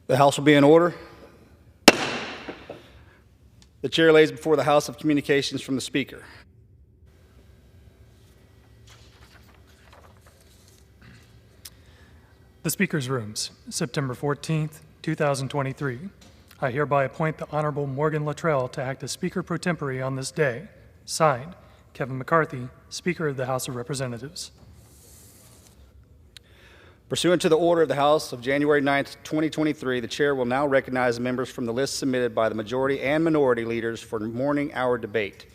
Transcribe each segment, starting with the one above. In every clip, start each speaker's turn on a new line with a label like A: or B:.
A: The House will be in order. The chair lays before the House of communications from the Speaker.
B: The Speaker's Rooms, September 14th, 2023. I hereby appoint the Honorable Morgan Luttrell to act as Speaker pro tempore on this day. Signed, Kevin McCarthy, Speaker of the House of Representatives.
A: Pursuant to the order of the House of January 9th, 2023, the chair will now recognize members from the list submitted by the majority and minority leaders for morning hour debate.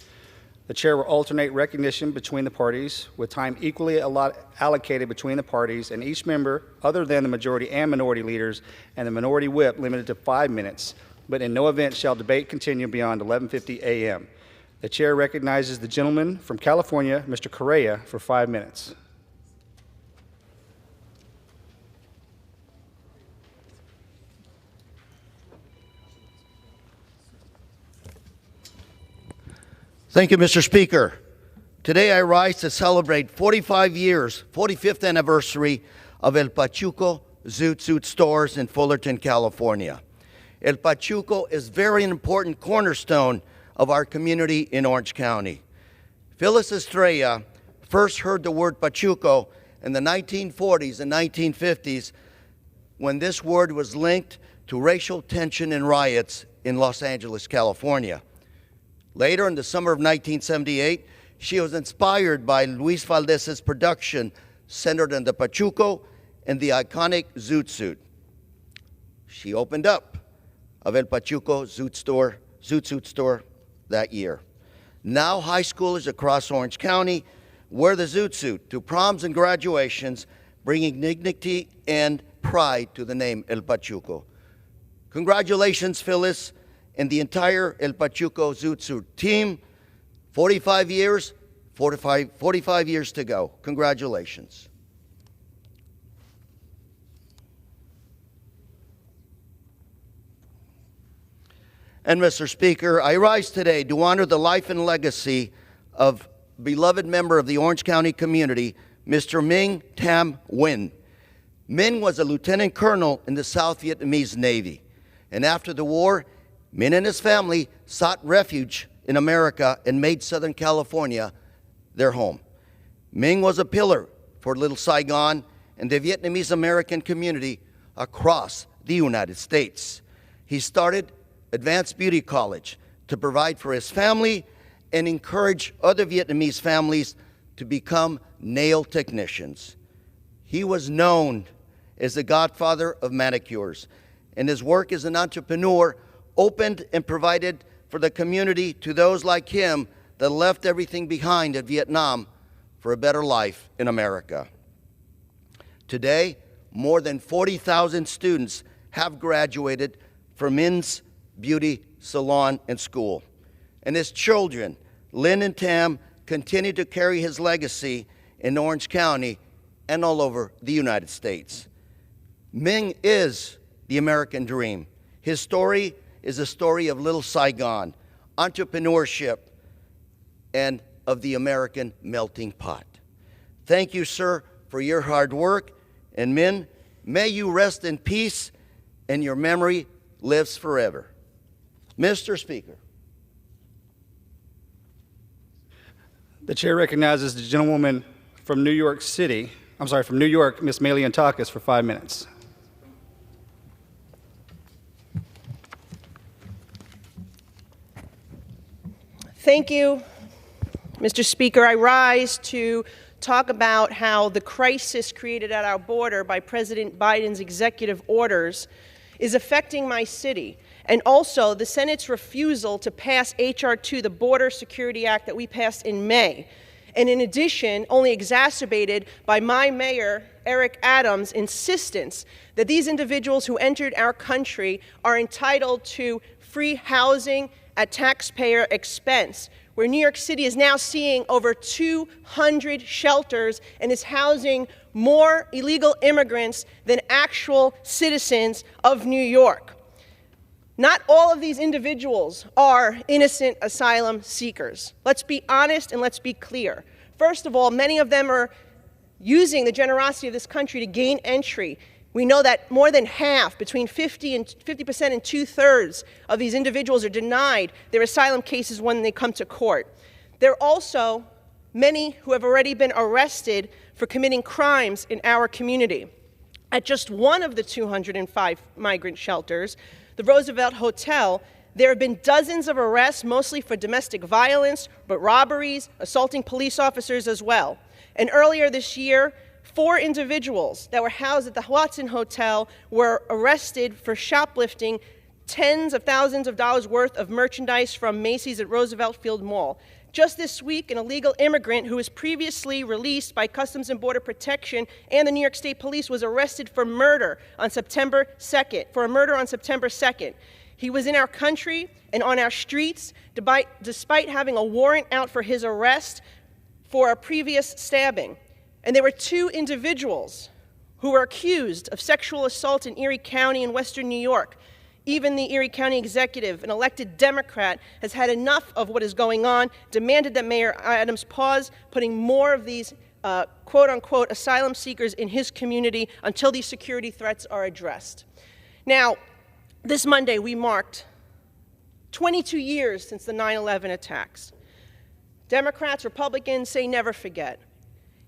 A: The chair will alternate recognition between the parties with time equally allocated between the parties and each member other than the majority and minority leaders and the minority whip limited to 5 minutes, but in no event shall debate continue beyond 11:50 a.m. The chair recognizes the gentleman from California, Mr. Correa, for 5 minutes.
C: Thank you, Mr. Speaker. Today I rise to celebrate 45th anniversary of El Pachuco Zoot Suit stores in Fullerton, California. El Pachuco is very important cornerstone of our community in Orange County. Phyllis Estrella first heard the word Pachuco in the 1940s and 1950s when this word was linked to racial tension and riots in Los Angeles, California. Later, in the summer of 1978, she was inspired by Luis Valdez's production centered on the Pachuco and the iconic Zoot Suit. She opened up of El Pachuco Zoot Suit store that year. Now high schoolers across Orange County wear the Zoot Suit to proms and graduations, bringing dignity and pride to the name El Pachuco. Congratulations, Phyllis, and the entire El Pachuco Zoot Suit team. 45 years to go. Congratulations. And Mr. Speaker, I rise today to honor the life and legacy of beloved member of the Orange County community, Mr. Minh Tam Nguyen. Minh was a lieutenant colonel in the South Vietnamese Navy, and after the war, Minh and his family sought refuge in America and made Southern California their home. Minh was a pillar for Little Saigon and the Vietnamese American community across the United States. He started Advanced Beauty College to provide for his family and encourage other Vietnamese families to become nail technicians. He was known as the godfather of manicures, and his work as an entrepreneur opened and provided for the community to those like him that left everything behind at Vietnam for a better life in America. Today, more than 40,000 students have graduated from Minh's Beauty Salon and School. And his children, Lynn and Tam, continue to carry his legacy in Orange County and all over the United States. Minh is the American dream. His story is a story of Little Saigon, entrepreneurship, and of the American melting pot. Thank you, sir, for your hard work. And Minh, may you rest in peace and your memory lives forever. Mr. Speaker.
A: The chair recognizes the gentlewoman from New York, Ms. Maliantakis, for 5 minutes.
D: Thank you, Mr. Speaker. I rise to talk about how the crisis created at our border by President Biden's executive orders is affecting my city, and also the Senate's refusal to pass H.R. 2, the Border Security Act that we passed in May, and in addition, only exacerbated by my mayor, Eric Adams' insistence that these individuals who entered our country are entitled to free housing at taxpayer expense, where New York City is now seeing over 200 shelters and is housing more illegal immigrants than actual citizens of New York. Not all of these individuals are innocent asylum seekers. Let's be honest and let's be clear. First of all, many of them are using the generosity of this country to gain entry We know that more than half, between 50% and two-thirds of these individuals are denied their asylum cases when they come to court. There are also many who have already been arrested for committing crimes in our community. At just one of the 205 migrant shelters, the Roosevelt Hotel, there have been dozens of arrests, mostly for domestic violence, but robberies, assaulting police officers as well. And earlier this year, 4 individuals that were housed at the Watson Hotel were arrested for shoplifting tens of thousands of dollars worth of merchandise from Macy's at Roosevelt Field Mall. Just this week, an illegal immigrant who was previously released by Customs and Border Protection and the New York State Police was arrested for murder on September 2nd, He was in our country and on our streets despite having a warrant out for his arrest for a previous stabbing. And there were 2 individuals who were accused of sexual assault in Erie County in western New York. Even the Erie County executive, an elected Democrat, has had enough of what is going on, demanded that Mayor Adams pause putting more of these quote-unquote asylum seekers in his community until these security threats are addressed. Now, this Monday we marked 22 years since the 9/11 attacks. Democrats, Republicans say never forget.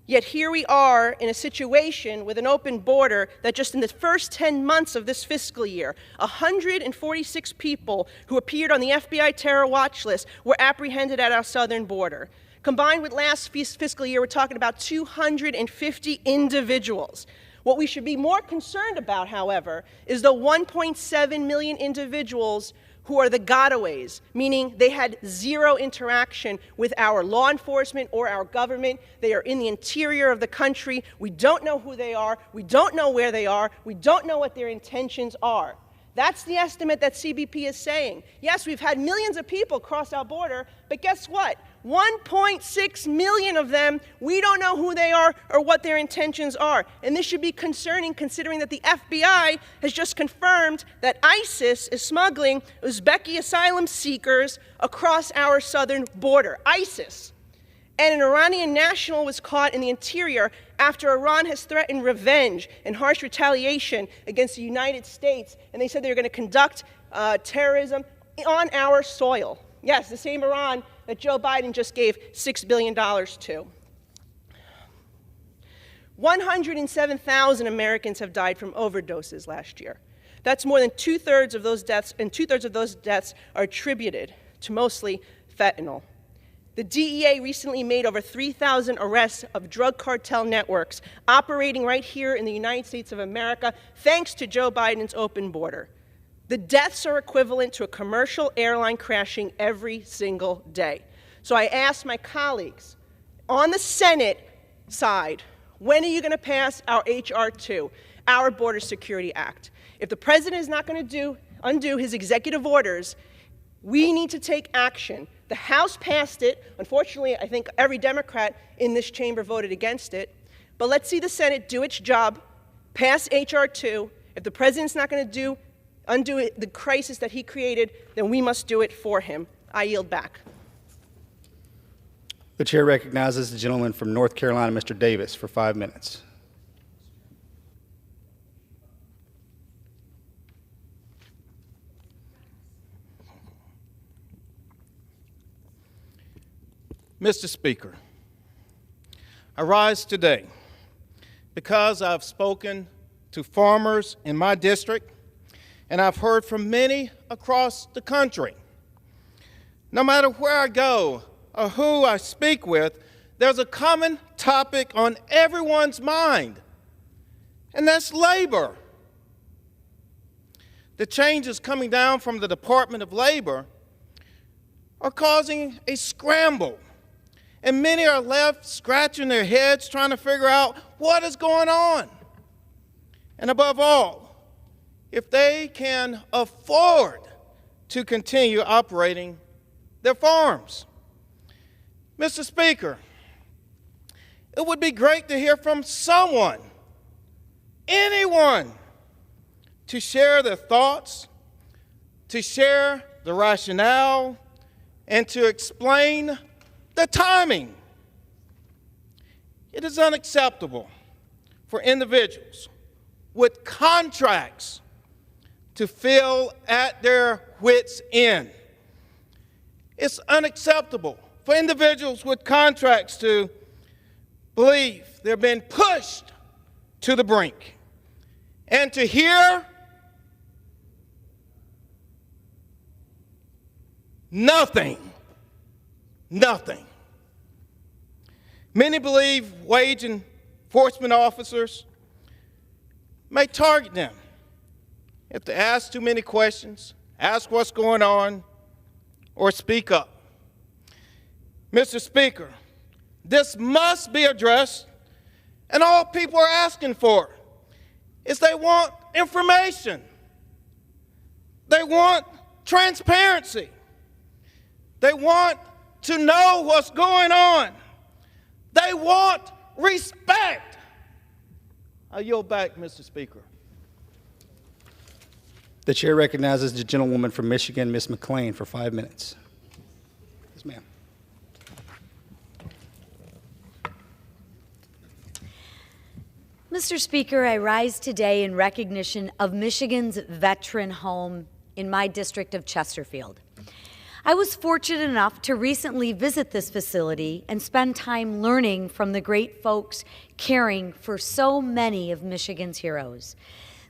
D: Yet here we are in a situation with an open border that just in the first 10 months of this fiscal year, 146 people who appeared on the FBI terror watch list were apprehended at our southern border. Combined with last fiscal year, we're talking about 250 individuals. What we should be more concerned about, however, is the 1.7 million individuals who are the gotaways, meaning they had zero interaction with our law enforcement or our government. They are in the interior of the country. We don't know who they are. We don't know where they are. We don't know what their intentions are. That's the estimate that CBP is saying. Yes, we've had millions of people cross our border, but guess what? 1.6 million of them, we don't know who they are or what their intentions are. And this should be concerning considering that the FBI has just confirmed that ISIS is smuggling Uzbeki asylum seekers across our southern border. ISIS. And an Iranian national was caught in the interior after Iran has threatened revenge and harsh retaliation against the United States. And they said they were going to conduct terrorism on our soil. Yes, the same Iran that Joe Biden just gave $6 billion to. 107,000 Americans have died from overdoses last year. That's more than two-thirds of those deaths, and two-thirds of those deaths are attributed to mostly fentanyl. The DEA recently made over 3,000 arrests of drug cartel networks operating right here in the United States of America, thanks to Joe Biden's open border. The deaths are equivalent to a commercial airline crashing every single day. So I asked my colleagues, on the Senate side, when are you going to pass our H.R. 2, our Border Security Act? If the president is not going to undo his executive orders, we need to take action. The House passed it. Unfortunately, I think every Democrat in this chamber voted against it. But let's see the Senate do its job, pass H.R. 2. If the president's not going to undo the crisis that he created, then we must do it for him. I yield back.
A: The chair recognizes the gentleman from North Carolina, Mr. Davis, for 5 minutes.
E: Mr. Speaker, I rise today because I've spoken to farmers in my district and I've heard from many across the country. No matter where I go or who I speak with, there's a common topic on everyone's mind, and that's labor. The changes coming down from the Department of Labor are causing a scramble, and many are left scratching their heads trying to figure out what is going on. And above all, if they can afford to continue operating their farms. Mr. Speaker, it would be great to hear from someone, anyone, to share their thoughts, to share the rationale, and to explain the timing. It is unacceptable for individuals with contracts to feel at their wits' end. It's unacceptable for individuals with contracts to believe they're being pushed to the brink and to hear nothing. Many believe wage enforcement officers may target them if they ask too many questions, ask what's going on, or speak up. Mr. Speaker, this must be addressed, and all people are asking for is they want information. They want transparency. They want to know what's going on. They want respect. I yield back, Mr. Speaker.
A: The chair recognizes the gentlewoman from Michigan, Ms. McClain, for 5 minutes. Yes, ma'am.
F: Mr. Speaker, I rise today in recognition of Michigan's veteran home in my district of Chesterfield. I was fortunate enough to recently visit this facility and spend time learning from the great folks caring for so many of Michigan's heroes.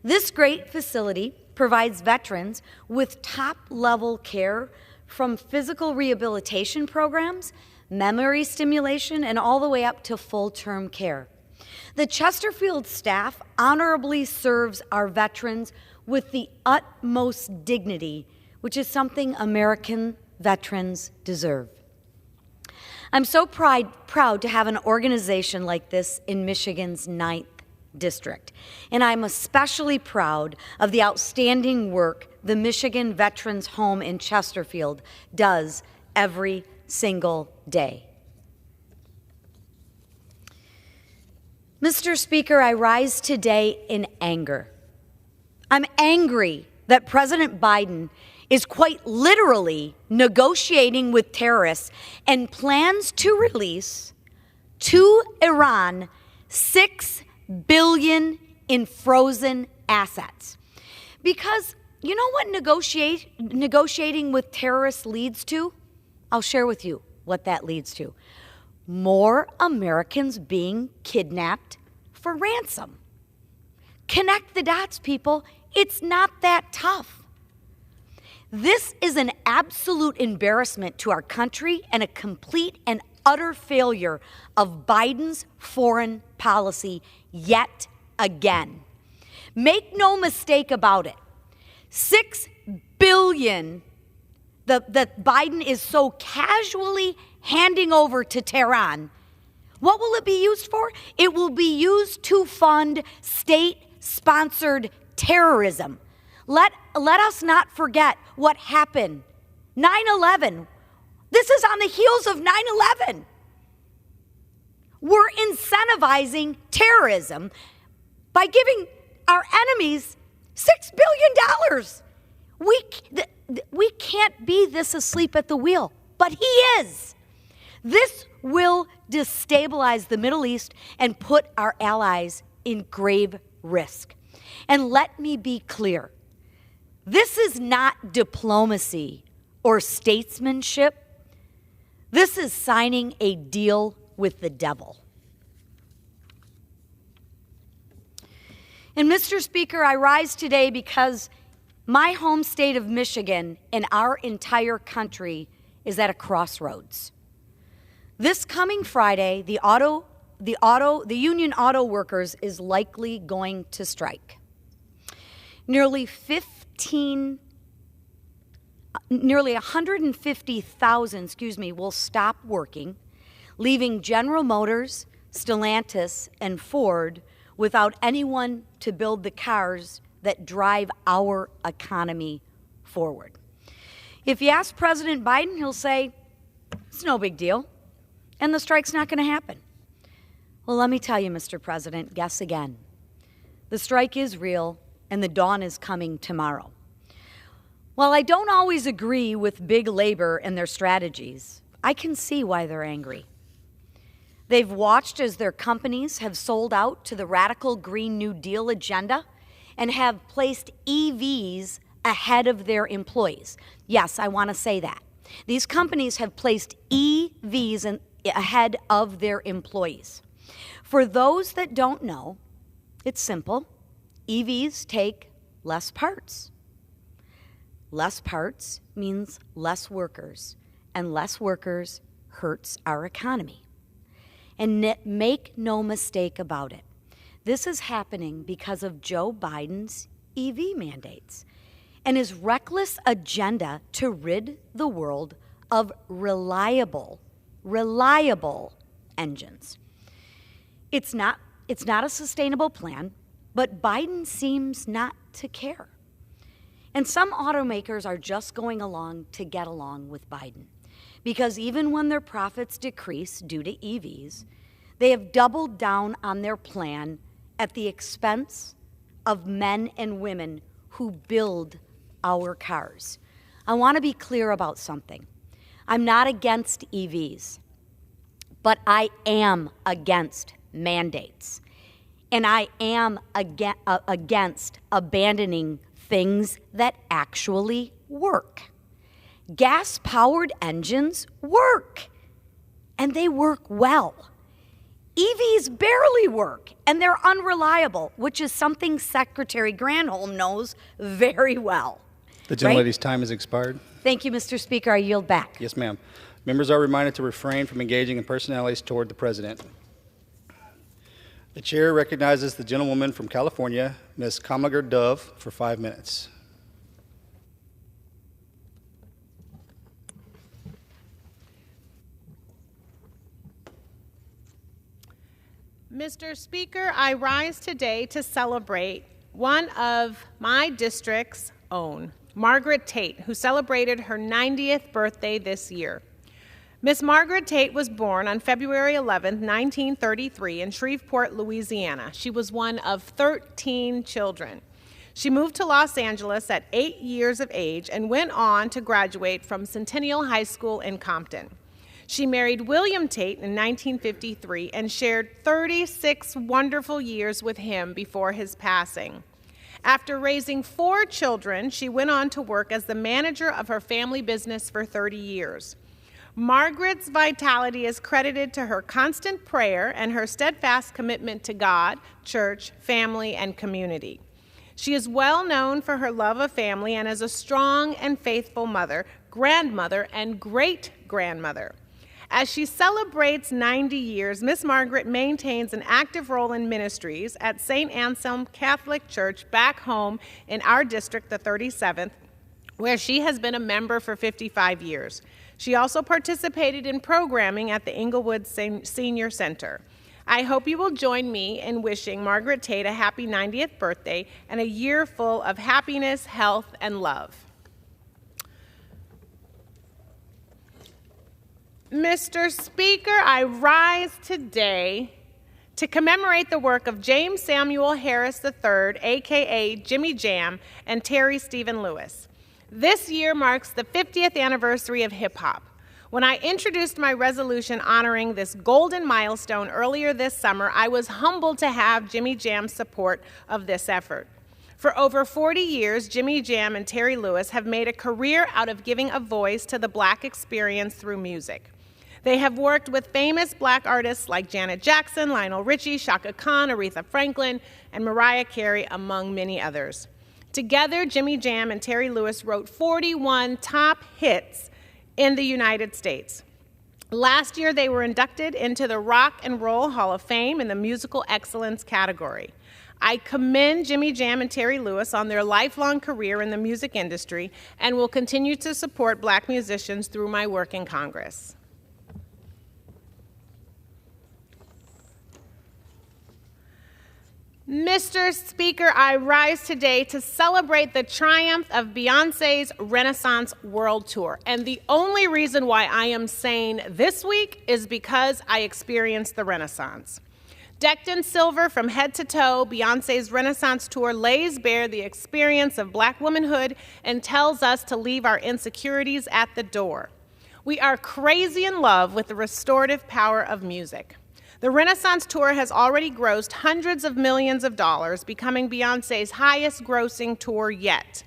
F: This great facility provides veterans with top-level care from physical rehabilitation programs, memory stimulation, and all the way up to full-term care. The Chesterfield staff honorably serves our veterans with the utmost dignity, which is something American veterans deserve. I'm so proud to have an organization like this in Michigan's 9th District, and I'm especially proud of the outstanding work the Michigan Veterans Home in Chesterfield does every single day. Mr. Speaker, I rise today in anger. I'm angry that President Biden is quite literally negotiating with terrorists and plans to release to Iran $6 billion in frozen assets. Because you know what negotiating with terrorists leads to? I'll share with you what that leads to. More Americans being kidnapped for ransom. Connect the dots, people. It's not that tough. This is an absolute embarrassment to our country and a complete and utter failure of Biden's foreign policy yet again. Make no mistake about it. $6 billion that Biden is so casually handing over to Tehran. What will it be used for? It will be used to fund state-sponsored terrorism. Let us not forget what happened. 9/11. This is on the heels of 9/11. We're incentivizing terrorism by giving our enemies $6 billion. We can't be this asleep at the wheel, but he is. This will destabilize the Middle East and put our allies in grave risk. And let me be clear. This is not diplomacy or statesmanship. This is signing a deal with the devil. And Mr. Speaker, I rise today because my home state of Michigan and our entire country is at a crossroads. This coming Friday, the union auto workers is likely going to strike. Nearly 150,000, will stop working, leaving General Motors, Stellantis, and Ford without anyone to build the cars that drive our economy forward. If you ask President Biden, he'll say, it's no big deal, and the strike's not going to happen. Well, let me tell you, Mr. President, guess again. The strike is real, and the dawn is coming tomorrow. While I don't always agree with big labor and their strategies, I can see why they're angry. They've watched as their companies have sold out to the radical Green New Deal agenda and have placed EVs ahead of their employees. Yes, I want to say that. These companies have placed EVs ahead of their employees. For those that don't know, it's simple. EVs take less parts. Less parts means less workers, and less workers hurts our economy. And make no mistake about it, this is happening because of Joe Biden's EV mandates and his reckless agenda to rid the world of reliable engines. It's not a sustainable plan, but Biden seems not to care. And some automakers are just going along to get along with Biden, because even when their profits decrease due to EVs, they have doubled down on their plan at the expense of men and women who build our cars. I want to be clear about something. I'm not against EVs, but I am against mandates. And I am against abandoning things that actually work. Gas-powered engines work, and they work well. EVs barely work, and they're unreliable, which is something Secretary Granholm knows very well.
A: The gentlelady's time has expired.
F: Thank you, Mr. Speaker. I yield back.
A: Yes, ma'am. Members are reminded to refrain from engaging in personalities toward the president. The chair recognizes the gentlewoman from California, Ms. Kamlager Dove, for 5 minutes.
G: Mr. Speaker, I rise today to celebrate one of my district's own, Margaret Tate, who celebrated her 90th birthday this year. Miss Margaret Tate was born on February 11, 1933, in Shreveport, Louisiana. She was one of 13 children. She moved to Los Angeles at 8 years of age and went on to graduate from Centennial High School in Compton. She married William Tate in 1953 and shared 36 wonderful years with him before his passing. After raising 4 children, she went on to work as the manager of her family business for 30 years. Margaret's vitality is credited to her constant prayer and her steadfast commitment to God, church, family, and community. She is well known for her love of family and as a strong and faithful mother, grandmother, and great-grandmother. As she celebrates 90 years, Miss Margaret maintains an active role in ministries at St. Anselm Catholic Church back home in our district, the 37th, where she has been a member for 55 years. She also participated in programming at the Inglewood Senior Center. I hope you will join me in wishing Margaret Tate a happy 90th birthday and a year full of happiness, health, and love. Mr. Speaker, I rise today to commemorate the work of James Samuel Harris III, a.k.a. Jimmy Jam, and Terry Stephen Lewis. This year marks the 50th anniversary of hip-hop. When I introduced my resolution honoring this golden milestone earlier this summer, I was humbled to have Jimmy Jam's support of this effort. For over 40 years, Jimmy Jam and Terry Lewis have made a career out of giving a voice to the Black experience through music. They have worked with famous Black artists like Janet Jackson, Lionel Richie, Chaka Khan, Aretha Franklin, and Mariah Carey, among many others. Together, Jimmy Jam and Terry Lewis wrote 41 top hits in the United States. Last year, they were inducted into the Rock and Roll Hall of Fame in the Musical Excellence category. I commend Jimmy Jam and Terry Lewis on their lifelong career in the music industry and will continue to support Black musicians through my work in Congress. Mr. Speaker, I rise today to celebrate the triumph of Beyoncé's Renaissance World Tour. And the only reason why I am saying this week is because I experienced the Renaissance. Decked in silver from head to toe, Beyoncé's Renaissance Tour lays bare the experience of Black womanhood and tells us to leave our insecurities at the door. We are crazy in love with the restorative power of music. The Renaissance Tour has already grossed hundreds of millions of dollars, becoming Beyoncé's highest grossing tour yet.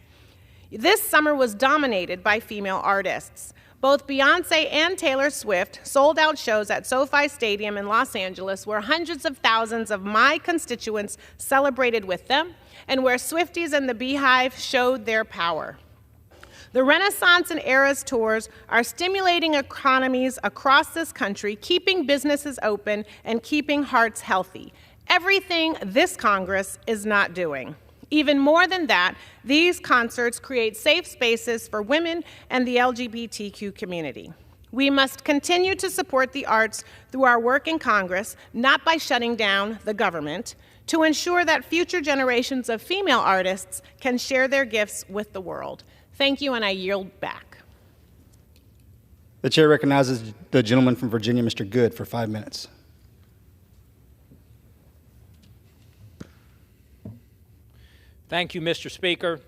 G: This summer was dominated by female artists. Both Beyoncé and Taylor Swift sold out shows at SoFi Stadium in Los Angeles, where hundreds of thousands of my constituents celebrated with them, and where Swifties and the Beehive showed their power. The Renaissance and Eras tours are stimulating economies across this country, keeping businesses open and keeping hearts healthy. Everything this Congress is not doing. Even more than that, these concerts create safe spaces for women and the LGBTQ community. We must continue to support the arts through our work in Congress, not by shutting down the government, to ensure that future generations of female artists can share their gifts with the world. Thank you, and I yield back.
A: The chair recognizes the gentleman from Virginia, Mr. Good, for 5 minutes.
H: Thank you, Mr. Speaker.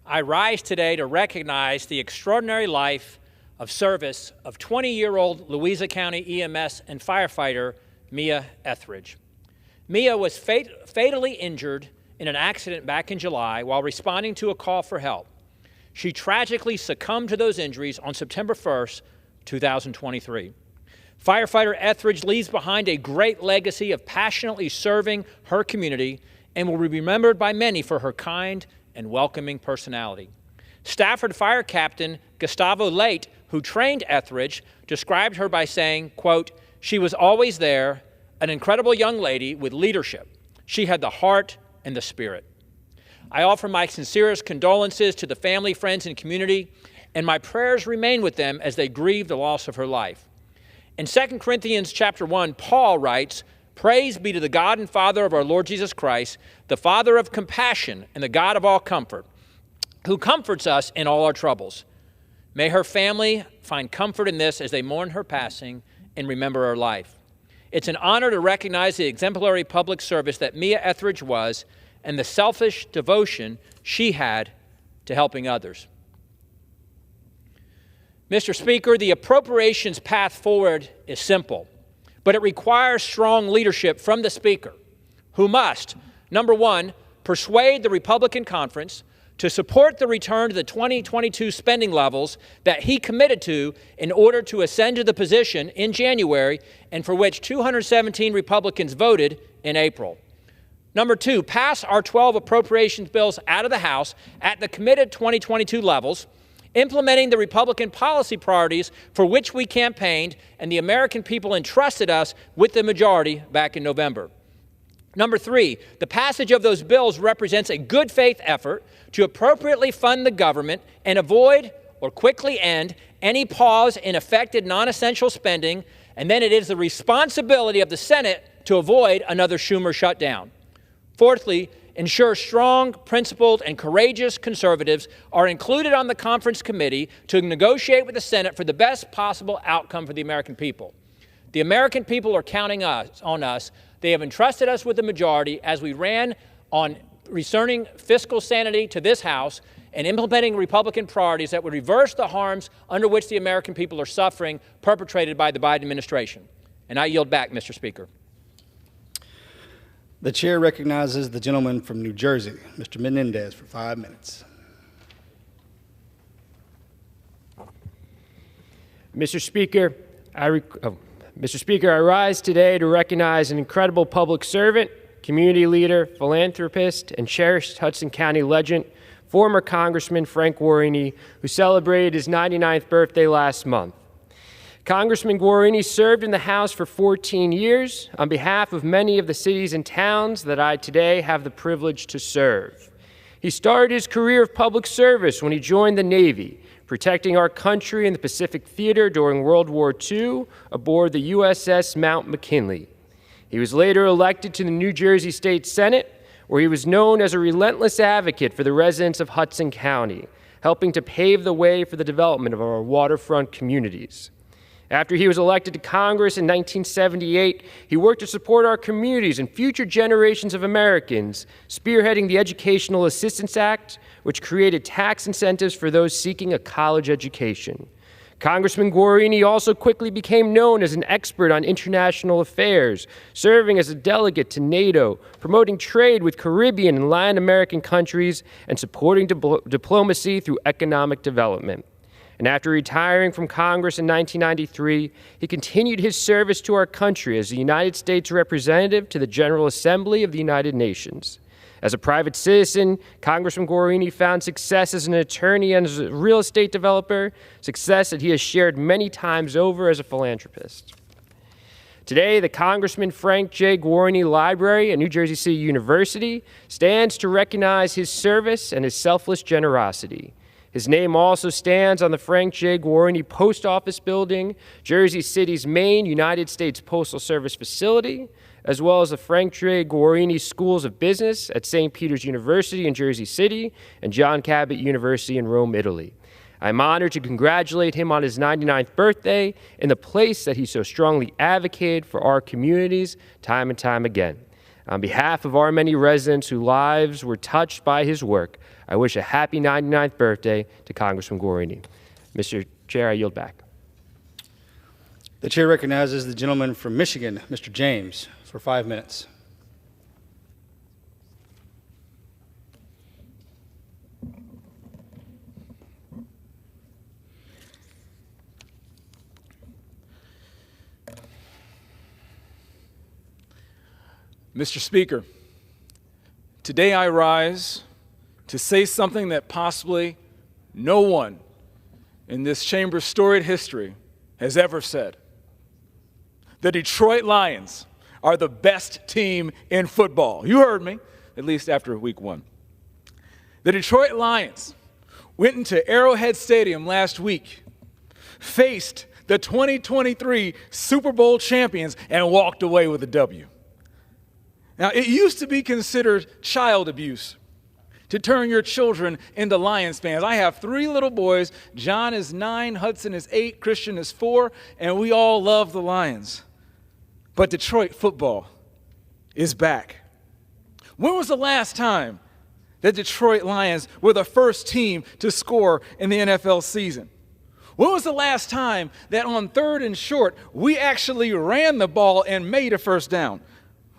H: I rise today to recognize the extraordinary life of service of 20-year-old Louisa County EMS and firefighter Mia Etheridge. Mia was fatally injured in an accident back in July while responding to a call for help. She tragically succumbed to those injuries on September 1st, 2023. Firefighter Etheridge leaves behind a great legacy of passionately serving her community and will be remembered by many for her kind and welcoming personality. Stafford Fire Captain Gustavo Late, who trained Etheridge, described her by saying, quote, "She was always there, an incredible young lady with leadership. She had the heart and the spirit." I offer my sincerest condolences to the family, friends, and community, and my prayers remain with them as they grieve the loss of her life. In 2 Corinthians chapter 1, Paul writes, "Praise be to the God and Father of our Lord Jesus Christ, the Father of compassion and the God of all comfort, who comforts us in all our troubles." May her family find comfort in this as they mourn her passing and remember her life. It's an honor to recognize the exemplary public service that Mia Etheridge was and the selfish devotion she had to helping others. Mr. Speaker, the appropriations path forward is simple, but it requires strong leadership from the Speaker, who must, number one, persuade the Republican conference to support the return to the 2022 spending levels that he committed to in order to ascend to the position in January and for which 217 Republicans voted in April. Number two, pass our 12 appropriations bills out of the House at the committed 2022 levels, implementing the Republican policy priorities for which we campaigned and the American people entrusted us with the majority back in November. Number three, the passage of those bills represents a good faith effort to appropriately fund the government and avoid or quickly end any pause in affected non-essential spending, and then it is the responsibility of the Senate to avoid another Schumer shutdown. Fourthly, ensure strong, principled, and courageous conservatives are included on the conference committee to negotiate with the Senate for the best possible outcome for the American people. The American people are counting on us. They have entrusted us with the majority as we ran on returning fiscal sanity to this House and implementing Republican priorities that would reverse the harms under which the American people are suffering perpetrated by the Biden administration. And I yield back, Mr. Speaker.
A: The chair recognizes the gentleman from New Jersey, Mr. Menendez, for 5 minutes.
I: Mr. Speaker, I rise today to recognize an incredible public servant, community leader, philanthropist, and cherished Hudson County legend, former Congressman Frank Guarini, who celebrated his 99th birthday last month. Congressman Guarini served in the House for 14 years on behalf of many of the cities and towns that I today have the privilege to serve. He started his career of public service when he joined the Navy, protecting our country in the Pacific Theater during World War II aboard the USS Mount McKinley. He was later elected to the New Jersey State Senate, where he was known as a relentless advocate for the residents of Hudson County, helping to pave the way for the development of our waterfront communities. After he was elected to Congress in 1978, he worked to support our communities and future generations of Americans, spearheading the Educational Assistance Act, which created tax incentives for those seeking a college education. Congressman Guarini also quickly became known as an expert on international affairs, serving as a delegate to NATO, promoting trade with Caribbean and Latin American countries, and supporting diplomacy through economic development. And after retiring from Congress in 1993, he continued his service to our country as the United States representative to the General Assembly of the United Nations. As a private citizen, Congressman Guarini found success as an attorney and as a real estate developer, success that he has shared many times over as a philanthropist. Today, the Congressman Frank J. Guarini Library at New Jersey City University stands to recognize his service and his selfless generosity. His name also stands on the Frank J. Guarini Post Office Building, Jersey City's main United States Postal Service facility, as well as the Frank J. Guarini Schools of Business at St. Peter's University in Jersey City and John Cabot University in Rome, Italy. I'm honored to congratulate him on his 99th birthday in the place that he so strongly advocated for our communities time and time again. On behalf of our many residents whose lives were touched by his work, I wish a happy 99th birthday to Congressman Guarini. Mr. Chair, I yield back.
A: The chair recognizes the gentleman from Michigan, Mr. James, for 5 minutes.
J: Mr. Speaker, today I rise to say something that possibly no one in this chamber's storied history has ever said. The Detroit Lions are the best team in football. You heard me, at least after week 1. The Detroit Lions went into Arrowhead Stadium last week, faced the 2023 Super Bowl champions, and walked away with a W. Now, it used to be considered child abuse to turn your children into Lions fans. I have 3 little boys. John is 9, Hudson is 8, Christian is 4, and we all love the Lions. But Detroit football is back. When was the last time that Detroit Lions were the first team to score in the NFL season? When was the last time that on 3rd and short, we actually ran the ball and made a first down?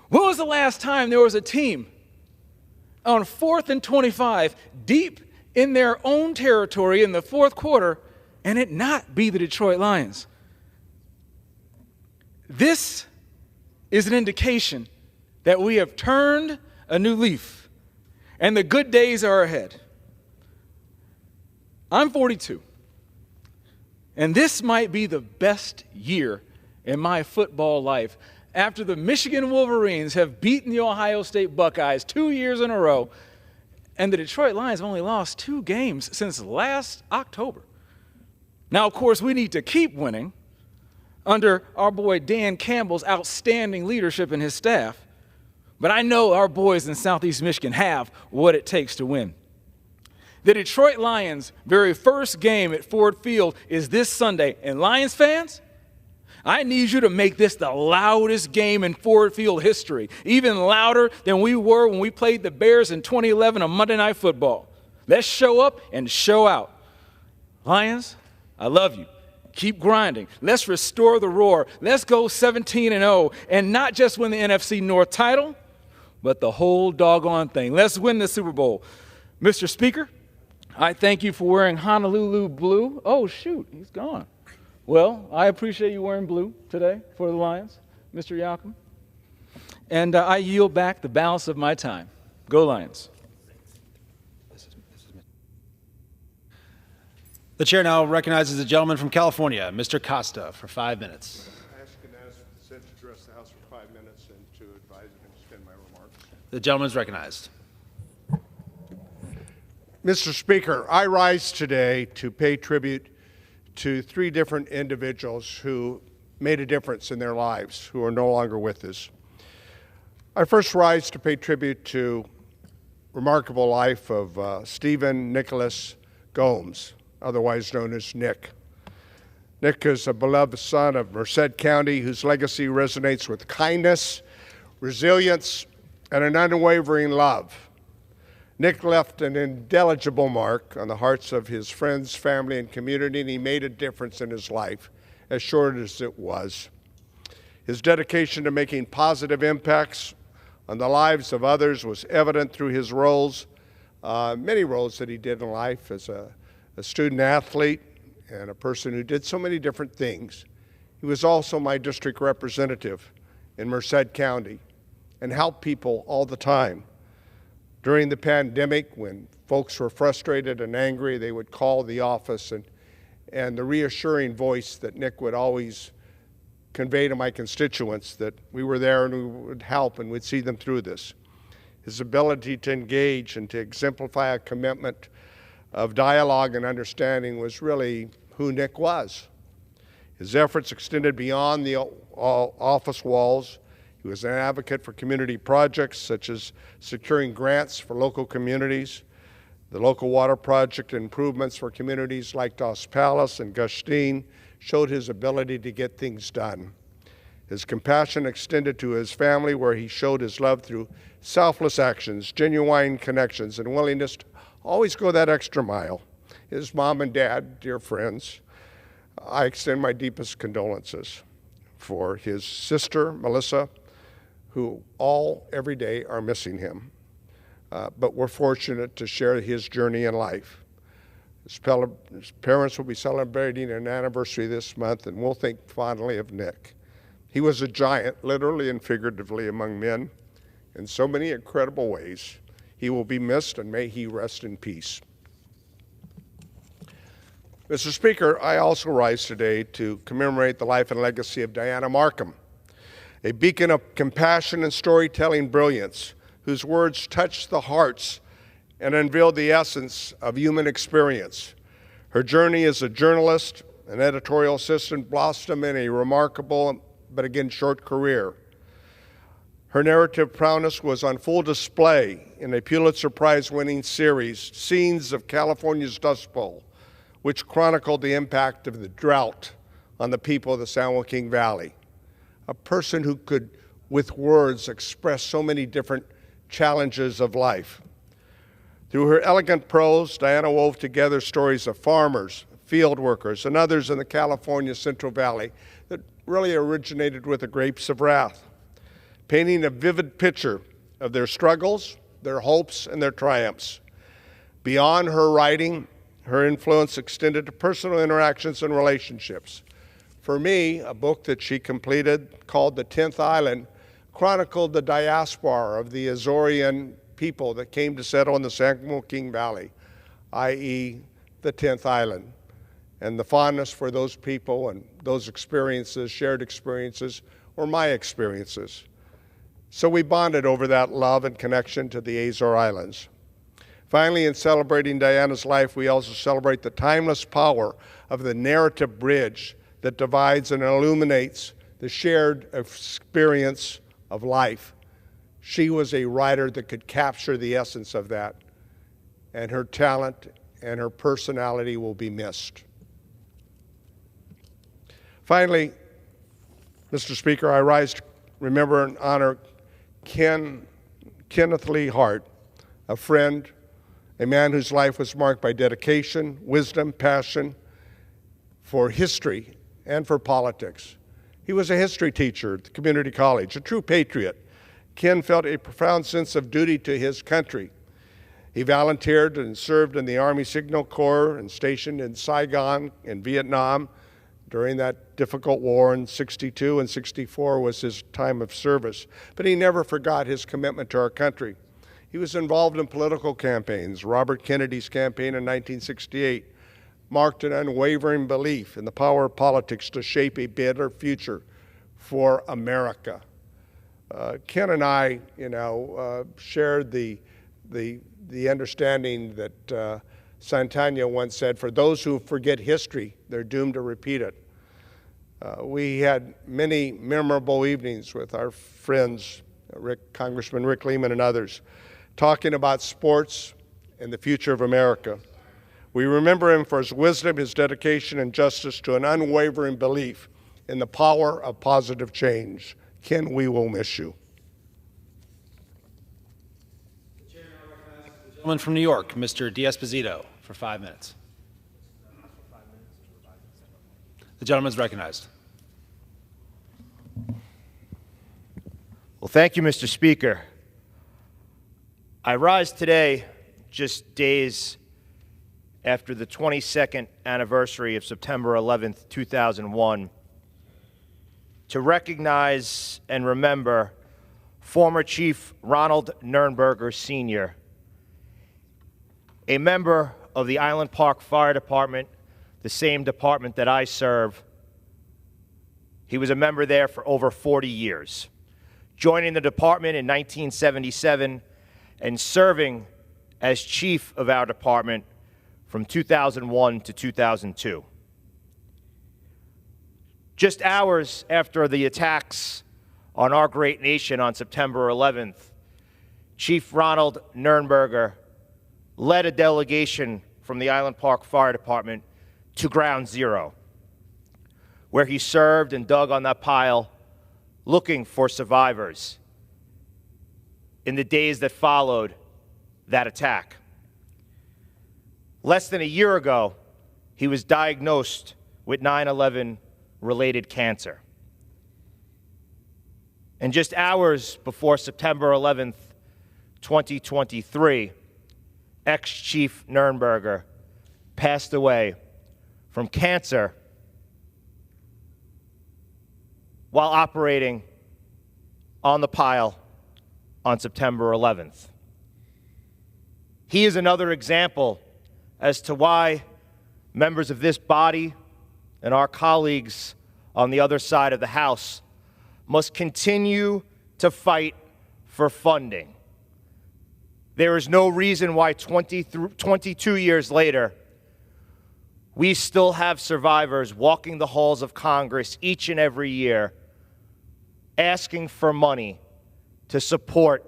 J: When was the last time there was a team on 4th and 25 deep in their own territory in the 4th quarter and it not be the Detroit Lions? This is an indication that we have turned a new leaf and the good days are ahead. I'm 42, and this might be the best year in my football life. After the Michigan Wolverines have beaten the Ohio State Buckeyes 2 years in a row, and the Detroit Lions have only lost 2 games since last October. Now, of course, we need to keep winning under our boy Dan Campbell's outstanding leadership and his staff, but I know our boys in Southeast Michigan have what it takes to win. The Detroit Lions' very first game at Ford Field is this Sunday, and Lions fans, I need you to make this the loudest game in Ford Field history, even louder than we were when we played the Bears in 2011 on Monday Night Football. Let's show up and show out. Lions, I love you. Keep grinding. Let's restore the roar. Let's go 17-0, and not just win the NFC North title, but the whole doggone thing. Let's win the Super Bowl. Mr. Speaker, I thank you for wearing Honolulu blue. Oh, shoot, he's gone. Well, I appreciate you wearing blue today for the Lions, Mr. Yakum. And I yield back the balance of my time. Go Lions.
K: The chair now recognizes the gentleman from California, Mr. Costa, for 5 minutes.
L: I ask consent to address the House for 5 minutes and to advise and extend my remarks.
K: The gentleman is recognized.
L: Mr. Speaker, I rise today to pay tribute to 3 different individuals who made a difference in their lives, who are no longer with us. I first rise to pay tribute to remarkable life of Stephen Nicholas Gomes, otherwise known as Nick. Nick is a beloved son of Merced County whose legacy resonates with kindness, resilience, and an unwavering love. Nick left an indelible mark on the hearts of his friends, family, and community, and he made a difference in his life, as short as it was. His dedication to making positive impacts on the lives of others was evident through his roles, many roles that he did in life as a student athlete and a person who did so many different things. He was also my district representative in Merced County and helped people all the time. During the pandemic, when folks were frustrated and angry, they would call the office, and the reassuring voice that Nick would always convey to my constituents that we were there and we would help and would see them through this. His ability to engage and to exemplify a commitment of dialogue and understanding was really who Nick was. His efforts extended beyond the office walls. He was an advocate for community projects such as securing grants for local communities, the local water project improvements for communities like Dos Palace and Gustine showed his ability to get things done. His compassion extended to his family, where he showed his love through selfless actions, genuine connections, and willingness to always go that extra mile. His mom and dad, dear friends, I extend my deepest condolences for his sister, Melissa, who every day are missing him. But we're fortunate to share his journey in life. His parents will be celebrating an anniversary this month, and we'll think fondly of Nick. He was a giant, literally and figuratively, among men in so many incredible ways. He will be missed, and may he rest in peace. Mr. Speaker, I also rise today to commemorate the life and legacy of Diana Markham, a beacon of compassion and storytelling brilliance, whose words touched the hearts and unveiled the essence of human experience. Her journey as a journalist and editorial assistant blossomed in a remarkable, but again short career. Her narrative prowess was on full display in a Pulitzer Prize-winning series, Scenes of California's Dust Bowl, which chronicled the impact of the drought on the people of the San Joaquin Valley. A person who could, with words, express so many different challenges of life. Through her elegant prose, Diana wove together stories of farmers, field workers, and others in the California Central Valley that really originated with the grapes of wrath, painting a vivid picture of their struggles, their hopes, and their triumphs. Beyond her writing, her influence extended to personal interactions and relationships. For me, a book that she completed called The 10th Island chronicled the diaspora of the Azorean people that came to settle in the San Joaquin Valley, i.e. the 10th Island, and the fondness for those people and those experiences, shared experiences, were my experiences. So we bonded over that love and connection to the Azore Islands. Finally, in celebrating Diana's life, we also celebrate the timeless power of the narrative bridge that divides and illuminates the shared experience of life. She was a writer that could capture the essence of that, and her talent and her personality will be missed. Finally, Mr. Speaker, I rise to remember and honor Kenneth Lee Hart, a friend, a man whose life was marked by dedication, wisdom, passion for history and for politics. He was a history teacher at the community college, a true patriot. Ken felt a profound sense of duty to his country. He volunteered and served in the Army Signal Corps and stationed in Saigon in Vietnam during that difficult war in '62 and '64 was his time of service. But he never forgot his commitment to our country. He was involved in political campaigns. Robert Kennedy's campaign in 1968 marked an unwavering belief in the power of politics to shape a better future for America. Ken and I, shared the understanding that Santana once said, "For those who forget history, they're doomed to repeat it." We had many memorable evenings with our friends, Congressman Rick Lehman and others, talking about sports and the future of America. We remember him for his wisdom, his dedication, and justice to an unwavering belief in the power of positive change. Ken, we will miss you.
K: The chair now recognizes the gentleman from New York, Mr. D'Esposito, for 5 minutes. The gentleman is recognized.
M: Well, thank you, Mr. Speaker. I rise today just days after the 22nd anniversary of September 11th, 2001, to recognize and remember former Chief Ronald Nurnberger, Sr., a member of the Island Park Fire Department, the same department that I serve. He was a member there for over 40 years, joining the department in 1977 and serving as chief of our department from 2001 to 2002. Just hours after the attacks on our great nation on September 11th, Chief Ronald Nurnberger led a delegation from the Island Park Fire Department to Ground Zero, where he served and dug on that pile looking for survivors in the days that followed that attack. Less than a year ago, he was diagnosed with 9/11 related cancer. And just hours before September 11th, 2023, ex-Chief Nurnberger passed away from cancer while operating on the pile on September 11th. He is another example as to why members of this body and our colleagues on the other side of the House must continue to fight for funding. There is no reason why 22 years later, we still have survivors walking the halls of Congress each and every year asking for money to support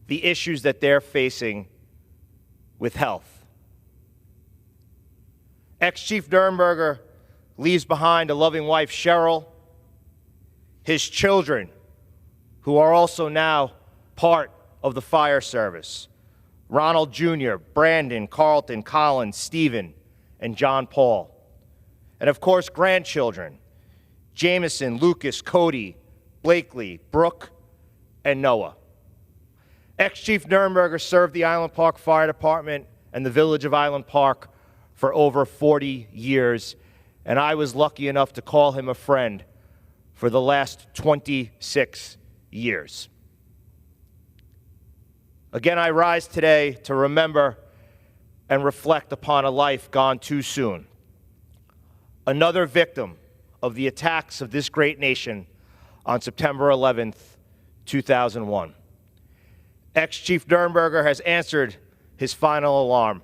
M: the issues that they're facing with health. Ex-Chief Nurnberger leaves behind a loving wife, Cheryl, his children, who are also now part of the fire service, Ronald Jr., Brandon, Carlton, Colin, Stephen, and John Paul. And of course, grandchildren, Jameson, Lucas, Cody, Blakely, Brooke, and Noah. Ex-Chief Nurnberger served the Island Park Fire Department and the village of Island Park for over 40 years, and I was lucky enough to call him a friend for the last 26 years. Again, I rise today to remember and reflect upon a life gone too soon. Another victim of the attacks of this great nation on September 11th, 2001. Ex-Chief Nurnberger has answered his final alarm,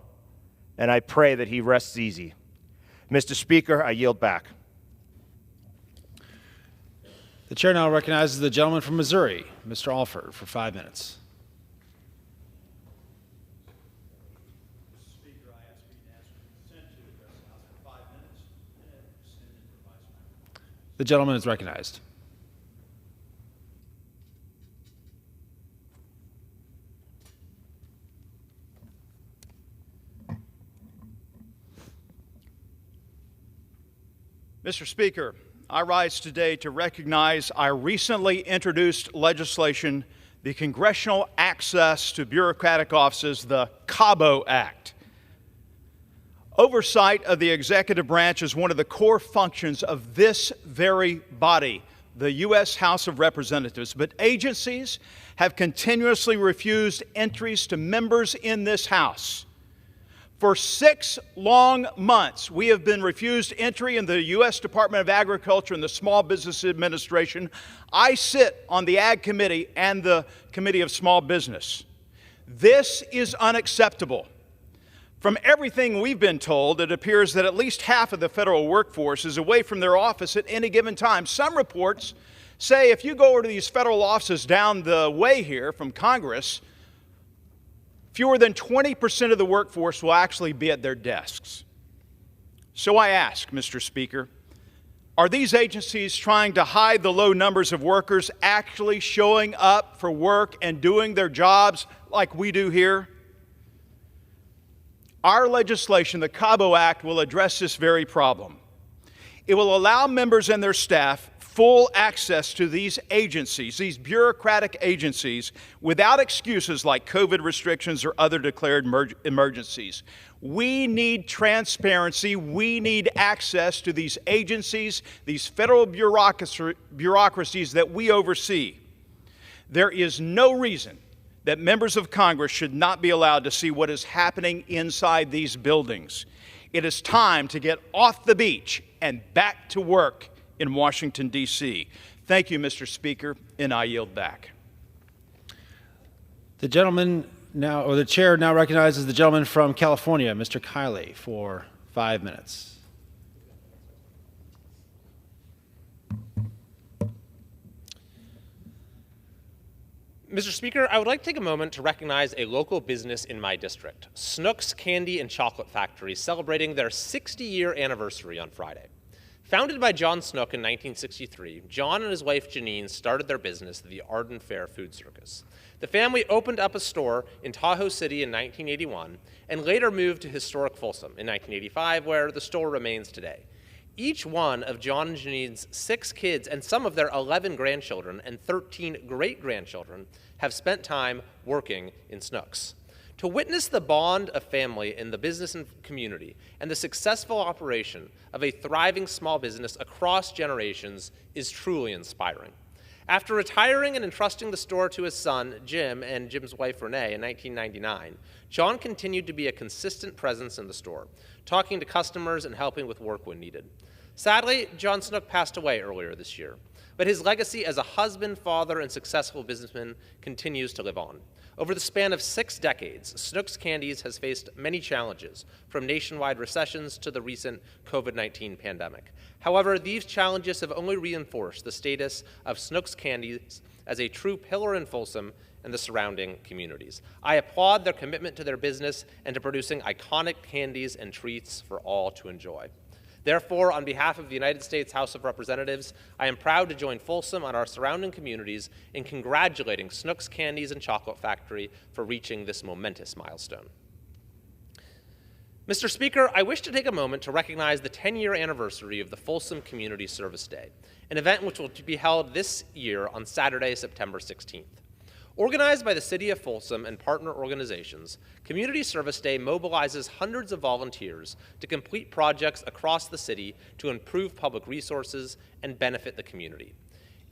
M: and I pray that he rests easy. Mr. Speaker, I yield back.
K: The chair now recognizes the gentleman from Missouri, Mr. Alford, for 5 minutes. The gentleman is recognized.
N: Mr. Speaker, I rise today to recognize our recently introduced legislation, the Congressional Access to Bureaucratic Offices, the CABO Act. Oversight of the executive branch is one of the core functions of this very body, the U.S. House of Representatives, but agencies have continuously refused entries to members in this House. For 6 long months, we have been refused entry in the U.S. Department of Agriculture and the Small Business Administration. I sit on the Ag Committee and the Committee of Small Business. This is unacceptable. From everything we've been told, it appears that at least half of the federal workforce is away from their office at any given time. Some reports say if you go over to these federal offices down the way here from Congress, fewer than 20% of the workforce will actually be at their desks. So I ask, Mr. Speaker, are these agencies trying to hide the low numbers of workers actually showing up for work and doing their jobs like we do here? Our legislation, the Cabo Act, will address this very problem. It will allow members and their staff full access to these agencies, these bureaucratic agencies, without excuses like COVID restrictions or other declared emergencies. We need transparency. We need access to these agencies, these federal bureaucracies that we oversee. There is no reason that members of Congress should not be allowed to see what is happening inside these buildings. It is time to get off the beach and back to work in Washington, D.C. Thank you, Mr. Speaker, and I yield back.
K: The chair now recognizes the gentleman from California, Mr. Kiley, for 5 minutes.
O: Mr. Speaker, I would like to take a moment to recognize a local business in my district, Snooks Candy and Chocolate Factory, celebrating their 60-year anniversary on Friday. Founded by John Snook in 1963, John and his wife Janine started their business, the Arden Fair Food Circus. The family opened up a store in Tahoe City in 1981 and later moved to historic Folsom in 1985, where the store remains today. Each one of John and Janine's 6 kids and some of their 11 grandchildren and 13 great-grandchildren have spent time working in Snooks. To witness the bond of family in the business and community and the successful operation of a thriving small business across generations is truly inspiring. After retiring and entrusting the store to his son, Jim, and Jim's wife, Renee, in 1999, John continued to be a consistent presence in the store, talking to customers and helping with work when needed. Sadly, John Snook passed away earlier this year, but his legacy as a husband, father, and successful businessman continues to live on. Over the span of 6 decades, Snooks Candies has faced many challenges, from nationwide recessions to the recent COVID-19 pandemic. However, these challenges have only reinforced the status of Snooks Candies as a true pillar in Folsom and the surrounding communities. I applaud their commitment to their business and to producing iconic candies and treats for all to enjoy. Therefore, on behalf of the United States House of Representatives, I am proud to join Folsom and our surrounding communities in congratulating Snooks Candies and Chocolate Factory for reaching this momentous milestone. Mr. Speaker, I wish to take a moment to recognize the 10-year anniversary of the Folsom Community Service Day, an event which will be held this year on Saturday, September 16th. Organized by the City of Folsom and partner organizations, Community Service Day mobilizes hundreds of volunteers to complete projects across the city to improve public resources and benefit the community.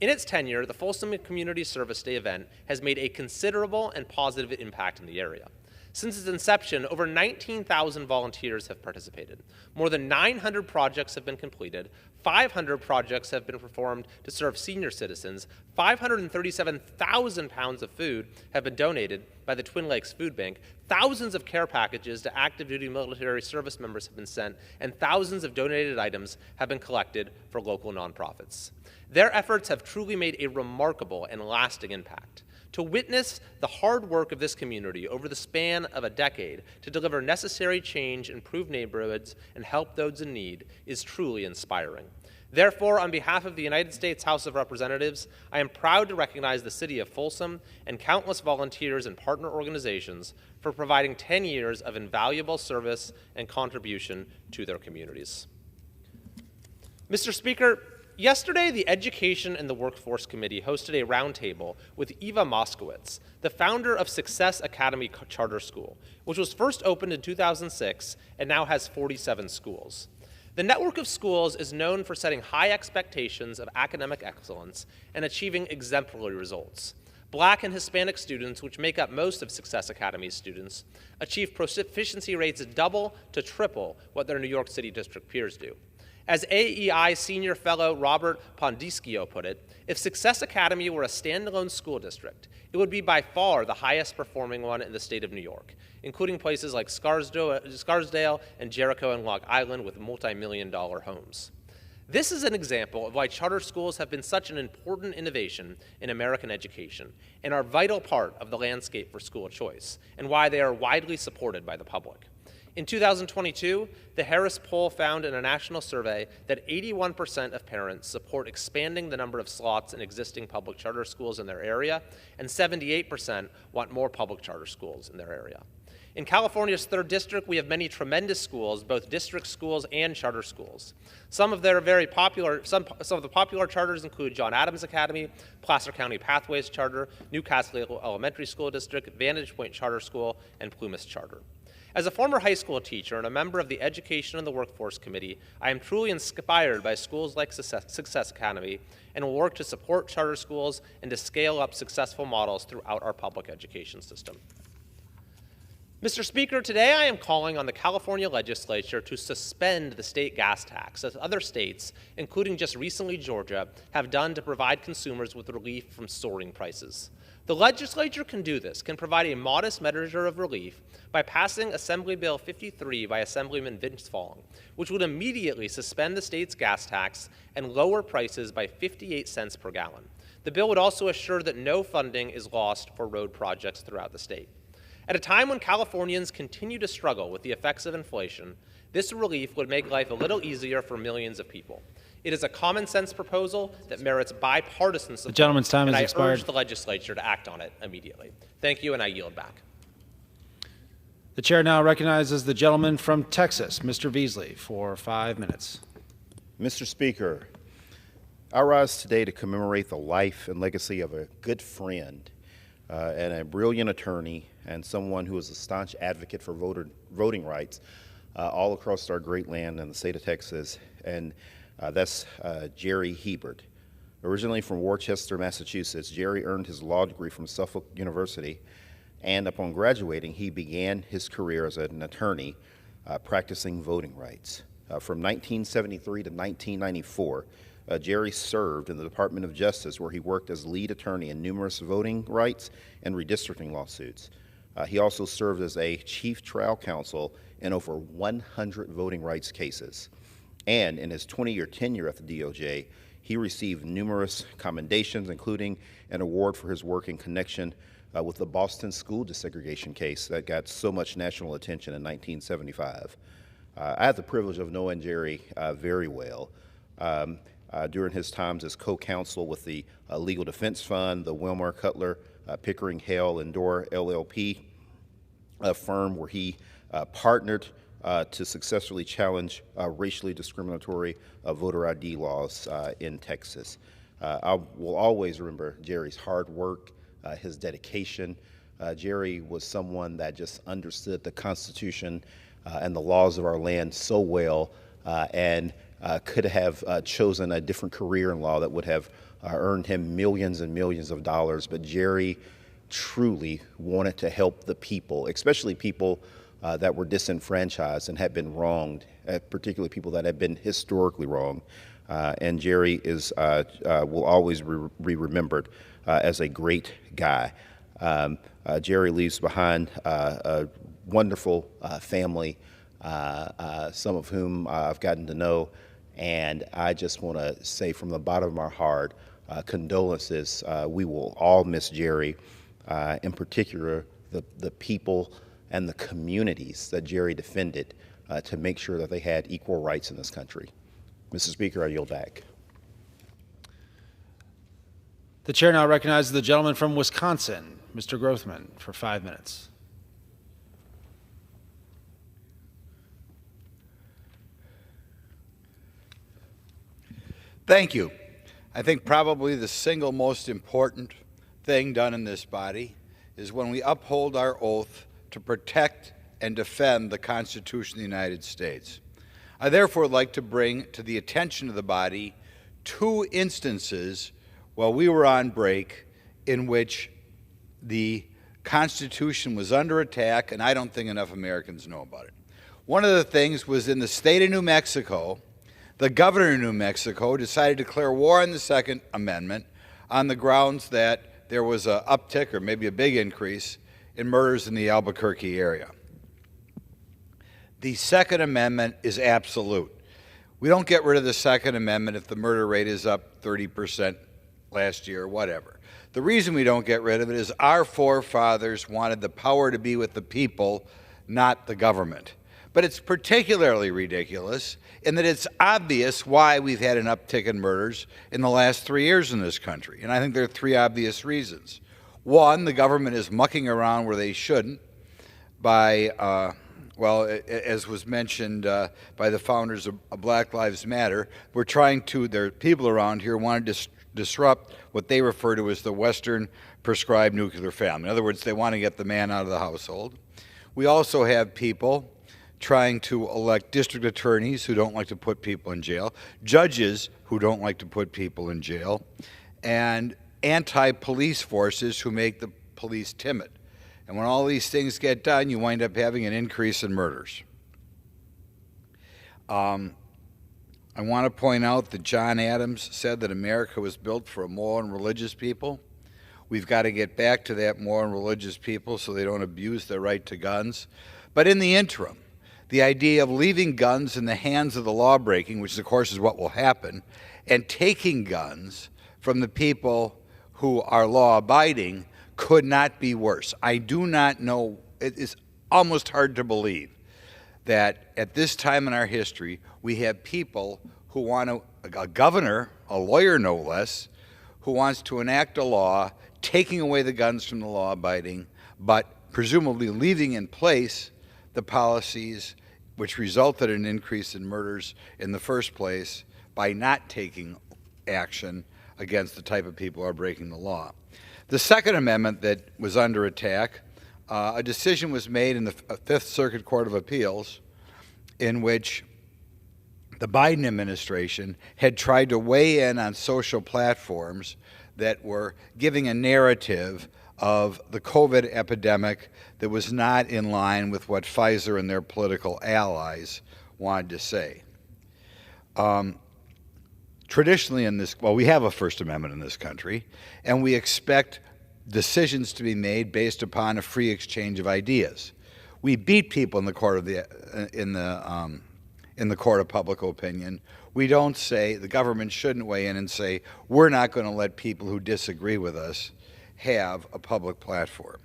O: In its tenure, the Folsom Community Service Day event has made a considerable and positive impact in the area. Since its inception, over 19,000 volunteers have participated. More than 900 projects have been completed, 500 projects have been performed to serve senior citizens, 537,000 pounds of food have been donated by the Twin Lakes Food Bank, thousands of care packages to active duty military service members have been sent, and thousands of donated items have been collected for local nonprofits. Their efforts have truly made a remarkable and lasting impact. To witness the hard work of this community over the span of a decade to deliver necessary change, improve neighborhoods, and help those in need is truly inspiring. Therefore, on behalf of the United States House of Representatives, I am proud to recognize the City of Folsom and countless volunteers and partner organizations for providing 10 years of invaluable service and contribution to their communities. Mr. Speaker, yesterday, the Education and the Workforce Committee hosted a roundtable with Eva Moskowitz, the founder of Success Academy Charter School, which was first opened in 2006 and now has 47 schools. The network of schools is known for setting high expectations of academic excellence and achieving exemplary results. Black and Hispanic students, which make up most of Success Academy's students, achieve proficiency rates double to triple what their New York City district peers do. As AEI Senior Fellow Robert Pondischio put it, if Success Academy were a standalone school district, it would be by far the highest performing one in the state of New York, including places like Scarsdale and Jericho and Long Island with multi-million-dollar homes. This is an example of why charter schools have been such an important innovation in American education and are a vital part of the landscape for school choice, and why they are widely supported by the public. In 2022, the Harris Poll found in a national survey that 81% of parents support expanding the number of slots in existing public charter schools in their area, and 78% want more public charter schools in their area. In California's 3rd District, we have many tremendous schools, both district schools and charter schools. Some of the popular charters include John Adams Academy, Placer County Pathways Charter, Newcastle Elementary School District, Vantage Point Charter School, and Plumas Charter. As a former high school teacher and a member of the Education and the Workforce Committee, I am truly inspired by schools like Success Academy and will work to support charter schools and to scale up successful models throughout our public education system. Mr. Speaker, today I am calling on the California legislature to suspend the state gas tax, as other states, including just recently Georgia, have done to provide consumers with relief from soaring prices. The legislature can do this, can provide a modest measure of relief by passing Assembly Bill 53 by Assemblyman Vince Fong, which would immediately suspend the state's gas tax and lower prices by 58 cents per gallon. The bill would also assure that no funding is lost for road projects throughout the state. At a time when Californians continue to struggle with the effects of inflation, this relief would make life a little easier for millions of people. It is a common sense proposal that merits bipartisan support.
K: The gentleman's time has
O: and
K: expired.
O: I urge the legislature to act on it immediately. Thank you, and I yield back.
K: The chair now recognizes the gentleman from Texas, Mr. Beasley, for 5 minutes.
P: Mr. Speaker, I rise today to commemorate the life and legacy of a good friend and a brilliant attorney and someone who is a staunch advocate for voting rights all across our great land in the state of Texas, and that's Jerry Hebert. Originally from Worcester, Massachusetts, Jerry earned his law degree from Suffolk University, and upon graduating, he began his career as an attorney practicing voting rights. From 1973 to 1994, Jerry served in the Department of Justice, where he worked as lead attorney in numerous voting rights and redistricting lawsuits. He also served as a chief trial counsel in over 100 voting rights cases. And in his 20-year tenure at the DOJ, he received numerous commendations, including an award for his work in connection with the Boston school desegregation case that got so much national attention in 1975. I had the privilege of knowing Jerry very well. During his times as co-counsel with the Legal Defense Fund, the Wilmer Cutler, Pickering, Hale, and Dorr LLP, a firm where he partnered to successfully challenge racially discriminatory voter ID laws in Texas. I will always remember Jerry's hard work, his dedication. Jerry was someone that just understood the Constitution and the laws of our land so well, and could have chosen a different career in law that would have earned him millions and millions of dollars. But Jerry truly wanted to help the people, especially people that were disenfranchised and had been wronged, particularly people that had been historically wronged. And Jerry will always be remembered as a great guy. Jerry leaves behind a wonderful family, some of whom I've gotten to know, and I just want to say from the bottom of my heart, condolences. We will all miss Jerry, in particular the people and the communities that Jerry defended to make sure that they had equal rights in this country. Mr. Speaker, I yield back.
K: The chair now recognizes the gentleman from Wisconsin, Mr. Grothman, for 5 minutes.
Q: Thank you. I think probably the single most important thing done in this body is when we uphold our oath to protect and defend the Constitution of the United States. I therefore would like to bring to the attention of the body 2 instances while we were on break in which the Constitution was under attack, and I don't think enough Americans know about it. One of the things was in the state of New Mexico. The governor of New Mexico decided to declare war on the Second Amendment on the grounds that there was an uptick, or maybe a big increase, in murders in the Albuquerque area. The Second Amendment is absolute. We don't get rid of the Second Amendment if the murder rate is up 30% last year or whatever. The reason we don't get rid of it is our forefathers wanted the power to be with the people, not the government. But it's particularly ridiculous in that it's obvious why we've had an uptick in murders in the last 3 years in this country. And I think there are 3 obvious reasons. One, the government is mucking around where they shouldn't by, as was mentioned by the founders of Black Lives Matter, there are people around here who want to disrupt what they refer to as the Western prescribed nuclear family. In other words, they want to get the man out of the household. We also have people trying to elect district attorneys who don't like to put people in jail, judges who don't like to put people in jail, and anti-police forces who make the police timid. And when all these things get done, you wind up having an increase in murders. I want to point out that John Adams said that America was built for a moral and religious people. We've got to get back to that moral and religious people so they don't abuse their right to guns. But in the interim, the idea of leaving guns in the hands of the law-breaking, which of course is what will happen, and taking guns from the people who are law-abiding could not be worse. I do not know, it is almost hard to believe that at this time in our history, we have people who want to, a governor, a lawyer no less, who wants to enact a law taking away the guns from the law-abiding, but presumably leaving in place the policies which resulted in an increase in murders in the first place by not taking action against the type of people who are breaking the law. The Second Amendment that was under attack, a decision was made in the Fifth Circuit Court of Appeals in which the Biden administration had tried to weigh in on social platforms that were giving a narrative of the COVID epidemic that was not in line with what Pfizer and their political allies wanted to say. Traditionally we have a First Amendment in this country, and we expect decisions to be made based upon a free exchange of ideas. We beat people in the court of in the court of public opinion. We don't say, the government shouldn't weigh in and say, we're not going to let people who disagree with us have a public platform.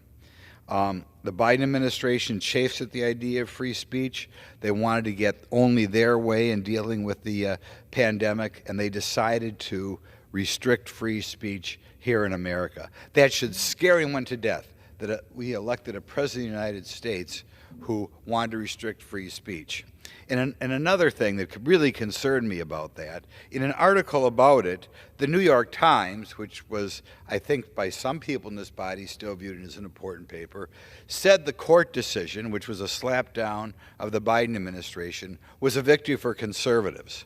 Q: The Biden administration chafes at the idea of free speech. They wanted to get only their way in dealing with the pandemic, and they decided to restrict free speech here in America. That should scare anyone to death, that we elected a president of the United States who wanted to restrict free speech. And another thing that really concerned me about that, in an article about it, the New York Times, which was, I think, by some people in this body still viewed as an important paper, said the court decision, which was a slapdown of the Biden administration, was a victory for conservatives.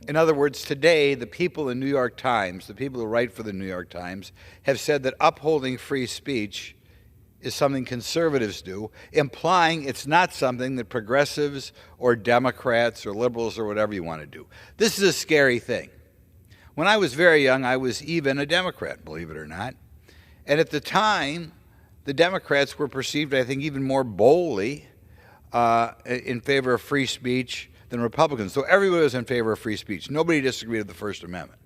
Q: In other words, today, the people in the New York Times, the people who write for the New York Times, have said that upholding free speech is something conservatives do, implying it's not something that progressives or Democrats or liberals or whatever you want to do. This is a scary thing. When I was very young, I was even a Democrat, believe it or not. And at the time, the Democrats were perceived, I think, even more boldly in favor of free speech than Republicans. So everybody was in favor of free speech. Nobody disagreed with the First Amendment.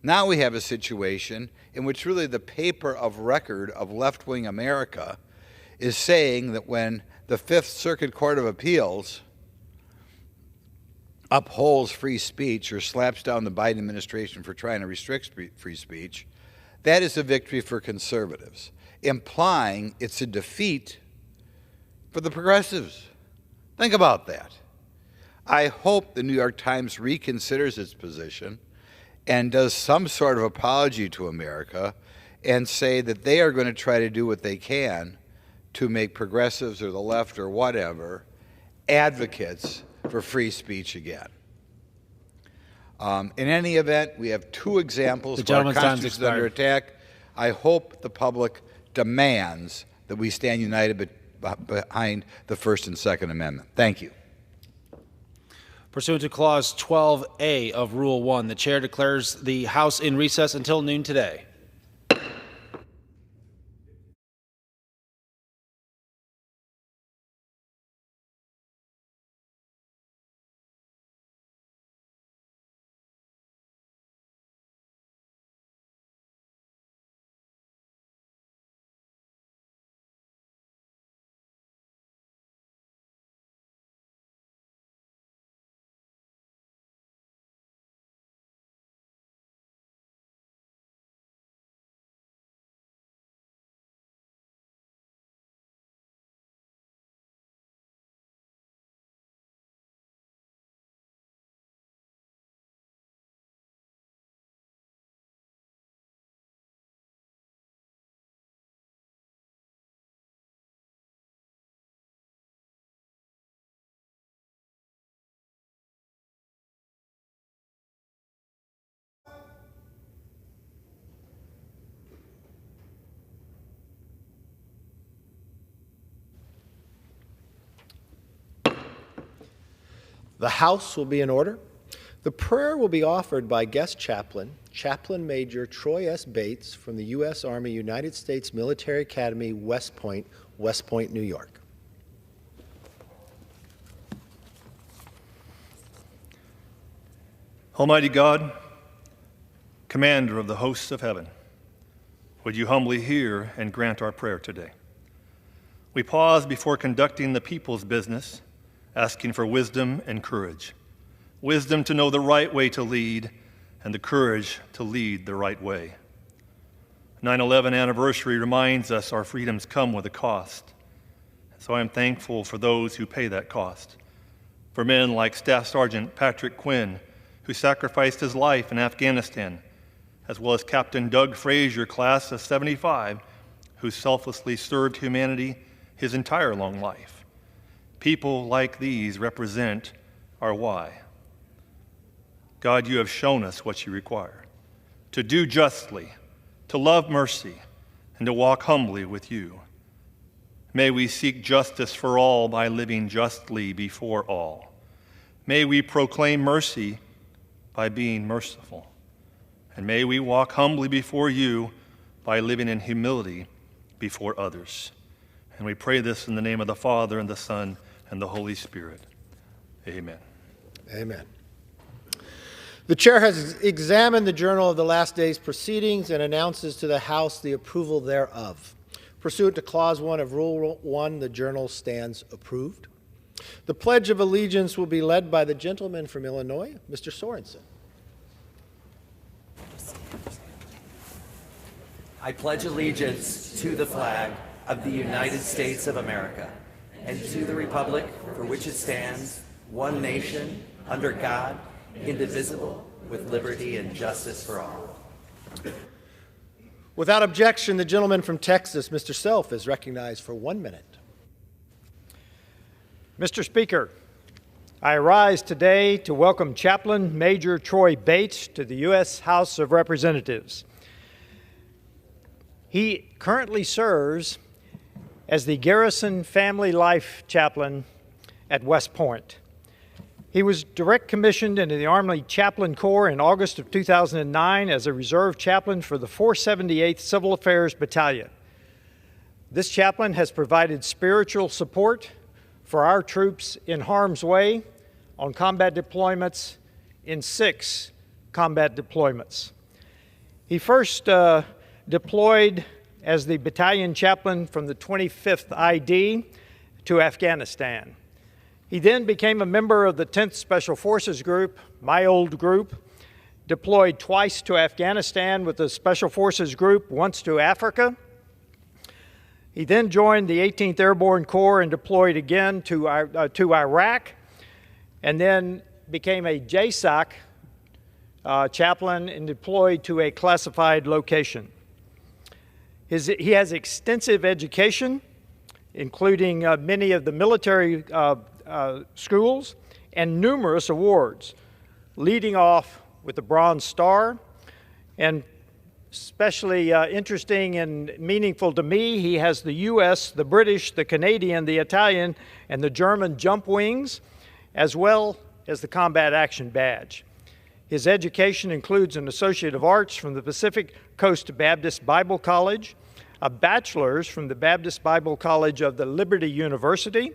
Q: Now we have a situation in which really the paper of record of left-wing America is saying that when the Fifth Circuit Court of Appeals upholds free speech or slaps down the Biden administration for trying to restrict free speech, that is a victory for conservatives, implying it's a defeat for the progressives. Think about that. I hope the New York Times reconsiders its position and does some sort of apology to America and say that they are going to try to do what they can to make progressives or the left or whatever advocates for free speech again. In any event, we have two examples where our Constitution is under attack. I hope the public demands that we stand united behind the First and Second Amendment. Thank you.
K: Pursuant to Clause 12A of Rule 1, the Chair declares the House in recess until noon today.
R: The House will be in order. The prayer will be offered by guest chaplain, Chaplain Major Troy S. Bates from the U.S. Army United States Military Academy, West Point, New York.
S: Almighty God, Commander of the hosts of heaven, would you humbly hear and grant our prayer today? We pause before conducting the people's business, asking for wisdom and courage. Wisdom to know the right way to lead, and the courage to lead the right way. 9/11 anniversary reminds us our freedoms come with a cost. So I am thankful for those who pay that cost. For men like Staff Sergeant Patrick Quinn, who sacrificed his life in Afghanistan, as well as Captain Doug Frazier, class of '75, who selflessly served humanity his entire long life. People like these represent our why. God, you have shown us what you require: to do justly, to love mercy, and to walk humbly with you. May we seek justice for all by living justly before all. May we proclaim mercy by being merciful. And may we walk humbly before you by living in humility before others. And we pray this in the name of the Father, and the Son, and the Holy Spirit. Amen.
R: Amen. The chair has examined the journal of the last day's proceedings and announces to the House the approval thereof. Pursuant to Clause 1 of Rule 1, the journal stands approved. The Pledge of Allegiance will be led by the gentleman from Illinois, Mr. Sorensen.
T: I pledge allegiance to the flag of the United States of America and to the republic for which it stands, one nation, under God, indivisible, with liberty and justice for all.
R: Without objection, the gentleman from Texas, Mr. Self, is recognized for 1 minute.
U: Mr. Speaker, I rise today to welcome Chaplain Major Troy Bates to the U.S. House of Representatives. He currently serves as the Garrison Family Life Chaplain at West Point. He was direct commissioned into the Army Chaplain Corps in August of 2009 as a reserve chaplain for the 478th Civil Affairs Battalion. This chaplain has provided spiritual support for our troops in harm's way on combat deployments in 6 combat deployments. He first deployed as the battalion chaplain from the 25th ID to Afghanistan. He then became a member of the 10th Special Forces Group, my old group, deployed twice to Afghanistan with the Special Forces Group, once to Africa. He then joined the 18th Airborne Corps and deployed again to Iraq, and then became a JSOC chaplain and deployed to a classified location. He has extensive education, including many of the military schools and numerous awards, leading off with the Bronze Star. And especially interesting and meaningful to me, he has the U.S., the British, the Canadian, the Italian, and the German Jump Wings, as well as the Combat Action Badge. His education includes an Associate of Arts from the Pacific Coast Baptist Bible College, a bachelor's from the Baptist Bible College of the Liberty University,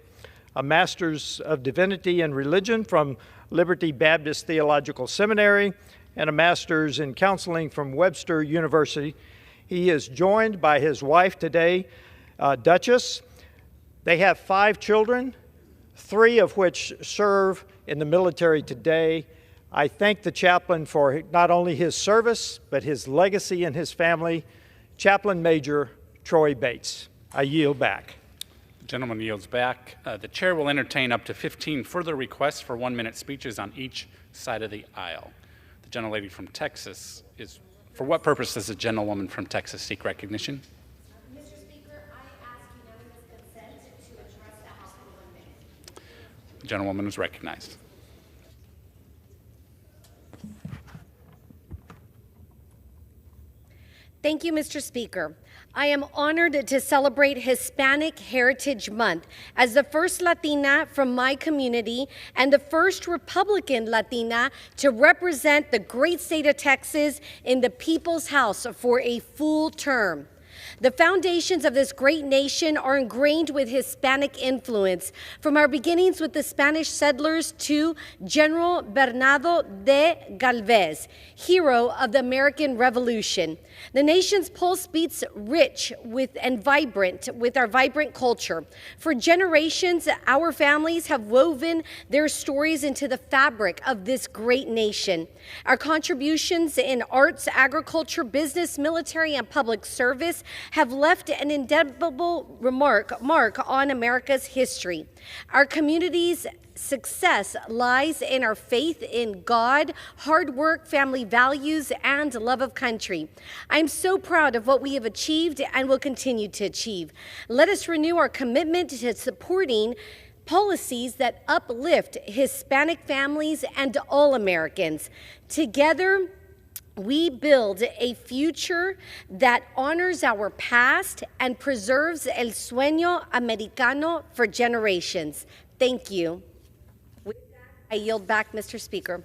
U: a Master's of Divinity and Religion from Liberty Baptist Theological Seminary, and a Master's in Counseling from Webster University. He is joined by his wife today, Duchess. They have 5 children, 3 of which serve in the military today. I thank the chaplain for not only his service, but his legacy and his family. Chaplain Major Troy Bates. I yield back.
V: The gentleman yields back. The chair will entertain up to 15 further requests for 1-minute speeches on each side of the aisle. The gentlelady from Texas is, for what purpose does the gentlewoman from Texas seek recognition?
W: Mr. Speaker, I ask unanimous consent to address the House in 1 minute.
V: The gentlewoman is recognized.
W: Thank you, Mr. Speaker. I am honored to celebrate Hispanic Heritage Month as the first Latina from my community and the first Republican Latina to represent the great state of Texas in the People's House for a full term. The foundations of this great nation are ingrained with Hispanic influence, from our beginnings with the Spanish settlers to General Bernardo de Galvez, hero of the American Revolution. The nation's pulse beats rich and vibrant with our vibrant culture. For generations, our families have woven their stories into the fabric of this great nation. Our contributions in arts, agriculture, business, military, and public service have left an indelible mark on America's history. Our community's success lies in our faith in God, hard work, family values, and love of country. I'm so proud of what we have achieved and will continue to achieve. Let us renew our commitment to supporting policies that uplift Hispanic families and all Americans. Together, we build a future that honors our past and preserves el sueño americano for generations. Thank you. With that, I yield back, Mr. Speaker.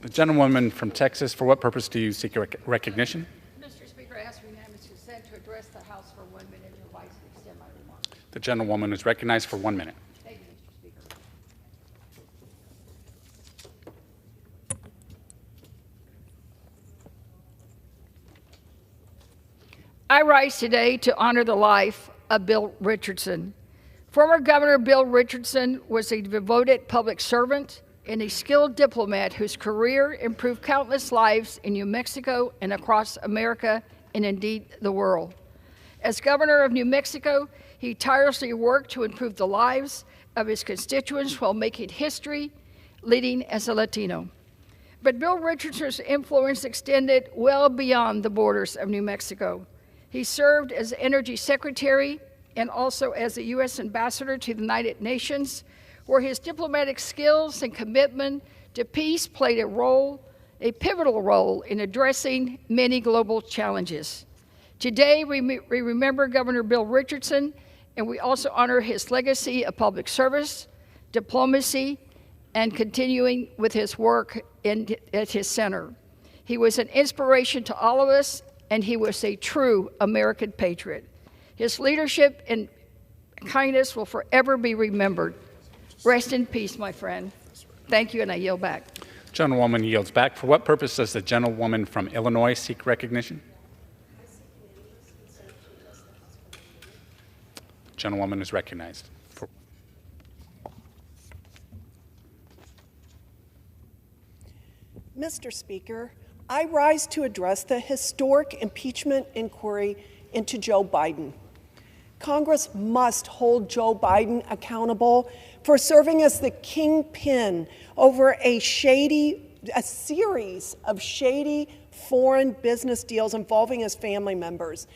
V: The gentlewoman from Texas, for what purpose do you seek recognition?
B: Mr. Speaker, I ask for unanimous consent to address the House for 1 minute and advise to extend my remarks.
V: The gentlewoman is recognized for 1 minute.
B: Thank you, Mr. Speaker. I rise today to honor the life of Bill Richardson. Former Governor Bill Richardson was a devoted public servant and a skilled diplomat whose career improved countless lives in New Mexico and across America and indeed the world. As governor of New Mexico, he tirelessly worked to improve the lives of his constituents while making history, leading as a Latino. But Bill Richardson's influence extended well beyond the borders of New Mexico. He served as Energy Secretary and also as the U.S. Ambassador to the United Nations, where his diplomatic skills and commitment to peace played a pivotal role in addressing many global challenges. Today, we remember Governor Bill Richardson, and we also honor his legacy of public service, diplomacy, and continuing with his work at his center. He was an inspiration to all of us, and he was a true American patriot. His leadership and kindness will forever be remembered. Rest in peace, my friend. Thank you, and I yield back.
V: Gentlewoman yields back. For what purpose does the gentlewoman from Illinois seek recognition? Gentlewoman is recognized.
C: Mr. Speaker, I rise to address the historic impeachment inquiry into Joe Biden. Congress must hold Joe Biden accountable for serving as the kingpin over a series of shady foreign business deals involving his family members.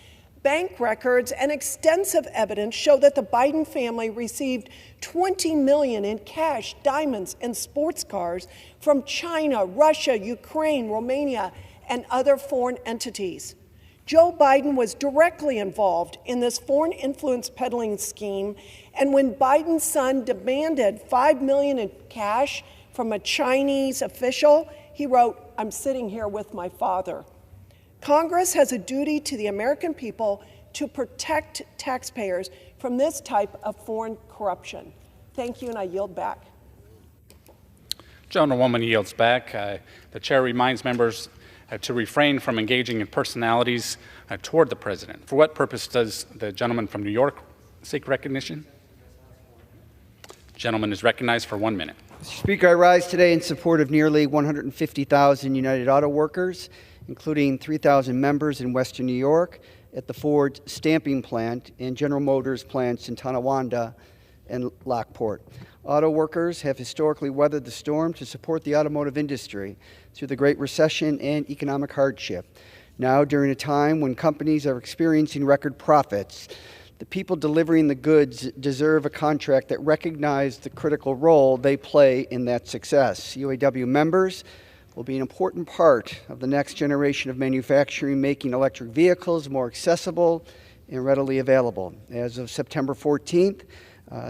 C: Bank records and extensive evidence show that the Biden family received $20 million in cash, diamonds, and sports cars from China, Russia, Ukraine, Romania, and other foreign entities. Joe Biden was directly involved in this foreign influence peddling scheme, and when Biden's son demanded $5 million in cash from a Chinese official, he wrote, "I'm sitting here with my father." Congress has a duty to the American people to protect taxpayers from this type of foreign corruption. Thank you, and I yield back.
V: Gentlewoman yields back. The chair reminds members to refrain from engaging in personalities toward the president. For what purpose does the gentleman from New York seek recognition? Gentleman is recognized for 1 minute.
D: Mr. Speaker, I rise today in support of nearly 150,000 United Auto Workers, including 3,000 members in Western New York at the Ford stamping plant and General Motors plants in Tonawanda and Lockport. Auto workers have historically weathered the storm to support the automotive industry through the Great Recession and economic hardship. Now, during a time when companies are experiencing record profits, the people delivering the goods deserve a contract that recognizes the critical role they play in that success. UAW members will be an important part of the next generation of manufacturing, making electric vehicles more accessible and readily available. As of September 14th,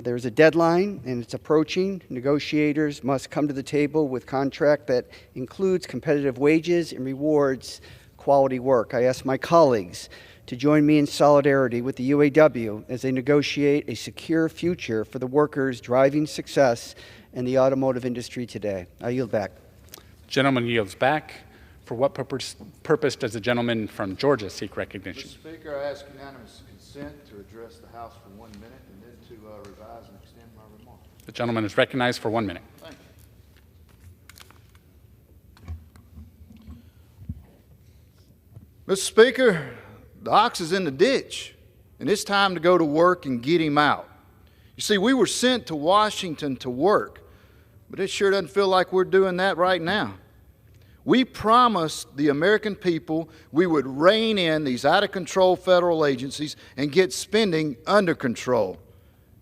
D: there's a deadline, and it's approaching. Negotiators must come to the table with a contract that includes competitive wages and rewards quality work. I ask my colleagues to join me in solidarity with the UAW as they negotiate a secure future for the workers driving success in the automotive industry today. I yield back.
V: Gentleman yields back. For what purpose does the gentleman from Georgia seek recognition?
E: Mr. Speaker, I ask unanimous consent to address the House for 1 minute and then to revise and extend my remarks.
V: The gentleman is recognized for 1 minute.
E: Thank you. Mr. Speaker, the ox is in the ditch, and it's time to go to work and get him out. You see, we were sent to Washington to work, but it sure doesn't feel like we're doing that right now. We promised the American people we would rein in these out-of-control federal agencies and get spending under control.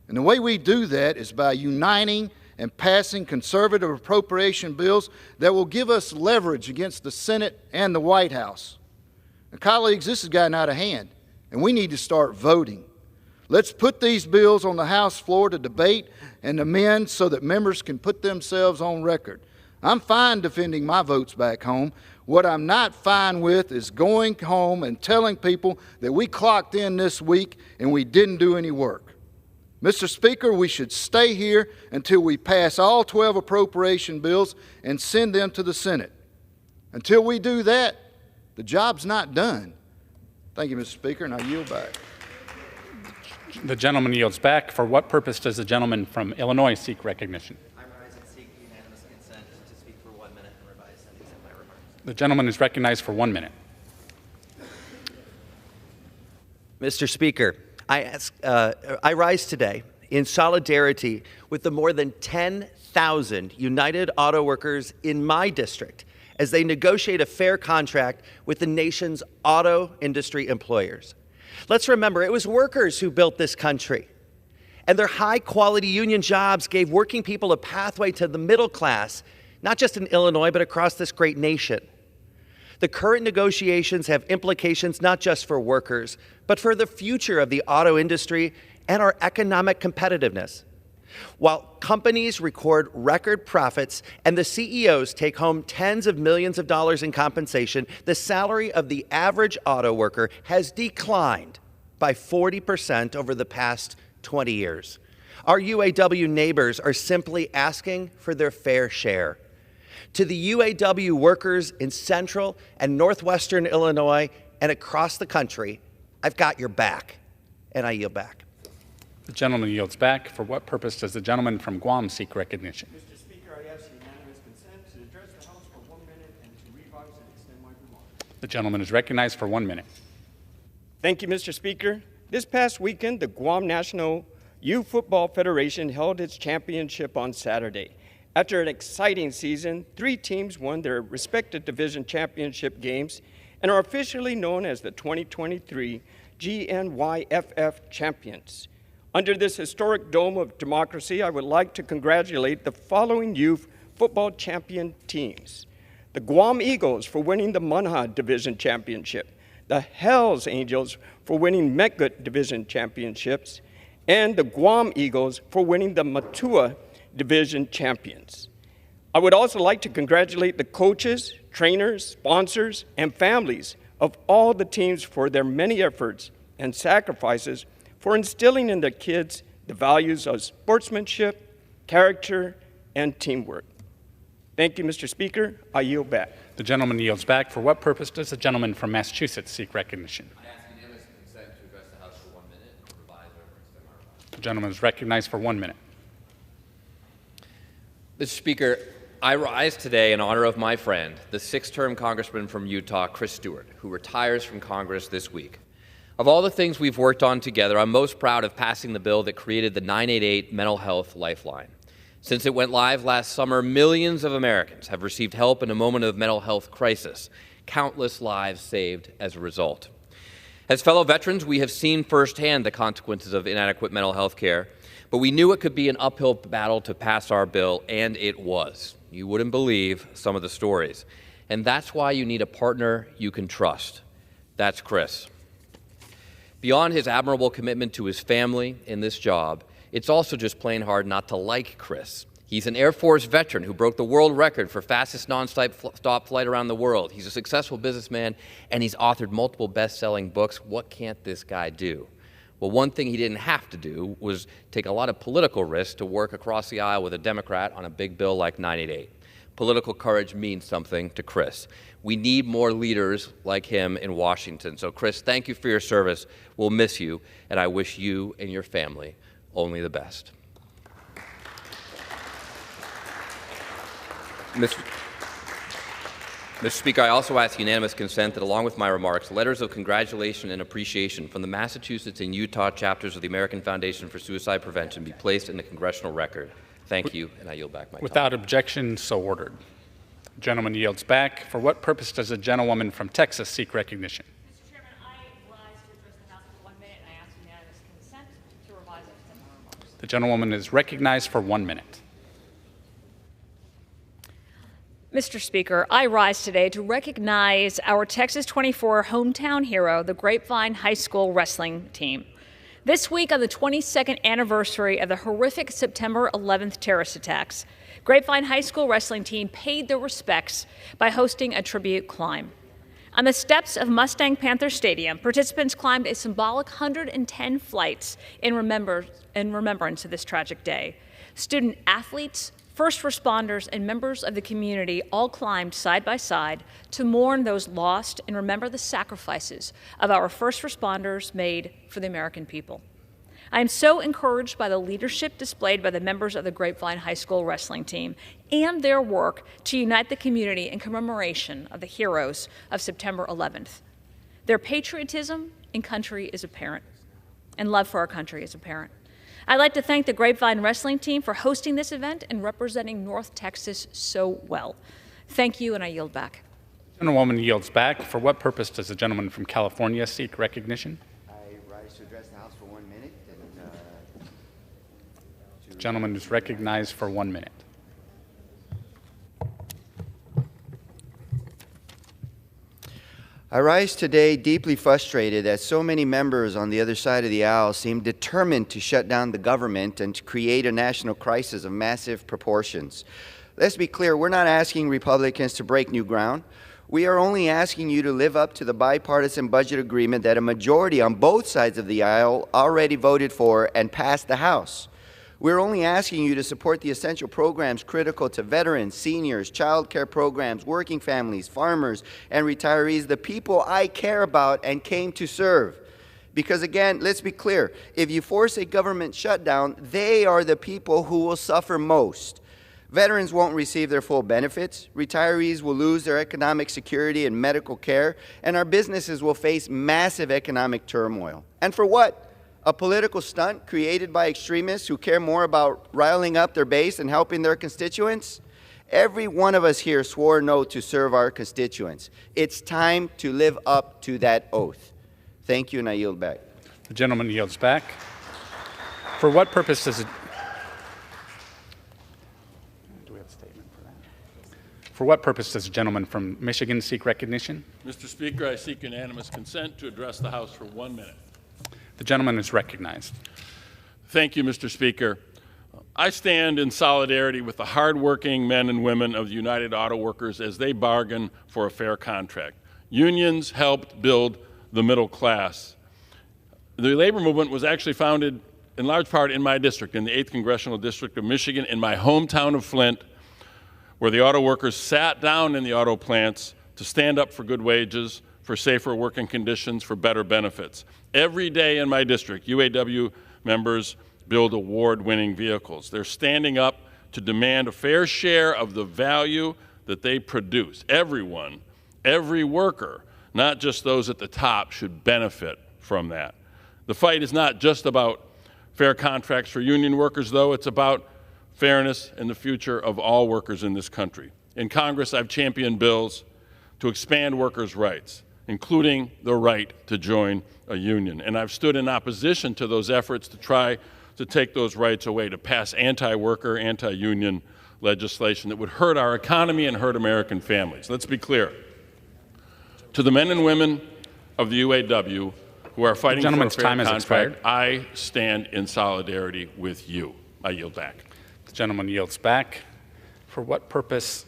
E: And the way we do that is by uniting and passing conservative appropriation bills that will give us leverage against the Senate and the White House. Now, colleagues, this has gotten out of hand, and we need to start voting. Let's put these bills on the House floor to debate and amend so that members can put themselves on record. I'm fine defending my votes back home. What I'm not fine with is going home and telling people that we clocked in this week and we didn't do any work. Mr. Speaker, we should stay here until we pass all 12 appropriation bills and send them to the Senate. Until we do that, the job's not done. Thank you, Mr. Speaker, and I yield back.
V: The gentleman yields back. For what purpose does the gentleman from Illinois seek recognition? The gentleman is recognized for 1 minute.
F: Mr. Speaker, I rise today in solidarity with the more than 10,000 United Auto Workers in my district as they negotiate a fair contract with the nation's auto industry employers. Let's remember, it was workers who built this country, and their high-quality union jobs gave working people a pathway to the middle class, not just in Illinois, but across this great nation. The current negotiations have implications not just for workers, but for the future of the auto industry and our economic competitiveness. While companies record record profits and the CEOs take home tens of millions of dollars in compensation, the salary of the average auto worker has declined by 40% over the past 20 years. Our UAW neighbors are simply asking for their fair share. To the UAW workers in central and northwestern Illinois and across the country, I've got your back, and I yield back.
V: The gentleman yields back. For what purpose does the gentleman from Guam seek recognition?
G: Mr. Speaker, I ask unanimous consent to address the House for 1 minute and to revise and extend my remarks.
V: The gentleman is recognized for 1 minute.
X: Thank you, Mr. Speaker. This past weekend, the Guam National Youth Football Federation held its championship on Saturday. After an exciting season, 3 teams won their respective division championship games and are officially known as the 2023 GNYFF champions. Under this historic dome of democracy, I would like to congratulate the following youth football champion teams: the Guam Eagles for winning the Munha Division Championship, the Hells Angels for winning Metgut Division Championships, and the Guam Eagles for winning the Matua Division Champions. I would also like to congratulate the coaches, trainers, sponsors, and families of all the teams for their many efforts and sacrifices for instilling in their kids the values of sportsmanship, character, and teamwork. Thank you, Mr. Speaker. I yield back.
V: The gentleman yields back. For what purpose does the gentleman from Massachusetts seek recognition?
Y: I ask unanimous consent to address the House for 1 minute and revise or extend my remarks.
V: The gentleman is recognized for 1 minute.
Z: Mr. Speaker, I rise today in honor of my friend, the 6th-term Congressman from Utah, Chris Stewart, who retires from Congress this week. Of all the things we've worked on together, I'm most proud of passing the bill that created the 988 Mental Health Lifeline. Since it went live last summer, millions of Americans have received help in a moment of mental health crisis, countless lives saved as a result. As fellow veterans, we have seen firsthand the consequences of inadequate mental health care, but we knew it could be an uphill battle to pass our bill, and it was. You wouldn't believe some of the stories. And that's why you need a partner you can trust. That's Chris. Beyond his admirable commitment to his family in this job, it's also just plain hard not to like Chris. He's an Air Force veteran who broke the world record for fastest non-stop flight around the world. He's a successful businessman, and he's authored multiple best-selling books. What can't this guy do? Well, one thing he didn't have to do was take a lot of political risks to work across the aisle with a Democrat on a big bill like 988. Political courage means something to Chris. We need more leaders like him in Washington. So, Chris, thank you for your service. We'll miss you, and I wish you and your family only the best. Mr. Speaker, I also ask unanimous consent that, along with my remarks, letters of congratulation and appreciation from the Massachusetts and Utah chapters of the American Foundation for Suicide Prevention be placed in the congressional record. Thank you, and I yield back my time.
V: Without objection, so ordered. The gentleman yields back. For what purpose does the gentlewoman from Texas seek recognition?
A: Mr. Chairman, I rise to address the House for 1 minute, and I ask unanimous consent to revise it to my remarks.
V: The gentlewoman is recognized for 1 minute.
H: Mr. Speaker, I rise today to recognize our Texas 24 hometown hero, the Grapevine High School wrestling team. This week, on the 22nd anniversary of the horrific September 11th terrorist attacks, Grapevine High School wrestling team paid their respects by hosting a tribute climb. On the steps of Mustang Panther Stadium, participants climbed a symbolic 110 flights in remembrance of this tragic day. Student athletes, first responders, and members of the community all climbed side by side to mourn those lost and remember the sacrifices of our first responders made for the American people. I am so encouraged by the leadership displayed by the members of the Grapevine High School wrestling team and their work to unite the community in commemoration of the heroes of September 11th. Their patriotism in country is apparent, and love for our country is apparent. I'd like to thank the Grapevine wrestling team for hosting this event and representing North Texas so well. Thank you, and I yield back.
V: The gentlewoman yields back. For what purpose does the gentleman from California seek recognition?
D: I rise to address the House for 1 minute.
V: The gentleman is recognized for 1 minute.
D: I rise today deeply frustrated that so many members on the other side of the aisle seem determined to shut down the government and to create a national crisis of massive proportions. Let's be clear, we're not asking Republicans to break new ground. We are only asking you to live up to the bipartisan budget agreement that a majority on both sides of the aisle already voted for and passed the House. We're only asking you to support the essential programs critical to veterans, seniors, child care programs, working families, farmers, and retirees, the people I care about and came to serve. Because again, let's be clear, if you force a government shutdown, they are the people who will suffer most. Veterans won't receive their full benefits, retirees will lose their economic security and medical care, and our businesses will face massive economic turmoil. And for what? A political stunt created by extremists who care more about riling up their base than helping their constituents? Every one of us here swore an oath to serve our constituents. It's time to live up to that oath. Thank you, and I yield back.
V: The gentleman yields back. For what purpose does it... Do we have a statement for that? For what purpose does the gentleman from Michigan seek recognition?
I: Mr. Speaker, I seek unanimous consent to address the House for 1 minute.
V: The gentleman is recognized.
I: Thank you, Mr. Speaker. I stand in solidarity with the hardworking men and women of the United Auto Workers as they bargain for a fair contract. Unions helped build the middle class. The labor movement was actually founded in large part in my district, in the 8th Congressional District of Michigan, in my hometown of Flint, where the auto workers sat down in the auto plants to stand up for good wages, for safer working conditions, for better benefits. Every day in my district, UAW members build award-winning vehicles. They're standing up to demand a fair share of the value that they produce. Everyone, every worker, not just those at the top, should benefit from that. The fight is not just about fair contracts for union workers, though. It's about fairness and the future of all workers in this country. In Congress, I've championed bills to expand workers' rights, including the right to join a union. And I've stood in opposition to those efforts to try to take those rights away, to pass anti-worker, anti-union legislation that would hurt our economy and hurt American families. Let's be clear. To the men and women of the UAW who are fighting for a fair contract, I stand in solidarity with you. I yield back.
V: The gentleman yields back. For what purpose?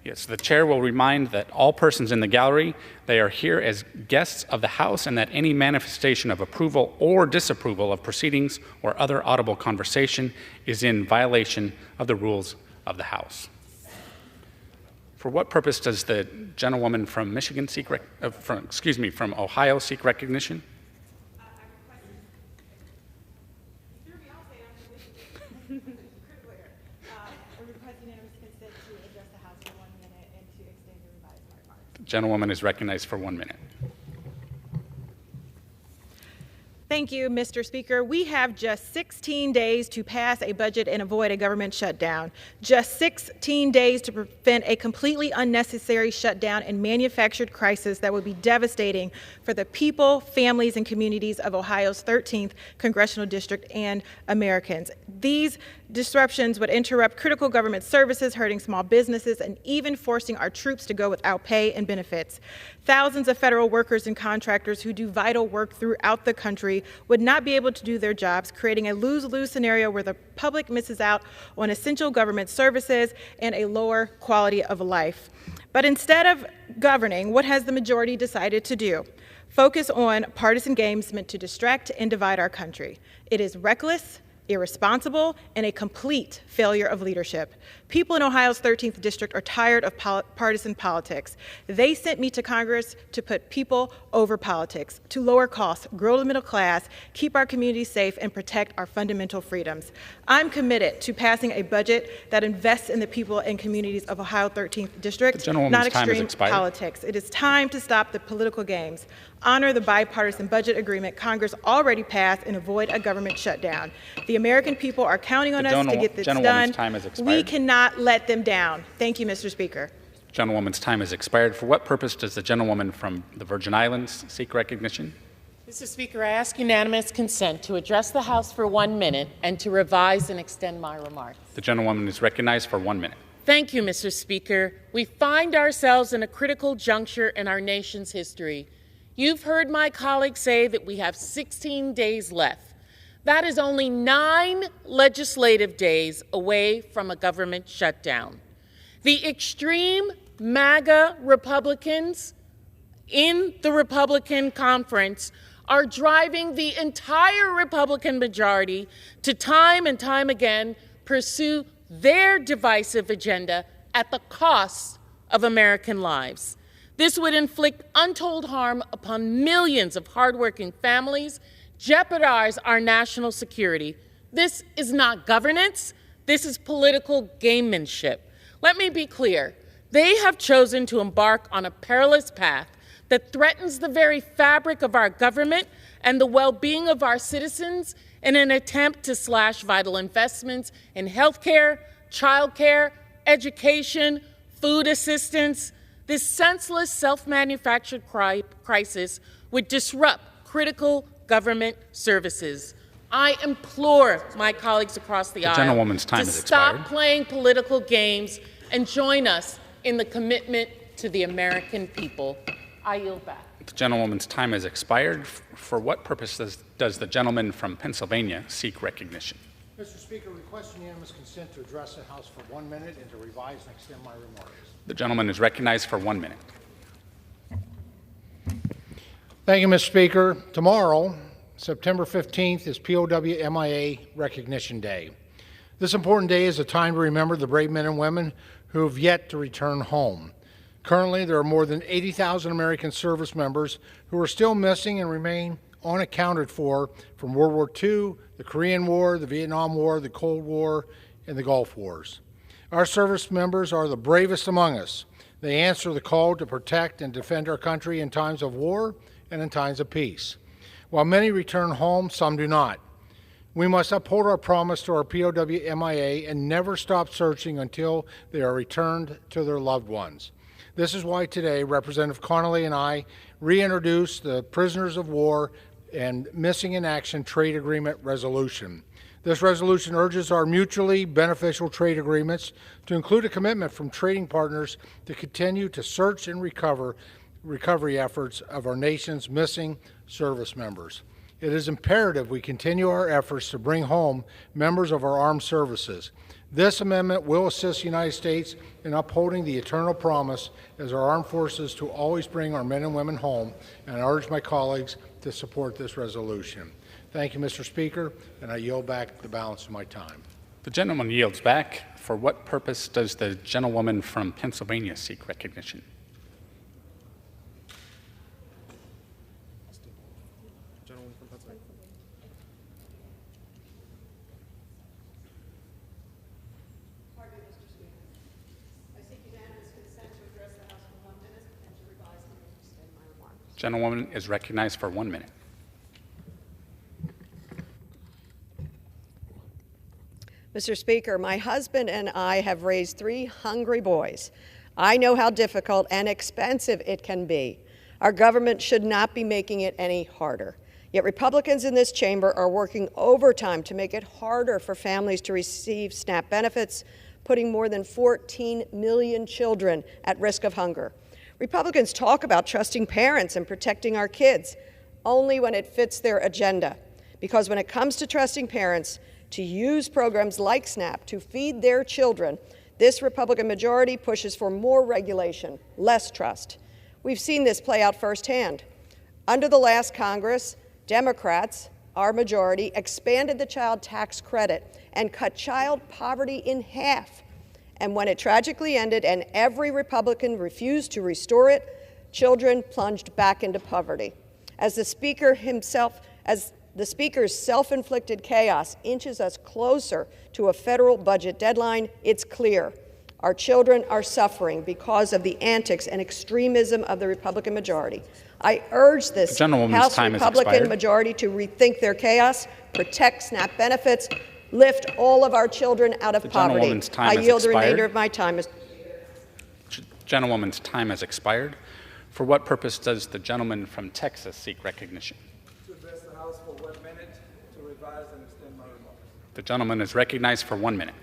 V: Yes, the chair will remind that all persons in the gallery, they are here as guests of the House, and that any manifestation of approval or disapproval of proceedings or other audible conversation is in violation of the rules of the House. For what purpose does the gentlewoman from Michigan seek from Ohio seek recognition? The gentlewoman is recognized for 1 minute.
J: Thank you, Mr. Speaker. We have just 16 days to pass a budget and avoid a government shutdown. Just 16 days to prevent a completely unnecessary shutdown and manufactured crisis that would be devastating for the people, families, and communities of Ohio's 13th congressional district and Americans. These disruptions would interrupt critical government services, hurting small businesses, and even forcing our troops to go without pay and benefits. Thousands of federal workers and contractors who do vital work throughout the country would not be able to do their jobs, creating a lose-lose scenario where the public misses out on essential government services and a lower quality of life. But instead of governing, what has the majority decided to do? Focus on partisan games meant to distract and divide our country. It is reckless, irresponsible, and a complete failure of leadership. People in Ohio's 13th district are tired of partisan politics. They sent me to Congress to put people over politics, to lower costs, grow the middle class, keep our communities safe, and protect our fundamental freedoms. I'm committed to passing a budget that invests in the people and communities of Ohio 13th district, not extreme politics. It is time to stop the political games, honor the bipartisan budget agreement Congress already passed, and avoid a government shutdown. The American people are counting on us to get this done. We cannot let them down. Thank you, Mr. Speaker.
V: Gentlewoman's time has expired. For what purpose does the gentlewoman from the Virgin Islands seek recognition?
L: Mr. Speaker, I ask unanimous consent to address the House for 1 minute and to revise and extend my remarks.
V: The gentlewoman is recognized for 1 minute.
L: Thank you, Mr. Speaker. We find ourselves in a critical juncture in our nation's history. You've heard my colleagues say that we have 16 days left. That is only 9 legislative days away from a government shutdown. The extreme MAGA Republicans in the Republican conference are driving the entire Republican majority to time and time again pursue their divisive agenda at the cost of American lives. This would inflict untold harm upon millions of hardworking families, jeopardize our national security. This is not governance. This is political gamemanship. Let me be clear. They have chosen to embark on a perilous path that threatens the very fabric of our government and the well-being of our citizens in an attempt to slash vital investments in health care, child care, education, food assistance. This senseless self-manufactured crisis would disrupt critical government services. I implore my colleagues across the aisle to stop playing political games and join us in the commitment to the American people. I yield back.
V: The gentlewoman's time has expired. For what purpose does the gentleman from Pennsylvania seek recognition?
R: Mr. Speaker, request unanimous consent to address the House for 1 minute and to revise and extend my remarks.
V: The gentleman is recognized for 1 minute.
R: Thank you, Mr. Speaker. Tomorrow, September 15th, is POW MIA Recognition Day. This important day is a time to remember the brave men and women who have yet to return home. Currently, there are more than 80,000 American service members who are still missing and remain unaccounted for from World War II, the Korean War, the Vietnam War, the Cold War, and the Gulf Wars. Our service members are the bravest among us. They answer the call to protect and defend our country in times of war and in times of peace. While many return home, some do not. We must uphold our promise to our POW MIA and never stop searching until they are returned to their loved ones. This is why today Representative Connolly and I reintroduced the Prisoners of War and Missing in Action Trade Agreement Resolution.
K: This resolution urges our mutually beneficial trade agreements to include a commitment from trading partners to continue to search and recovery efforts of our nation's missing service members. It is imperative we continue our efforts to bring home members of our armed services. This amendment will assist the United States in upholding the eternal promise as our armed forces to always bring our men and women home, and I urge my colleagues to support this resolution. Thank you, Mr. Speaker, and I yield back the balance of my time.
V: The gentleman yields back. For what purpose does the gentlewoman from Pennsylvania seek recognition?
G: Gentleman from Pennsylvania.
C: Pardon me, Mr. Speaker. I seek unanimous consent to address the House for 1 minute and to revise and extend my remarks.
V: Gentlewoman is recognized for 1 minute.
M: Mr. Speaker, my husband and I have raised 3 hungry boys. I know how difficult and expensive it can be. Our government should not be making it any harder. Yet Republicans in this chamber are working overtime to make it harder for families to receive SNAP benefits, putting more than 14 million children at risk of hunger. Republicans talk about trusting parents and protecting our kids only when it fits their agenda. Because when it comes to trusting parents to use programs like SNAP to feed their children, this Republican majority pushes for more regulation, less trust. We've seen this play out firsthand. Under the last Congress, Democrats, our majority, expanded the child tax credit and cut child poverty in half. And when it tragically ended and every Republican refused to restore it, children plunged back into poverty. As the Speaker's self-inflicted chaos inches us closer to a federal budget deadline, it's clear our children are suffering because of the antics and extremism of the Republican majority. I urge this House Republican majority to rethink their chaos, protect SNAP benefits, lift all of our children out of poverty. I yield the remainder of my time.
V: Gentlewoman's time has expired. For what purpose does the gentleman from Texas seek recognition?
N: To address the House for 1 minute, to revise and extend my remarks.
V: The gentleman is recognized for 1 minute.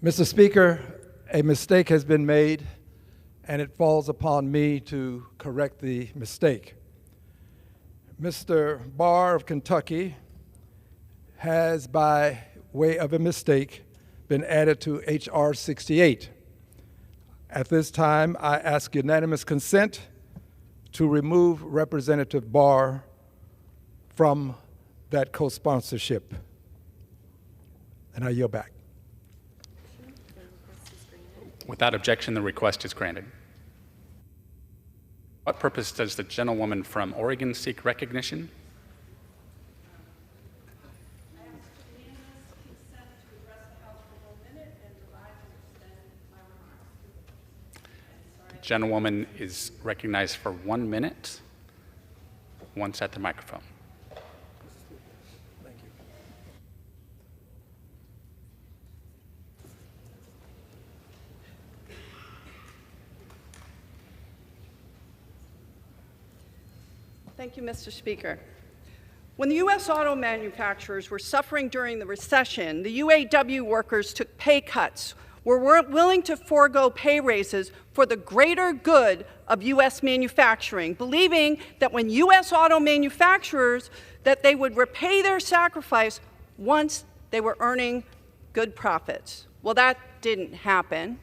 O: Mr. Speaker, a mistake has been made, and it falls upon me to correct the mistake. Mr. Barr of Kentucky has, by way of a mistake, been added to H.R. 68. At this time, I ask unanimous consent to remove Representative Barr from that co-sponsorship. And I yield back.
V: Without objection, the request is granted. What purpose does the gentlewoman from Oregon seek recognition? The gentlewoman is recognized for 1 minute. Once at the microphone.
P: Thank you, Mr. Speaker. When the U.S. auto manufacturers were suffering during the recession, the UAW workers took pay cuts, were willing to forego pay raises for the greater good of U.S. manufacturing, believing that when U.S. auto manufacturers, that they would repay their sacrifice once they were earning good profits. Well, that didn't happen.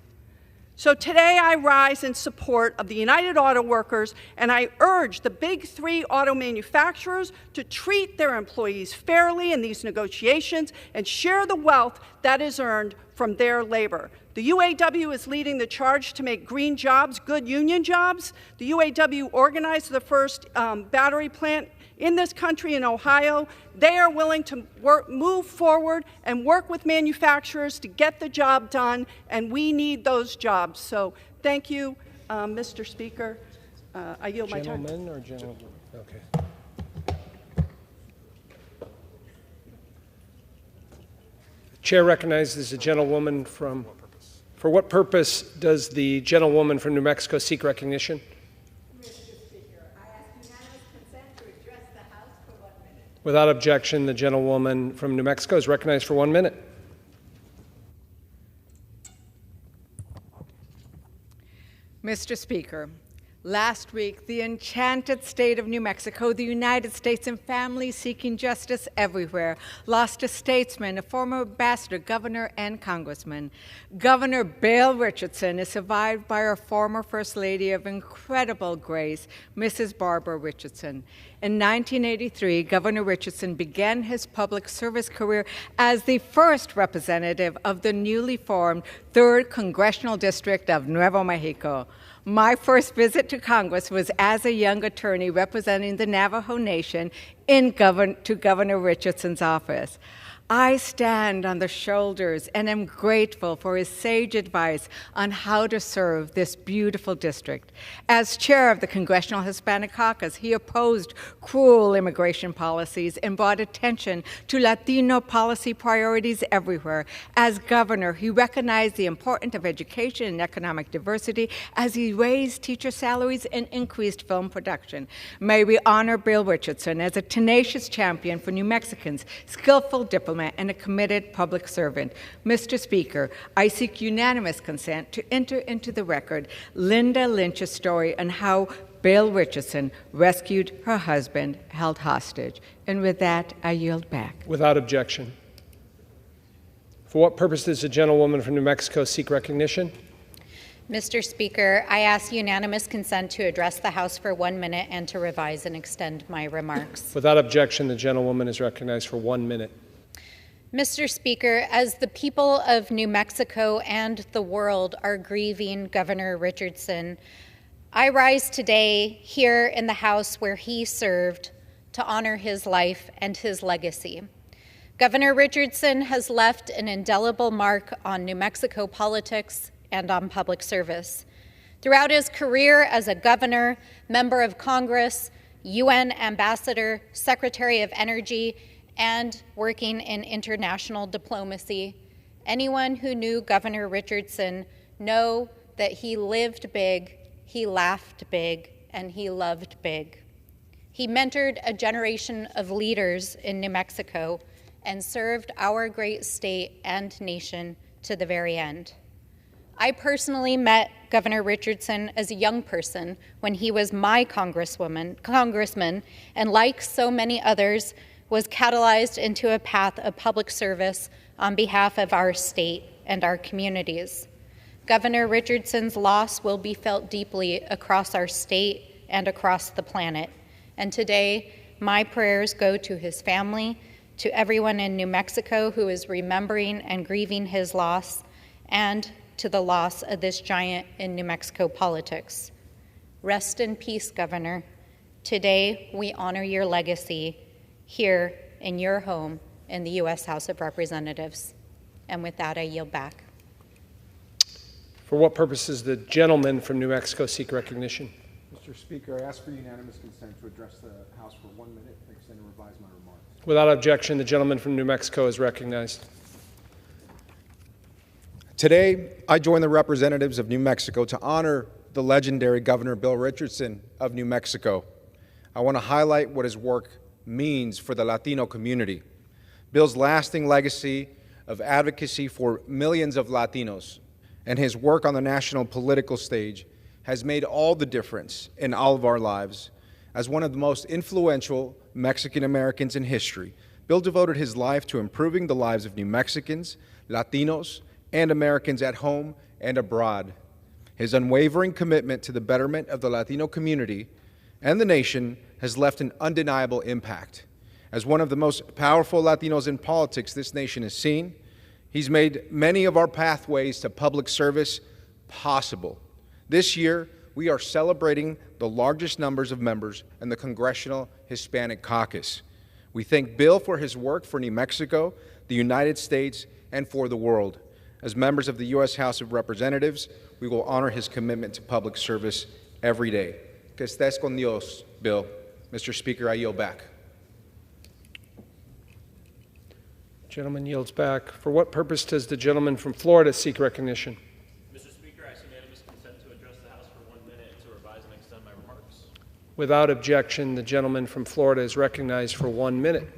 P: So today I rise in support of the United Auto Workers, and I urge the big 3 auto manufacturers to treat their employees fairly in these negotiations and share the wealth that is earned from their labor. The UAW is leading the charge to make green jobs good union jobs. The UAW organized the first battery plant in this country in Ohio. They are willing to move forward and work with manufacturers to get the job done, and we need those jobs. So thank you, Mr. Speaker. I yield my time.
K: Gentleman or gentleman? Okay.
Q: Chair recognizes the gentlewoman from. For what purpose does the gentlewoman from New Mexico seek recognition?
M: Mr. Speaker, I ask
Q: Without objection, the gentlewoman from New Mexico is recognized for 1 minute.
B: Mr. Speaker, last week, the enchanted state of New Mexico, the United States, and families seeking justice everywhere lost a statesman, a former ambassador, governor, and congressman. Governor Bill Richardson is survived by our former First Lady of incredible grace, Mrs. Barbara Richardson. In 1983, Governor Richardson began his public service career as the first representative of the newly formed 3rd Congressional District of Nuevo Mexico. My first visit to Congress was as a young attorney representing the Navajo Nation to Governor Richardson's office. I stand on the shoulders and am grateful for his sage advice on how to serve this beautiful district. As chair of the Congressional Hispanic Caucus, he opposed cruel immigration policies and brought attention to Latino policy priorities everywhere. As governor, he recognized the importance of education and economic diversity as he raised teacher salaries and increased film production. May we honor Bill Richardson as a tenacious champion for New Mexicans, skillful diplomat, and a committed public servant. Mr. Speaker, I seek unanimous consent to enter into the record Linda Lynch's story on how Bill Richardson rescued her husband held hostage. And with that, I yield back.
Q: Without objection. For what purpose does the gentlewoman from New Mexico seek recognition?
E: Mr. Speaker, I ask unanimous consent to address the House for 1 minute and to revise and extend my remarks.
Q: Without objection, the gentlewoman is recognized for 1 minute.
E: Mr. Speaker, as the people of New Mexico and the world are grieving Governor Richardson, I rise today here in the House where he served to honor his life and his legacy. Governor Richardson has left an indelible mark on New Mexico politics and on public service. Throughout his career as a governor, member of Congress, UN ambassador, Secretary of Energy, and working in international diplomacy, anyone who knew Governor Richardson know that he lived big, he laughed big, and he loved big. He mentored a generation of leaders in New Mexico and served our great state and nation to the very end. I personally met Governor Richardson as a young person when he was my congressman, and like so many others, was catalyzed into a path of public service on behalf of our state and our communities. Governor Richardson's loss will be felt deeply across our state and across the planet. And today, my prayers go to his family, to everyone in New Mexico who is remembering and grieving his loss, and to the loss of this giant in New Mexico politics. Rest in peace, Governor. Today, we honor your legacy here in your home in the U.S. House of Representatives. And with that, I yield back.
Q: For what purpose does the gentleman from New Mexico seek recognition?
S: Mr. Speaker, I ask for unanimous consent to address the House for 1 minute and extend and revise my remarks.
Q: Without objection, the gentleman from New Mexico is recognized.
S: Today, I join the representatives of New Mexico to honor the legendary Governor Bill Richardson of New Mexico. I want to highlight what his work means for the Latino community. Bill's lasting legacy of advocacy for millions of Latinos and his work on the national political stage has made all the difference in all of our lives. As one of the most influential Mexican Americans in history, Bill devoted his life to improving the lives of New Mexicans, Latinos, and Americans at home and abroad. His unwavering commitment to the betterment of the Latino community and the nation has left an undeniable impact. As one of the most powerful Latinos in politics this nation has seen, he's made many of our pathways to public service possible. This year, we are celebrating the largest numbers of members in the Congressional Hispanic Caucus. We thank Bill for his work for New Mexico, the United States, and for the world. As members of the U.S. House of Representatives, we will honor his commitment to public service every day. Que estés con Dios, Bill. Mr. Speaker, I yield back.
Q: Gentleman yields back. For what purpose does the gentleman from Florida seek recognition?
T: Mr. Speaker, I ask unanimous consent to address the House for 1 minute to revise and extend my remarks.
Q: Without objection, the gentleman from Florida is recognized for 1 minute.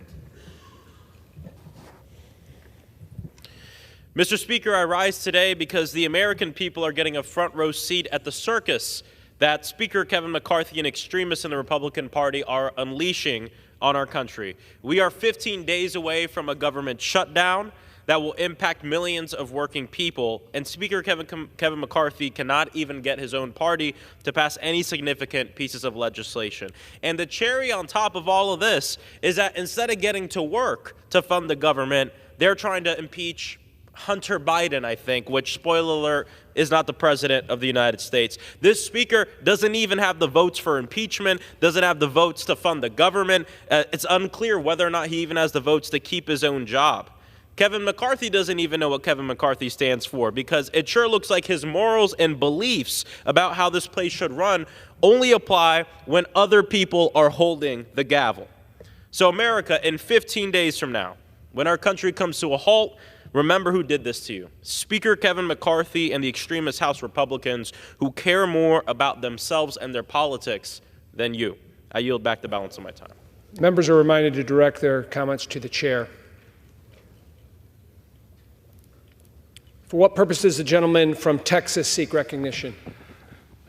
F: Mr. Speaker, I rise today because the American people are getting a front row seat at the circus that Speaker Kevin McCarthy and extremists in the Republican Party are unleashing on our country. We are 15 days away from a government shutdown that will impact millions of working people, and Speaker Kevin McCarthy cannot even get his own party to pass any significant pieces of legislation. And the cherry on top of all of this is that instead of getting to work to fund the government, they're trying to impeach Hunter Biden, I think, which, spoiler alert, is not the president of the United States. This speaker doesn't even have the votes for impeachment, doesn't have the votes to fund the government. It's unclear whether or not he even has the votes to keep his own job. Kevin McCarthy doesn't even know what Kevin McCarthy stands for, because it sure looks like his morals and beliefs about how this place should run only apply when other people are holding the gavel. So America, in 15 days from now, when our country comes to a halt, remember who did this to you. Speaker Kevin McCarthy and the extremist House Republicans who care more about themselves and their politics than you. I yield back the balance of my time.
Q: Members are reminded to direct their comments to the chair. For what purpose does the gentleman from Texas seek recognition?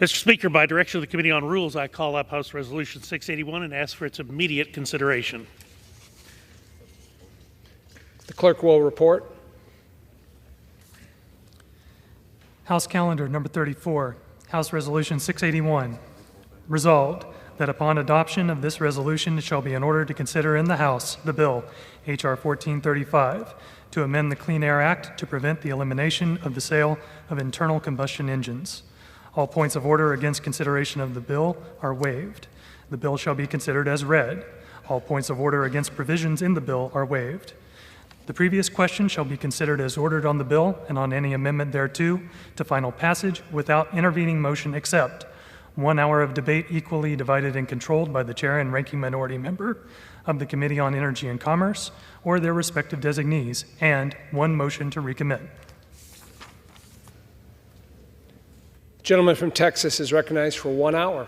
T: Mr. Speaker, by direction of the Committee on Rules, I call up House Resolution 681 and ask for its immediate consideration.
Q: The clerk will report.
U: House Calendar Number 34, House Resolution 681. Resolved that upon adoption of this resolution, it shall be in order to consider in the House the bill, H.R. 1435, to amend the Clean Air Act to prevent the elimination of the sale of internal combustion engines. All points of order against consideration of the bill are waived. The bill shall be considered as read. All points of order against provisions in the bill are waived. The previous question shall be considered as ordered on the bill and on any amendment thereto to final passage without intervening motion except 1 hour of debate equally divided and controlled by the chair and ranking minority member of the Committee on Energy and Commerce or their respective designees, and 1 motion to recommit.
Q: The gentleman from Texas is recognized for 1 hour.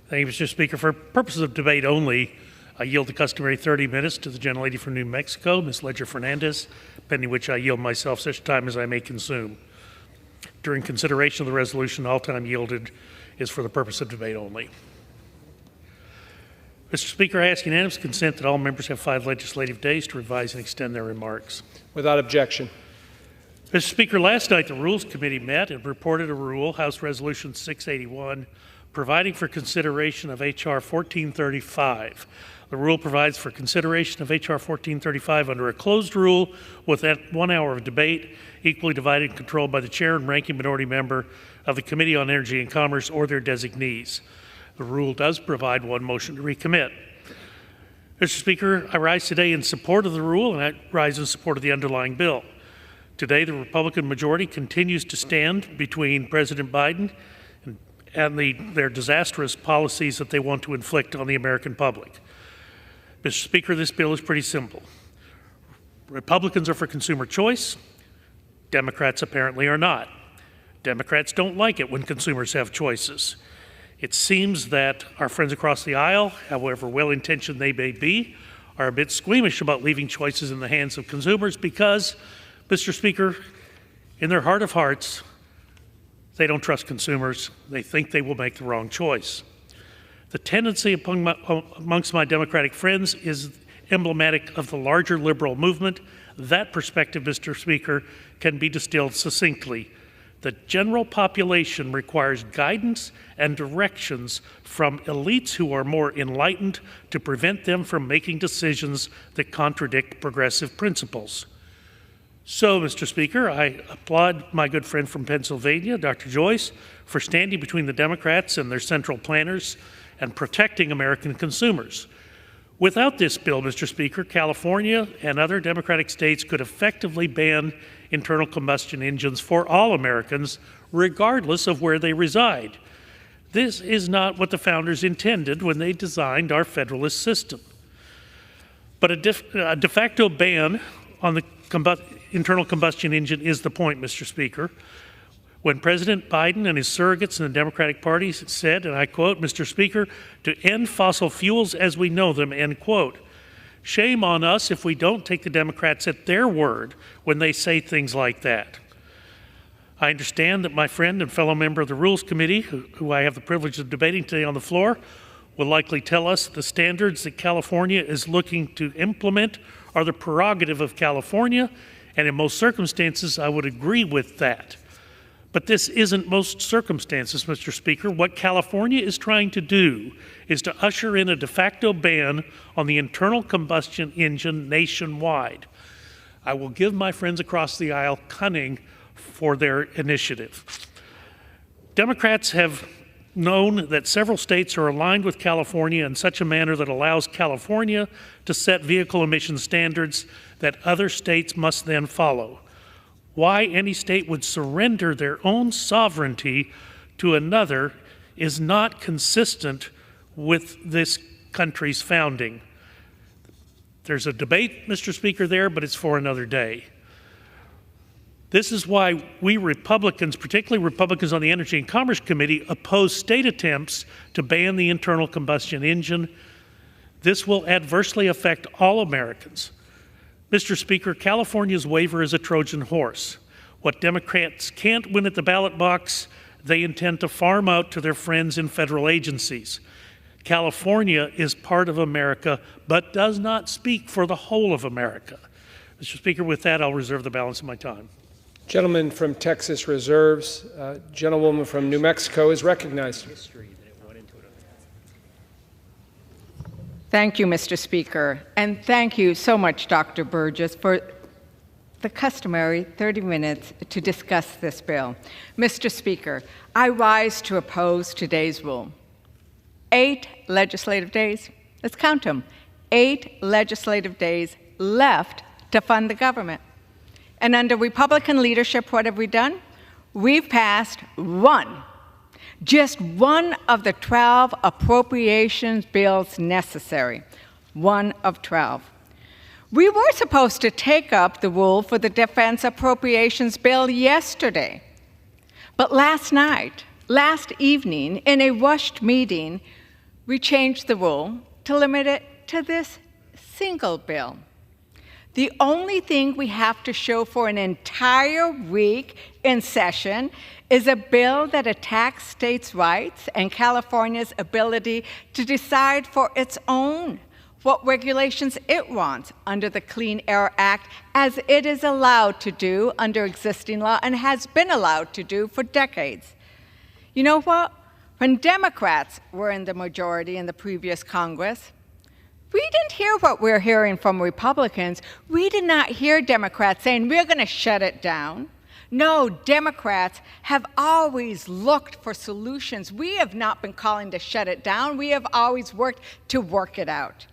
T: Thank you, Mr. Speaker. For purposes of debate only, I yield the customary 30 minutes to the gentlelady from New Mexico, Ms. Ledger Fernandez, pending which I yield myself such time as I may consume. During consideration of the resolution, all time yielded is for the purpose of debate only. Mr. Speaker, I ask unanimous consent that all members have 5 legislative days to revise and extend their remarks.
Q: Without objection.
T: Mr. Speaker, last night the Rules Committee met and reported a rule, House Resolution 681, providing for consideration of H.R. 1435. The rule provides for consideration of H.R. 1435 under a closed rule with 1 hour of debate, equally divided and controlled by the chair and ranking minority member of the Committee on Energy and Commerce or their designees. The rule does provide 1 motion to recommit. Mr. Speaker, I rise today in support of the rule, and I rise in support of the underlying bill. Today, the Republican majority continues to stand between President Biden and their disastrous policies that they want to inflict on the American public. Mr. Speaker, this bill is pretty simple. Republicans are for consumer choice. Democrats apparently are not. Democrats don't like it when consumers have choices. It seems that our friends across the aisle, however well-intentioned they may be, are a bit squeamish about leaving choices in the hands of consumers because, Mr. Speaker, in their heart of hearts, they don't trust consumers. They think they will make the wrong choice. The tendency amongst my Democratic friends is emblematic of the larger liberal movement. That perspective, Mr. Speaker, can be distilled succinctly. The general population requires guidance and directions from elites who are more enlightened to prevent them from making decisions that contradict progressive principles. So, Mr. Speaker, I applaud my good friend from Pennsylvania, Dr. Joyce, for standing between the Democrats and their central planners and protecting American consumers. Without this bill, Mr. Speaker, California and other Democratic states could effectively ban internal combustion engines for all Americans, regardless of where they reside. This is not what the founders intended when they designed our Federalist system. But a de facto ban on the internal combustion engine is the point, Mr. Speaker. when President Biden and his surrogates in the Democratic Party said, and I quote, Mr. Speaker, to end fossil fuels as we know them, end quote. Shame on us if we don't take the Democrats at their word when they say things like that. I understand that my friend and fellow member of the Rules Committee, who I have the privilege of debating today on the floor, will likely tell us the standards that California is looking to implement are the prerogative of California, and in most circumstances, I would agree with that. But this isn't most circumstances, Mr. Speaker. What California is trying to do is to usher in a de facto ban on the internal combustion engine nationwide. I will give my friends across the aisle cunning for their initiative. Democrats have known that several states are aligned with California in such a manner that allows California to set vehicle emission standards that other states must then follow. Why any state would surrender their own sovereignty to another is not consistent with this country's founding. There's a debate, Mr. Speaker, there, but it's for another day. This is why we Republicans, particularly Republicans on the Energy and Commerce Committee, oppose state attempts to ban the internal combustion engine. This will adversely affect all Americans. Mr. Speaker, California's waiver is a Trojan horse. What Democrats can't win at the ballot box, they intend to farm out to their friends in federal agencies. California is part of America, but does not speak for the whole of America. Mr. Speaker, with that, I'll reserve the balance of my time.
Q: Gentleman from Texas reserves. Gentlewoman from New Mexico is recognized.
B: Thank you, Mr. Speaker, and thank you so much, Dr. Burgess, for the customary 30 minutes to discuss this bill. Mr. Speaker, I rise to oppose today's rule. 8 legislative days, let's count them, 8 legislative days left to fund the government. And under Republican leadership, what have we done? We've passed just one of the 12 appropriations bills necessary, one of 12. We were supposed to take up the rule for the defense appropriations bill yesterday. But last evening, in a rushed meeting, we changed the rule to limit it to this single bill. The only thing we have to show for an entire week in session is a bill that attacks states' rights and California's ability to decide for its own what regulations it wants under the Clean Air Act, as it is allowed to do under existing law and has been allowed to do for decades. You know what? When Democrats were in the majority in the previous Congress, we didn't hear what we're hearing from Republicans. We did not hear Democrats saying, we're going to shut it down. No, Democrats have always looked for solutions. We have not been calling to shut it down. We have always worked to work it out.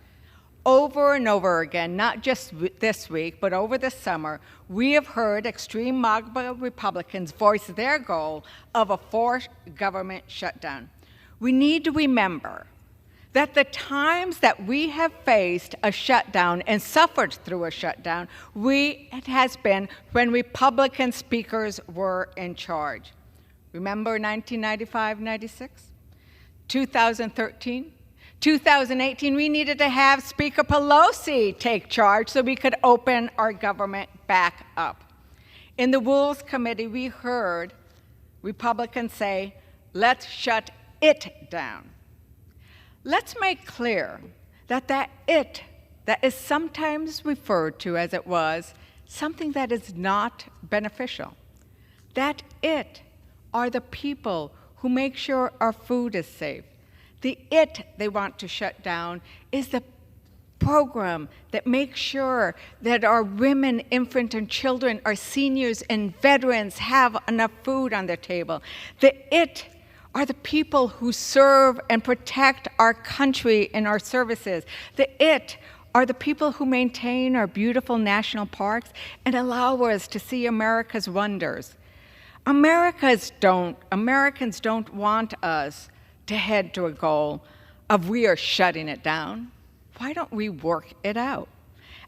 B: Over and over again, not just this week, but over the summer, we have heard extreme MAGA Republicans voice their goal of a forced government shutdown. We need to remember that the times that we have faced a shutdown and suffered through a shutdown, it has been when Republican speakers were in charge. Remember 1995-96? 2013? 2018, we needed to have Speaker Pelosi take charge so we could open our government back up. In the Rules Committee, we heard Republicans say, let's shut it down. Let's make clear that it that is sometimes referred to as it was something that is not beneficial. That it are the people who make sure our food is safe. The it they want to shut down is the program that makes sure that our women, infant, and children, our seniors, and veterans have enough food on their table. The it are the people who serve and protect our country and our services. The it are the people who maintain our beautiful national parks and allow us to see America's wonders. Americans don't want us to head to a goal of we are shutting it down. Why don't we work it out?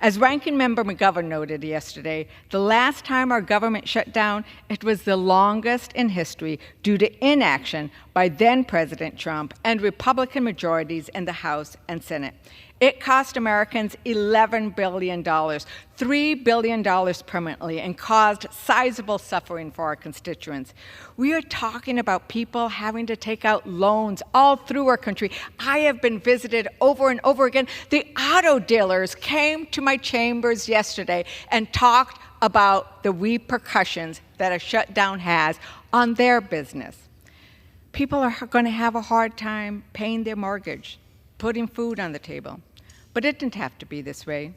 B: As Ranking Member McGovern noted yesterday, the last time our government shut down, it was the longest in history due to inaction by then-President Trump and Republican majorities in the House and Senate. It cost Americans $11 billion, $3 billion permanently, and caused sizable suffering for our constituents. We are talking about people having to take out loans all through our country. I have been visited over and over again. The auto dealers came to my chambers yesterday and talked about the repercussions that a shutdown has on their business. People are going to have a hard time paying their mortgage, putting food on the table. But it didn't have to be this way.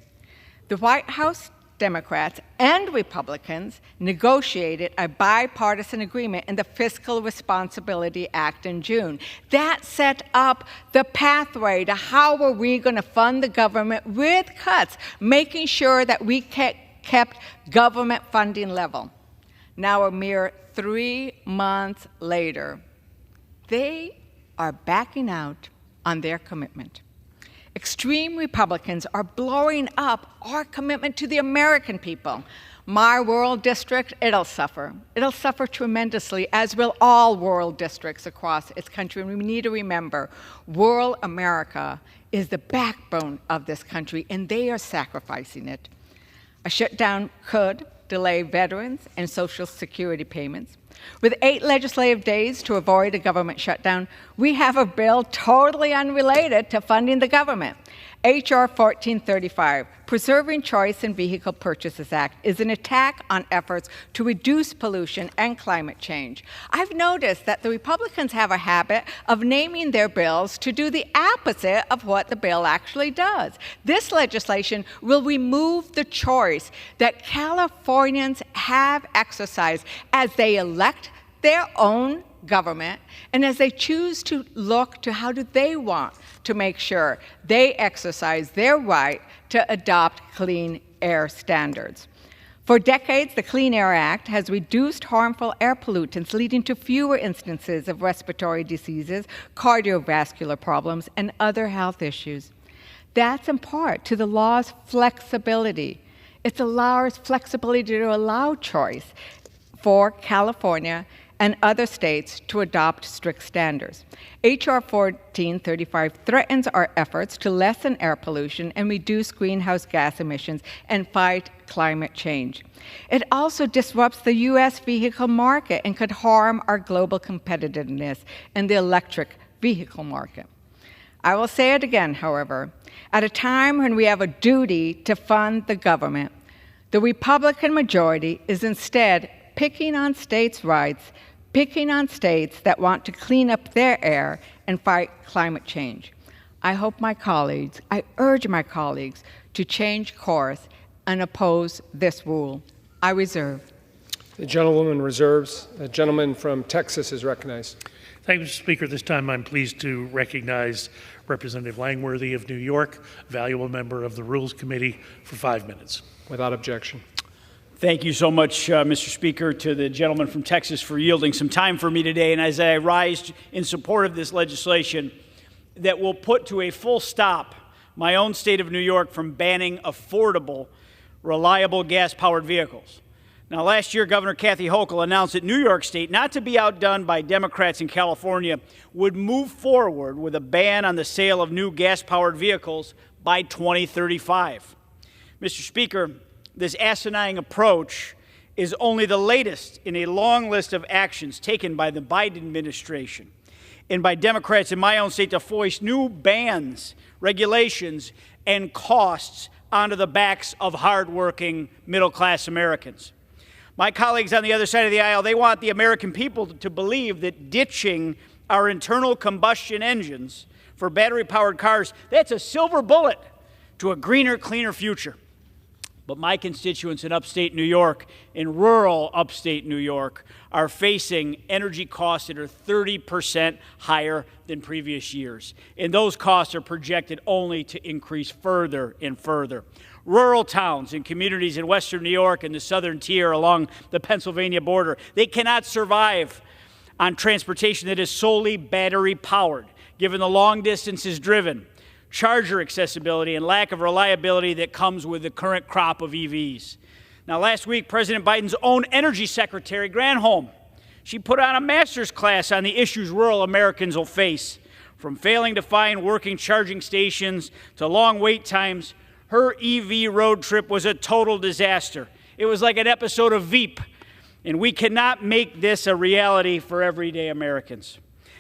B: The White House Democrats and Republicans negotiated a bipartisan agreement in the Fiscal Responsibility Act in June. That set up the pathway to how were we going to fund the government with cuts, making sure that we kept government funding level. Now, a mere 3 months later, they are backing out on their commitment. Extreme Republicans are blowing up our commitment to the American people. My rural district, it'll suffer. It'll suffer tremendously, as will all rural districts across its country. And we need to remember, rural America is the backbone of this country, and they are sacrificing it. A shutdown could delay veterans and Social Security payments. With 8 legislative days to avoid a government shutdown, we have a bill totally unrelated to funding the government. H.R. 1435, Preserving Choice in Vehicle Purchases Act, is an attack on efforts to reduce pollution and climate change. I've noticed that the Republicans have a habit of naming their bills to do the opposite of what the bill actually does. This legislation will remove the choice that Californians have exercised as they elect their own government and as they choose to look to how do they want to make sure they exercise their right to adopt clean air standards. For decades, the Clean Air Act has reduced harmful air pollutants, leading to fewer instances of respiratory diseases, cardiovascular problems, and other health issues. That's in part to the law's flexibility. It allows flexibility to allow choice for California and other states to adopt strict standards. H.R. 1435 threatens our efforts to lessen air pollution and reduce greenhouse gas emissions and fight climate change. It also disrupts the U.S. vehicle market and could harm our global competitiveness in the electric vehicle market. I will say it again, however, at a time when we have a duty to fund the government, the Republican majority is instead picking on states' rights, picking on states that want to clean up their air and fight climate change. I urge my colleagues to change course and oppose this rule. I reserve.
Q: The gentlewoman reserves. The gentleman from Texas is recognized.
T: Thank you, Mr. Speaker. This time I'm pleased to recognize Representative Langworthy of New York, valuable member of the Rules Committee, for 5 minutes.
Q: Without objection.
A: Thank you so much, Mr. Speaker, to the gentleman from Texas for yielding some time for me today. And as I rise in support of this legislation that will put to a full stop my own state of New York from banning affordable, reliable gas-powered vehicles. Now, last year, Governor Kathy Hochul announced that New York State, not to be outdone by Democrats in California, would move forward with a ban on the sale of new gas-powered vehicles by 2035. Mr. Speaker, this asinine approach is only the latest in a long list of actions taken by the Biden administration and by Democrats in my own state to foist new bans, regulations, and costs onto the backs of hardworking middle-class Americans. My colleagues on the other side of the aisle, they want the American people to believe that ditching our internal combustion engines for battery-powered cars, that's a silver bullet to a greener, cleaner future. But my constituents in upstate New York, in rural upstate New York, are facing energy costs that are 30% higher than previous years. And those costs are projected only to increase further and further. Rural towns and communities in western New York and the southern tier along the Pennsylvania border, they cannot survive on transportation that is solely battery-powered, given the long distances driven charger accessibility, and lack of reliability that comes with the current crop of EVs. Now, last week, President Biden's own Energy Secretary, Granholm, she put on a master's class on the issues rural Americans will face. From failing to find working charging stations to long wait times, her EV road trip was a total disaster. It was like an episode of Veep, and we cannot make this a reality for everyday Americans.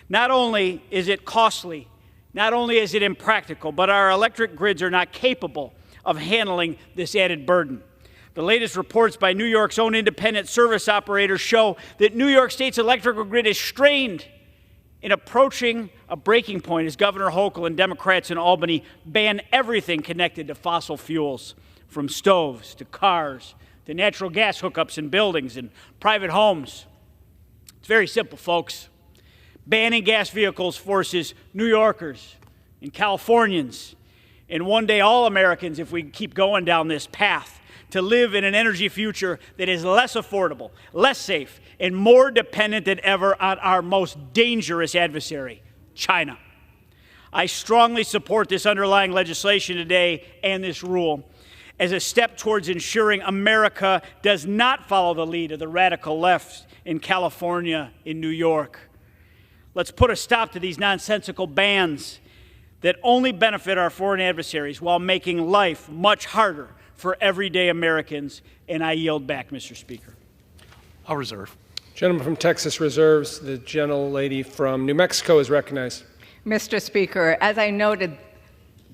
A: Not only is it costly, not only is it impractical, but our electric grids are not capable of handling this added burden. The latest reports by New York's own independent service operators show that New York State's electrical grid is strained in approaching a breaking point as Governor Hochul and Democrats in Albany ban everything connected to fossil fuels, from stoves to cars to natural gas hookups in buildings and private homes. It's very simple, folks. Banning gas vehicles forces New Yorkers and Californians, and one day all Americans, if we keep going down this path, to live in an energy future that is less affordable, less safe, and more dependent than ever on our most dangerous adversary, China. I strongly support this underlying legislation today and this rule as a step towards ensuring America does not follow the lead of the radical left in California, in New York. Let's put a stop to these nonsensical bans that only benefit our foreign adversaries while making life much harder for everyday Americans. And I yield back, Mr. Speaker.
T: I'll reserve.
Q: Gentleman from Texas reserves. The gentlelady from New Mexico is recognized.
B: Mr. Speaker, as I noted,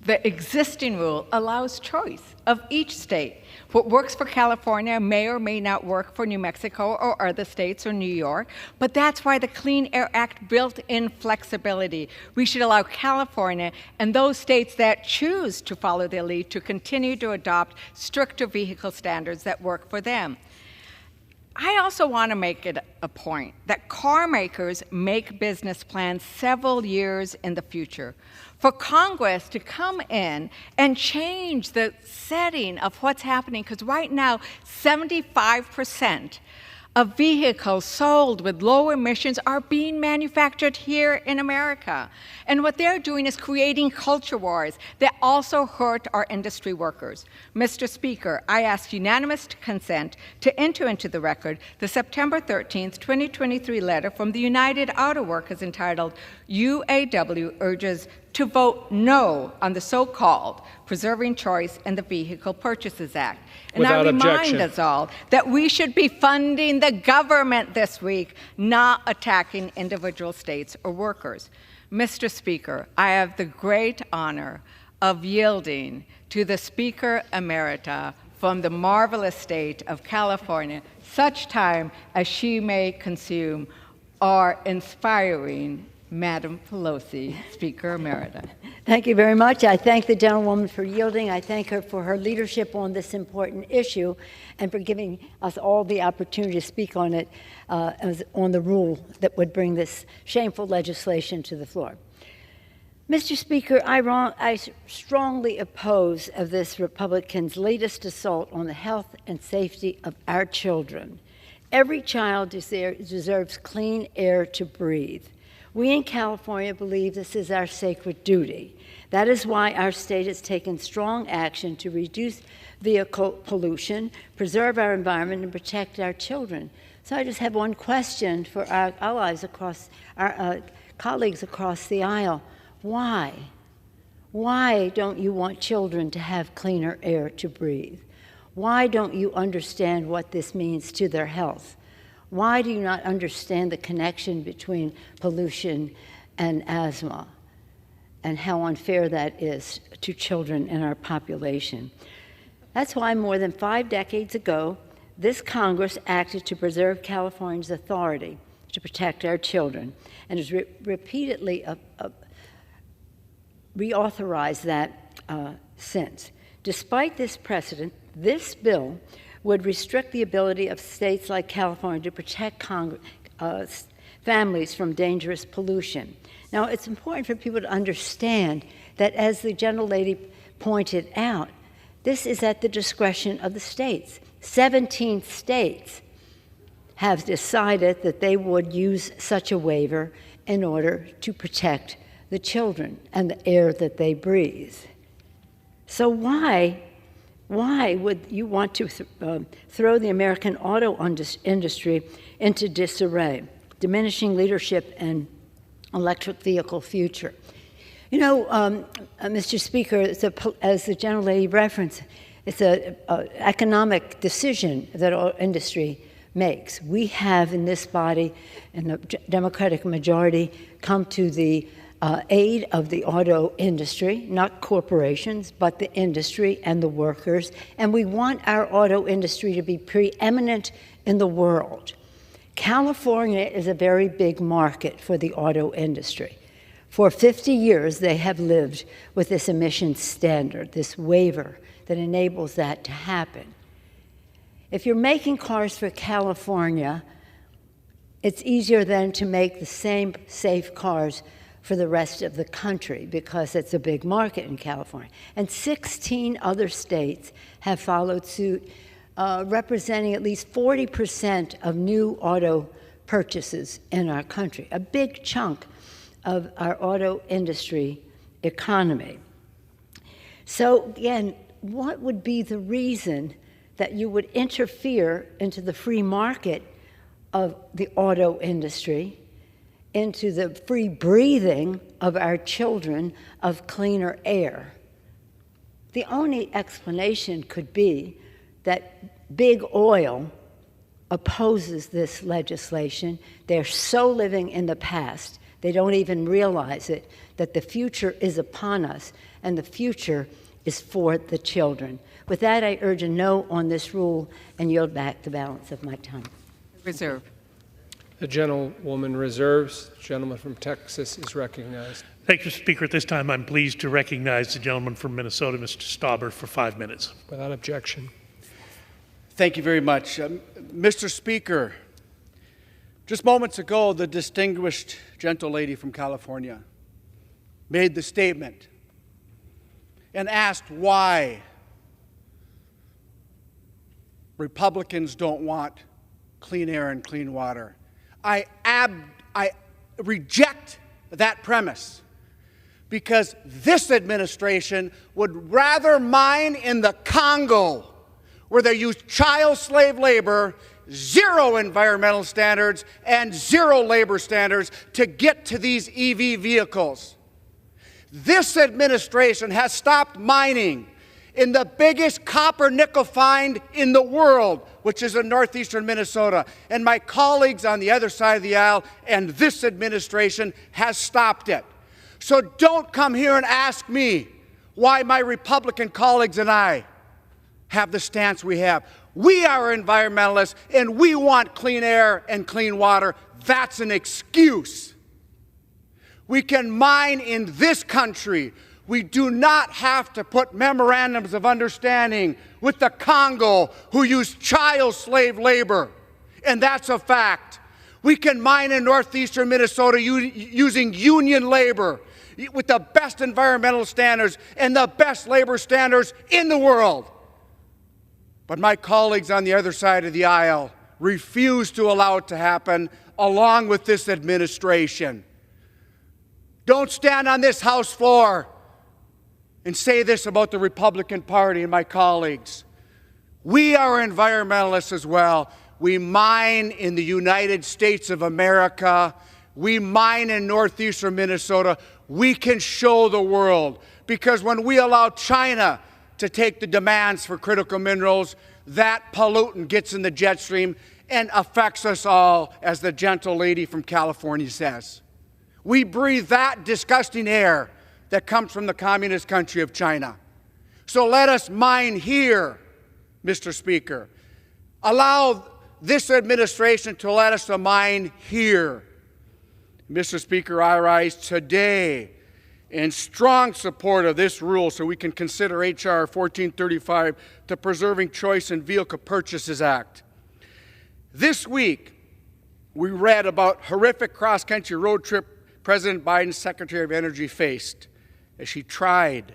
B: the existing rule allows choice of each state. What works for California may or may not work for New Mexico or other states or New York, but that's why the Clean Air Act built in flexibility. We should allow California and those states that choose to follow their lead to continue to adopt stricter vehicle standards that work for them. I also want to make it a point that car makers make business plans several years in the future. For Congress to come in and change the setting of what's happening, because right now 75% of vehicles sold with low emissions are being manufactured here in America. And what they're doing is creating culture wars that also hurt our industry workers. Mr. Speaker, I ask unanimous consent to enter into the record the September 13th, 2023 letter from the United Auto Workers entitled UAW urges to vote no on the so-called Preserving Choice in the Vehicle Purchases Act. And
Q: Without
B: I remind
Q: objection.
B: us all that we should be funding the government this week, not attacking individual states or workers. Mr. Speaker, I have the great honor of yielding to the Speaker Emerita from the marvelous state of California, such time as she may consume our inspiring Madam Pelosi, Speaker Emerita.
D: Thank you very much. I thank the gentlewoman for yielding. I thank her for her leadership on this important issue and for giving us all the opportunity to speak on it, on the rule that would bring this shameful legislation to the floor. Mr. Speaker, I strongly oppose of this Republican's latest assault on the health and safety of our children. Every child deserves clean air to breathe. We in California believe this is our sacred duty. That is why our state has taken strong action to reduce vehicle pollution, preserve our environment, and protect our children. So I just have one question for our allies across, our colleagues across the aisle. Why? Why don't you want children to have cleaner air to breathe? Why don't you understand what this means to their health? Why do you not understand the connection between pollution and asthma and how unfair that is to children in our population? That's why more than 5 decades ago, this Congress acted to preserve California's authority to protect our children and has repeatedly reauthorized that since. Despite this precedent, this bill would restrict the ability of states like California to protect families from dangerous pollution. Now, it's important for people to understand that, as the gentlelady pointed out, this is at the discretion of the states. 17 states have decided that they would use such a waiver in order to protect the children and the air that they breathe. So why would you want to throw the American auto industry into disarray, diminishing leadership and electric vehicle future? You know, Mr. Speaker, as the gentlelady referenced, it's an economic decision that our industry makes. We have in this body, in the Democratic majority, come to the aid of the auto industry, not corporations, but the industry and the workers. And we want our auto industry to be preeminent in the world. California is a very big market for the auto industry. For 50 years, they have lived with this emissions standard, this waiver that enables that to happen. If you're making cars for California, it's easier then to make the same safe cars for the rest of the country because it's a big market in California. And 16 other states have followed suit, representing at least 40% of new auto purchases in our country, a big chunk of our auto industry economy. So again, what would be the reason that you would interfere into the free market of the auto industry, into the free breathing of our children of cleaner air? The only explanation could be that big oil opposes this legislation. They're so living in the past, they don't even realize it, that the future is upon us, and the future is for the children. With that, I urge a no on this rule and yield back the balance of my time.
B: Reserve.
Q: The gentlewoman reserves. The gentleman from Texas is recognized.
T: Thank you, Speaker. At this time, I'm pleased to recognize the gentleman from Minnesota, Mr. Stauber, for 5 minutes.
Q: Without objection.
H: Thank you very much. Mr. Speaker, just moments ago, the distinguished gentlelady from California made the statement and asked why Republicans don't want clean air and clean water. I reject that premise because this administration would rather mine in the Congo, where they use child slave labor, zero environmental standards, and zero labor standards to get to these EV vehicles. This administration has stopped mining in the biggest copper nickel find in the world, which is in northeastern Minnesota. And my colleagues on the other side of the aisle and this administration has stopped it. So don't come here and ask me why my Republican colleagues and I have the stance we have. We are environmentalists and we want clean air and clean water. That's an excuse. We can mine in this country. We do not have to put memorandums of understanding with the Congo, who use child slave labor. And that's a fact. We can mine in northeastern Minnesota using union labor with the best environmental standards and the best labor standards in the world. But my colleagues on the other side of the aisle refuse to allow it to happen, along with this administration. Don't stand on this House floor and say this about the Republican Party and my colleagues. We are environmentalists as well. We mine in the United States of America. We mine in northeastern Minnesota. We can show the world, because when we allow China to take the demands for critical minerals, that pollutant gets in the jet stream and affects us all, as the gentlelady from California says. We breathe that disgusting air that comes from the communist country of China. So let us mine here, Mr. Speaker. Allow this administration to let us mine here. Mr. Speaker, I rise today in strong support of this rule so we can consider H.R. 1435, the Preserving Choice in Vehicle Purchases Act. This week, we read about horrific cross-country road trip President Biden's Secretary of Energy faced as she tried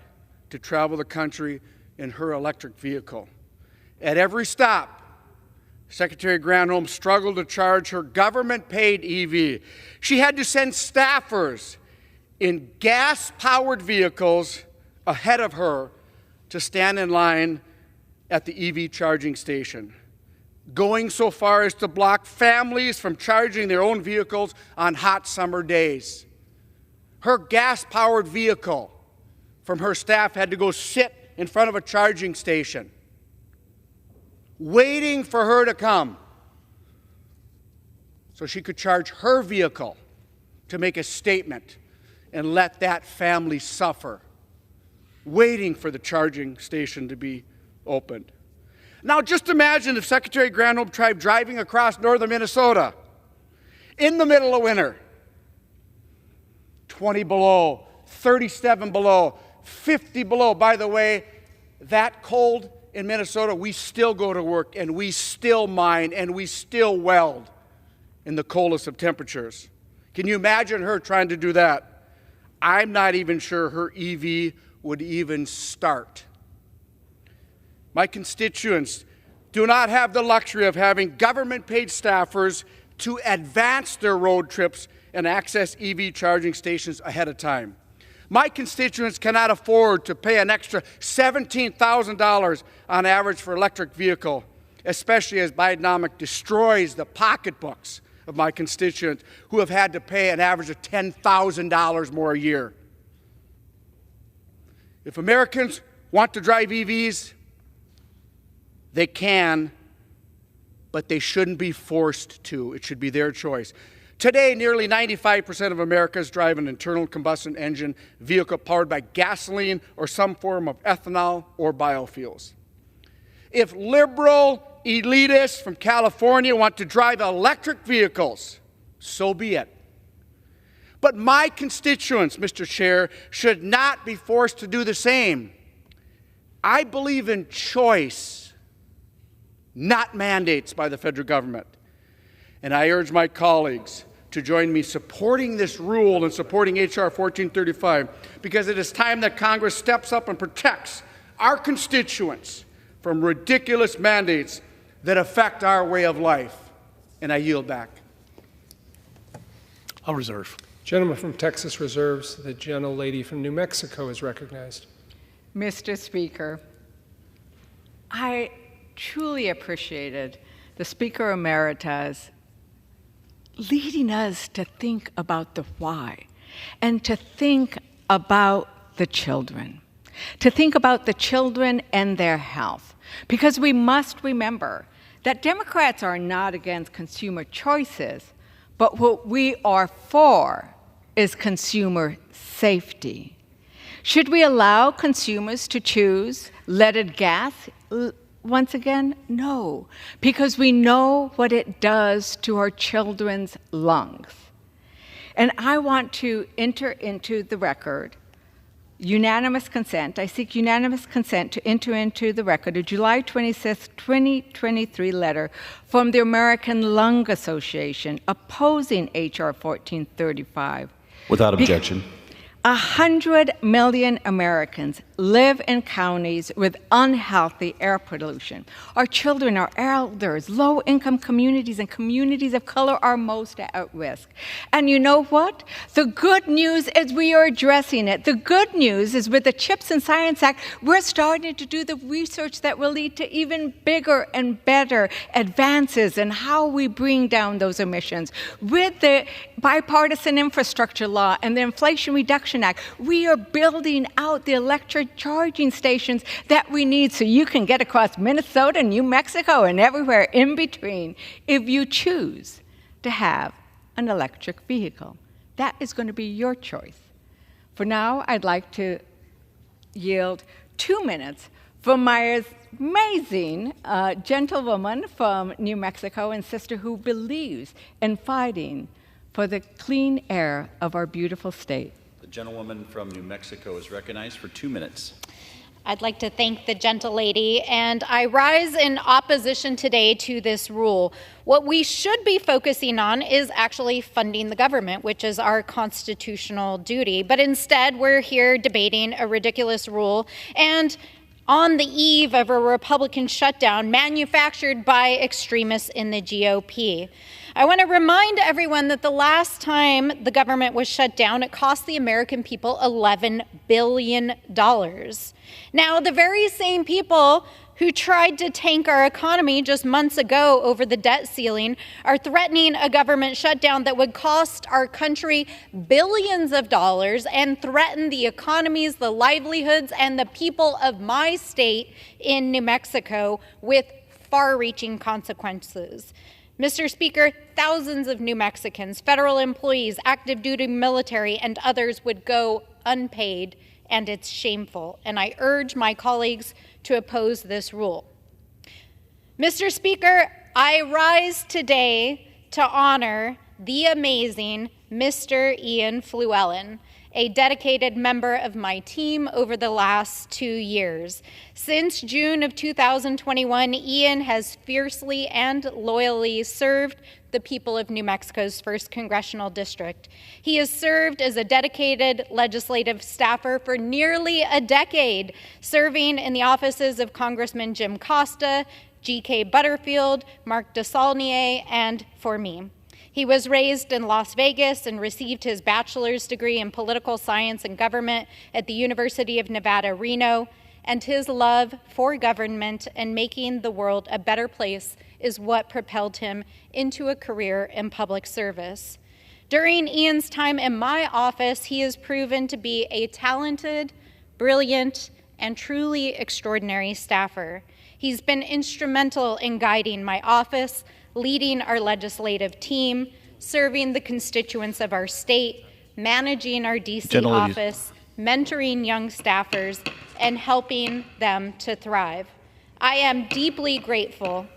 H: to travel the country in her electric vehicle. At every stop, Secretary Granholm struggled to charge her government-paid EV. She had to send staffers in gas-powered vehicles ahead of her to stand in line at the EV charging station, going so far as to block families from charging their own vehicles on hot summer days. Her gas-powered vehicle from her staff had to go sit in front of a charging station, waiting for her to come so she could charge her vehicle to make a statement and let that family suffer, waiting for the charging station to be opened. Now just imagine if Secretary Granholm tried driving across northern Minnesota in the middle of winter, 20 below, 37 below, 50 below. By the way, that cold in Minnesota, we still go to work and we still mine and we still weld in the coldest of temperatures. Can you imagine her trying to do that? I'm not even sure her EV would even start. My constituents do not have the luxury of having government-paid staffers to advance their road trips and access EV charging stations ahead of time. My constituents cannot afford to pay an extra $17,000 on average for electric vehicle, especially as Bidenomics destroys the pocketbooks of my constituents who have had to pay an average of $10,000 more a year. If Americans want to drive EVs, they can, but they shouldn't be forced to. It should be their choice. Today, nearly 95% of Americans drive an internal combustion engine vehicle powered by gasoline or some form of ethanol or biofuels. If liberal elitists from California want to drive electric vehicles, so be it. But my constituents, Mr. Chair, should not be forced to do the same. I believe in choice, not mandates by the federal government. And I urge my colleagues to join me supporting this rule and supporting H.R. 1435, because it is time that Congress steps up and protects our constituents from ridiculous mandates that affect our way of life. And I yield back.
T: I'll reserve.
Q: Gentleman from Texas reserves. The gentlelady from New Mexico is recognized.
B: Mr. Speaker, I truly appreciated the Speaker Emeritus leading us to think about the why and to think about the children, and their health. Because we must remember that Democrats are not against consumer choices, but what we are for is consumer safety. Should we allow consumers to choose leaded gas? Once again, no, because we know what it does to our children's lungs. And I want to enter into the record unanimous consent. I seek unanimous consent to enter into the record a July 26, 2023 letter from the American Lung Association opposing H.R. 1435.
I: Without objection.
B: 100 million Americans live in counties with unhealthy air pollution. Our children, our elders, low-income communities, and communities of color are most at risk. And you know what? The good news is we are addressing it. The good news is with the CHIPS and Science Act, we're starting to do the research that will lead to even bigger and better advances in how we bring down those emissions. With the bipartisan infrastructure law and the Inflation Reduction Act, we are building out the electric charging stations that we need so you can get across Minnesota, New Mexico, and everywhere in between if you choose to have an electric vehicle. That is going to be your choice. For now, I'd like to yield 2 minutes for my amazing gentlewoman from New Mexico and sister who believes in fighting for the clean air of our beautiful state.
I: The gentlewoman from New Mexico is recognized for 2 minutes.
E: I'd like to thank the gentlelady, and I rise in opposition today to this rule. What we should be focusing on is actually funding the government, which is our constitutional duty. But instead, we're here debating a ridiculous rule. And on the eve of a Republican shutdown manufactured by extremists in the GOP. I want to remind everyone that the last time the government was shut down, it cost the American people $11 billion. Now, the very same people who tried to tank our economy just months ago over the debt ceiling are threatening a government shutdown that would cost our country billions of dollars and threaten the economies, the livelihoods, and the people of my state in New Mexico with far-reaching consequences. Mr. Speaker, thousands of New Mexicans, federal employees, active duty military, and others would go unpaid, and it's shameful. And I urge my colleagues to oppose this rule. Mr. Speaker, I rise today to honor the amazing Mr. Ian Fluellen, a dedicated member of my team over the last 2 years. Since June of 2021, Ian has fiercely and loyally served the people of New Mexico's 1st Congressional District. He has served as a dedicated legislative staffer for nearly a decade, serving in the offices of Congressman Jim Costa, G.K. Butterfield, Mark DeSaulnier, and for me. He was raised in Las Vegas and received his bachelor's degree in political science and government at the University of Nevada, Reno, and his love for government and making the world a better place is what propelled him into a career in public service. During Ian's time in my office, he has proven to be a talented, brilliant, and truly extraordinary staffer. He's been instrumental in guiding my office, leading our legislative team, serving the constituents of our state, managing our D.C. office, mentoring young staffers, and helping them to thrive. I am deeply grateful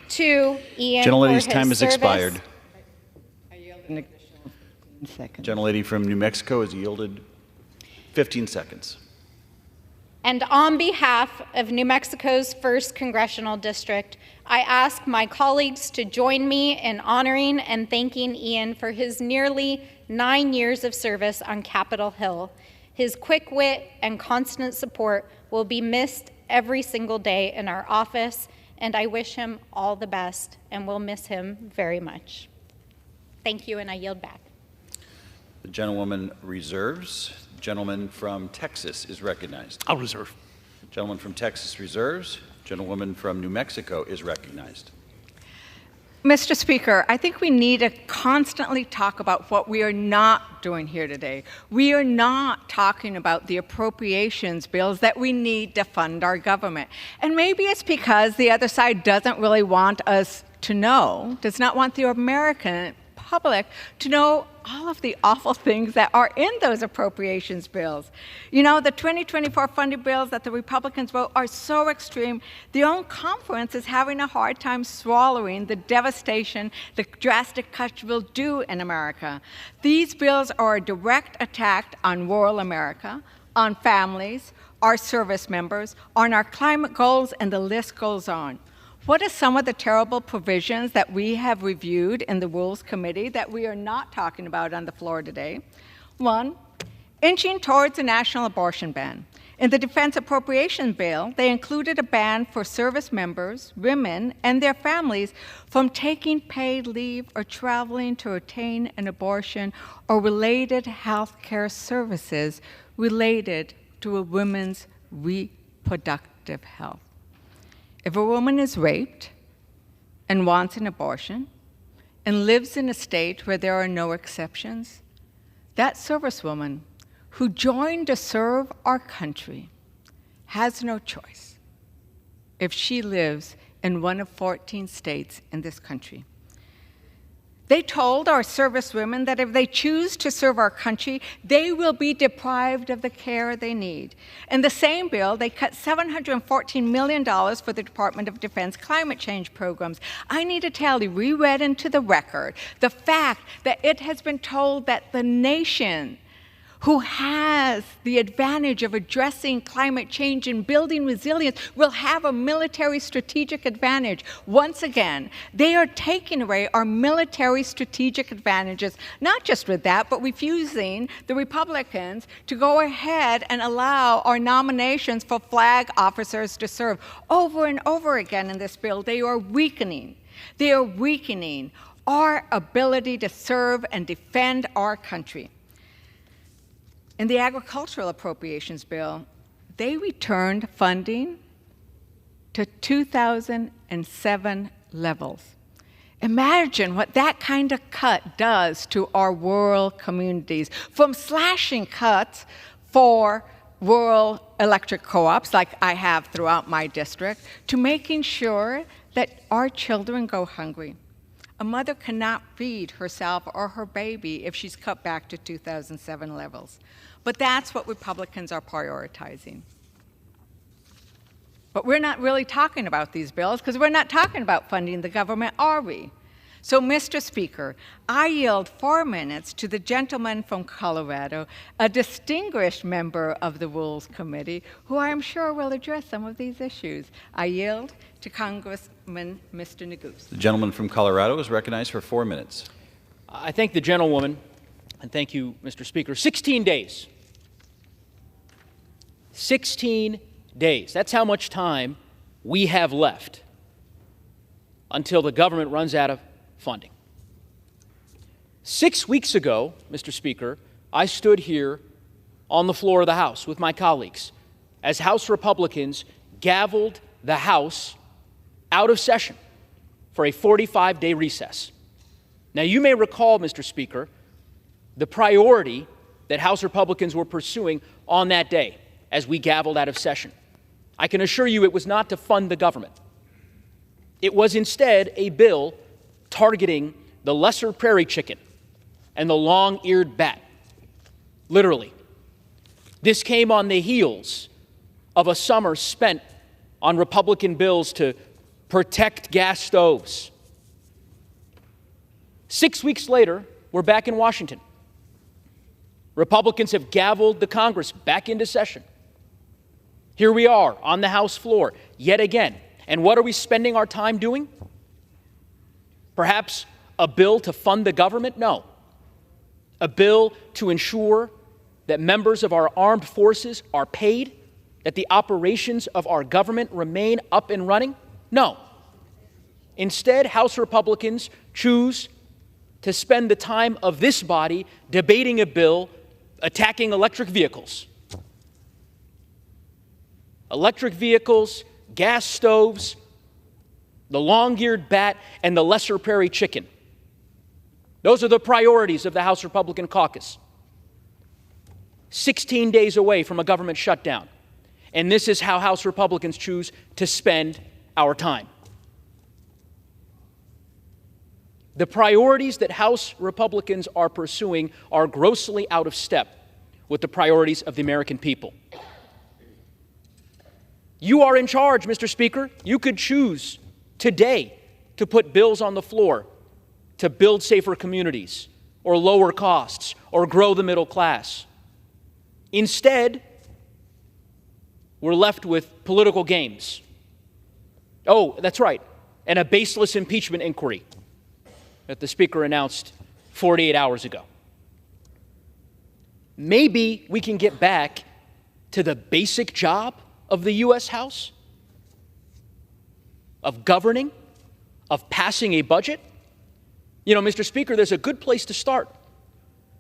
E: to Ian for his
I: time has
E: service.
I: expired.
B: I yield an additional 15 seconds.
I: Gentlelady from New Mexico has yielded 15 seconds.
E: And on behalf of New Mexico's 1st Congressional District, I ask my colleagues to join me in honoring and thanking Ian for his nearly 9 years of service on Capitol Hill. His quick wit and constant support will be missed every single day in our office, and I wish him all the best, and we'll miss him very much. Thank you, and I yield back.
I: The gentlewoman reserves. Gentleman from Texas is recognized.
T: I'll reserve.
I: Gentleman from Texas reserves. Gentlewoman from New Mexico is recognized.
B: Mr. Speaker, I think we need to constantly talk about what we are not doing here today. We are not talking about the appropriations bills that we need to fund our government. And maybe it's because the other side doesn't really want us to know, does not want the American public to know all of the awful things that are in those appropriations bills. You know, the 2024 funding bills that the Republicans wrote are so extreme, their own conference is having a hard time swallowing the devastation the drastic cuts will do in America. These bills are a direct attack on rural America, on families, our service members, on our climate goals, and the list goes on. What are some of the terrible provisions that we have reviewed in the Rules Committee that we are not talking about on the floor today? One, inching towards a national abortion ban. In the Defense Appropriation Bill, they included a ban for service members, women, and their families from taking paid leave or traveling to obtain an abortion or related health care services related to a woman's reproductive health. If a woman is raped and wants an abortion and lives in a state where there are no exceptions, that servicewoman who joined to serve our country has no choice if she lives in one of 14 states in this country. They told our servicewomen that if they choose to serve our country, they will be deprived of the care they need. In the same bill, they cut $714 million for the Department of Defense climate change programs. I need to tell you, we read into the record the fact that it has been told that the nation who has the advantage of addressing climate change and building resilience, will have a military strategic advantage. Once again, they are taking away our military strategic advantages, not just with that, but refusing the Republicans to go ahead and allow our nominations for flag officers to serve. Over and over again in this bill, they are weakening. They are weakening our ability to serve and defend our country. In the agricultural appropriations bill, they returned funding to 2007 levels. Imagine what that kind of cut does to our rural communities, from slashing cuts for rural electric co-ops like I have throughout my district, to making sure that our children go hungry. A mother cannot feed herself or her baby if she's cut back to 2007 levels. But that's what Republicans are prioritizing. But we're not really talking about these bills because we're not talking about funding the government, are we? So, Mr. Speaker, I yield 4 minutes to the gentleman from Colorado, a distinguished member of the Rules Committee, who I am sure will address some of these issues. I yield to Congressman Mr. Neguse.
I: The gentleman from Colorado is recognized for 4 minutes.
A: I thank the gentlewoman, and thank you, Mr. Speaker. 16 days. 16 days. That's how much time we have left until the government runs out of funding. 6 weeks ago, Mr. Speaker, I stood here on the floor of the House with my colleagues as House Republicans gavelled the House out of session for a 45-day recess. Now, you may recall, Mr. Speaker, the priority that House Republicans were pursuing on that day as we gavelled out of session. I can assure you it was not to fund the government. It was instead a bill targeting the lesser prairie chicken and the long-eared bat. Literally. This came on the heels of a summer spent on Republican bills to protect gas stoves. 6 weeks later, we're back in Washington. Republicans have gavelled the Congress back into session. Here we are on the House floor yet again. And what are we spending our time doing? Perhaps a bill to fund the government? No. A bill to ensure that members of our armed forces are paid, that the operations of our government remain up and running? No. Instead, House Republicans choose to spend the time of this body debating a bill attacking electric vehicles. Electric vehicles, gas stoves, the long-eared bat, and the lesser prairie chicken. Those are the priorities of the House Republican caucus. 16 days away from a government shutdown. And this is how House Republicans choose to spend our time. The priorities that House Republicans are pursuing are grossly out of step with the priorities of the American people. You are in charge, Mr. Speaker. You could choose today to put bills on the floor to build safer communities or lower costs or grow the middle class. Instead, we're left with political games. Oh, that's right, and a baseless impeachment inquiry that the Speaker announced 48 hours ago. Maybe we can get back to the basic job of the U.S. House, of governing, of passing a budget. You know, Mr. Speaker, there's a good place to start.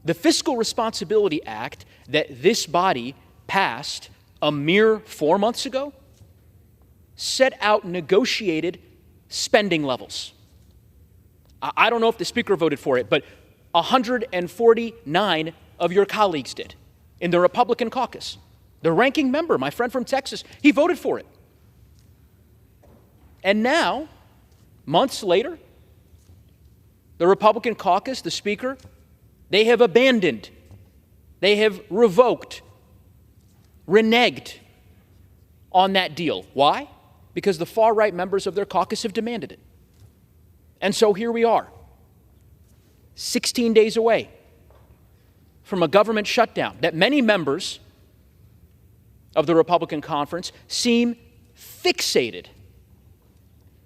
A: The Fiscal Responsibility Act that this body passed a mere 4 months ago set out negotiated spending levels. I don't know if the Speaker voted for it, but 149 of your colleagues did in the Republican caucus. The ranking member, my friend from Texas, he voted for it. And now, months later, the Republican caucus, the Speaker, they have abandoned, they have revoked, reneged on that deal. Why? Because the far-right members of their caucus have demanded it. And so here we are, 16 days away
J: from a government shutdown that many members of the Republican conference seem fixated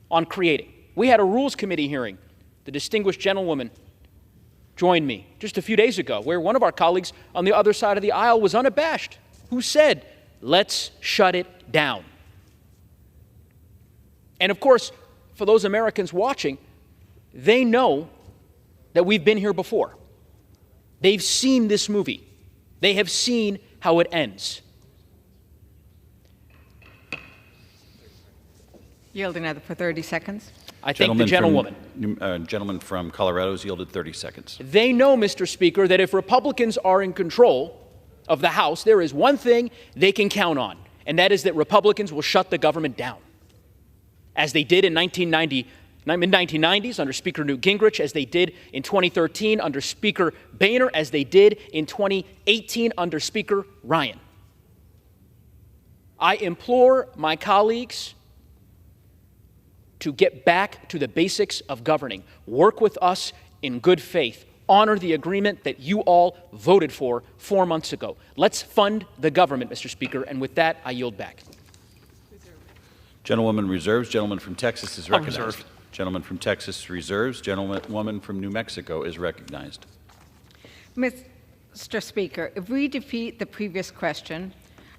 J: on creating. We had a Rules Committee hearing. The distinguished gentlewoman joined me just a few days ago, where one of our colleagues on the other side of the aisle was unabashed, who said, let's shut it down. And of course, for those Americans watching, they know that we've been here before. They've seen this movie. They have seen how it ends.
B: Yield another for 30 seconds.
J: I thank the gentlewoman.
I: Gentleman from Colorado has yielded 30 seconds.
J: They know, Mr. Speaker, that if Republicans are in control of the House, there is one thing they can count on, and that is that Republicans will shut the government down, as they did in mid-1990s under Speaker Newt Gingrich, as they did in 2013 under Speaker Boehner, as they did in 2018 under Speaker Ryan. I implore my colleagues to get back to the basics of governing. Work with us in good faith. Honor the agreement that you all voted for 4 months ago. Let's fund the government, Mr. Speaker, and with that, I yield back.
I: Gentlewoman reserves. Gentleman from Texas is recognized.
T: Reserve.
I: Gentleman from Texas reserves. Gentlewoman from New Mexico is recognized.
B: Mr. Speaker, if we defeat the previous question,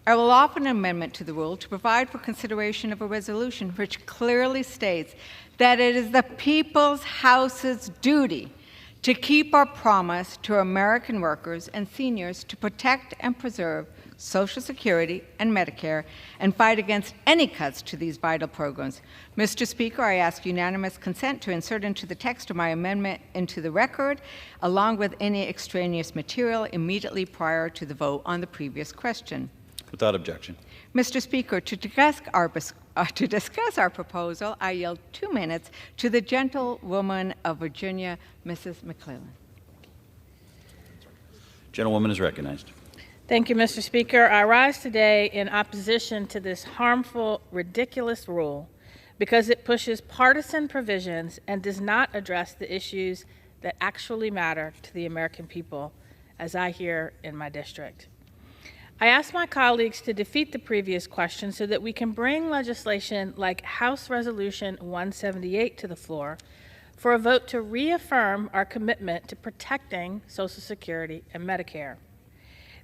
B: I will offer an amendment to the rule to provide for consideration of a resolution which clearly states that it is the People's House's duty to keep our promise to American workers and seniors to protect and preserve Social Security and Medicare and fight against any cuts to these vital programs. Mr. Speaker, I ask unanimous consent to insert into the text of my amendment into the record, along with any extraneous material immediately prior to the vote on the previous question.
I: Without objection.
B: Mr. Speaker, to discuss our proposal, I yield 2 minutes to the gentlewoman of Virginia, Mrs. McClellan.
I: Gentlewoman is recognized.
L: Thank you, Mr. Speaker. I rise today in opposition to this harmful, ridiculous rule because it pushes partisan provisions and does not address the issues that actually matter to the American people, as I hear in my district. I ask my colleagues to defeat the previous question so that we can bring legislation like House Resolution 178 to the floor for a vote to reaffirm our commitment to protecting Social Security and Medicare.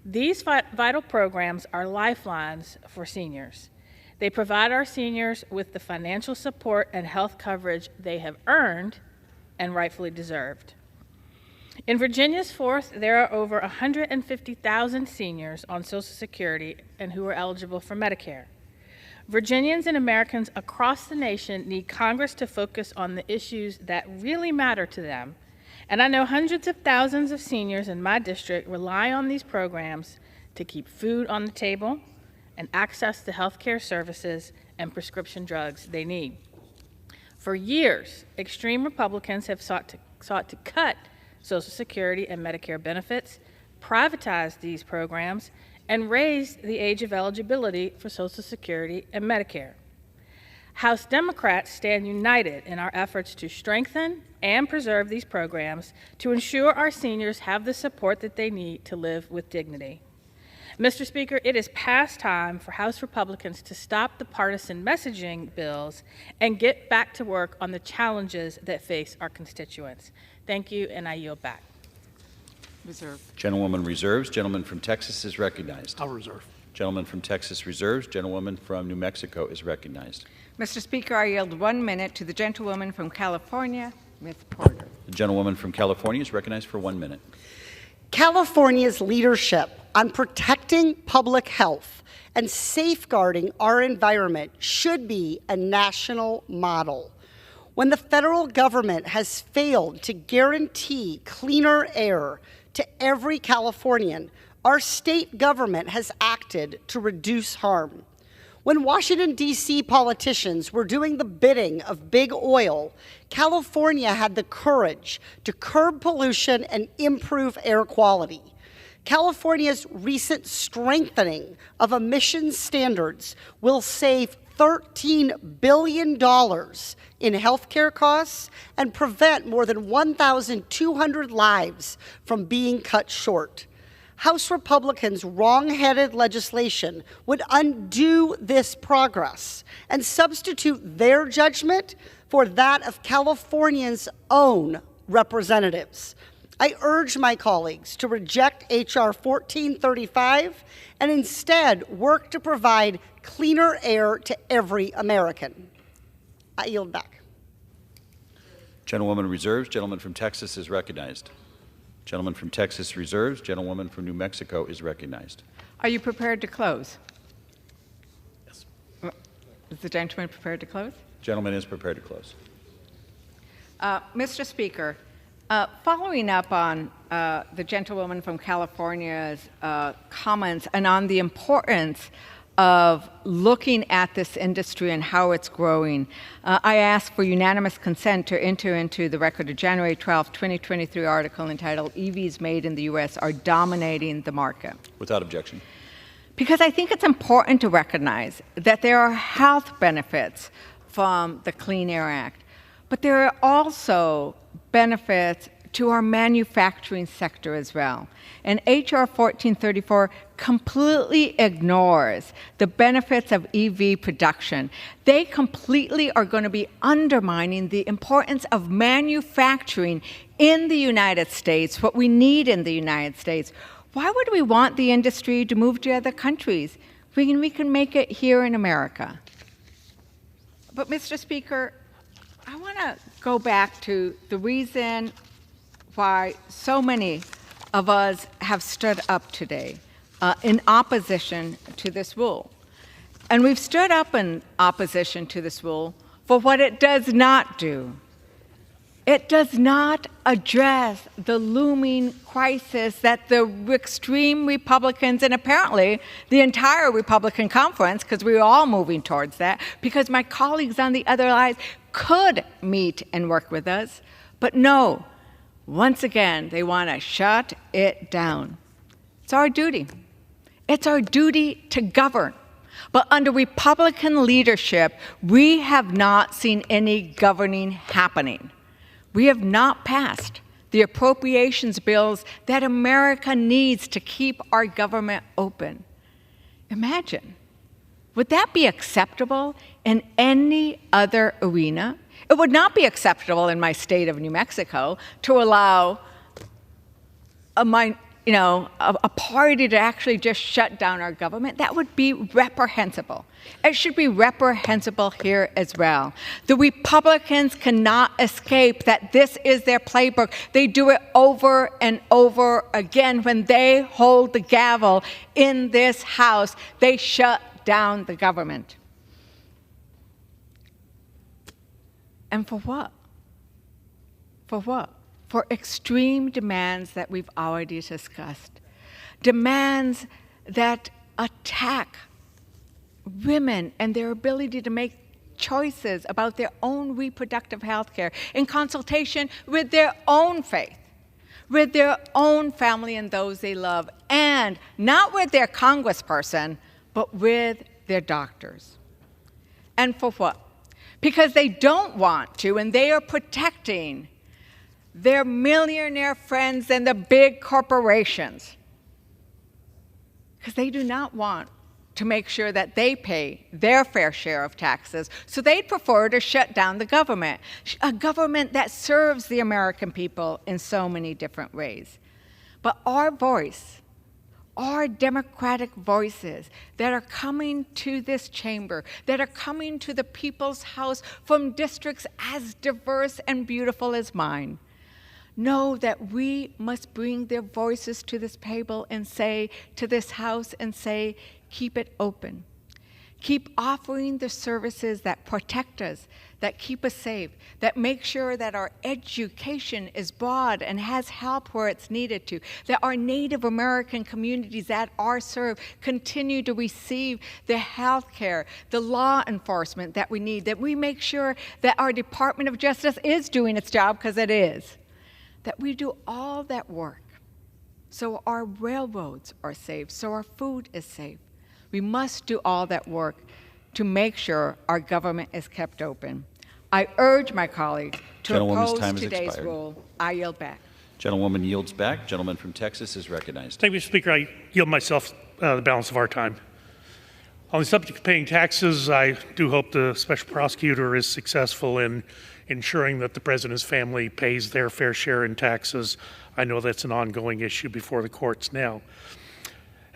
L: These vital programs are lifelines for seniors. They provide our seniors with the financial support and health coverage they have earned and rightfully deserved. In Virginia's 4th, there are over 150,000 seniors on Social Security and who are eligible for Medicare. Virginians and Americans across the nation need Congress to focus on the issues that really matter to them. And I know hundreds of thousands of seniors in my district rely on these programs to keep food on the table and access to health care services and prescription drugs they need. For years, extreme Republicans have sought to cut Social Security and Medicare benefits, privatize these programs, and raise the age of eligibility for Social Security and Medicare. House Democrats stand united in our efforts to strengthen and preserve these programs to ensure our seniors have the support that they need to live with dignity. Mr. Speaker, it is past time for House Republicans to stop the partisan messaging bills and get back to work on the challenges that face our constituents. Thank you, and I yield back.
B: Reserve.
I: Gentlewoman reserves. Gentleman from Texas is recognized.
T: I'll reserve.
I: Gentleman from Texas reserves. Gentlewoman from New Mexico is recognized.
B: Mr. Speaker, I yield 1 minute to the gentlewoman from California, Ms. Porter.
I: The gentlewoman from California is recognized for 1 minute.
W: California's leadership on protecting public health and safeguarding our environment should be a national model. When the federal government has failed to guarantee cleaner air to every Californian, our state government has acted to reduce harm. When Washington, D.C. politicians were doing the bidding of big oil, California had the courage to curb pollution and improve air quality. California's recent strengthening of emissions standards will save $13 billion in healthcare costs and prevent more than 1,200 lives from being cut short. House Republicans' wrong-headed legislation would undo this progress and substitute their judgment for that of Californians' own representatives. I urge my colleagues to reject H.R. 1435 and instead work to provide cleaner air to every American. I yield back.
I: Gentlewoman reserves. Gentleman from Texas is recognized. Gentleman from Texas reserves. Gentlewoman from New Mexico is recognized.
B: Are you prepared to close? Yes. Is the gentleman prepared to close?
I: Gentleman is prepared to close.
B: Mr. Speaker, following up on the gentlewoman from California's comments and on the importance of looking at this industry and how it's growing, I ask for unanimous consent to enter into the record a January 12, 2023 article entitled EVs Made in the U.S. Are Dominating the Market.
I: Without objection.
B: Because I think it's important to recognize that there are health benefits from the Clean Air Act, but there are also benefits to our manufacturing sector as well. And H.R. 1434 completely ignores the benefits of EV production. They completely are going to be undermining the importance of manufacturing in the United States, what we need in the United States. Why would we want the industry to move to other countries? We can make it here in America. But, Mr. Speaker, I want to go back to the reason why so many of us have stood up today in opposition to this rule. And we've stood up in opposition to this rule for what it does not do. It does not address the looming crisis that the extreme Republicans and apparently the entire Republican conference, because we're all moving towards that, because my colleagues on the other side could meet and work with us, but no, once again, they want to shut it down. It's our duty. It's our duty to govern. But under Republican leadership, we have not seen any governing happening. We have not passed the appropriations bills that America needs to keep our government open. Imagine, would that be acceptable in any other arena? It would not be acceptable in my state of New Mexico to allow a party to actually just shut down our government. That would be reprehensible. It should be reprehensible here as well. The Republicans cannot escape that this is their playbook. They do it over and over again. When they hold the gavel in this House, they shut down the government. And for what? For what? For extreme demands that we've already discussed. Demands that attack women and their ability to make choices about their own reproductive health care in consultation with their own faith, with their own family and those they love, and not with their congressperson, but with their doctors. And for what? Because they don't want to, and they are protecting their millionaire friends and the big corporations. Because they do not want to make sure that they pay their fair share of taxes, so they'd prefer to shut down the government, a government that serves the American people in so many different ways. But our voice, our democratic voices that are coming to this chamber, that are coming to the People's House from districts as diverse and beautiful as mine, know that we must bring their voices to this table and say, to this House, and say, keep it open. Keep offering the services that protect us, that keep us safe, that make sure that our education is broad and has help where it's needed to, that our Native American communities that are served continue to receive the health care, the law enforcement that we need, that we make sure that our Department of Justice is doing its job, because it is, that we do all that work so our railroads are safe, so our food is safe. We must do all that work to make sure our government is kept open. I urge my colleagues to oppose today's rule. I yield back.
I: Gentlewoman yields back. Gentleman from Texas is recognized.
T: Thank you, Mr. Speaker. I yield myself the balance of our time. On the subject of paying taxes, I do hope the special prosecutor is successful in ensuring that the president's family pays their fair share in taxes. I know that's an ongoing issue before the courts now.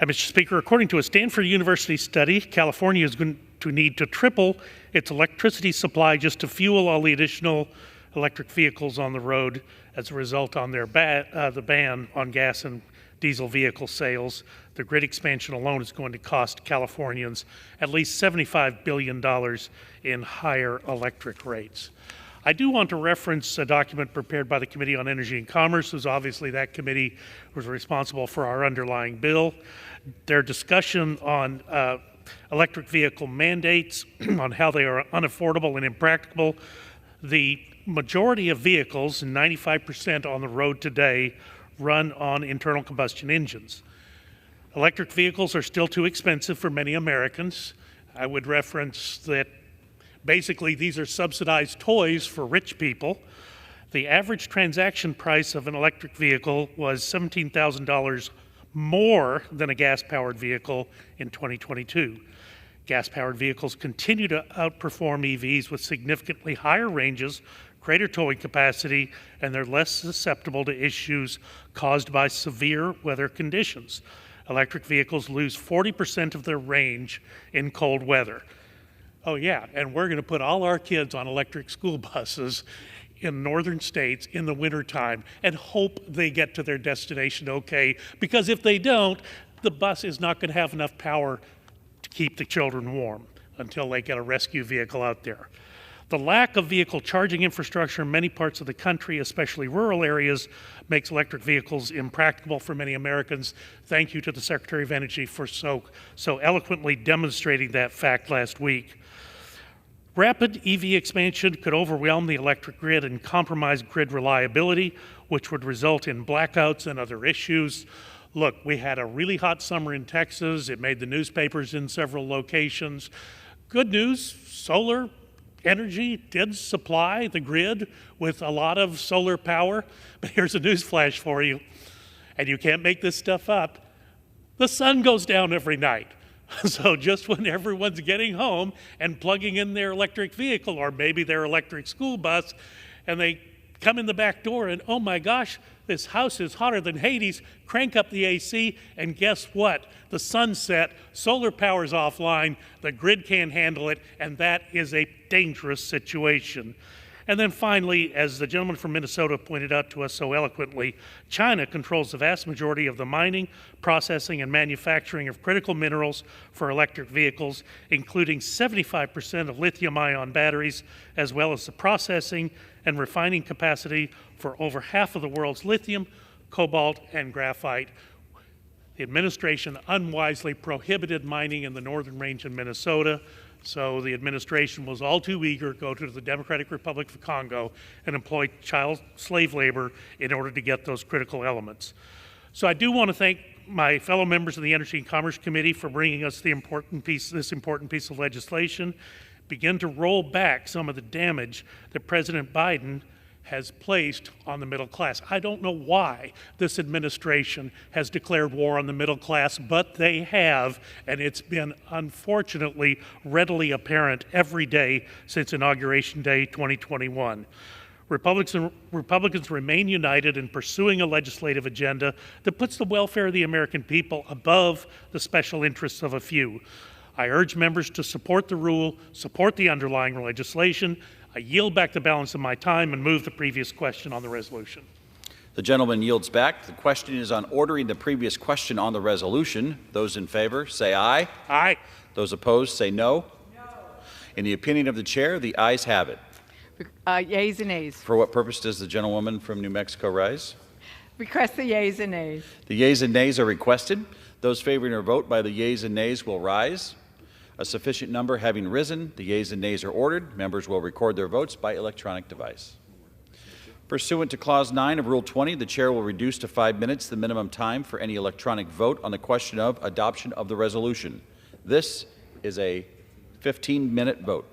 T: Mr. Speaker, according to a Stanford University study, California is going to need to triple its electricity supply just to fuel all the additional electric vehicles on the road as a result on their the ban on gas and diesel vehicle sales. The grid expansion alone is going to cost Californians at least $75 billion in higher electric rates. I do want to reference a document prepared by the Committee on Energy and Commerce, as obviously that committee was responsible for our underlying bill. Their discussion on electric vehicle mandates, on how they are unaffordable and impractical. The majority of vehicles, 95% on the road today, run on internal combustion engines. Electric vehicles are still too expensive for many Americans. I would reference that basically these are subsidized toys for rich people. The average transaction price of an electric vehicle was $17,000 more than a gas-powered vehicle in 2022. Gas-powered vehicles continue to outperform EVs with significantly higher ranges, greater towing capacity, and they're less susceptible to issues caused by severe weather conditions. Electric vehicles lose 40% of their range in cold weather. Oh yeah, and we're going to put all our kids on electric school buses in northern states in the wintertime and hope they get to their destination okay, because if they don't, the bus is not going to have enough power to keep the children warm until they get a rescue vehicle out there. The lack of vehicle charging infrastructure in many parts of the country, especially rural areas, makes electric vehicles impracticable for many Americans. Thank you to the Secretary of Energy for so eloquently demonstrating that fact last week. Rapid EV expansion could overwhelm the electric grid and compromise grid reliability, which would result in blackouts and other issues. Look, we had a really hot summer in Texas. It made the newspapers in several locations. Good news, solar energy did supply the grid with a lot of solar power. But here's a news flash for you, and you can't make this stuff up. The sun goes down every night. So just when everyone's getting home and plugging in their electric vehicle or maybe their electric school bus, and they come in the back door and, oh my gosh, this house is hotter than Hades, crank up the AC, and guess what? The sun's set, solar power's offline, the grid can't handle it, and that is a dangerous situation. And then finally, as the gentleman from Minnesota pointed out to us so eloquently, China controls the vast majority of the mining, processing, and manufacturing of critical minerals for electric vehicles, including 75% of lithium-ion batteries, as well as the processing and refining capacity for over half of the world's lithium, cobalt, and graphite. The administration unwisely prohibited mining in the Northern Range in Minnesota. So the administration was all too eager to go to the Democratic Republic of Congo and employ child slave labor in order to get those critical elements. So I do want to thank my fellow members of the Energy and Commerce Committee for bringing us this important piece of legislation, begin to roll back some of the damage that President Biden has placed on the middle class. I don't know why this administration has declared war on the middle class, but they have, and it's been unfortunately readily apparent every day since Inauguration Day 2021. Republicans remain united in pursuing a legislative agenda that puts the welfare of the American people above the special interests of a few. I urge members to support the rule, support the underlying legislation. I yield back the balance of my time and move the previous question on the resolution.
I: The gentleman yields back. The question is on ordering the previous question on the resolution. Those in favor say aye.
T: Aye.
I: Those opposed say no. No. In the opinion of the chair, the ayes have it.
B: Yeas and nays.
I: For what purpose does the gentlewoman from New Mexico rise?
B: Request the yeas and nays.
I: The yeas and nays are requested. Those favoring a vote by the yeas and nays will rise. A sufficient number having risen, the yeas and nays are ordered. Members will record their votes by electronic device. Pursuant to Clause 9 of Rule 20, the chair will reduce to 5 minutes the minimum time for any electronic vote on the question of adoption of the resolution. This is a 15-minute vote.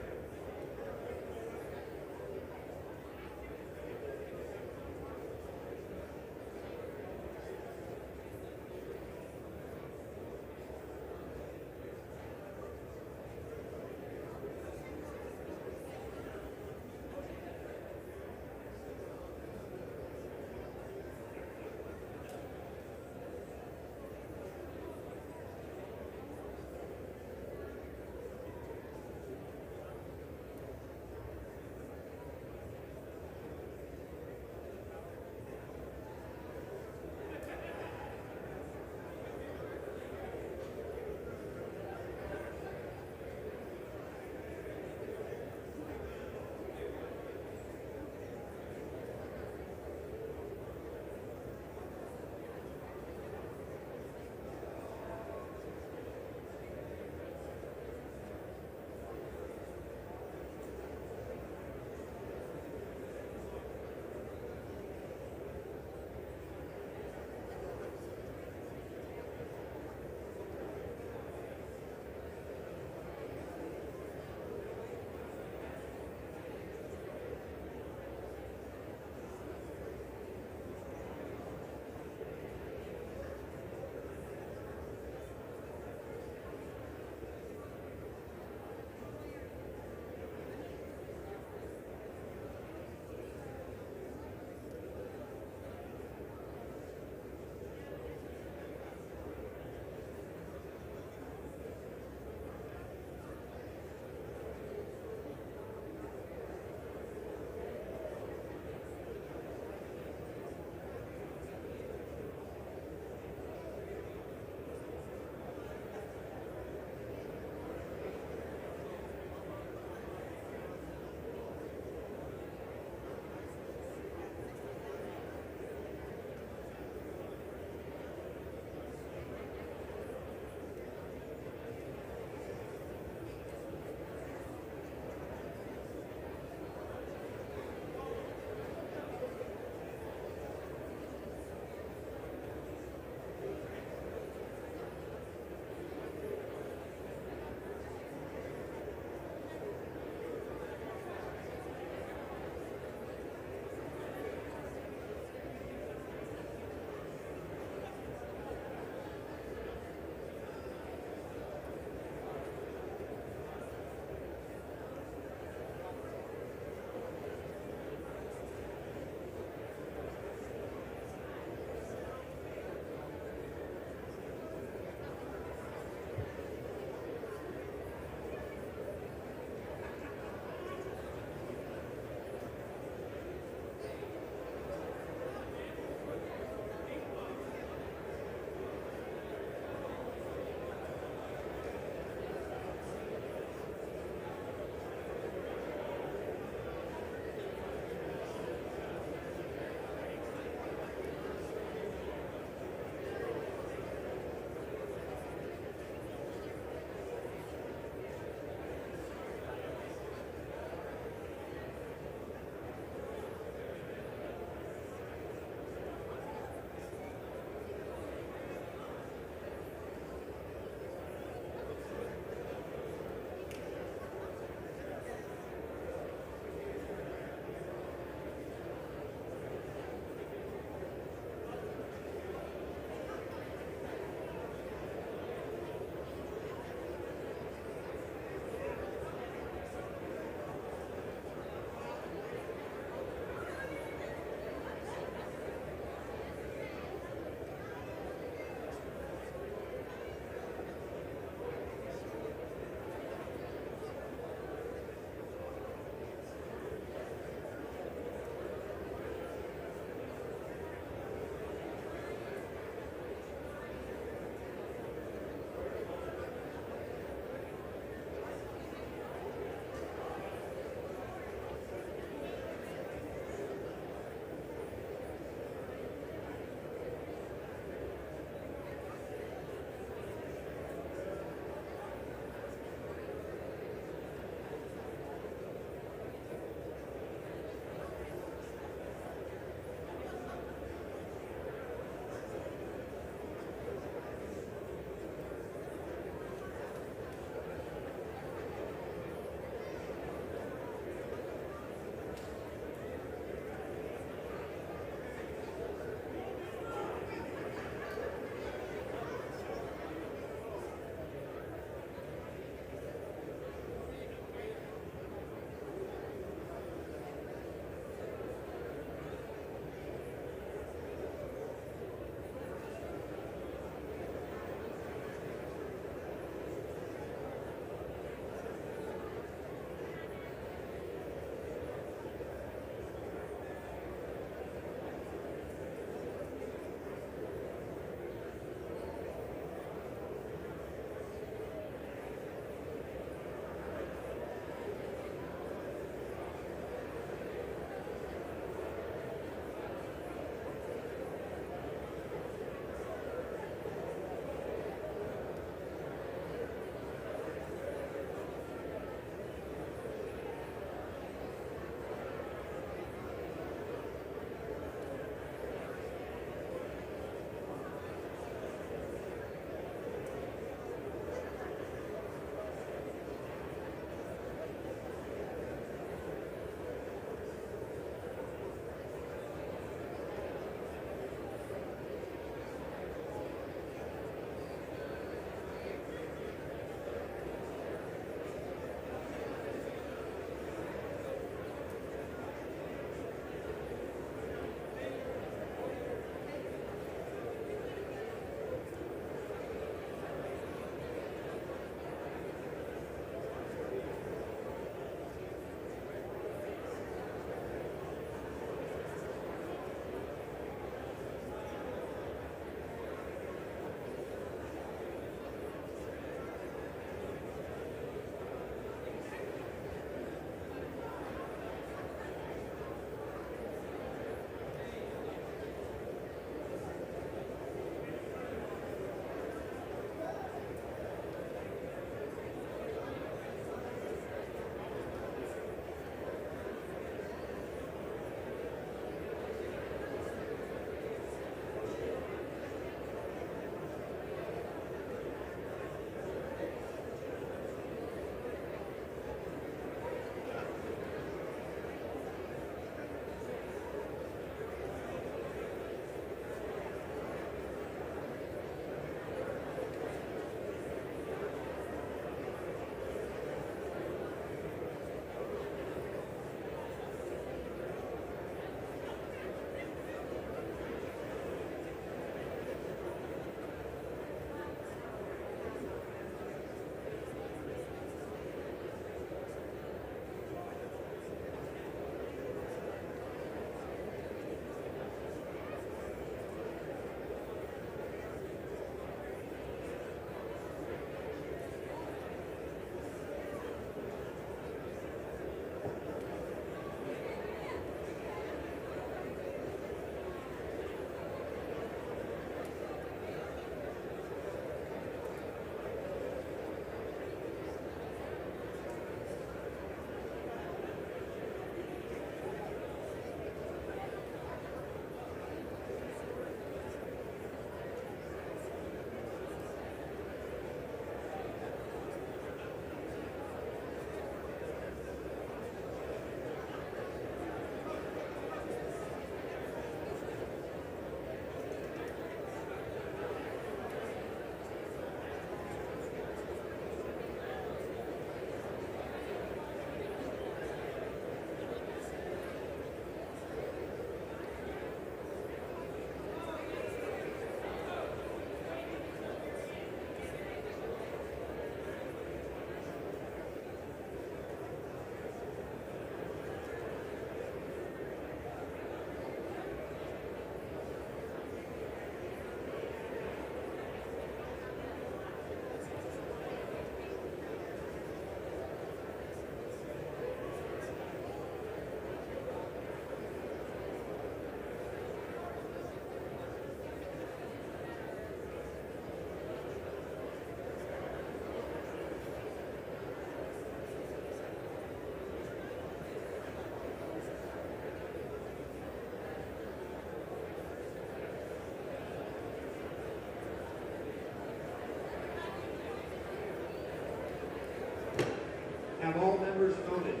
C: members voted?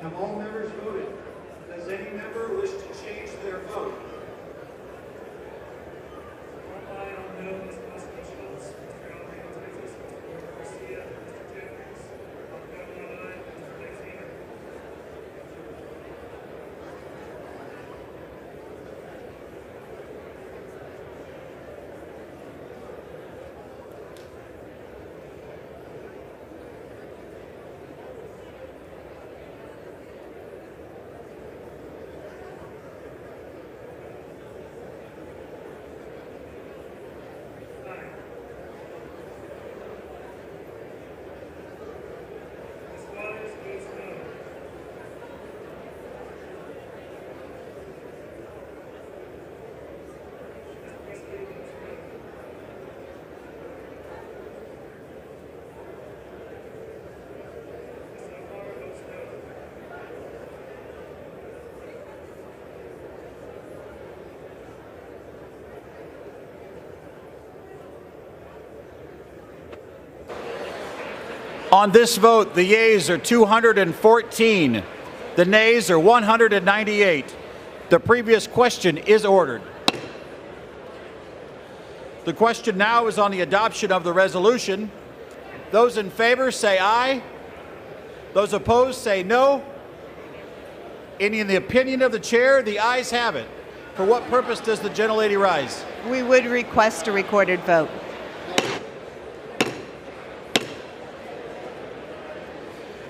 C: Have all members voted? Does any member wish to change their vote?
I: On this vote, the yeas are 214. The nays are 198. The previous question is ordered. The question now is on the adoption of the resolution. Those in favor say aye. Those opposed say no. In the opinion of the chair, the ayes have it. For what purpose does the gentlelady rise?
G: We would request a recorded vote.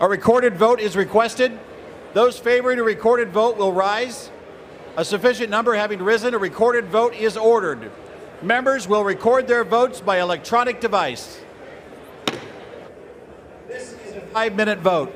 I: A recorded vote is requested. Those favoring a recorded vote will rise. A sufficient number having risen, a recorded vote is ordered. Members will record their votes by electronic device. This is a 5-minute vote.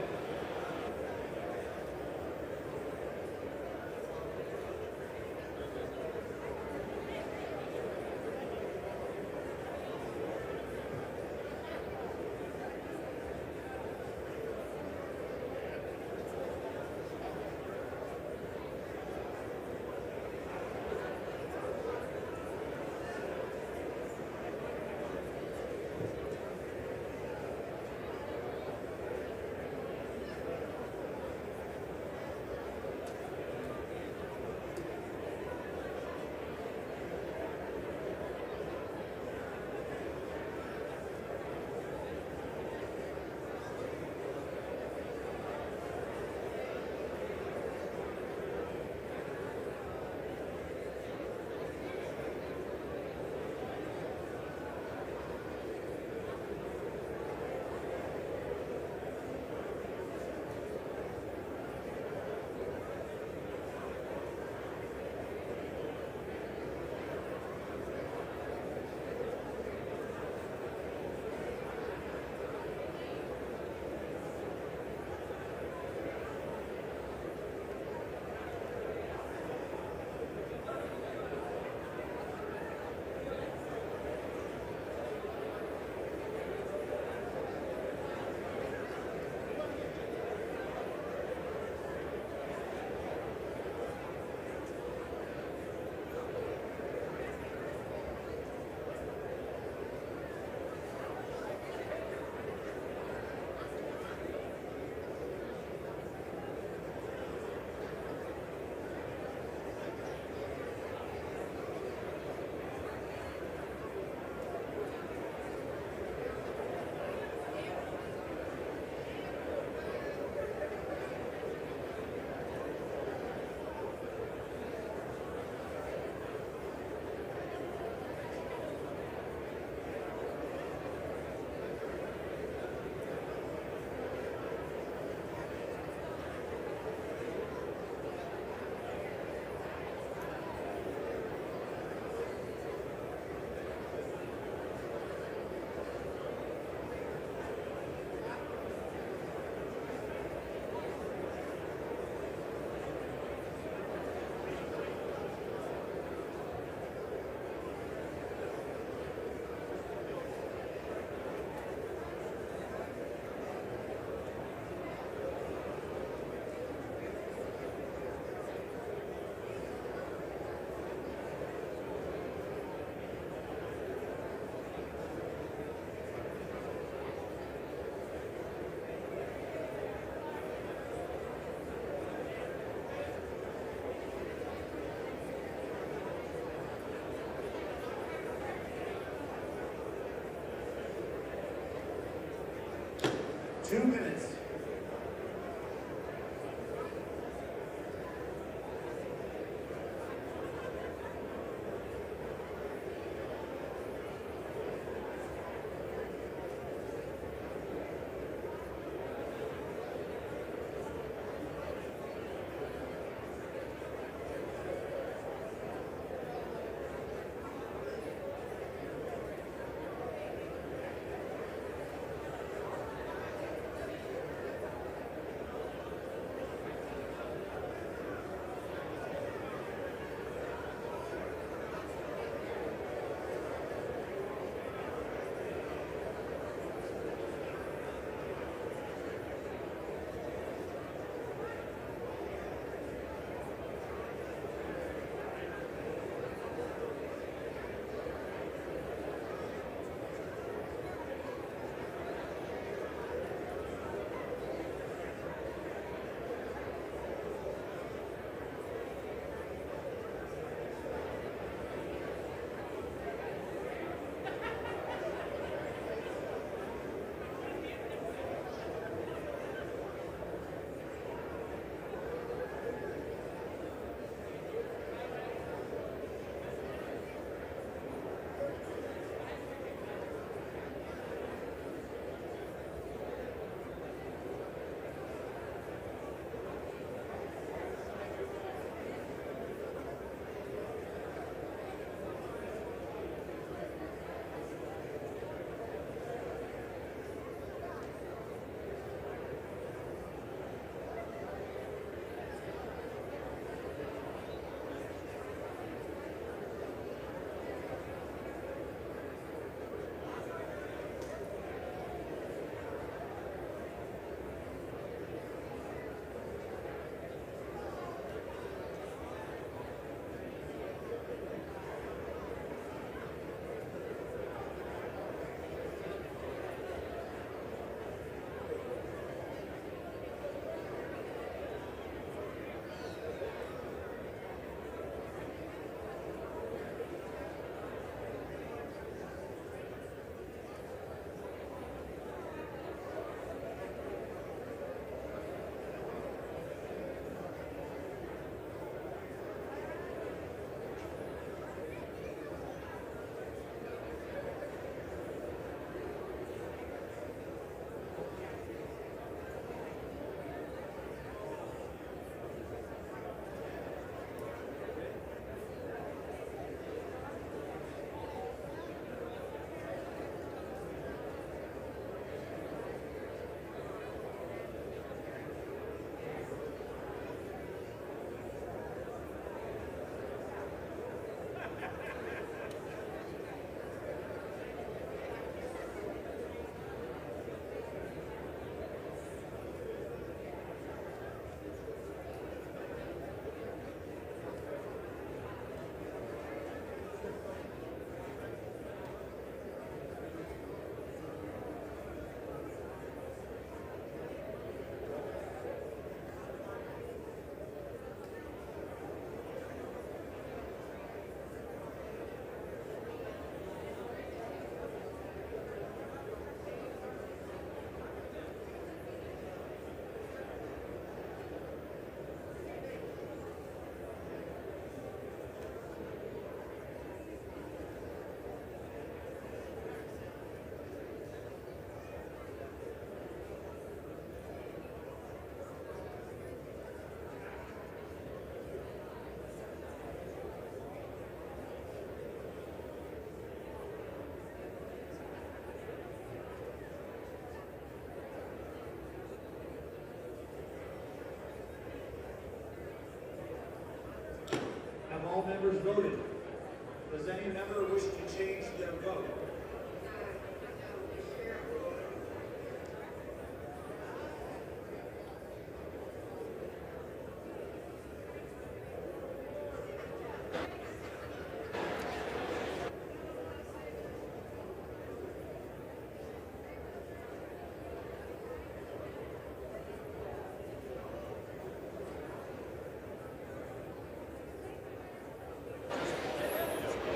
C: 2 minutes. all members voted. Does any member wish to change their vote?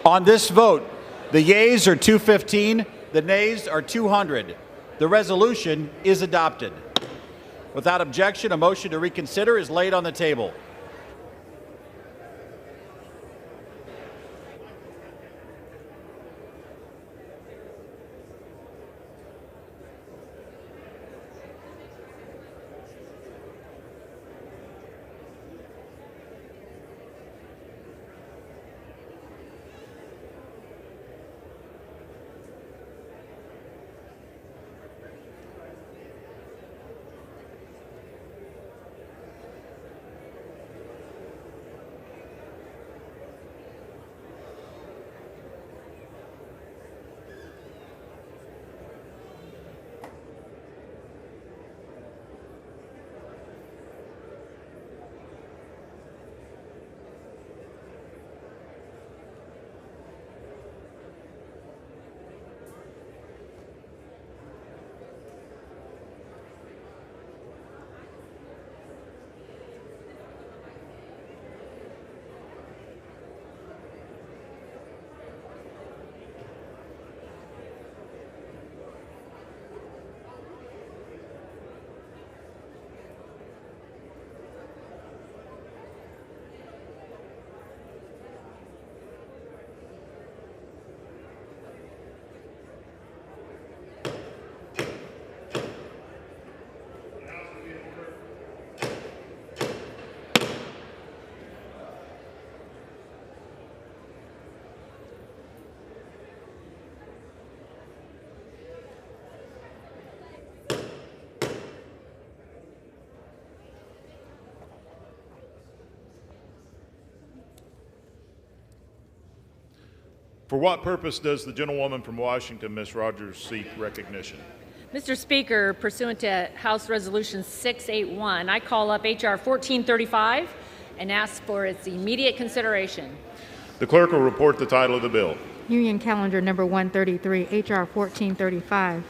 I: On this vote, the yeas are 215, the nays are 200. The resolution is adopted. Without objection, a motion to reconsider is laid on the table.
N: For what purpose does the gentlewoman from Washington, Ms. Rogers, seek recognition?
O: Mr. Speaker, pursuant to House Resolution 681, I call up H.R. 1435 and ask for its immediate consideration.
N: The clerk will report the title of the bill.
R: Union Calendar Number 133, H.R. 1435,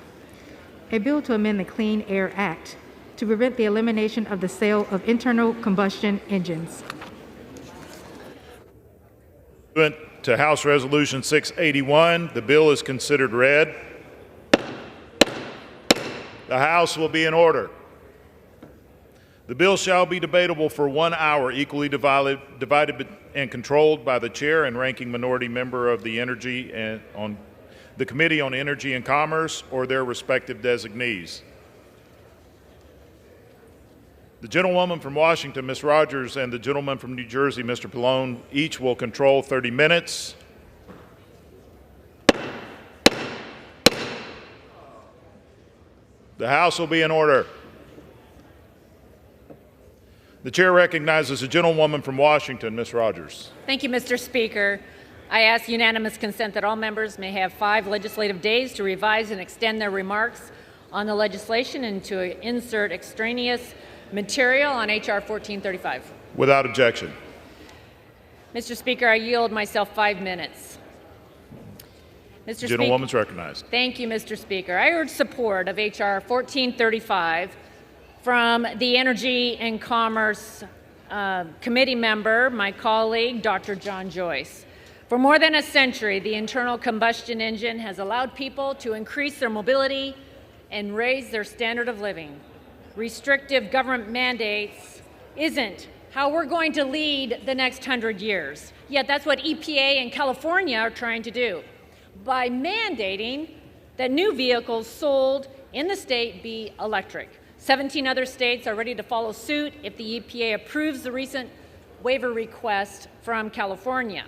R: a bill to amend the Clean Air Act to prevent the elimination of the sale of internal combustion engines.
N: Pursuant to House Resolution 681, the bill is considered read. The House will be in order. The bill shall be debatable for 1 hour, equally divided and controlled by the chair and ranking minority member of the the Committee on Energy and Commerce or their respective designees. The gentlewoman from Washington, Ms. Rogers, and the gentleman from New Jersey, Mr. Pallone, each will control 30 minutes. The House will be in order. The chair recognizes the gentlewoman from Washington, Ms. Rogers.
O: Thank you, Mr. Speaker. I ask unanimous consent that all members may have 5 legislative days to revise and extend their remarks on the legislation and to insert extraneous material on H.R. 1435.
N: Without objection.
O: Mr. Speaker, I yield myself 5 minutes. Mr.
N: Gentlewoman's recognized.
O: Thank you, Mr. Speaker. I urge support of H.R. 1435 from the Energy and Commerce Committee member, my colleague, Dr. John Joyce. For more than a century, the internal combustion engine has allowed people to increase their mobility and raise their standard of living. Restrictive government mandates isn't how we're going to lead the next 100 years. Yet that's what EPA and California are trying to do by mandating that new vehicles sold in the state be electric. 17 other states are ready to follow suit if the EPA approves the recent waiver request from California.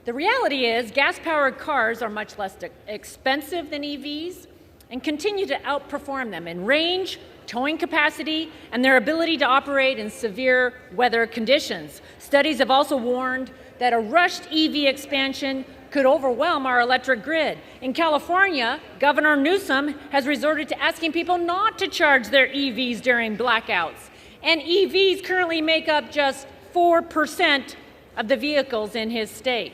O: The reality is gas-powered cars are much less expensive than EVs and continue to outperform them in range, towing capacity, and their ability to operate in severe weather conditions. Studies have also warned that a rushed EV expansion could overwhelm our electric grid. In California, Governor Newsom has resorted to asking people not to charge their EVs during blackouts. And EVs currently make up just 4% of the vehicles in his state.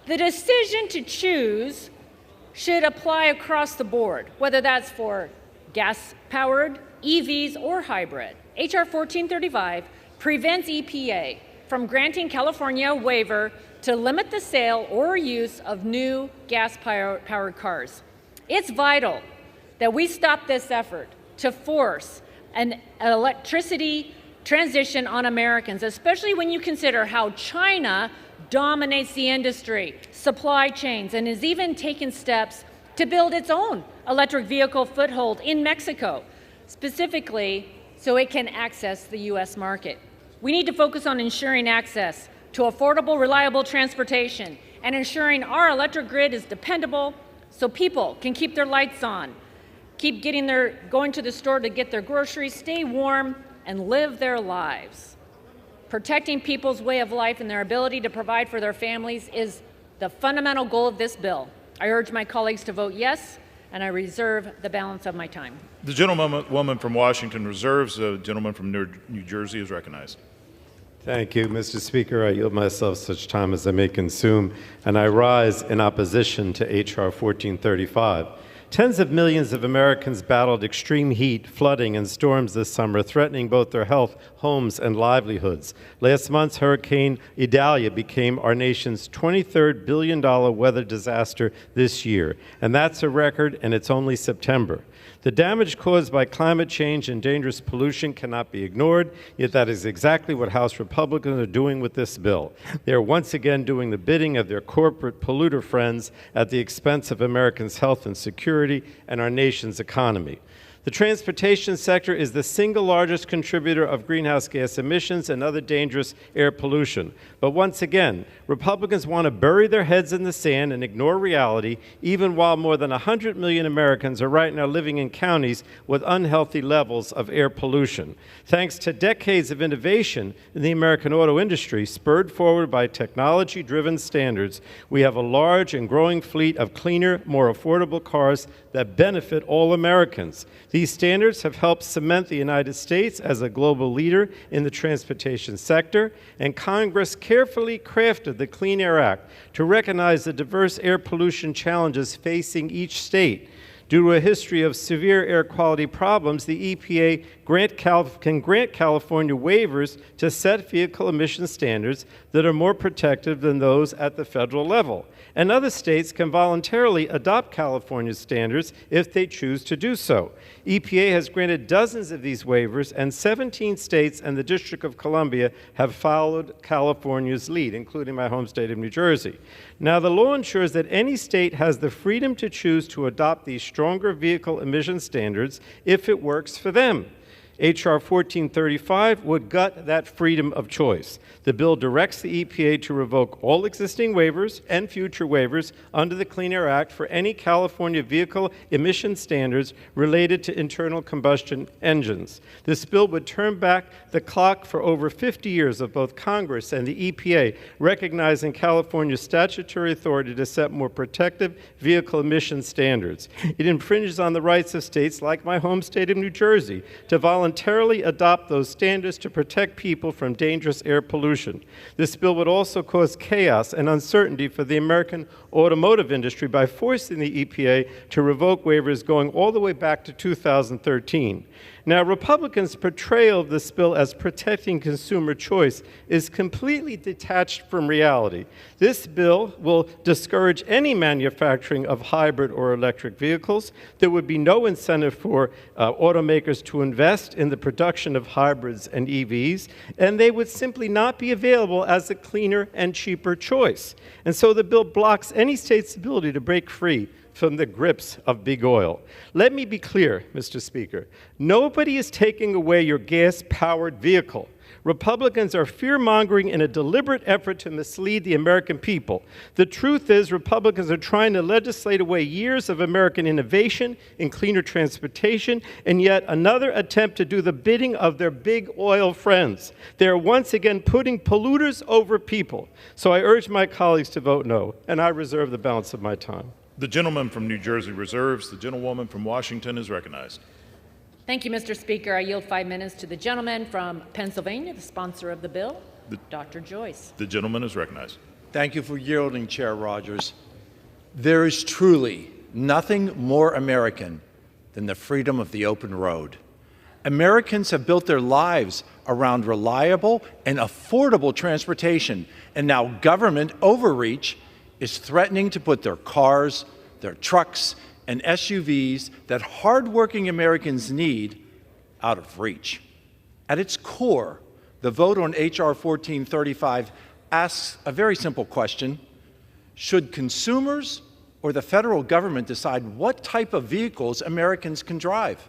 O: The decision to choose should apply across the board, whether that's for gas-powered, EVs, or hybrid. H.R. 1435 prevents EPA from granting California a waiver to limit the sale or use of new gas-powered cars. It's vital that we stop this effort to force an electricity transition on Americans, especially when you consider how China dominates the industry, supply chains, and is even taking steps to build its own electric vehicle foothold in Mexico, specifically so it can access the U.S. market. We need to focus on ensuring access to affordable, reliable transportation and ensuring our electric grid is dependable so people can keep their lights on, keep going to the store to get their groceries, stay warm, and live their lives. Protecting people's way of life and their ability to provide for their families is the fundamental goal of this bill. I urge my colleagues to vote yes, and I reserve the balance of my time.
N: The gentlewoman from Washington reserves. The gentleman from New Jersey is recognized.
K: Thank you, Mr. Speaker. I yield myself such time as I may consume, and I rise in opposition to H.R. 1435. Tens of millions of Americans battled extreme heat, flooding, and storms this summer, threatening both their health, homes, and livelihoods. Last month's Hurricane Idalia became our nation's $23 billion weather disaster this year, and that's a record, and it's only September. The damage caused by climate change and dangerous pollution cannot be ignored, yet that is exactly what House Republicans are doing with this bill. They are once again doing the bidding of their corporate polluter friends at the expense of Americans' health and security and our nation's economy. The transportation sector is the single largest contributor of greenhouse gas emissions and other dangerous air pollution. But once again, Republicans want to bury their heads in the sand and ignore reality, even while more than 100 million Americans are right now living in counties with unhealthy levels of air pollution. Thanks to decades of innovation in the American auto industry, spurred forward by technology-driven standards, we have a large and growing fleet of cleaner, more affordable cars that benefit all Americans. These standards have helped cement the United States as a global leader in the transportation sector, and Congress carefully crafted the Clean Air Act to recognize the diverse air pollution challenges facing each state. Due to a history of severe air quality problems, the EPA can grant California waivers to set vehicle emission standards that are more protective than those at the federal level. And other states can voluntarily adopt California's standards if they choose to do so. EPA has granted dozens of these waivers, and 17 states and the District of Columbia have followed California's lead, including my home state of New Jersey. Now, the law ensures that any state has the freedom to choose to adopt these stronger vehicle emission standards if it works for them. H.R. 1435 would gut that freedom of choice. The bill directs the EPA to revoke all existing waivers and future waivers under the Clean Air Act for any California vehicle emission standards related to internal combustion engines. This bill would turn back the clock for over 50 years of both Congress and the EPA, recognizing California's statutory authority to set more protective vehicle emission standards. It infringes on the rights of states like my home state of New Jersey to voluntarily adopt those standards to protect people from dangerous air pollution. This bill would also cause chaos and uncertainty for the American automotive industry by forcing the EPA to revoke waivers going all the way back to 2013. Now, Republicans' portrayal of this bill as protecting consumer choice is completely detached from reality. This bill will discourage any manufacturing of hybrid or electric vehicles. There would be no incentive for automakers to invest in the production of hybrids and EVs, and they would simply not be available as a cleaner and cheaper choice. And so the bill blocks any state's ability to break free from the grips of big oil. Let me be clear, Mr. Speaker. Nobody is taking away your gas-powered vehicle. Republicans are fear-mongering in a deliberate effort to mislead the American people. The truth is, Republicans are trying to legislate away years of American innovation in cleaner transportation, and yet another attempt to do the bidding of their big oil friends. They are once again putting polluters over people. So I urge my colleagues to vote no, and I reserve the balance of my time.
N: The gentleman from New Jersey reserves. The gentlewoman from Washington is recognized.
O: Thank you, Mr. Speaker. I yield 5 minutes to the gentleman from Pennsylvania, the sponsor of the bill, Dr. Joyce.
N: The gentleman is recognized.
P: Thank you for yielding, Chair Rogers. There is truly nothing more American than the freedom of the open road. Americans have built their lives around reliable and affordable transportation, and now government overreach is threatening to put their cars, their trucks, and SUVs that hardworking Americans need out of reach. At its core, the vote on H.R. 1435 asks a very simple question: should consumers or the federal government decide what type of vehicles Americans can drive?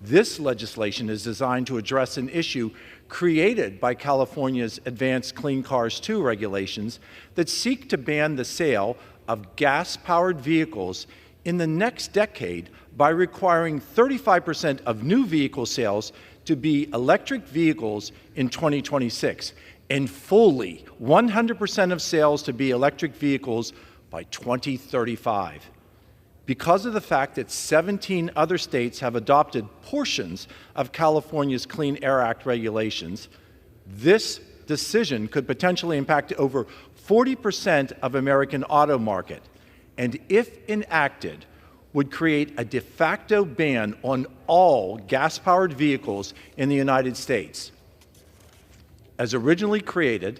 P: This legislation is designed to address an issue created by California's Advanced Clean Cars 2 regulations that seek to ban the sale of gas-powered vehicles in the next decade by requiring 35% of new vehicle sales to be electric vehicles in 2026 and fully 100% of sales to be electric vehicles by 2035. Because of the fact that 17 other states have adopted portions of California's Clean Air Act regulations, this decision could potentially impact over 40% of American auto market, and if enacted, would create a de facto ban on all gas-powered vehicles in the United States. As originally created,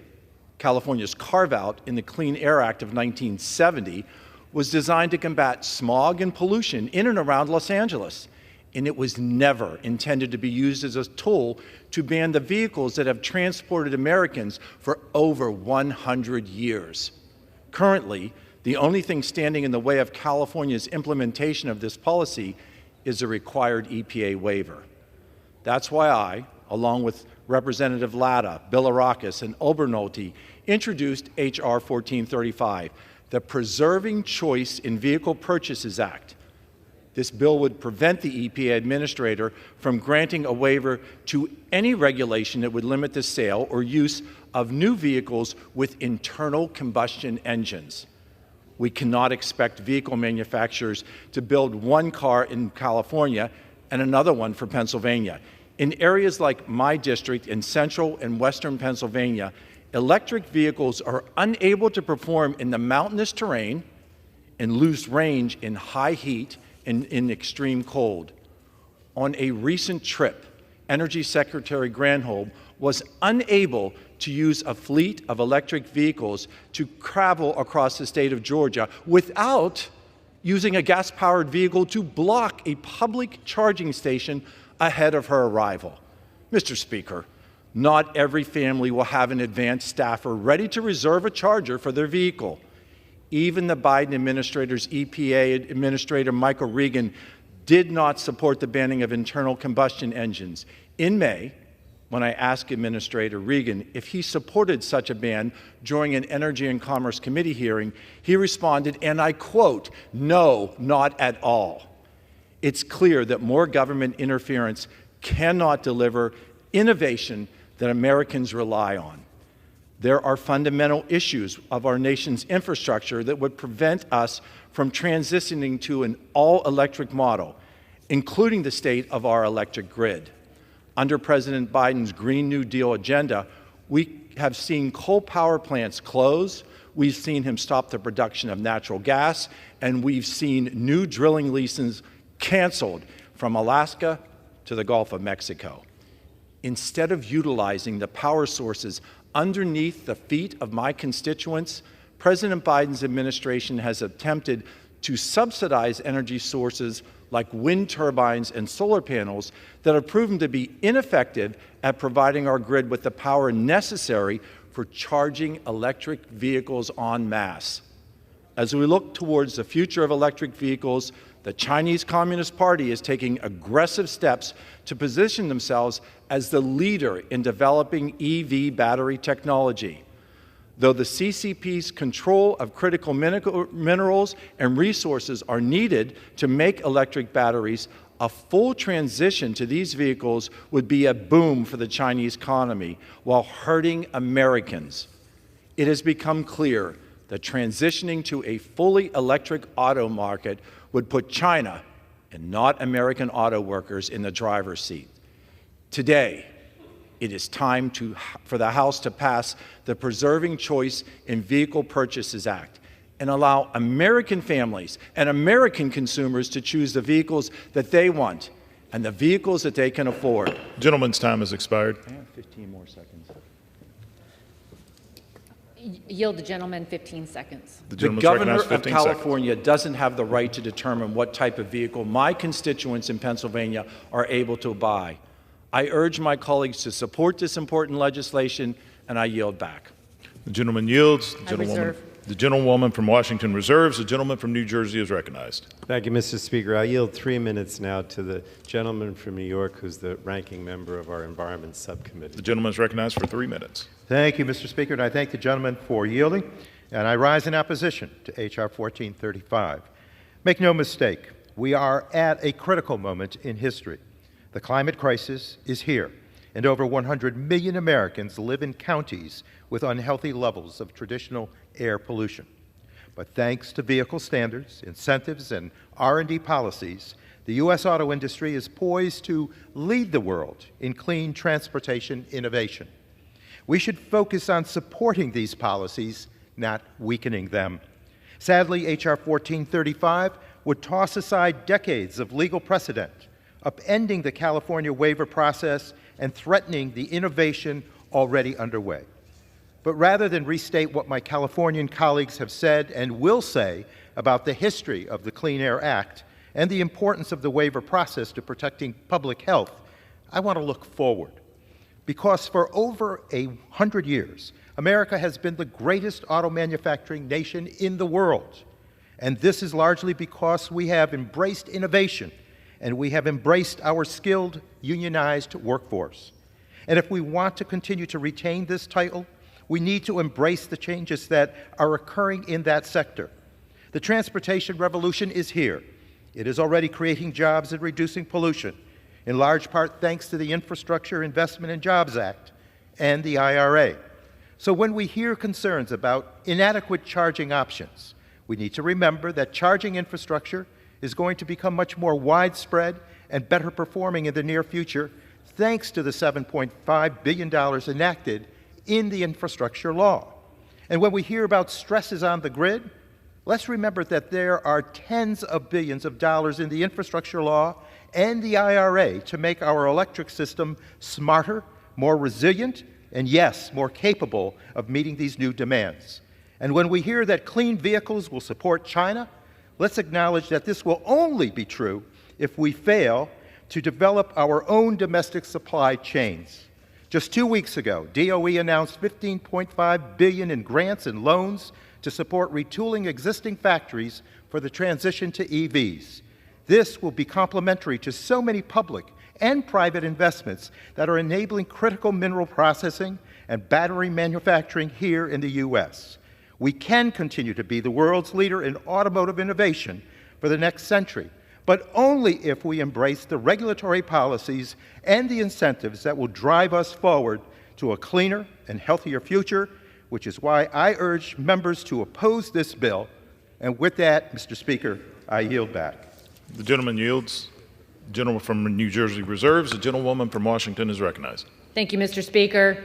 P: California's carve-out in the Clean Air Act of 1970 was designed to combat smog and pollution in and around Los Angeles, and it was never intended to be used as a tool to ban the vehicles that have transported Americans for over 100 years. Currently, the only thing standing in the way of California's implementation of this policy is a required EPA waiver. That's why I, along with Representative Latta, Bilirakis, and Obernolte, introduced H.R. 1435, the Preserving Choice in Vehicle Purchases Act. This bill would prevent the EPA administrator from granting a waiver to any regulation that would limit the sale or use of new vehicles with internal combustion engines. We cannot expect vehicle manufacturers to build one car in California and another one for Pennsylvania. In areas like my district in central and western Pennsylvania, electric vehicles are unable to perform in the mountainous terrain and lose range in high heat and in extreme cold. On a recent trip, Energy Secretary Granholm was unable to use a fleet of electric vehicles to travel across the state of Georgia without using a gas-powered vehicle to block a public charging station ahead of her arrival. Mr. Speaker, not every family will have an advanced staffer ready to reserve a charger for their vehicle. Even the Biden administrator's EPA Administrator Michael Regan did not support the banning of internal combustion engines. In May, when I asked Administrator Regan if he supported such a ban during an Energy and Commerce Committee hearing, he responded, and I quote, "No, not at all." It's clear that more government interference cannot deliver innovation that Americans rely on. There are fundamental issues of our nation's infrastructure that would prevent us from transitioning to an all-electric model, including the state of our electric grid. Under President Biden's Green New Deal agenda, we have seen coal power plants close, we've seen him stop the production of natural gas, and we've seen new drilling leases canceled from Alaska to the Gulf of Mexico. Instead of utilizing the power sources underneath the feet of my constituents, President Biden's administration has attempted to subsidize energy sources like wind turbines and solar panels that have proven to be ineffective at providing our grid with the power necessary for charging electric vehicles en masse. As we look towards the future of electric vehicles, the Chinese Communist Party is taking aggressive steps to position themselves as the leader in developing EV battery technology. Though the CCP's control of critical minerals and resources are needed to make electric batteries, a full transition to these vehicles would be a boom for the Chinese economy while hurting Americans. It has become clear that transitioning to a fully electric auto market would put China and not American auto workers in the driver's seat. Today, it is time for the House to pass the Preserving Choice in Vehicle Purchases Act and allow American families and American consumers to choose the vehicles that they want and the vehicles that they can afford.
N: Gentleman's time has expired.
P: I have 15 more seconds.
O: Yield the gentleman 15 seconds.
P: The governor of California doesn't have the right to determine what type of vehicle my constituents in Pennsylvania are able to buy. I urge my colleagues to support this important legislation, and I yield back.
N: The gentleman yields.
O: Reserve.
N: The gentlewoman from Washington reserves. The gentleman from New Jersey is recognized.
K: Thank you, Mr. Speaker. I yield 3 minutes now to the gentleman from New York, who's the ranking member of our Environment Subcommittee.
N: The gentleman is recognized for 3 minutes.
M: Thank you, Mr. Speaker, and I thank the gentleman for yielding. And I rise in opposition to H.R. 1435. Make no mistake, we are at a critical moment in history. The climate crisis is here, and over 100 million Americans live in counties with unhealthy levels of traditional air pollution. But thanks to vehicle standards, incentives, and R&D policies, the U.S. auto industry is poised to lead the world in clean transportation innovation. We should focus on supporting these policies, not weakening them. Sadly, H.R. 1435 would toss aside decades of legal precedent, upending the California waiver process and threatening the innovation already underway. But rather than restate what my Californian colleagues have said and will say about the history of the Clean Air Act and the importance of the waiver process to protecting public health, I want to look forward. Because for over 100 years, America has been the greatest auto manufacturing nation in the world. And this is largely because we have embraced innovation and we have embraced our skilled, unionized workforce. And if we want to continue to retain this title, we need to embrace the changes that are occurring in that sector. The transportation revolution is here. It is already creating jobs and reducing pollution, in large part thanks to the Infrastructure Investment and Jobs Act and the IRA. So when we hear concerns about inadequate charging options, we need to remember that charging infrastructure is going to become much more widespread and better performing in the near future, thanks to the $7.5 billion enacted in the infrastructure law. And when we hear about stresses on the grid, let's remember that there are tens of billions of dollars in the infrastructure law and the IRA to make our electric system smarter, more resilient, and yes, more capable of meeting these new demands. And when we hear that clean vehicles will support China, let's acknowledge that this will only be true if we fail to develop our own domestic supply chains. Just 2 weeks ago, DOE announced $15.5 billion in grants and loans to support retooling existing factories for the transition to EVs. This will be complementary to so many public and private investments that are enabling critical mineral processing and battery manufacturing here in the U.S. We can continue to be the world's leader in automotive innovation for the next century, but only if we embrace the regulatory policies and the incentives that will drive us forward to a cleaner and healthier future, which is why I urge members to oppose this bill. And with that, Mr. Speaker, I yield back.
N: The gentleman yields. The gentleman from New Jersey reserves. The gentlewoman from Washington is recognized.
O: Thank you, Mr. Speaker.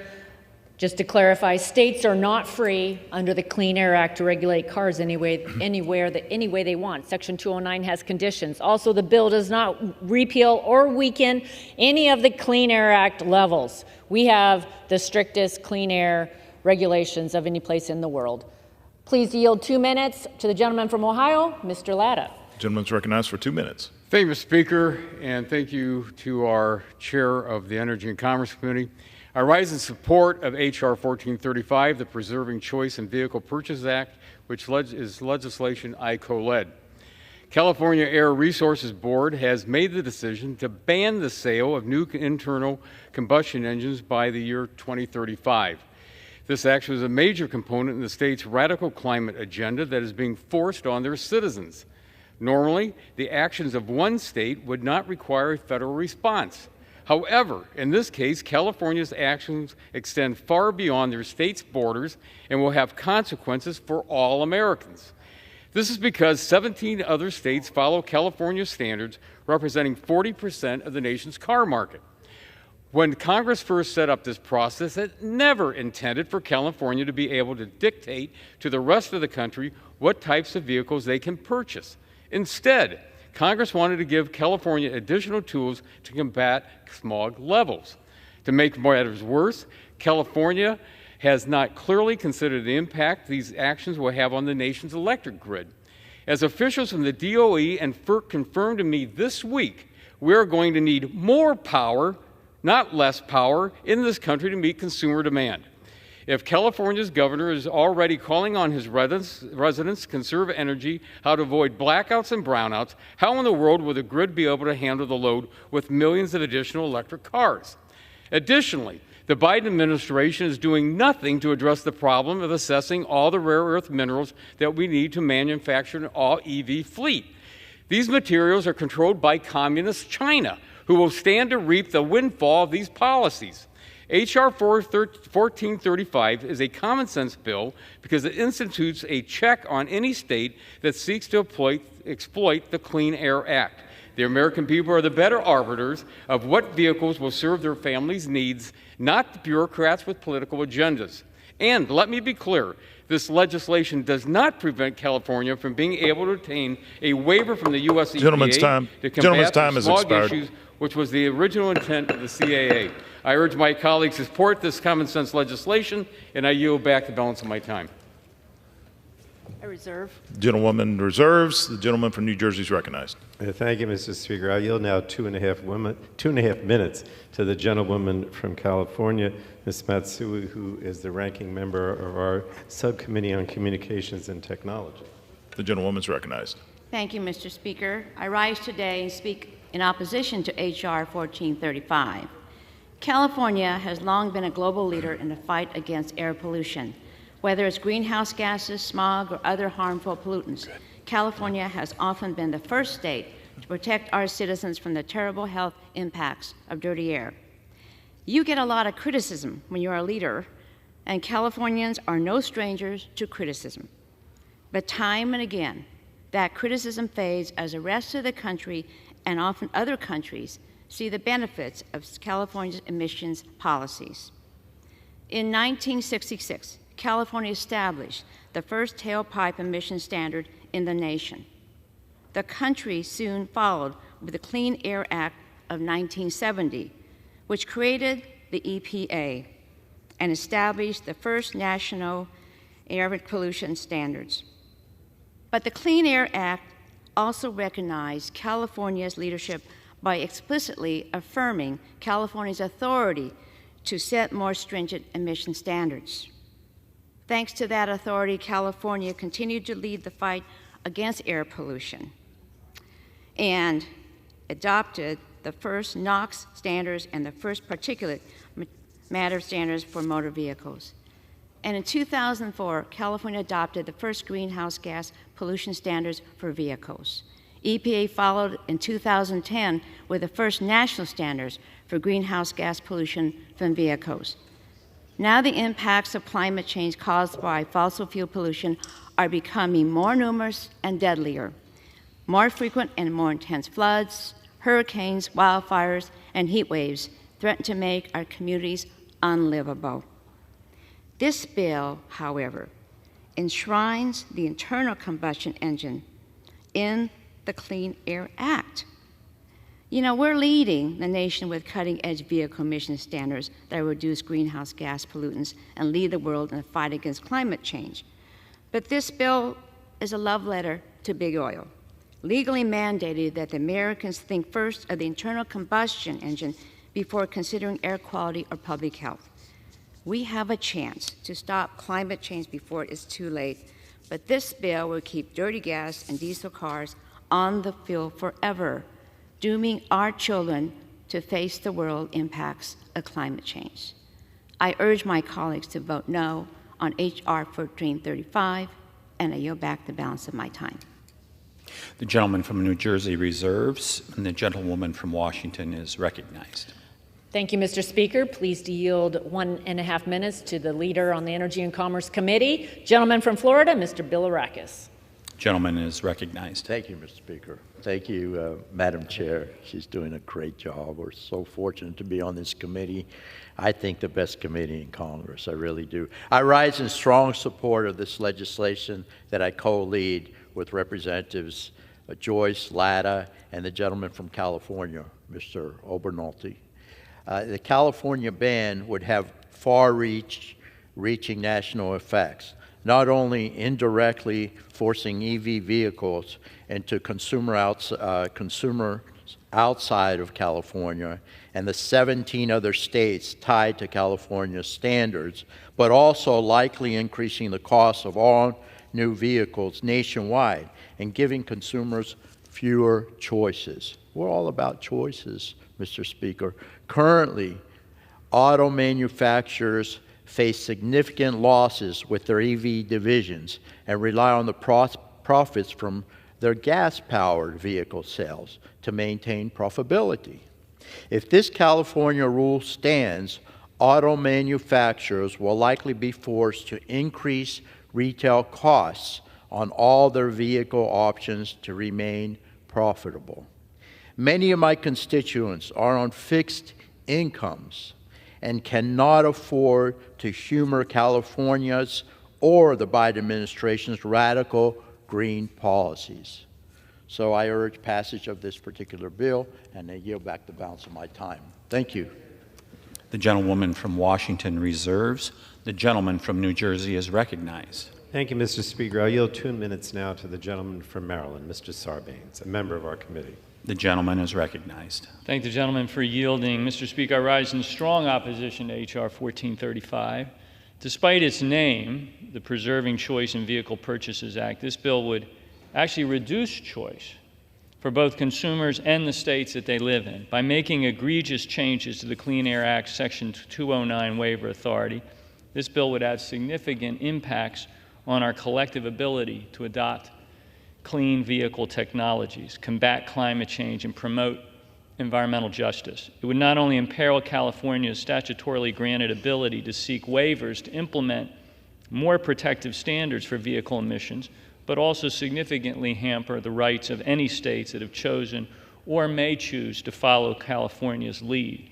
O: Just to clarify, states are not free under the Clean Air Act to regulate cars any way they want. Section 209 has conditions. Also, the bill does not repeal or weaken any of the Clean Air Act levels. We have the strictest clean air regulations of any place in the world. Please yield 2 minutes to the gentleman from Ohio, Mr. Latta.
N: The gentleman is recognized for 2 minutes.
S: Thank you, Mr. Speaker, and thank you to our chair of the Energy and Commerce Committee. I rise in support of H.R. 1435, the Preserving Choice in Vehicle Purchase Act, which is legislation I co-led. California Air Resources Board has made the decision to ban the sale of new internal combustion engines by the year 2035. This action is a major component in the state's radical climate agenda that is being forced on their citizens. Normally, the actions of one state would not require a federal response. However, in this case, California's actions extend far beyond their state's borders and will have consequences for all Americans. This is because 17 other states follow California standards representing 40% of the nation's car market. When Congress first set up this process, it never intended for California to be able to dictate to the rest of the country what types of vehicles they can purchase. Instead, Congress wanted to give California additional tools to combat smog levels. To make matters worse, California has not clearly considered the impact these actions will have on the nation's electric grid. As officials from the DOE and FERC confirmed to me this week, we are going to need more power, not less power, in this country to meet consumer demand. If California's governor is already calling on his residents to conserve energy, how to avoid blackouts and brownouts, how in the world will the grid be able to handle the load with millions of additional electric cars? Additionally, the Biden administration is doing nothing to address the problem of assessing all the rare earth minerals that we need to manufacture an all-EV fleet. These materials are controlled by communist China, who will stand to reap the windfall of these policies. H.R. 1435 is a common-sense bill because it institutes a check on any state that seeks to exploit the Clean Air Act. The American people are the better arbiters of what vehicles will serve their families' needs, not the bureaucrats with political agendas. And let me be clear, this legislation does not prevent California from being able to obtain a waiver from the U.S. EPA to combat the smog issues, which was the original intent of the CAA. I urge my colleagues to support this common-sense legislation, and I yield back the balance of my time.
O: I reserve.
N: Gentlewoman reserves. The gentleman from New Jersey is recognized.
K: Thank you, Mr. Speaker. I yield now 2.5 minutes to the gentlewoman from California, Ms. Matsui, who is the ranking member of our Subcommittee on Communications and Technology.
N: The gentlewoman is recognized.
F: Thank you, Mr. Speaker. I rise today and speak in opposition to H.R. 1435. California has long been a global leader in the fight against air pollution. Whether it's greenhouse gases, smog, or other harmful pollutants, California has often been the first state to protect our citizens from the terrible health impacts of dirty air. You get a lot of criticism when you're a leader, and Californians are no strangers to criticism. But time and again, that criticism fades as the rest of the country and often other countries see the benefits of California's emissions policies. In 1966, California established the first tailpipe emission standard in the nation. The country soon followed with the Clean Air Act of 1970, which created the EPA and established the first national air pollution standards. But the Clean Air Act also recognized California's leadership by explicitly affirming California's authority to set more stringent emission standards. Thanks to that authority, California continued to lead the fight against air pollution and adopted the first NOx standards and the first particulate matter standards for motor vehicles. And in 2004, California adopted the first greenhouse gas pollution standards for vehicles. EPA followed in 2010 with the first national standards for greenhouse gas pollution from vehicles. Now the impacts of climate change caused by fossil fuel pollution are becoming more numerous and deadlier. More frequent and more intense floods, hurricanes, wildfires, and heat waves threaten to make our communities unlivable. This bill, however, enshrines the internal combustion engine in the Clean Air Act. You know, we're leading the nation with cutting-edge vehicle emission standards that reduce greenhouse gas pollutants and lead the world in the fight against climate change. But this bill is a love letter to big oil, legally mandated that the Americans think first of the internal combustion engine before considering air quality or public health. We have a chance to stop climate change before it is too late, but this bill will keep dirty gas and diesel cars on the field forever, dooming our children to face the world impacts of climate change. I urge my colleagues to vote no on H.R. 1435, and I yield back the balance of my time.
U: The gentleman from New Jersey reserves, and the gentlewoman from Washington is recognized.
O: Thank you, Mr. Speaker. Pleased to yield 1.5 minutes to the leader on the Energy and Commerce Committee. Gentleman from Florida, Mr. Bilirakis.
U: Gentleman is recognized.
V: Thank you, Mr. Speaker. Thank you, Madam Chair. She's doing a great job. We're so fortunate to be on this committee. I think the best committee in Congress. I really do. I rise in strong support of this legislation that I co-lead with Representatives Joyce, Latta, and the gentleman from California, Mr. Obernolte. The California ban would have far-reach reaching national effects, not only indirectly forcing EV vehicles into consumers outside of California and the 17 other states tied to California standards, but also likely increasing the cost of all new vehicles nationwide and giving consumers fewer choices. We're all about choices, Mr. Speaker. Currently, auto manufacturers face significant losses with their EV divisions and rely on the profits from their gas-powered vehicle sales to maintain profitability. If this California rule stands, auto manufacturers will likely be forced to increase retail costs on all their vehicle options to remain profitable. Many of my constituents are on fixed incomes and cannot afford to humor California's or the Biden administration's radical green policies. So I urge passage of this particular bill, and I yield back the balance of my time. Thank you.
U: The gentlewoman from Washington reserves. The gentleman from New Jersey is recognized.
K: Thank you, Mr. Speaker. I'll yield 2 minutes now to the gentleman from Maryland, Mr. Sarbanes, a member of our committee.
U: The gentleman is recognized.
D: Thank the gentleman for yielding. Mr. Speaker, I rise in strong opposition to H.R. 1435. Despite its name, the Preserving Choice in Vehicle Purchases Act, this bill would actually reduce choice for both consumers and the states that they live in by making egregious changes to the Clean Air Act Section 209 waiver authority. This bill would have significant impacts on our collective ability to adopt clean vehicle technologies, combat climate change, and promote environmental justice. It would not only imperil California's statutorily granted ability to seek waivers to implement more protective standards for vehicle emissions, but also significantly hamper the rights of any states that have chosen or may choose to follow California's lead.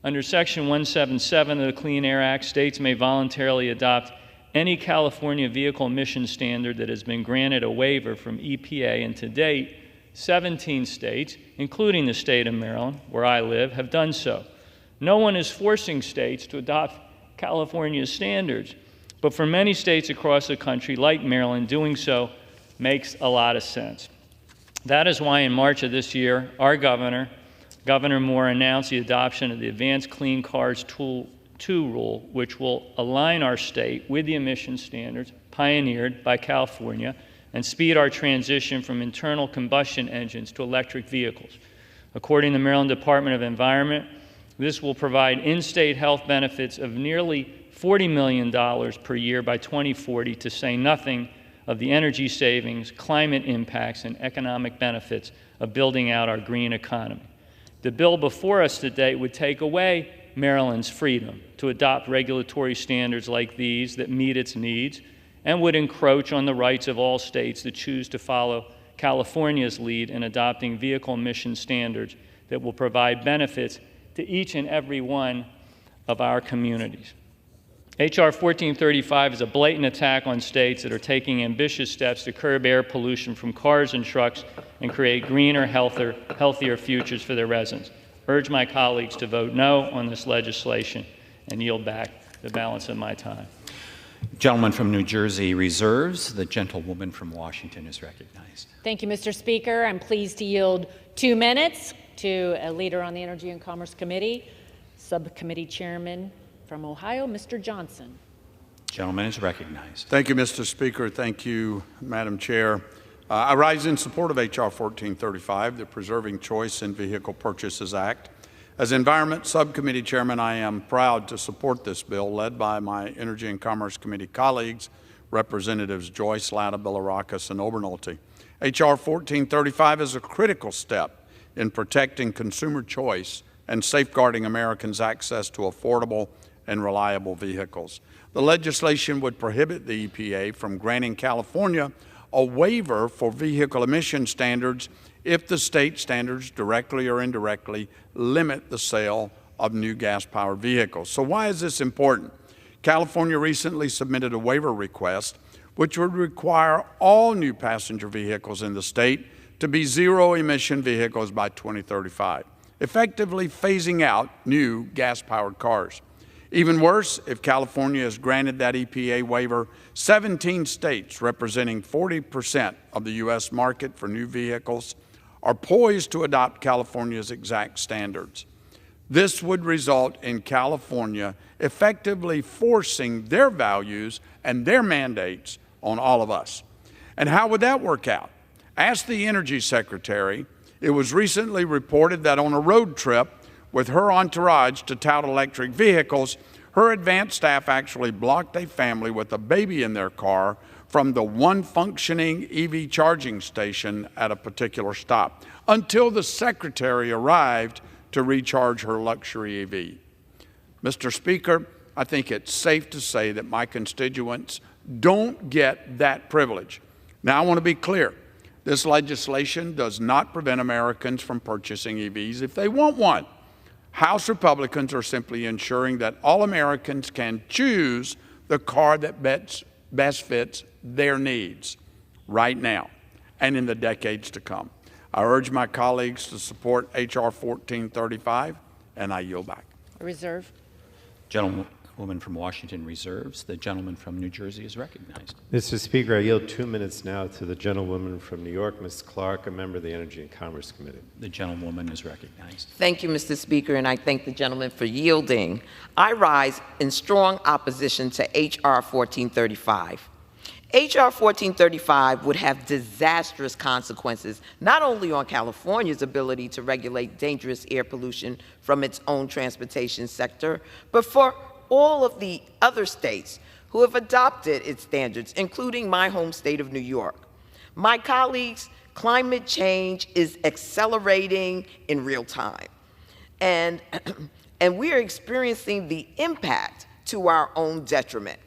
D: Under Section 177 of the Clean Air Act, states may voluntarily adopt any California vehicle emission standard that has been granted a waiver from EPA, and to date, 17 states, including the state of Maryland, where I live, have done so. No one is forcing states to adopt California's standards, but for many states across the country, like Maryland, doing so makes a lot of sense. That is why in March of this year, our Governor Moore, announced the adoption of the Advanced Clean Cars 2 rule, which will align our state with the emission standards pioneered by California and speed our transition from internal combustion engines to electric vehicles. According to the Maryland Department of Environment, this will provide in-state health benefits of nearly $40 million per year by 2040, to say nothing of the energy savings, climate impacts, and economic benefits of building out our green economy. The bill before us today would take away Maryland's freedom to adopt regulatory standards like these that meet its needs, and would encroach on the rights of all states that choose to follow California's lead in adopting vehicle emission standards that will provide benefits to each and every one of our communities. H.R. 1435 is a blatant attack on states that are taking ambitious steps to curb air pollution from cars and trucks and create greener, healthier futures for their residents. Urge my colleagues to vote no on this legislation and yield back the balance of my time.
U: Gentleman from New Jersey reserves. The gentlewoman from Washington is recognized.
O: Thank you, Mr. Speaker. I'm pleased to yield 2 minutes to a leader on the Energy and Commerce Committee, Subcommittee Chairman from Ohio, Mr. Johnson.
U: Gentleman is recognized.
H: Thank you, Mr. Speaker. Thank you, Madam Chair. I rise in support of H.R. 1435, the Preserving Choice in Vehicle Purchases Act. As Environment Subcommittee Chairman, I am proud to support this bill led by my Energy and Commerce Committee colleagues, Representatives Joyce, Latta, Bilirakis, and Obernolte. H.R. 1435 is a critical step in protecting consumer choice and safeguarding Americans' access to affordable and reliable vehicles. The legislation would prohibit the EPA from granting California a waiver for vehicle emission standards if the state standards directly or indirectly limit the sale of new gas-powered vehicles. So why is this important? California recently submitted a waiver request which would require all new passenger vehicles in the state to be zero-emission vehicles by 2035, effectively phasing out new gas-powered cars. Even worse, if California is granted that EPA waiver, 17 states representing 40% of the U.S. market for new vehicles are poised to adopt California's exact standards. This would result in California effectively forcing their values and their mandates on all of us. And how would that work out? Ask the Energy Secretary. It was recently reported that on a road trip with her entourage to tout electric vehicles, her advanced staff actually blocked a family with a baby in their car from the one functioning EV charging station at a particular stop until the secretary arrived to recharge her luxury EV. Mr. Speaker, I think it's safe to say that my constituents don't get that privilege. Now, I want to be clear. This legislation does not prevent Americans from purchasing EVs if they want one. House Republicans are simply ensuring that all Americans can choose the car that best fits their needs right now and in the decades to come. I urge my colleagues to support H.R. 1435, and I yield back.
O: Reserve.
U: Gentlewoman from Washington reserves. The gentleman from New Jersey is recognized.
K: Mr. Speaker, I yield 2 minutes now to the gentlewoman from New York, Ms. Clark, a member of the Energy and Commerce Committee.
U: The gentlewoman is recognized.
A: Thank you, Mr. Speaker, and I thank the gentleman for yielding. I rise in strong opposition to H.R. 1435. H.R. 1435 would have disastrous consequences, not only on California's ability to regulate dangerous air pollution from its own transportation sector, but for all of the other states who have adopted its standards, including my home state of New York. My colleagues, climate change is accelerating in real time, and we are experiencing the impact to our own detriment.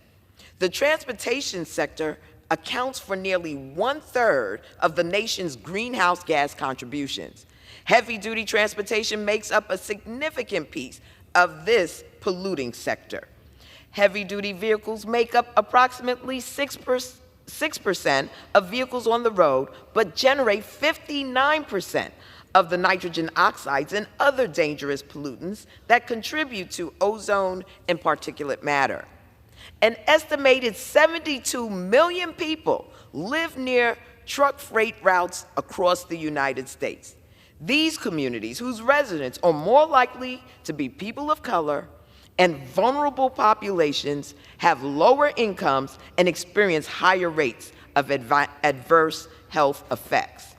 A: The transportation sector accounts for nearly 1/3 of the nation's greenhouse gas contributions. Heavy-duty transportation makes up a significant piece of this polluting sector. Heavy-duty vehicles make up approximately 6% of vehicles on the road, but generate 59% of the nitrogen oxides and other dangerous pollutants that contribute to ozone and particulate matter. An estimated 72 million people live near truck freight routes across the United States. These communities, whose residents are more likely to be people of color and vulnerable populations, have lower incomes and experience higher rates of adverse health effects.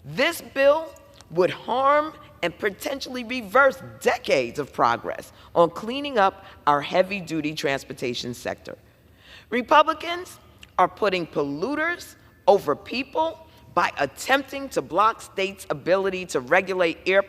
A: This bill would harm and potentially reverse decades of progress on cleaning up our heavy-duty transportation sector. Republicans are putting polluters over people by attempting to block states' ability to regulate air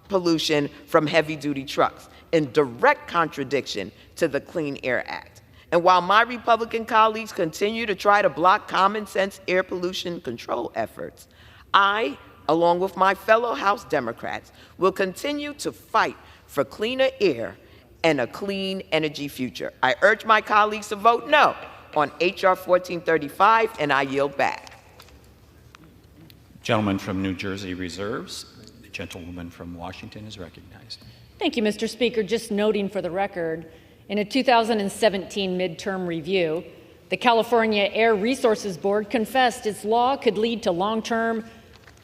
A: pollution from heavy-duty trucks, in direct contradiction to the Clean Air Act. And while my Republican colleagues continue to try to block common-sense air pollution control efforts, I, along with my fellow House Democrats, will continue to fight for cleaner air and a clean energy future. I urge my colleagues to vote no on H.R. 1435, and I yield back.
U: Gentleman from New Jersey reserves. The gentlewoman from Washington is recognized.
O: Thank you, Mr. Speaker. Just noting for the record, in a 2017 midterm review, the California Air Resources Board confessed its law could lead to long-term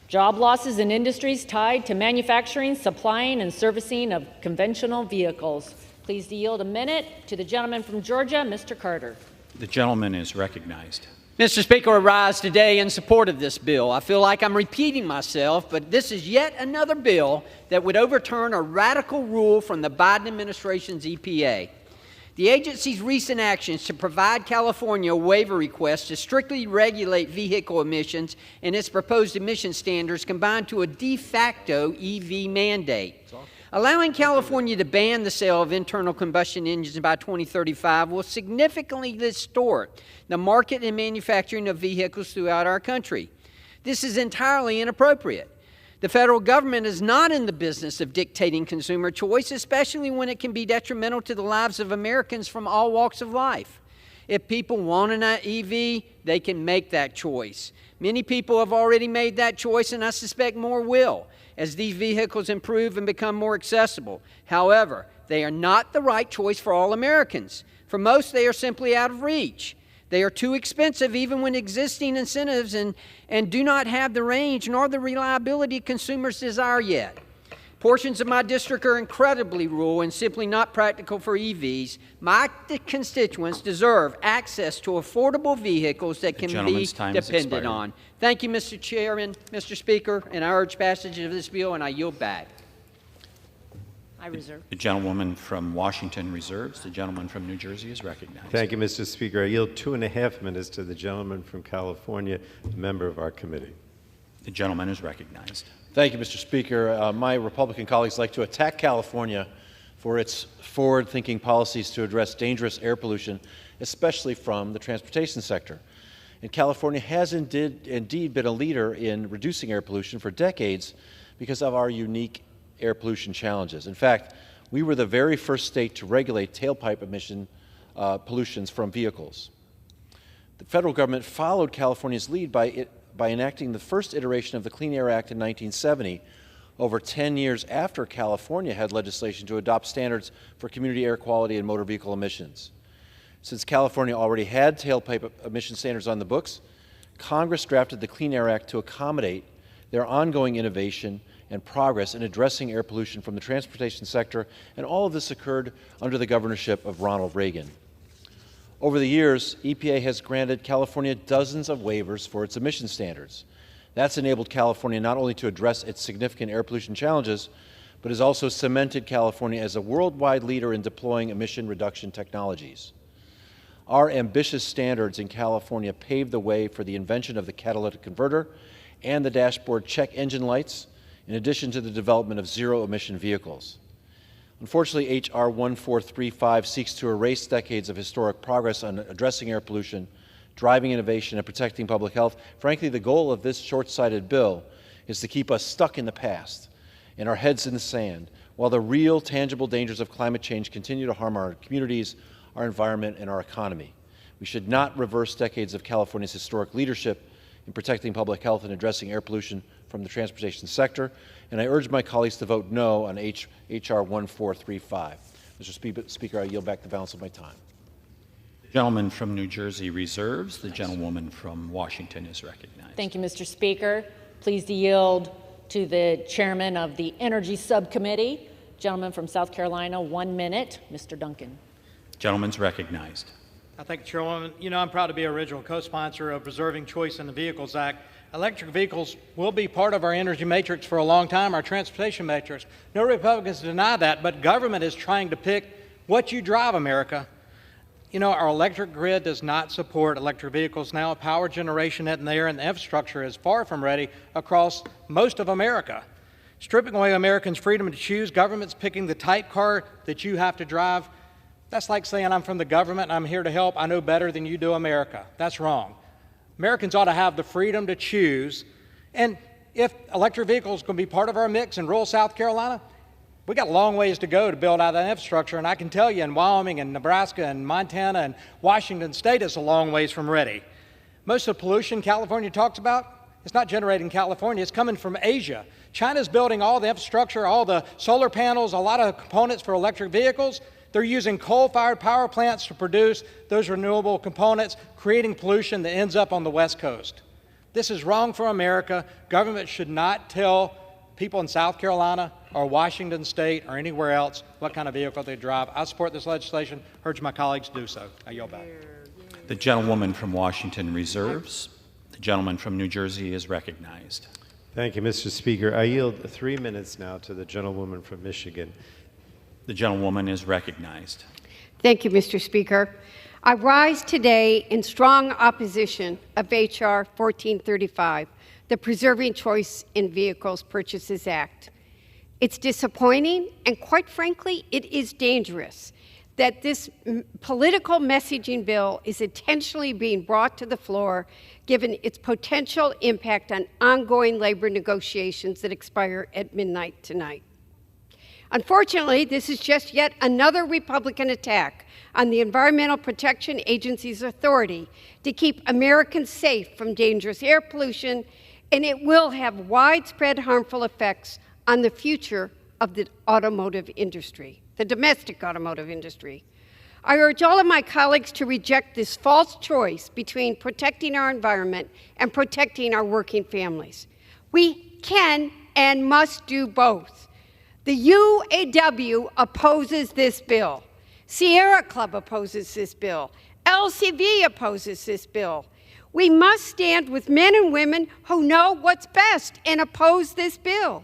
O: job losses in industries tied to manufacturing, supplying, and servicing of conventional vehicles. Please yield a minute to the gentleman from Georgia, Mr. Carter.
U: The gentleman is recognized.
E: Mr. Speaker, I rise today in support of this bill. I feel like I'm repeating myself, but this is yet another bill that would overturn a radical rule from the Biden administration's EPA. The agency's recent actions to provide California a waiver request to strictly regulate vehicle emissions and its proposed emission standards combined to a de facto EV mandate. Allowing California to ban the sale of internal combustion engines by 2035 will significantly distort the market and manufacturing of vehicles throughout our country. This is entirely inappropriate. The federal government is not in the business of dictating consumer choice, especially when it can be detrimental to the lives of Americans from all walks of life. If people want an EV, they can make that choice. Many people have already made that choice, and I suspect more will, as these vehicles improve and become more accessible. However, They are not the right choice for all Americans. For most, they are simply out of reach. They are too expensive even when existing incentives and do not have the range nor the reliability consumers desire yet. Portions of my district are incredibly rural and simply not practical for EVs. My constituents deserve access to affordable vehicles that can be depended on. Thank you, Mr. Chairman, Mr. Speaker, and I urge passage of this bill, and I yield back.
F: I reserve.
U: The gentlewoman from Washington reserves. The gentleman from New Jersey is recognized.
K: Thank you, Mr. Speaker. I yield 2.5 minutes to the gentleman from California, a member of our committee.
U: The gentleman is recognized.
J: Thank you, Mr. Speaker. My Republican colleagues like to attack California for its forward-thinking policies to address dangerous air pollution, especially from the transportation sector. And California has indeed been a leader in reducing air pollution for decades because of our unique air pollution challenges. In fact, we were the very first state to regulate tailpipe emission pollutions from vehicles. The federal government followed California's lead by enacting the first iteration of the Clean Air Act in 1970, over 10 years after California had legislation to adopt standards for community air quality and motor vehicle emissions. Since California already had tailpipe emission standards on the books, Congress drafted the Clean Air Act to accommodate their ongoing innovation and progress in addressing air pollution from the transportation sector, and all of this occurred under the governorship of Ronald Reagan. Over the years, EPA has granted California dozens of waivers for its emission standards. That's enabled California not only to address its significant air pollution challenges, but has also cemented California as a worldwide leader in deploying emission reduction technologies. Our ambitious standards in California paved the way for the invention of the catalytic converter and the dashboard check engine lights, in addition to the development of zero-emission vehicles. Unfortunately, H.R. 1435 seeks to erase decades of historic progress on addressing air pollution, driving innovation, and protecting public health. Frankly, the goal of this short-sighted bill is to keep us stuck in the past and our heads in the sand, while the real, tangible dangers of climate change continue to harm our communities, our environment, and our economy. We should not reverse decades of California's historic leadership in protecting public health and addressing air pollution from the transportation sector, and I urge my colleagues to vote no on H.R. 1435. Mr. Speaker, I yield back the balance of my time.
U: The gentleman from New Jersey reserves. The gentlewoman from Washington is recognized.
O: Thank you, Mr. Speaker. Pleased to yield to the chairman of the Energy Subcommittee. Gentleman from South Carolina, 1 minute, Mr. Duncan.
U: Gentleman's recognized.
L: I thank the Chairwoman. You know, I'm proud to be original co-sponsor of Preserving Choice in the Vehicles Act. Electric vehicles will be part of our energy matrix for a long time, our transportation matrix. No Republicans deny that, but government is trying to pick what you drive, America. You know, our electric grid does not support electric vehicles now. Power generation isn't there, and the infrastructure is far from ready across most of America. Stripping away Americans' freedom to choose, government's picking the type car that you have to drive. That's like saying I'm from the government and I'm here to help. I know better than you do, America. That's wrong. Americans ought to have the freedom to choose. And if electric vehicles are going to be part of our mix in rural South Carolina, we got a long ways to go to build out that infrastructure. And I can tell you in Wyoming and Nebraska and Montana and Washington State, it's a long ways from ready. Most of the pollution California talks about, it's not generated in California. It's coming from Asia. China's building all the infrastructure, all the solar panels, a lot of components for electric vehicles. They're using coal-fired power plants to produce those renewable components, creating pollution that ends up on the West Coast. This is wrong for America. Government should not tell people in South Carolina or Washington State or anywhere else what kind of vehicle they drive. I support this legislation. Urge my colleagues to do so. I yield back.
U: The gentlewoman from Washington reserves. The gentleman from New Jersey is recognized.
K: Thank you, Mr. Speaker. I yield 3 minutes now to the gentlewoman from Michigan.
U: The gentlewoman is recognized.
Q: Thank you, Mr. Speaker. I rise today in strong opposition of H.R. 1435, the Preserving Choice in Vehicles Purchases Act. It's disappointing, and quite frankly, it is dangerous that this political messaging bill is intentionally being brought to the floor, given its potential impact on ongoing labor negotiations that expire at midnight tonight. Unfortunately, this is just yet another Republican attack on the Environmental Protection Agency's authority to keep Americans safe from dangerous air pollution, and it will have widespread harmful effects on the future of the automotive industry. the domestic automotive industry. I urge all of my colleagues to reject this false choice between protecting our environment and protecting our working families. We can and must do both. The UAW opposes this bill. Sierra Club opposes this bill. LCV opposes this bill. We must stand with men and women who know what's best and oppose this bill.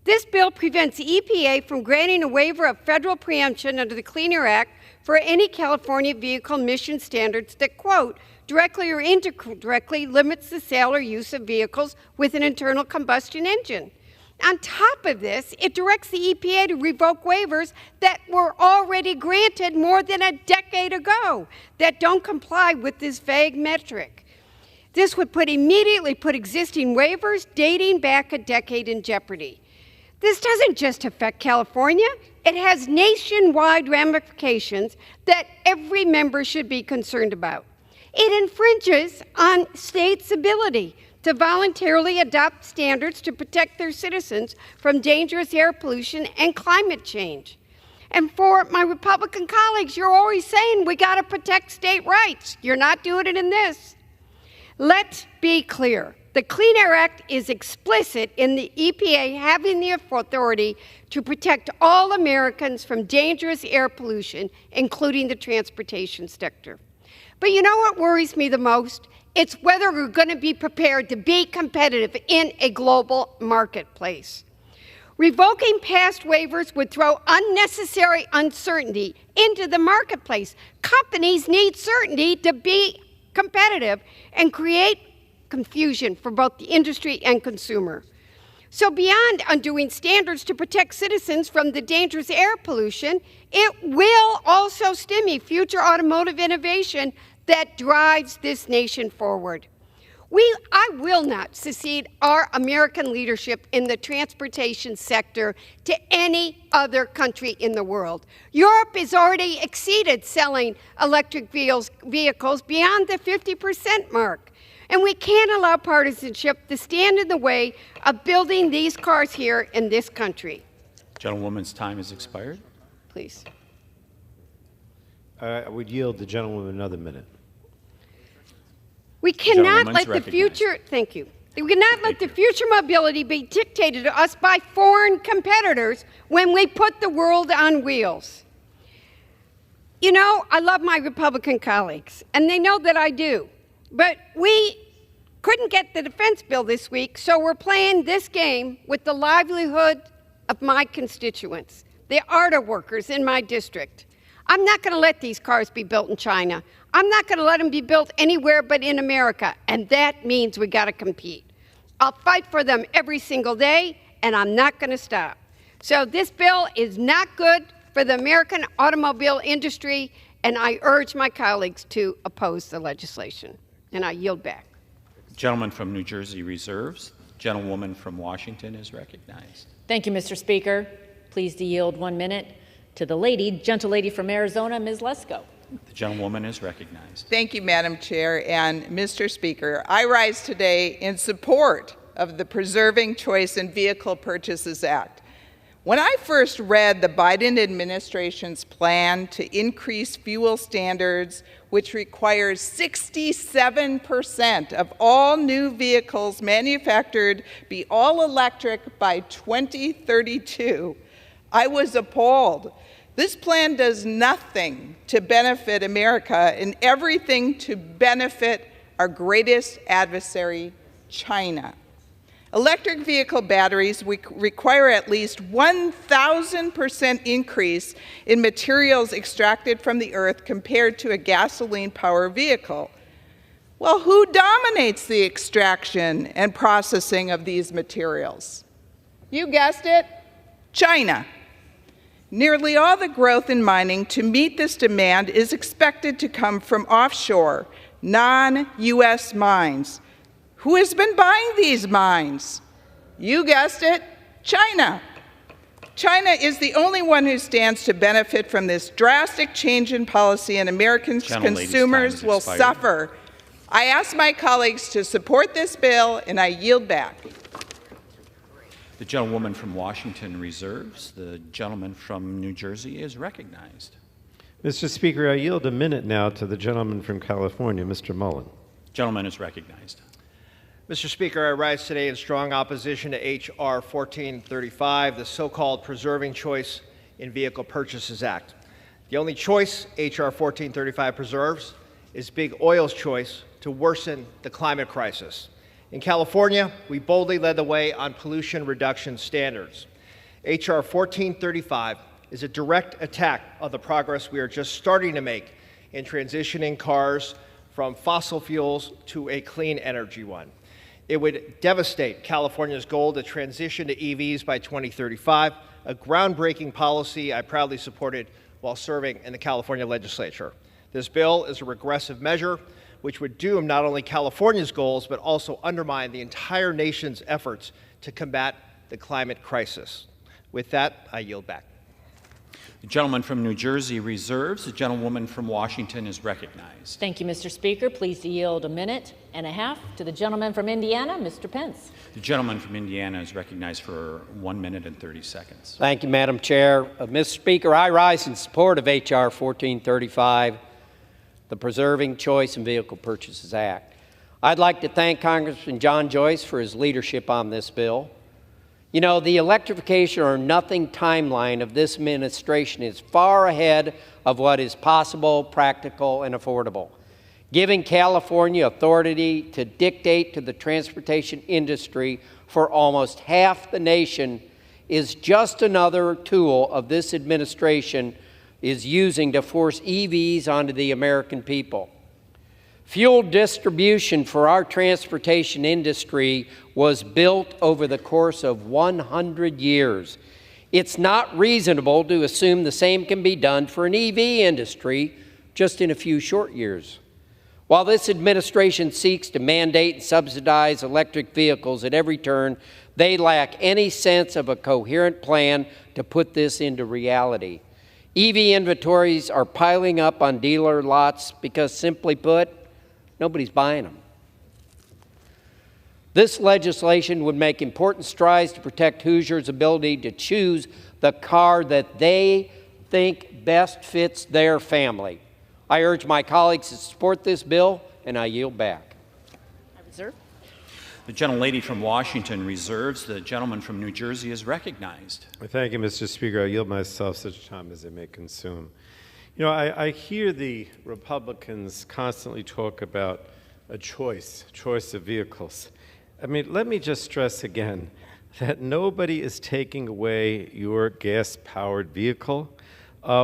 Q: This bill prevents the EPA from granting a waiver of federal preemption under the Clean Air Act for any California vehicle emission standards that, quote, directly or indirectly limits the sale or use of vehicles with an internal combustion engine. On top of this, it directs the EPA to revoke waivers that were already granted more than a decade ago that don't comply with this vague metric. This would immediately put existing waivers dating back a decade in jeopardy. This doesn't just affect California. It has nationwide ramifications that every member should be concerned about. It infringes on states' ability to voluntarily adopt standards to protect their citizens from dangerous air pollution and climate change. And for my Republican colleagues, you're always saying we got to protect state rights. You're not doing it in this. Let's be clear. The Clean Air Act is explicit in the EPA having the authority to protect all Americans from dangerous air pollution, including the transportation sector. But you know what worries me the most? It's whether we're going to be prepared to be competitive in a global marketplace. Revoking past waivers would throw unnecessary uncertainty into the marketplace. Companies need certainty to be competitive and create confusion for both the industry and consumer. So beyond undoing standards to protect citizens from the dangerous air pollution, it will also stimulate future automotive innovation that drives this nation forward. I will not cede our American leadership in the transportation sector to any other country in the world. Europe has already exceeded selling electric vehicles beyond the 50% mark. And we can't allow partisanship to stand in the way of building these cars here in this country.
U: Gentlewoman's time has expired.
Q: Please.
K: I would yield the gentlewoman another minute.
Q: We cannot let the future, thank you. We cannot let the future mobility be dictated to us by foreign competitors when we put the world on wheels. You know, I love my Republican colleagues, and they know that I do. But we couldn't get the defense bill this week, so we're playing this game with the livelihood of my constituents, the auto workers in my district. I'm not going to let these cars be built in China. I'm not going to let them be built anywhere but in America, and that means we got to compete. I'll fight for them every single day, and I'm not going to stop. So this bill is not good for the American automobile industry, and I urge my colleagues to oppose the legislation. And I yield back.
U: Gentleman from New Jersey reserves. Gentlewoman from Washington is recognized.
O: Thank you, Mr. Speaker. Pleased to yield 1 minute to the gentle lady from Arizona, Ms. Lesko.
U: The gentlewoman is recognized.
B: Thank you, Madam Chair and Mr. Speaker. I rise today in support of the Preserving Choice in Vehicle Purchases Act. When I first read the Biden administration's plan to increase fuel standards, which requires 67% of all new vehicles manufactured be all electric by 2032, I was appalled. This plan does nothing to benefit America and everything to benefit our greatest adversary, China. Electric vehicle batteries require at least 1,000% increase in materials extracted from the earth compared to a gasoline-powered vehicle. Well, who dominates the extraction and processing of these materials? You guessed it, China. Nearly all the growth in mining to meet this demand is expected to come from offshore, non-U.S. mines. Who has been buying these mines? You guessed it, China. China is the only one who stands to benefit from this drastic change in policy, and American consumers will suffer. I ask my colleagues to support this bill, and I yield back.
U: The gentlewoman from Washington reserves. The gentleman from New Jersey is recognized.
K: Mr. Speaker, I yield a minute now to the gentleman from California, Mr. Mullen.
U: Gentleman is recognized.
G: Mr. Speaker, I rise today in strong opposition to H.R. 1435, the so-called Preserving Choice in Vehicle Purchases Act. The only choice H.R. 1435 preserves is big oil's choice to worsen the climate crisis. In California, we boldly led the way on pollution reduction standards. H.R. 1435 is a direct attack on the progress we are just starting to make in transitioning cars from fossil fuels to a clean energy one. It would devastate California's goal to transition to EVs by 2035, a groundbreaking policy I proudly supported while serving in the California legislature. This bill is a regressive measure which would doom not only California's goals, but also undermine the entire nation's efforts to combat the climate crisis. With that, I yield back.
U: The gentleman from New Jersey reserves. The gentlewoman from Washington is recognized.
O: Thank you, Mr. Speaker. Please yield a minute and a half to the gentleman from Indiana, Mr. Pence.
U: The gentleman from Indiana is recognized for 1 minute and 30 seconds.
E: Thank you, Madam Chair. Mr. Speaker, I rise in support of H.R. 1435, the Preserving Choice in Vehicle Purchases Act. I'd like to thank Congressman John Joyce for his leadership on this bill. You know, the electrification or nothing timeline of this administration is far ahead of what is possible, practical, and affordable. Giving California authority to dictate to the transportation industry for almost half the nation is just another tool of this administration is using to force EVs onto the American people. Fuel distribution for our transportation industry was built over the course of 100 years. It's not reasonable to assume the same can be done for an EV industry just in a few short years. While this administration seeks to mandate and subsidize electric vehicles at every turn, they lack any sense of a coherent plan to put this into reality. EV inventories are piling up on dealer lots because, simply put, nobody's buying them. This legislation would make important strides to protect Hoosiers' ability to choose the car that they think best fits their family. I urge my colleagues to support this bill, and I yield back.
O: I reserve.
U: The gentlelady from Washington reserves. The gentleman from New Jersey is recognized.
K: Thank you, Mr. Speaker. I yield myself such time as I may consume. You know, I hear the Republicans constantly talk about a choice of vehicles. I mean, let me just stress again that nobody is taking away your gas-powered vehicle.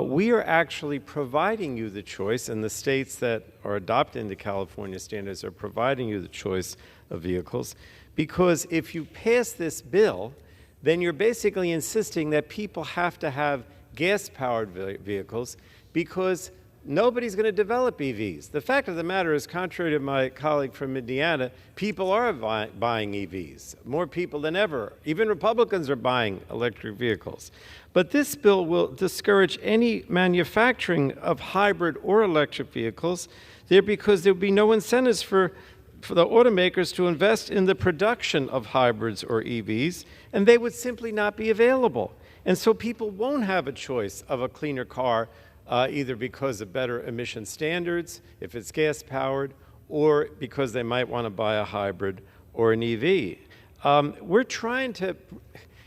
K: We are actually providing you the choice, and the states that are adopting the California standards are providing you the choice of vehicles, because if you pass this bill, then you're basically insisting that people have to have gas-powered vehicles because nobody's going to develop EVs. The fact of the matter is, contrary to my colleague from Indiana, people are buying EVs, more people than ever. Even Republicans are buying electric vehicles. But this bill will discourage any manufacturing of hybrid or electric vehicles there because there will be no incentives for the automakers to invest in the production of hybrids or EVs, and they would simply not be available. And so people won't have a choice of a cleaner car either because of better emission standards, if it's gas-powered, or because they might want to buy a hybrid or an EV. We're trying to,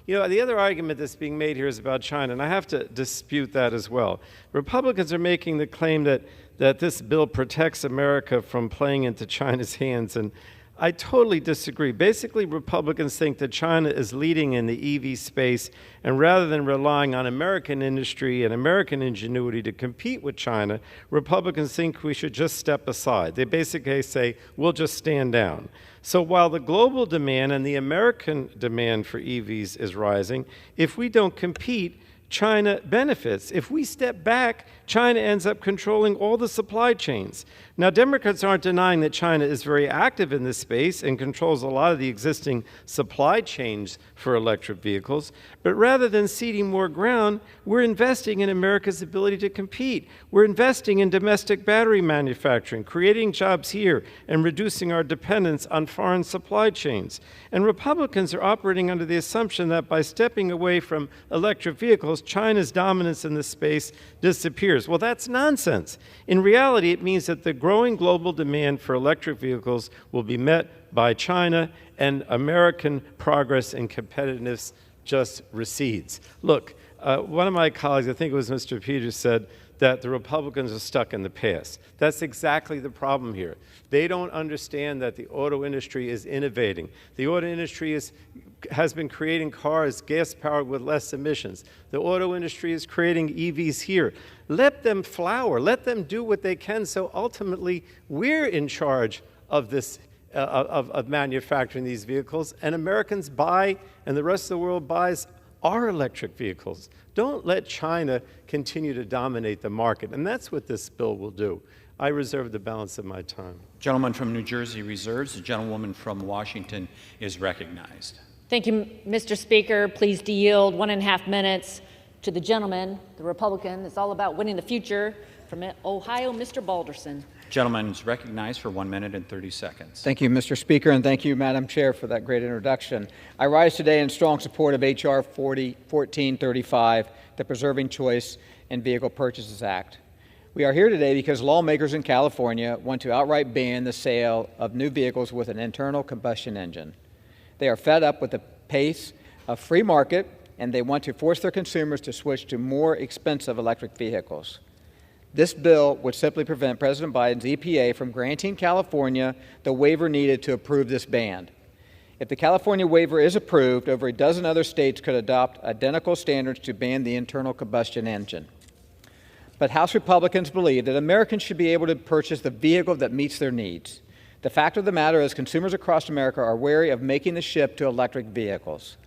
K: you know, the other argument that's being made here is about China, and I have to dispute that as well. Republicans are making the claim that this bill protects America from playing into China's hands, and I totally disagree. Basically, Republicans think that China is leading in the EV space, and rather than relying on American industry and American ingenuity to compete with China, Republicans think we should just step aside. They basically say, we'll just stand down. So while the global demand and the American demand for EVs is rising, if we don't compete, China benefits. If we step back, China ends up controlling all the supply chains. Now, Democrats aren't denying that China is very active in this space and controls a lot of the existing supply chains for electric vehicles, but rather than ceding more ground, we're investing in America's ability to compete. We're investing in domestic battery manufacturing, creating jobs here, and reducing our dependence on foreign supply chains. And Republicans are operating under the assumption that by stepping away from electric vehicles, China's dominance in this space disappears. Well, that's nonsense. In reality, it means that the growing global demand for electric vehicles will be met by China, and American progress and competitiveness just recedes. Look, one of my colleagues, I think it was Mr. Peters, said that the Republicans are stuck in the past. That's exactly the problem here. They don't understand that the auto industry is innovating. The auto industry has been creating cars gas-powered with less emissions. The auto industry is creating EVs here. Let them flower. Let them do what they can, so ultimately we're in charge of this, of manufacturing these vehicles, and Americans buy, and the rest of the world buys our electric vehicles. Don't let China continue to dominate the market, and that's what this bill will do. I reserve the balance of my time.
U: Gentleman from New Jersey reserves. The gentlewoman from Washington is recognized.
O: Thank you, Mr. Speaker. Pleased to yield 1.5 minutes to the gentleman, the Republican. It's all about winning the future, from Ohio, Mr. Balderson.
U: Gentleman is recognized for 1 minute and 30 seconds.
C: Thank you, Mr. Speaker, and thank you, Madam Chair, for that great introduction. I rise today in strong support of H.R. 1435, the Preserving Choice in Vehicle Purchases Act. We are here today because lawmakers in California want to outright ban the sale of new vehicles with an internal combustion engine. They are fed up with the pace of free market, and they want to force their consumers to switch to more expensive electric vehicles. This bill would simply prevent President Biden's EPA from granting California the waiver needed to approve this ban. If the California waiver is approved, over a dozen other states could adopt identical standards to ban the internal combustion engine. But House Republicans believe that Americans should be able to purchase the vehicle that meets their needs. The fact of the matter is consumers across America are wary of making the shift to electric vehicles.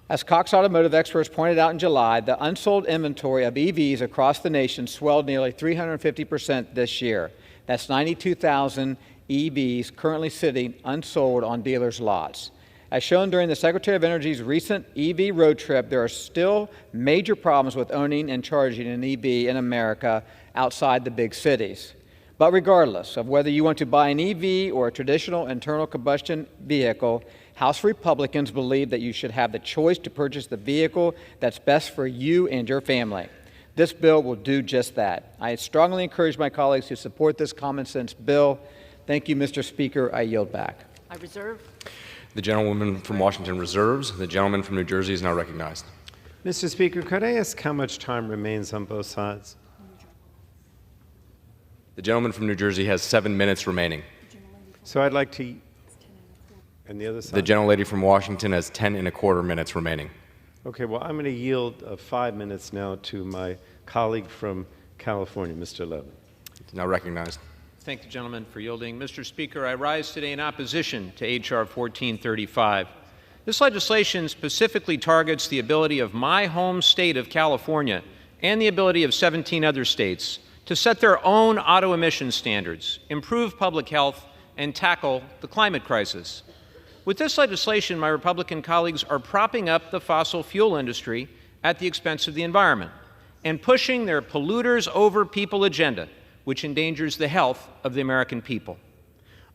C: As Cox Automotive experts pointed out in July, the unsold inventory of EVs across the nation swelled nearly 350% this year. That's 92,000 EVs currently sitting unsold on dealers' lots. As shown during the Secretary of Energy's recent EV road trip, there are still major problems with owning and charging an EV in America outside the big cities. But regardless of whether you want to buy an EV or a traditional internal combustion vehicle, House Republicans believe that you should have the choice to purchase the vehicle that's best for you and your family. This bill will do just that. I strongly encourage my colleagues to support this common sense bill. Thank you, Mr. Speaker. I yield back.
O: I reserve.
T: The gentlewoman from Washington reserves. The gentleman from New Jersey is now recognized.
K: Mr. Speaker, could I ask how much time remains on both sides?
T: The gentleman from New Jersey has 7 minutes remaining.
K: So I'd like to, and the other side?
T: The gentlelady from Washington has 10.25 minutes remaining.
K: Okay, well, I'm going to yield 5 minutes now to my colleague from California, Mr. Levin.
T: He's now recognized.
W: Thank the gentleman for yielding. Mr. Speaker, I rise today in opposition to H.R. 1435. This legislation specifically targets the ability of my home state of California and the ability of 17 other states to set their own auto emission standards, improve public health, and tackle the climate crisis. With this legislation, my Republican colleagues are propping up the fossil fuel industry at the expense of the environment and pushing their polluters over people agenda, which endangers the health of the American people.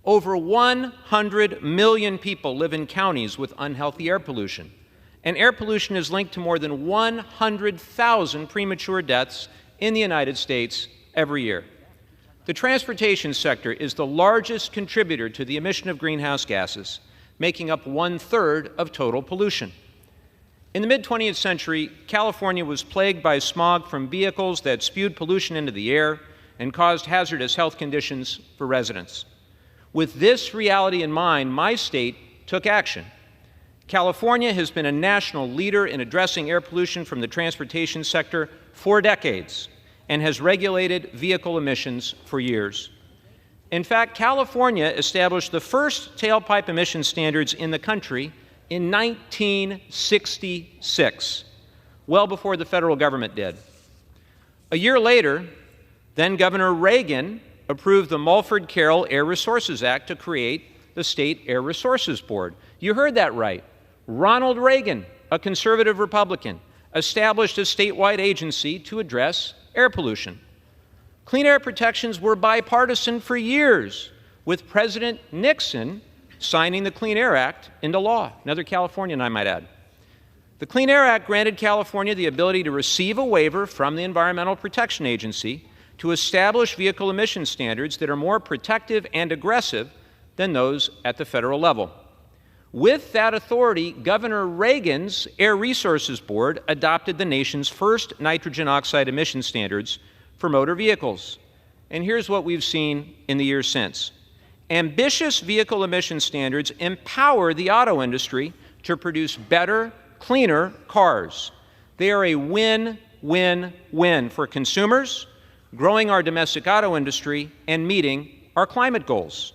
W: Over 100 million people live in counties with unhealthy air pollution, and air pollution is linked to more than 100,000 premature deaths in the United States every year. The transportation sector is the largest contributor to the emission of greenhouse gases, making up 1/3 of total pollution. In the mid-20th century, California was plagued by smog from vehicles that spewed pollution into the air and caused hazardous health conditions for residents. With this reality in mind, my state took action. California has been a national leader in addressing air pollution from the transportation sector for decades and has regulated vehicle emissions for years. In fact, California established the first tailpipe emission standards in the country in 1966. well before the federal government did. A year later, then Governor Reagan approved the Mulford-Carroll Air Resources Act to create the State Air Resources Board. You heard that right. Ronald Reagan, a conservative Republican, established a statewide agency to address air pollution. Clean air protections were bipartisan for years, with President Nixon signing the Clean Air Act into law. Another Californian, I might add. The Clean Air Act granted California the ability to receive a waiver from the Environmental Protection Agency to establish vehicle emission standards that are more protective and aggressive than those at the federal level. With that authority, Governor Reagan's Air Resources Board adopted the nation's first nitrogen oxide emission standards for motor vehicles. And here's what we've seen in the years since. Ambitious vehicle emission standards empower the auto industry to produce better, cleaner cars. They are a win-win-win for consumers, growing our domestic auto industry, and meeting our climate goals.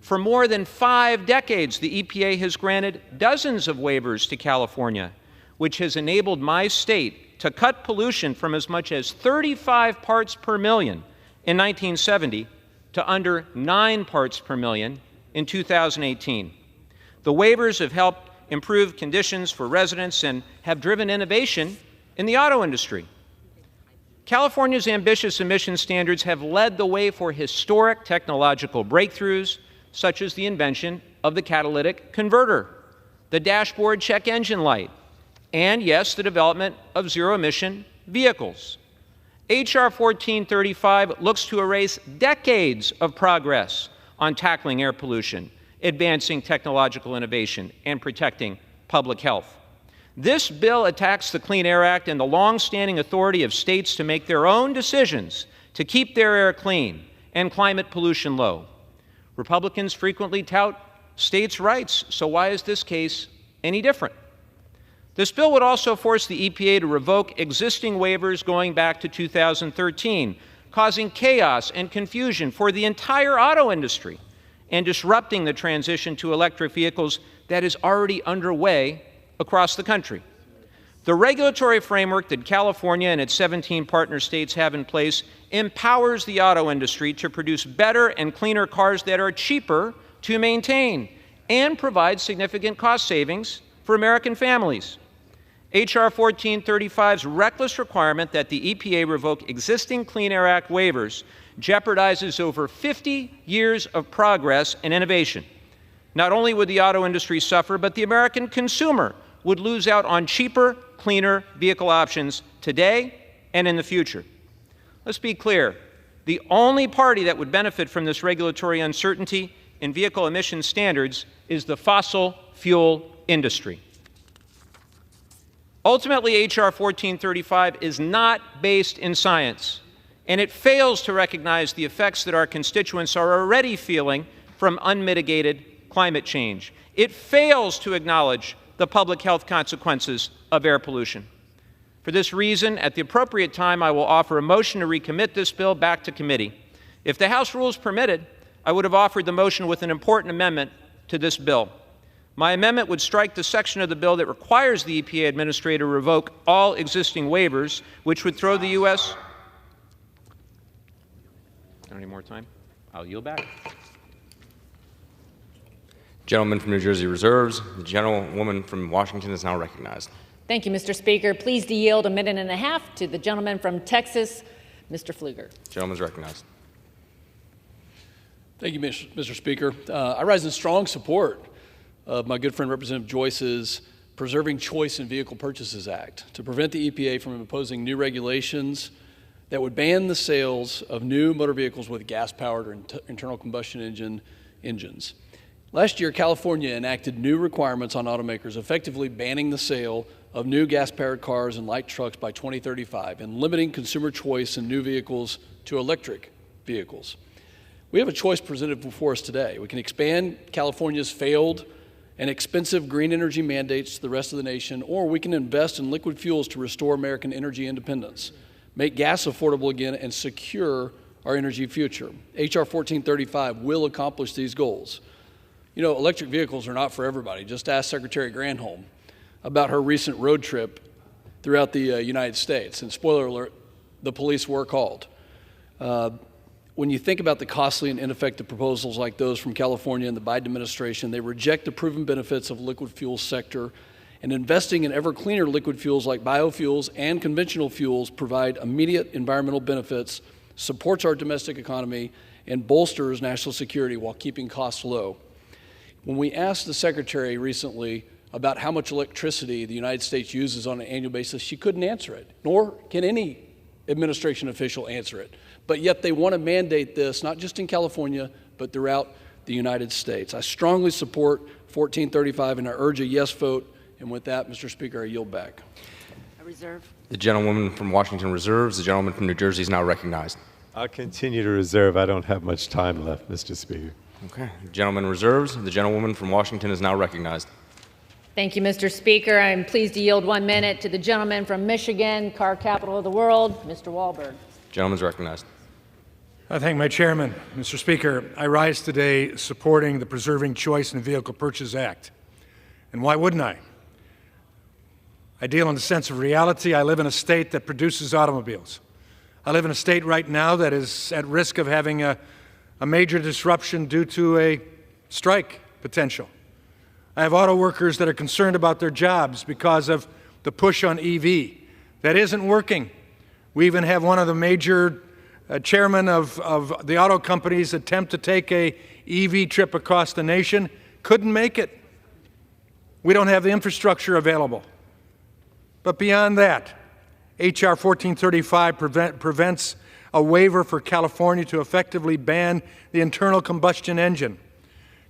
W: For more than 5 decades, the EPA has granted dozens of waivers to California, which has enabled my state to cut pollution from as much as 35 parts per million in 1970 to under 9 parts per million in 2018. The waivers have helped improve conditions for residents and have driven innovation in the auto industry. California's ambitious emission standards have led the way for historic technological breakthroughs, such as the invention of the catalytic converter, the dashboard check engine light, and, yes, the development of zero-emission vehicles. H.R. 1435 looks to erase decades of progress on tackling air pollution, advancing technological innovation, and protecting public health. This bill attacks the Clean Air Act and the long-standing authority of states to make their own decisions to keep their air clean and climate pollution low. Republicans frequently tout states' rights, so why is this case any different? This bill would also force the EPA to revoke existing waivers going back to 2013, causing chaos and confusion for the entire auto industry and disrupting the transition to electric vehicles that is already underway across the country. The regulatory framework that California and its 17 partner states have in place empowers the auto industry to produce better and cleaner cars that are cheaper to maintain and provide significant cost savings for American families. H.R. 1435's reckless requirement that the EPA revoke existing Clean Air Act waivers jeopardizes over 50 years of progress and innovation. Not only would the auto industry suffer, but the American consumer would lose out on cheaper, cleaner vehicle options today and in the future. Let's be clear. The only party that would benefit from this regulatory uncertainty in vehicle emission standards is the fossil fuel industry. Ultimately, H.R. 1435 is not based in science, and it fails to recognize the effects that our constituents are already feeling from unmitigated climate change. It fails to acknowledge the public health consequences of air pollution. For this reason, at the appropriate time, I will offer a motion to recommit this bill back to committee. If the House rules permitted, I would have offered the motion with an important amendment to this bill. My amendment would strike the section of the bill that requires the EPA administrator to revoke all existing waivers, which would throw the U.S. Any more time? I'll yield back.
T: Gentleman from New Jersey reserves. The gentlewoman from Washington is now recognized.
O: Thank you, Mr. Speaker. Pleased to yield a minute and a half to the gentleman from Texas, Mr. Pfluger.
T: Gentleman's recognized.
I: Thank you, Mr. Speaker. I rise in strong support of my good friend Representative Joyce's Preserving Choice in Vehicle Purchases Act to prevent the EPA from imposing new regulations that would ban the sales of new motor vehicles with gas-powered or internal combustion engines. Last year, California enacted new requirements on automakers, effectively banning the sale of new gas-powered cars and light trucks by 2035 and limiting consumer choice in new vehicles to electric vehicles. We have a choice presented before us today. We can expand California's failed and expensive green energy mandates to the rest of the nation, or we can invest in liquid fuels to restore American energy independence, make gas affordable again, and secure our energy future. H.R. 1435 will accomplish these goals. You know, electric vehicles are not for everybody. Just ask Secretary Granholm about her recent road trip throughout the United States. And spoiler alert, the police were called. When you think about the costly and ineffective proposals like those from California and the Biden administration, they reject the proven benefits of the liquid fuels sector, and investing in ever cleaner liquid fuels like biofuels and conventional fuels provide immediate environmental benefits, supports our domestic economy, and bolsters national security while keeping costs low. When we asked the Secretary recently about how much electricity the United States uses on an annual basis, she couldn't answer it, nor can any administration official answer it. But yet they want to mandate this, not just in California, but throughout the United States. I strongly support 1435, and I urge a yes vote. And with that, Mr. Speaker, I yield back.
F: I reserve.
T: The gentlewoman from Washington reserves. The gentleman from New Jersey is now recognized.
K: I'll continue to reserve. I don't have much time left, Mr. Speaker.
T: Okay. The gentleman reserves. The gentlewoman from Washington is now recognized.
O: Thank you, Mr. Speaker. I'm pleased to yield 1 minute to the gentleman from Michigan, car capital of the world, Mr. Walberg.
T: Gentleman's recognized.
M: I thank my chairman. Mr. Speaker, I rise today supporting the Preserving Choice in Vehicle Purchase Act. And why wouldn't I? I deal in a sense of reality. I live in a state that produces automobiles. I live in a state right now that is at risk of having a major disruption due to a strike potential. I have auto workers that are concerned about their jobs because of the push on EV. That isn't working. We even have one of the major chairmen of the auto companies attempt to take a EV trip across the nation, couldn't make it. We don't have the infrastructure available. But beyond that, H.R. 1435 prevents a waiver for California to effectively ban the internal combustion engine.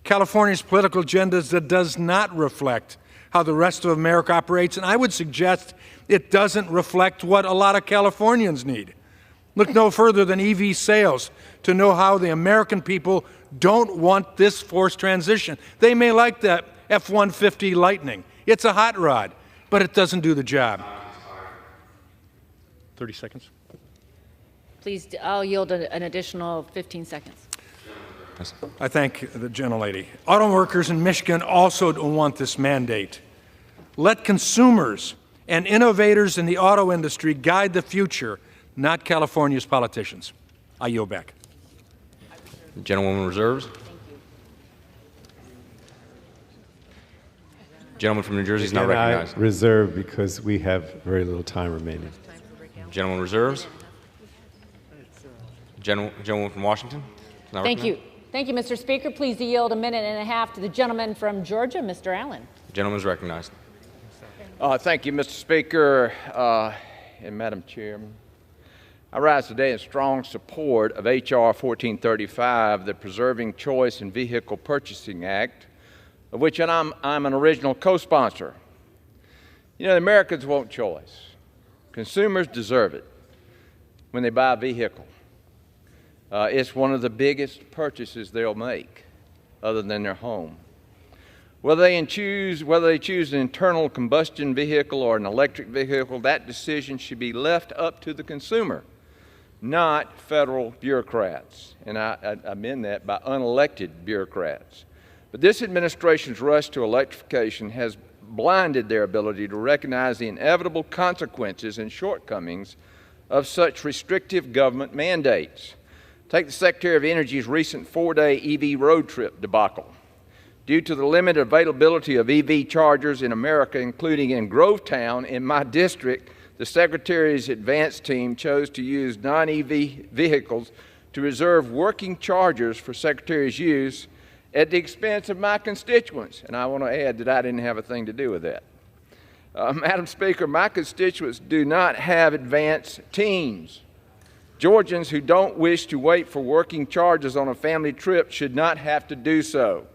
M: California's political agenda does not reflect how the rest of America operates, and I would suggest it doesn't reflect what a lot of Californians need. Look no further than EV sales to know how the American people don't want this forced transition. They may like the F-150 Lightning. It's a hot rod, but it doesn't do the job. 30 seconds.
O: Please, I'll yield an additional 15 seconds.
M: I thank the gentlelady. Auto workers in Michigan also don't want this mandate. Let consumers and innovators in the auto industry guide the future, not California's politicians. I yield back.
T: The gentlewoman reserves. Gentleman from New Jersey is now recognized.
K: I reserve because we have very little time remaining.
T: Gentleman reserves. Gentleman from Washington is now
O: Thank
T: recognized.
O: you. Thank you, Mr. Speaker. Please to yield 1.5 minutes to the gentleman from Georgia, Mr. Allen.
T: The gentleman is recognized.
P: Thank you, Mr. Speaker and Madam Chairman. I rise today in strong support of H.R. 1435, the Preserving Choice in Vehicle Purchasing Act, of which I'm an original co-sponsor. You know, the Americans want choice. Consumers deserve it when they buy a vehicle. It's one of the biggest purchases they'll make other than their home. Whether they choose an internal combustion vehicle or an electric vehicle, that decision should be left up to the consumer, not federal bureaucrats. And I mean that by unelected bureaucrats. But this administration's rush to electrification has blinded their ability to recognize the inevitable consequences and shortcomings of such restrictive government mandates. Take the Secretary of Energy's recent 4-day EV road trip debacle. Due to the limited availability of EV chargers in America, including in Grovetown in my district, the Secretary's advance team chose to use non-EV vehicles to reserve working chargers for Secretary's use at the expense of my constituents. And I want to add that I didn't have a thing to do with that. Madam Speaker, my constituents do not have advance teams. Georgians who don't wish to wait for working chargers on a family trip should not have to do so.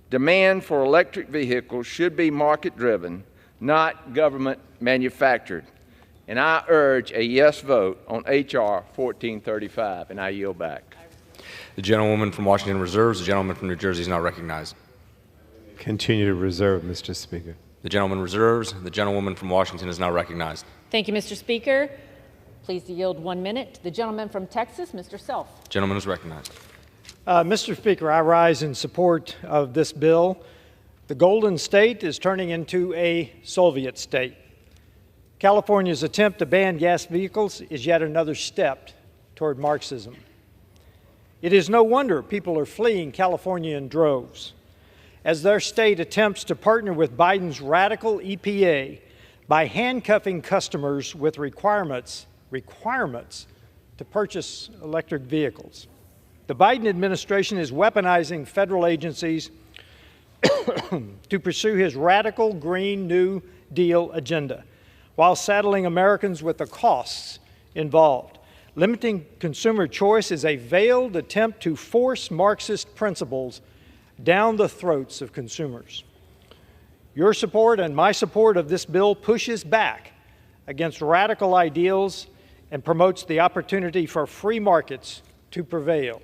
P: Demand for electric vehicles should be market-driven, not government-manufactured. And I urge a yes vote on H.R. 1435, and I yield back.
T: The gentlewoman from Washington reserves. The gentleman from New Jersey is now recognized.
K: Continue to reserve, Mr. Speaker.
T: The gentleman reserves. The gentlewoman from Washington is now recognized.
O: Thank you, Mr. Speaker. Please to yield 1 minute to the gentleman from Texas, Mr. Self.
T: Gentleman is recognized.
R: Mr. Speaker, I rise in support of this bill. The Golden State is turning into a Soviet state. California's attempt to ban gas vehicles is yet another step toward Marxism. It is no wonder people are fleeing California in droves, as their state attempts to partner with Biden's radical EPA by handcuffing customers with requirements to purchase electric vehicles. The Biden administration is weaponizing federal agencies to pursue his radical Green New Deal agenda, while saddling Americans with the costs involved. Limiting consumer choice is a veiled attempt to force Marxist principles down the throats of consumers. Your support and my support of this bill pushes back against radical ideals and promotes the opportunity for free markets to prevail.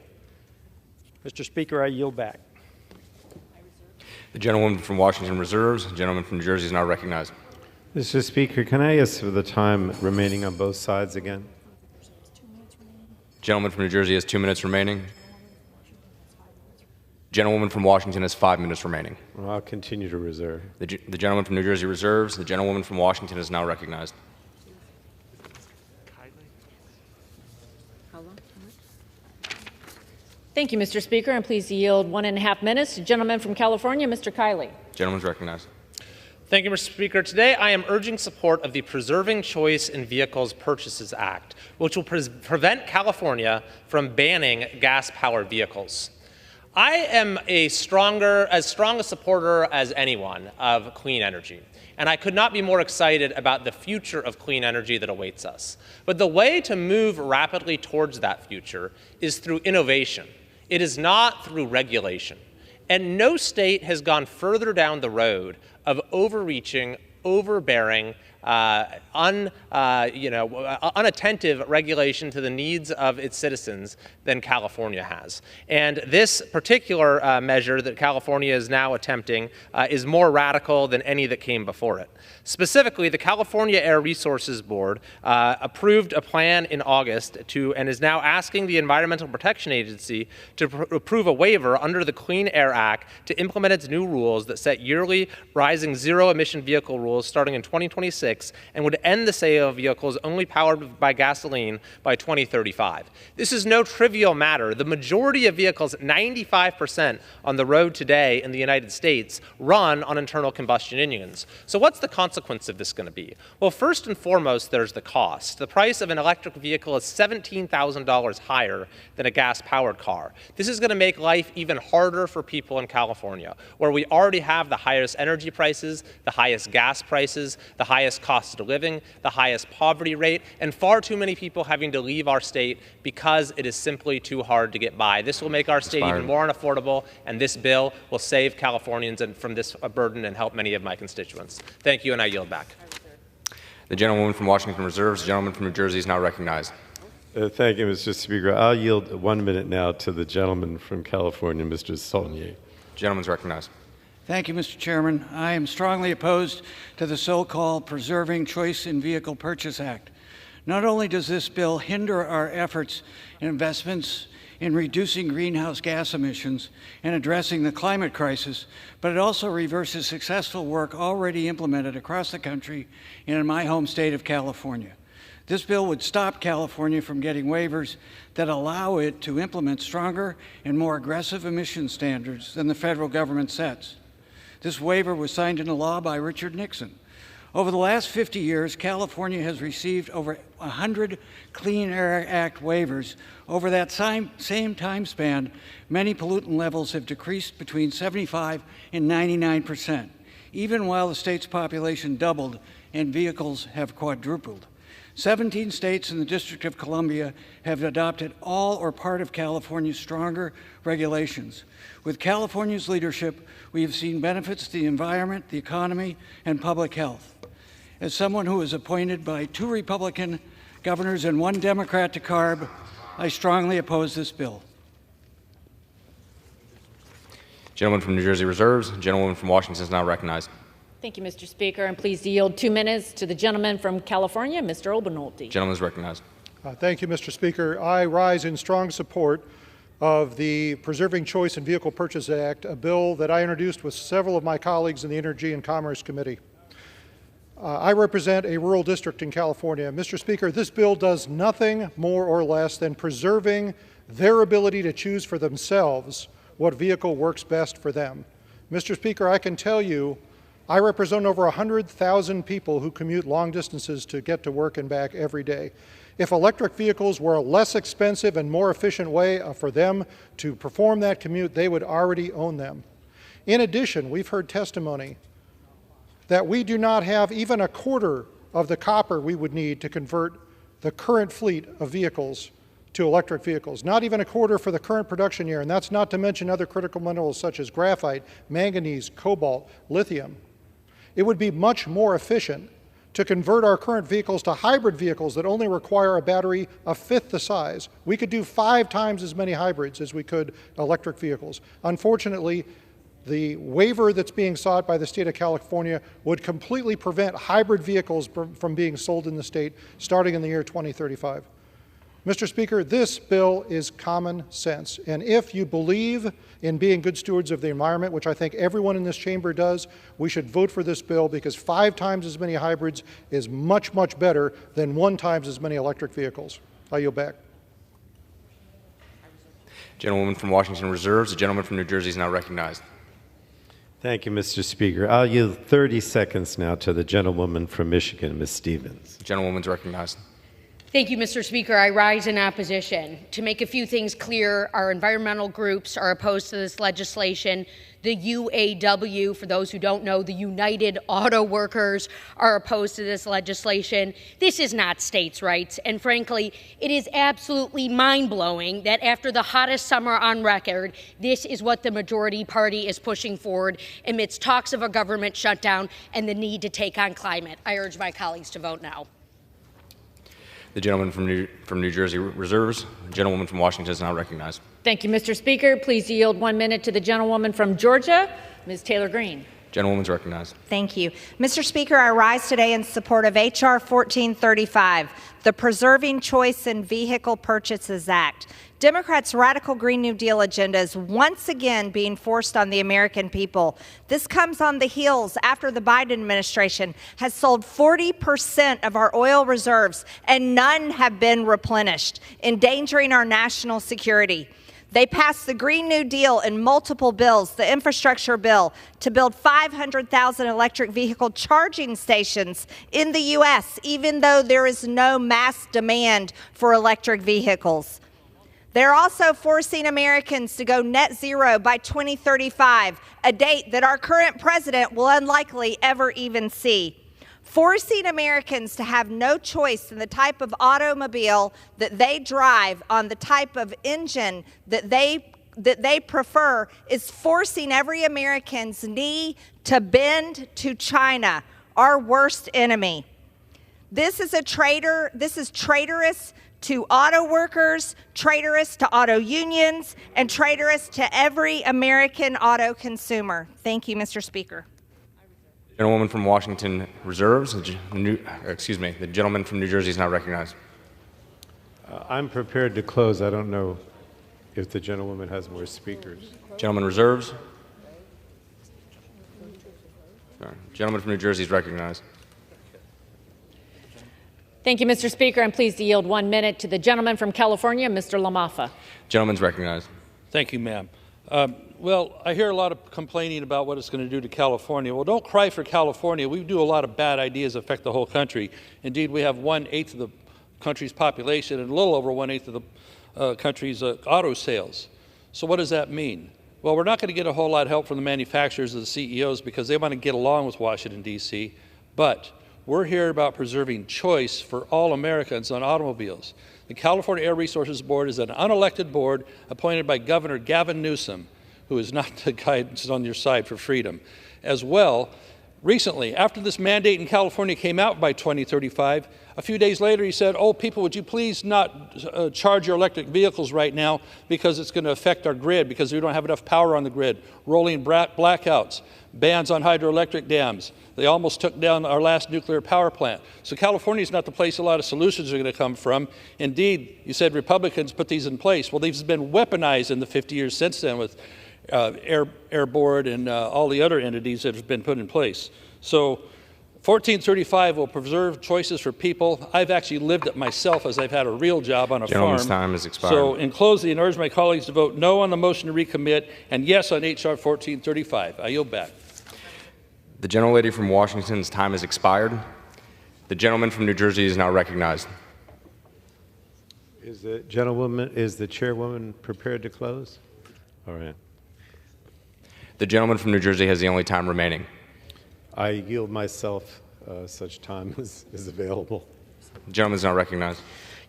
R: Mr. Speaker, I yield back.
T: The gentlewoman from Washington reserves. The gentleman from New Jersey is now recognized.
K: Mr. Speaker, can I ask for the time remaining on both sides again?
T: Gentleman from New Jersey has 2 minutes remaining. Gentlewoman from Washington has 5 minutes remaining.
K: Well, I'll continue to reserve.
T: The gentleman from New Jersey reserves. The gentlewoman from Washington is now recognized.
O: Thank you, Mr. Speaker, and please yield 1.5 minutes to gentleman from California, Mr. Kiley.
T: Gentleman's recognized.
N: Thank you, Mr. Speaker. Today I am urging support of the Preserving Choice in Vehicles Purchases Act, which will prevent California from banning gas-powered vehicles. I am as strong a supporter as anyone of clean energy, and I could not be more excited about the future of clean energy that awaits us. But the way to move rapidly towards that future is through innovation. It is not through regulation. And no state has gone further down the road of overreaching, overbearing, unattentive regulation to the needs of its citizens than California has. And this particular measure that California is now attempting is more radical than any that came before it. Specifically, the California Air Resources Board approved a plan in August and is now asking the Environmental Protection Agency to approve a waiver under the Clean Air Act to implement its new rules that set yearly rising zero-emission vehicle rules starting in 2026 and would end the sale of vehicles only powered by gasoline by 2035. This is no trivial matter. The majority of vehicles, 95% on the road today in the United States, run on internal combustion engines. So what's the consequence of this going to be? Well, first and foremost, there's the cost. The price of an electric vehicle is $17,000 higher than a gas-powered car. This is going to make life even harder for people in California, where we already have the highest energy prices, the highest gas prices, the highest cost of living, the highest poverty rate, and far too many people having to leave our state because it is simply too hard to get by. This will make our state even more unaffordable, and this bill will save Californians from this burden and help many of my constituents. Thank you, and I yield back.
T: The gentlewoman from Washington reserves. The gentleman from New Jersey is now recognized.
K: Thank you, Mr. Speaker. I'll yield 1 minute now to the gentleman from California, Mr. Saulnier.
T: Gentleman's recognized.
S: Thank you, Mr. Chairman. I am strongly opposed to the so-called Preserving Choice in Vehicle Purchase Act. Not only does this bill hinder our efforts and investments in reducing greenhouse gas emissions and addressing the climate crisis, but it also reverses successful work already implemented across the country and in my home state of California. This bill would stop California from getting waivers that allow it to implement stronger and more aggressive emission standards than the federal government sets. This waiver was signed into law by Richard Nixon. Over the last 50 years, California has received over 100 Clean Air Act waivers. Over that same time span, many pollutant levels have decreased between 75 and 99%, even while the state's population doubled and vehicles have quadrupled. 17 states and the District of Columbia have adopted all or part of California's stronger regulations. With California's leadership, we have seen benefits to the environment, the economy, and public health. As someone who was appointed by 2 Republican governors and 1 Democrat to CARB, I strongly oppose this bill.
T: Gentleman from New Jersey reserves. Gentlewoman from Washington is now recognized.
O: Thank you, Mr. Speaker, and please yield 2 minutes to the gentleman from California, Mr. Obernolte.
T: Gentleman is recognized.
V: Thank you, Mr. Speaker. I rise in strong support of the Preserving Choice in Vehicle Purchase Act, a bill that I introduced with several of my colleagues in the Energy and Commerce Committee. I represent a rural district in California. Mr. Speaker, this bill does nothing more or less than preserving their ability to choose for themselves what vehicle works best for them. Mr. Speaker, I can tell you, I represent over 100,000 people who commute long distances to get to work and back every day. If electric vehicles were a less expensive and more efficient way for them to perform that commute, they would already own them. In addition, we've heard testimony that we do not have even a quarter of the copper we would need to convert the current fleet of vehicles to electric vehicles, not even a quarter for the current production year, and that's not to mention other critical minerals such as graphite, manganese, cobalt, lithium. It would be much more efficient to convert our current vehicles to hybrid vehicles that only require a battery a fifth the size. We could do 5 times as many hybrids as we could electric vehicles. Unfortunately, the waiver that's being sought by the state of California would completely prevent hybrid vehicles from being sold in the state starting in the year 2035. Mr. Speaker, this bill is common sense, and if you believe in being good stewards of the environment, which I think everyone in this chamber does, we should vote for this bill because 5 times as many hybrids is much, much better than 1 times as many electric vehicles. I yield back.
T: Gentlewoman from Washington reserves. The gentleman from New Jersey is now recognized.
K: Thank you, Mr. Speaker. I'll yield 30 seconds now to the gentlewoman from Michigan, Ms. Stevens.
T: The gentlewoman is recognized.
A: Thank you, Mr. Speaker. I rise in opposition. To make a few things clear, our environmental groups are opposed to this legislation. The UAW, for those who don't know, the United Auto Workers, are opposed to this legislation. This is not states' rights, and frankly, it is absolutely mind-blowing that after the hottest summer on record, this is what the majority party is pushing forward amidst talks of a government shutdown and the need to take on climate. I urge my colleagues to vote now.
T: The gentleman from New Jersey reserves. The gentlewoman from Washington is now recognized.
O: Thank you, Mr. Speaker. Please yield 1 minute to the gentlewoman from Georgia, Ms. Taylor Greene.
T: Gentlewoman is recognized.
D: Thank you. Mr. Speaker, I rise today in support of H.R. 1435, the Preserving Choice in Vehicle Purchases Act. Democrats' radical Green New Deal agenda is once again being forced on the American people. This comes on the heels after the Biden administration has sold 40% of our oil reserves and none have been replenished, endangering our national security. They passed the Green New Deal in multiple bills, the infrastructure bill, to build 500,000 electric vehicle charging stations in the U.S., even though there is no mass demand for electric vehicles. They're also forcing Americans to go net zero by 2035, a date that our current president will unlikely ever even see. Forcing Americans to have no choice in the type of automobile that they drive, on the type of engine that they prefer, is forcing every American's knee to bend to China, our worst enemy. This is traitorous to auto workers, traitorous to auto unions, and traitorous to every American auto consumer. Thank you, Mr. Speaker.
T: The gentlewoman from Washington reserves. The gentleman from New Jersey is now recognized.
K: I'm prepared to close. I don't know if the gentlewoman has more speakers.
T: Gentleman reserves. Sorry. Gentleman from New Jersey is recognized.
O: Thank you, Mr. Speaker. I'm pleased to yield 1 minute to the gentleman from California, Mr. LaMaffa.
T: Gentleman's recognized.
I: Thank you, ma'am. Well, I hear a lot of complaining about what it's going to do to California. Well, don't cry for California. We do a lot of bad ideas that affect the whole country. Indeed, we have 1/8 of the country's population and a little over 1/8 of the country's auto sales. So what does that mean? Well, we're not going to get a whole lot of help from the manufacturers or the CEOs because they want to get along with Washington, D.C., but we're here about preserving choice for all Americans on automobiles. The California Air Resources Board is an unelected board appointed by Governor Gavin Newsom, who is not the guy that's on your side for freedom. As well, recently, after this mandate in California came out by 2035, a few days later he said, oh, people, would you please not charge your electric vehicles right now because it's going to affect our grid because we don't have enough power on the grid, rolling blackouts, bans on hydroelectric dams. They almost took down our last nuclear power plant. So California is not the place a lot of solutions are going to come from. Indeed, you said Republicans put these in place. Well, these have been weaponized in the 50 years since then with Air Board and all the other entities that have been put in place. So 1435 will preserve choices for people. I've actually lived it myself as I've had a real job on a
T: Gentleman's
I: farm.
T: time has expired.
I: So in closing, I urge my colleagues to vote no on the motion to recommit and yes on H.R. 1435. I yield back.
T: The gentlelady from Washington's time has expired. The gentleman from New Jersey is now recognized.
K: Is the chairwoman prepared to close? All right.
T: The gentleman from New Jersey has the only time remaining.
K: I yield myself such time as is available.
T: The gentleman is now recognized.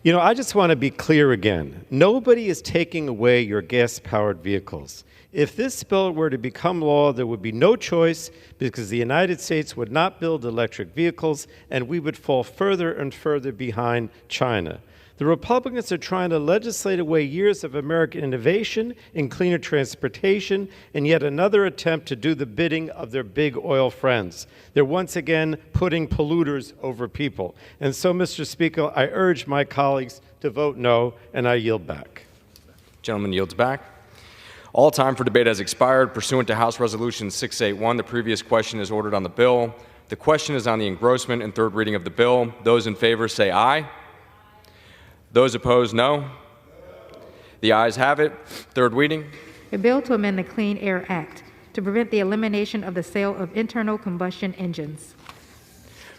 K: You know, I just want to be clear again. Nobody is taking away your gas-powered vehicles. If this bill were to become law, there would be no choice because the United States would not build electric vehicles and we would fall further and further behind China. The Republicans are trying to legislate away years of American innovation in cleaner transportation and yet another attempt to do the bidding of their big oil friends. They're once again putting polluters over people. And so, Mr. Speaker, I urge my colleagues to vote no, and I yield back.
T: Gentleman yields back. All time for debate has expired. Pursuant to House Resolution 681, the previous question is ordered on the bill. The question is on the engrossment and third reading of the bill. Those in favor say aye. Those opposed, no. The ayes have it. Third reading.
H: A bill to amend the Clean Air Act to prevent the elimination of the sale of internal combustion engines.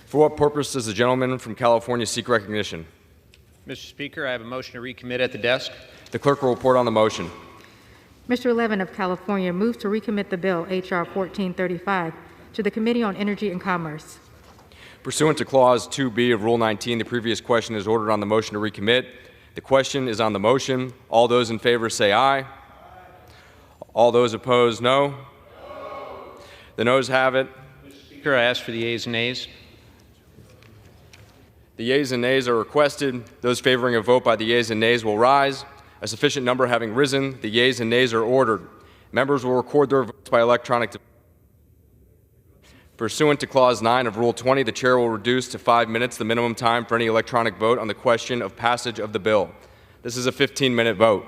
T: For what purpose does the gentleman from California seek recognition?
W: Mr. Speaker, I have a motion to recommit at the desk.
T: The clerk will report on the motion.
H: Mr. Levin of California moves to recommit the bill, H.R. 1435, to the Committee on Energy and Commerce.
T: Pursuant to Clause 2B of Rule 19, the previous question is ordered on the motion to recommit. The question is on the motion. All those in favor say aye. All those opposed, no. The noes have it.
W: Mr. Speaker, I ask for the yeas and nays.
T: The yeas and nays are requested. Those favoring a vote by the yeas and nays will rise. A sufficient number having risen, the yeas and nays are ordered. Members will record their votes by electronic device. Pursuant to Clause 9 of Rule 20, the chair will reduce to 5 minutes the minimum time for any electronic vote on the question of passage of the bill. This is a 15-minute vote.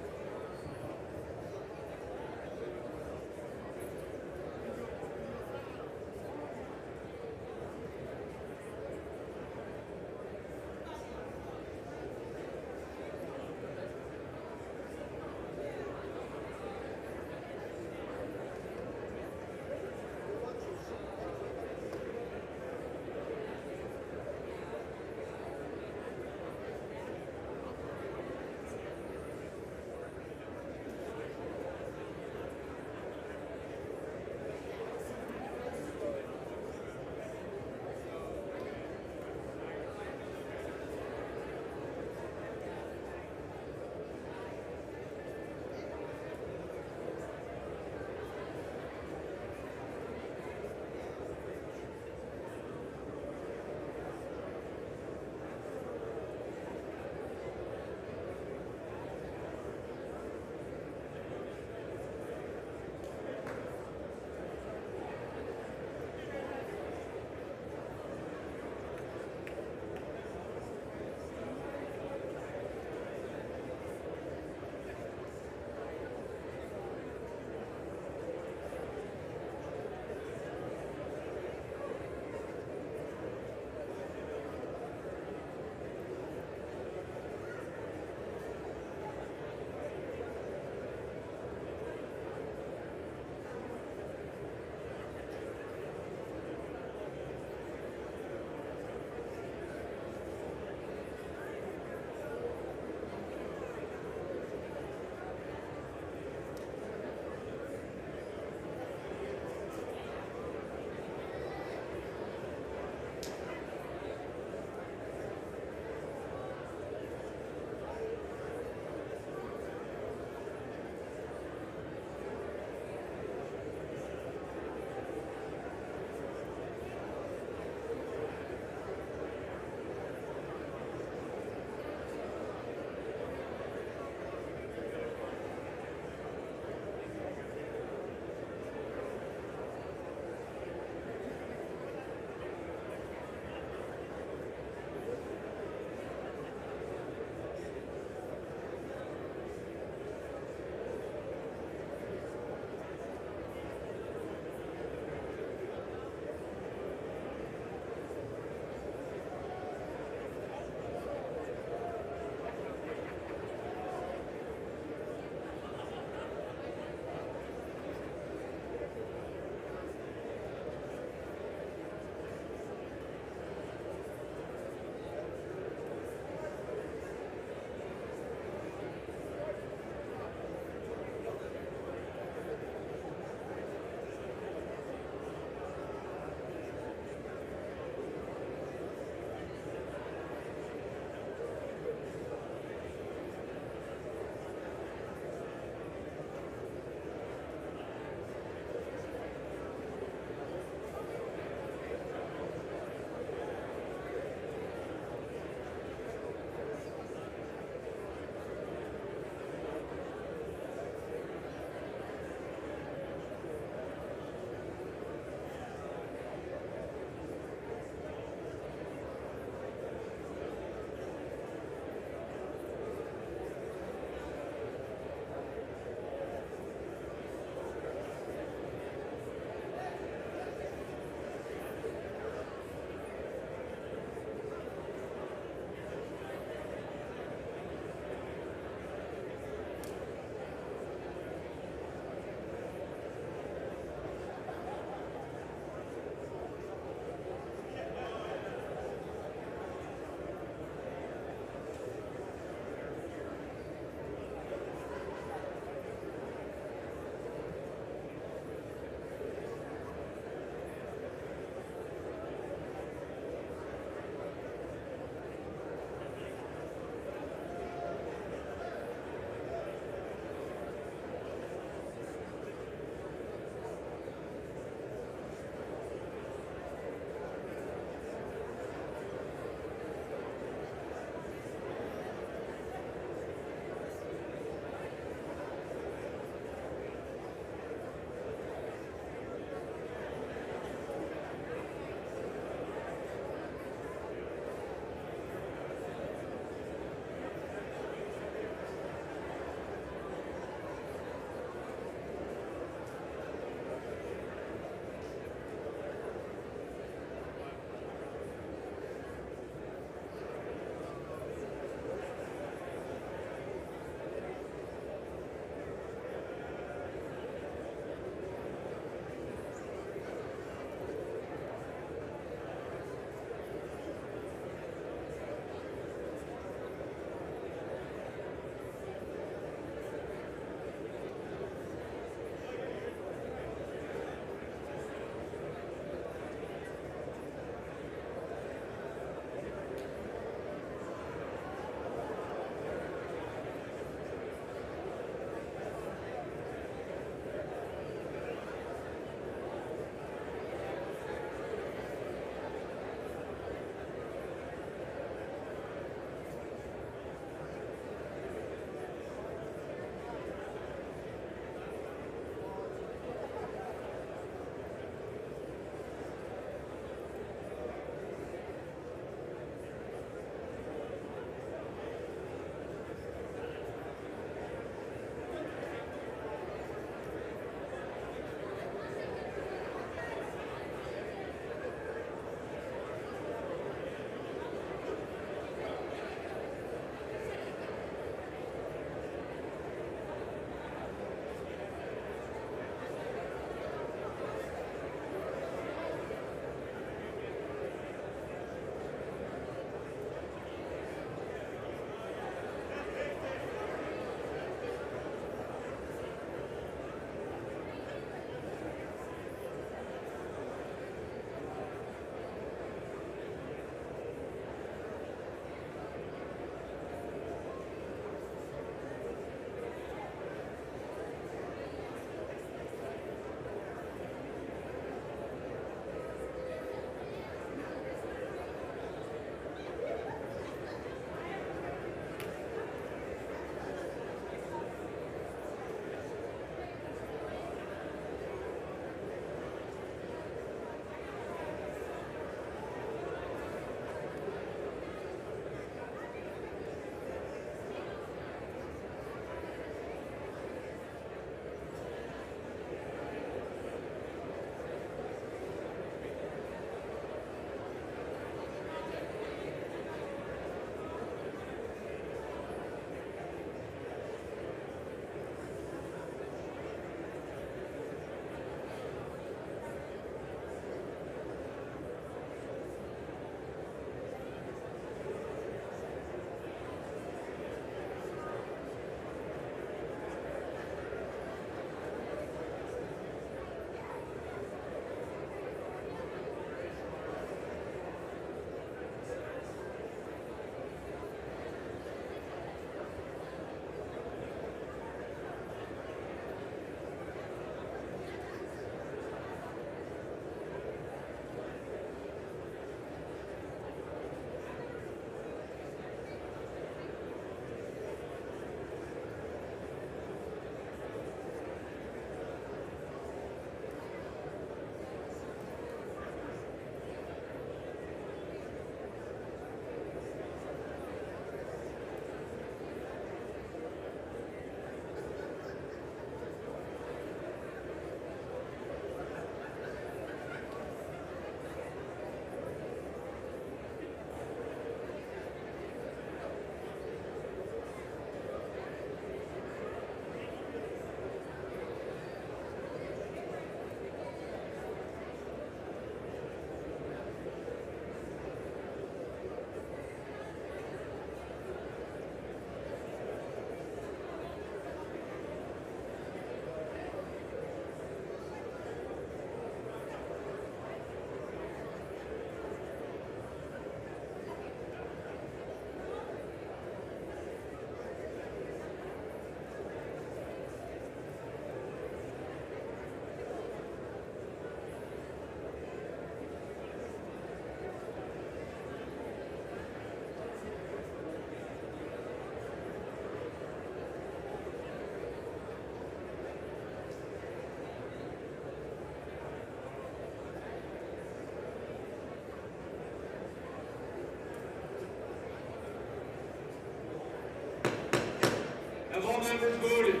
J: members voted?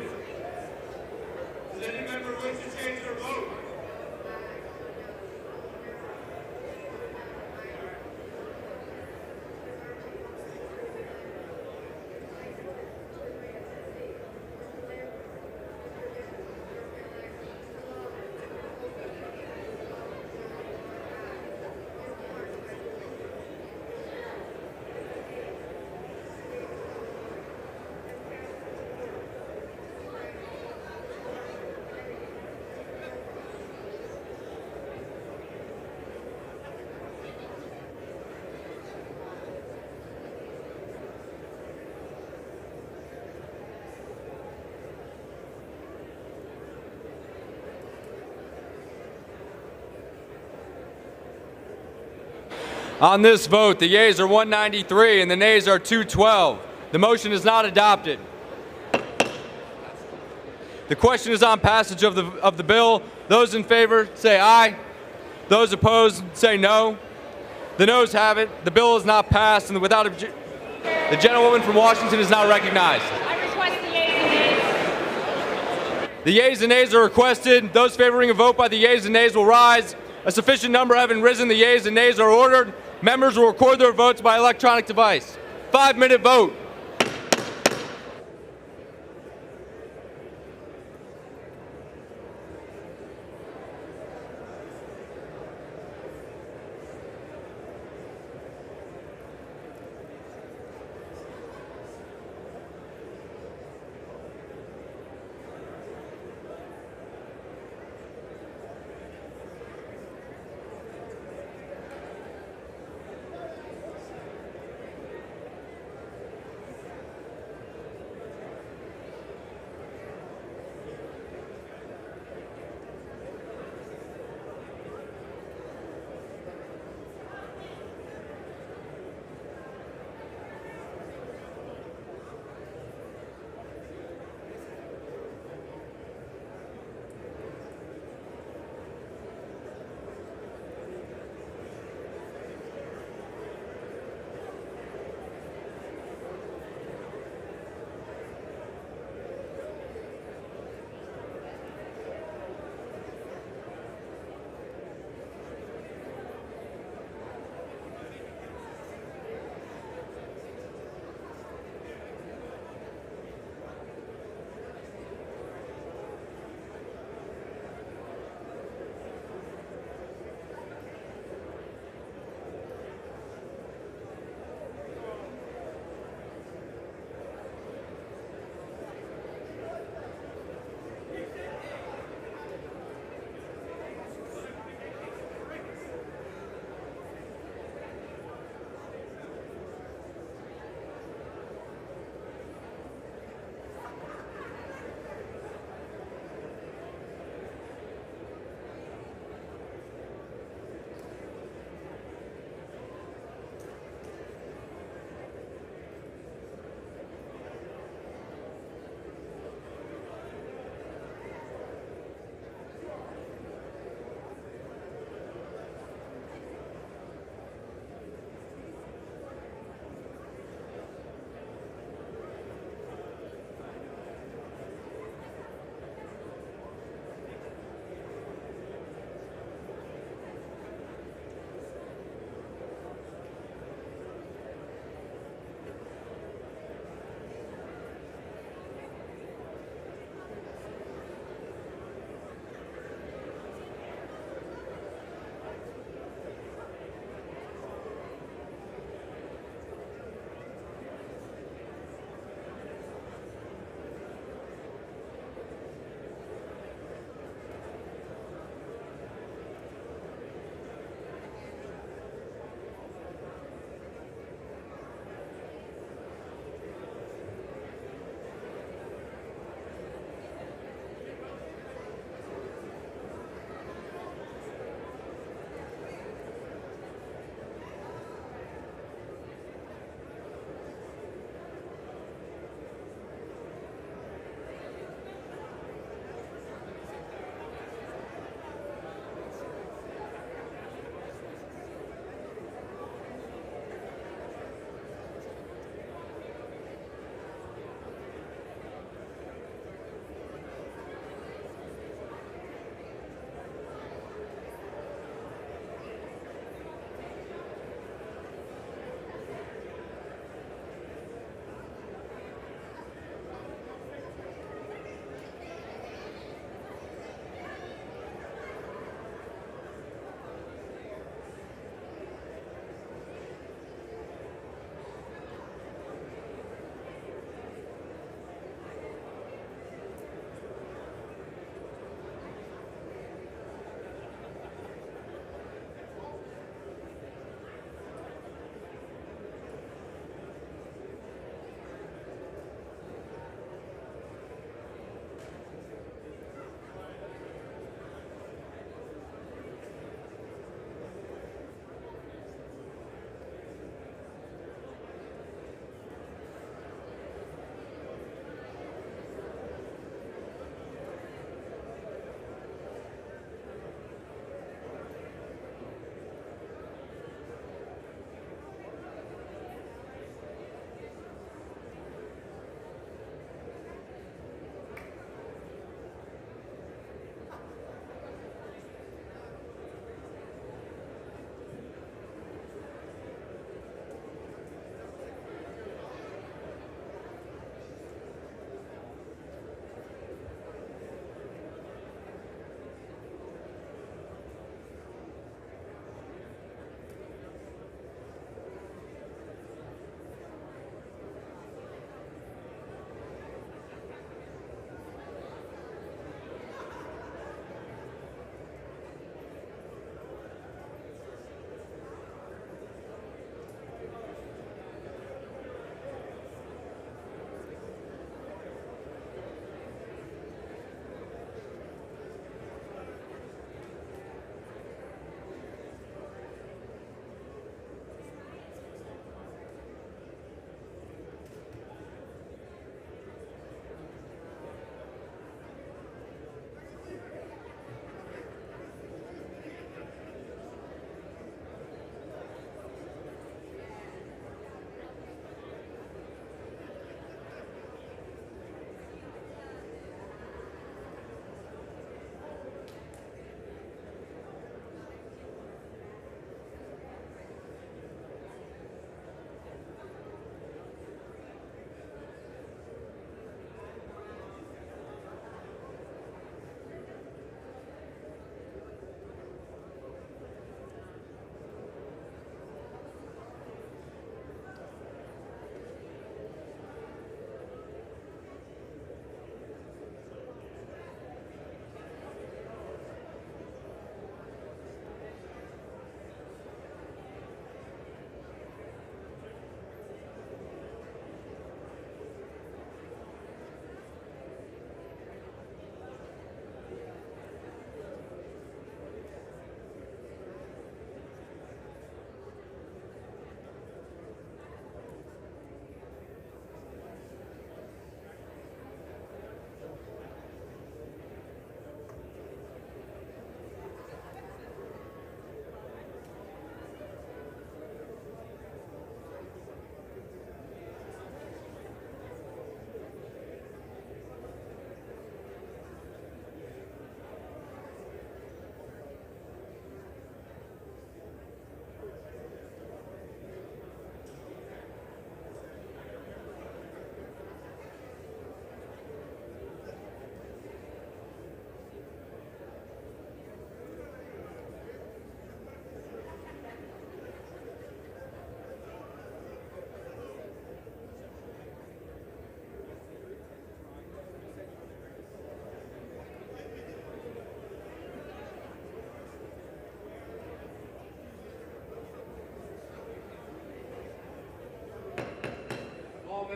J: Does any member wish to change their vote?
T: On this vote, the yeas are 193 and the nays are 212. The motion is not adopted. The question is on passage of the bill. Those in favor say aye. Those opposed say no. The noes have it. The bill is not passed, and without the gentlewoman from Washington is not recognized.
O: I request the yeas and nays.
T: The yeas and nays are requested. Those favoring a vote by the yeas and nays will rise. A sufficient number having risen, the yeas and nays are ordered. Members will record their votes by electronic device. 5-minute vote.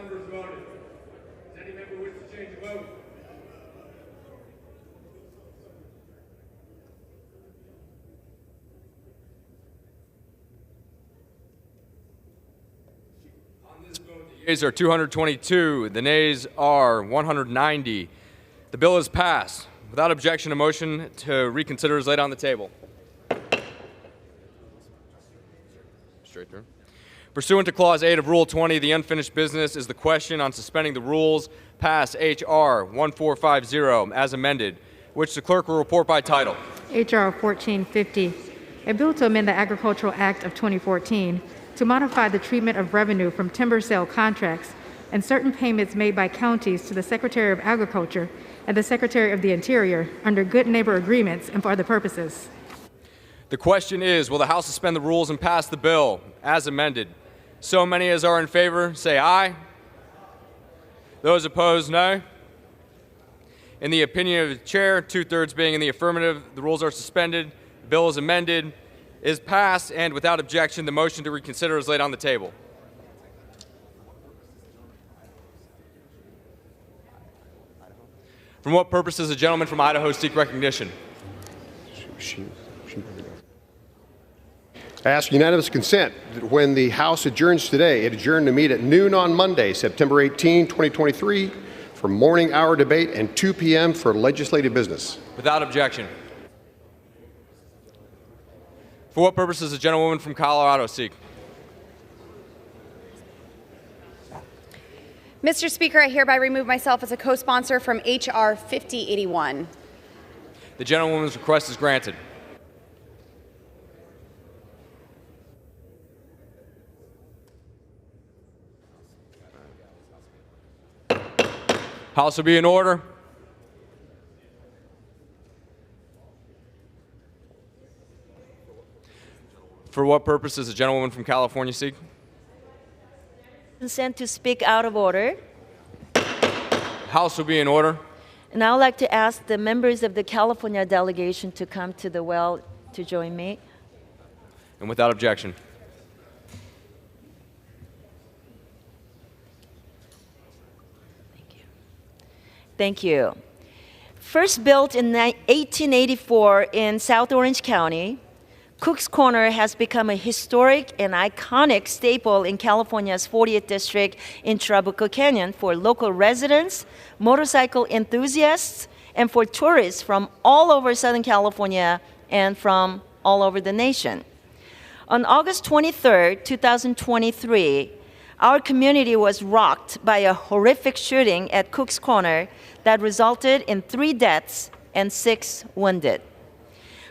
J: members voted. Does any member wish to change a vote?
T: The yeas are 222. The nays are 190. The bill is passed. Without objection, a motion to reconsider is laid on the table. Straight through. Pursuant to Clause 8 of Rule 20, the unfinished business is the question on suspending the rules past H.R. 1450 as amended, which the clerk will report by title.
H: H.R. 1450, a bill to amend the Agricultural Act of 2014 to modify the treatment of revenue from timber sale contracts and certain payments made by counties to the Secretary of Agriculture and the Secretary of the Interior under good neighbor agreements and for other purposes.
T: The question is, will the House suspend the rules and pass the bill as amended? So many as are in favor, say aye. Those opposed, no. In the opinion of the chair, 2/3 being in the affirmative, the rules are suspended, the bill is amended, is passed, and without objection, the motion to reconsider is laid on the table. From what purpose does the gentleman from Idaho seek recognition?
B: I ask unanimous consent that when the House adjourns today, it adjourn to meet at noon on Monday, September 18, 2023, for morning hour debate and 2 p.m. for legislative business.
T: Without objection. For what purpose does the gentlewoman from Colorado seek?
L: Mr. Speaker, I hereby remove myself as a co-sponsor from H.R. 5081.
T: The gentlewoman's request is granted. House will be in order. For what purpose does the gentlewoman from California seek?
Q: Consent to speak out of order.
T: House will be in order.
Q: And I would like to ask the members of the California delegation to come to the well to join me.
T: And without objection.
Q: Thank you. First built in 1884 in South Orange County, Cook's Corner has become a historic and iconic staple in California's 40th District in Trabuco Canyon for local residents, motorcycle enthusiasts, and for tourists from all over Southern California and from all over the nation. On August 23, 2023, our community was rocked by a horrific shooting at Cook's Corner that resulted in 3 deaths and 6 wounded.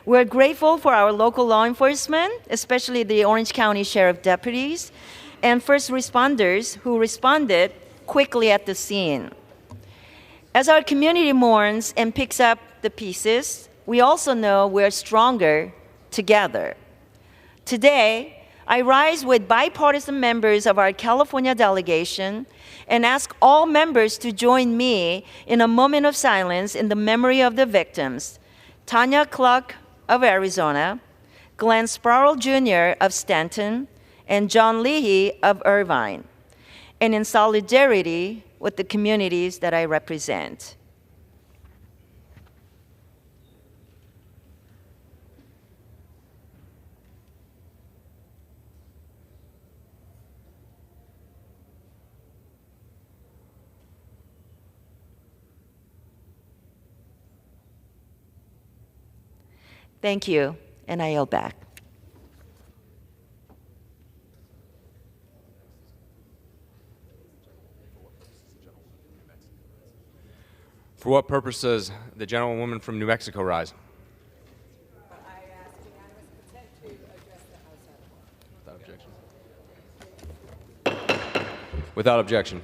Q: We're grateful for our local law enforcement, especially the Orange County Sheriff deputies and first responders who responded quickly at the scene. As our community mourns and picks up the pieces, we also know we're stronger together. Today, I rise with bipartisan members of our California delegation and ask all members to join me in a moment of silence in the memory of the victims, Tanya Cluck of Arizona, Glenn Sproul Jr. of Stanton, and John Leahy of Irvine, and in solidarity with the communities that I represent. Thank you, and I yield back.
T: For what purpose does the gentlewoman from New Mexico rise? Without objection. Without objection.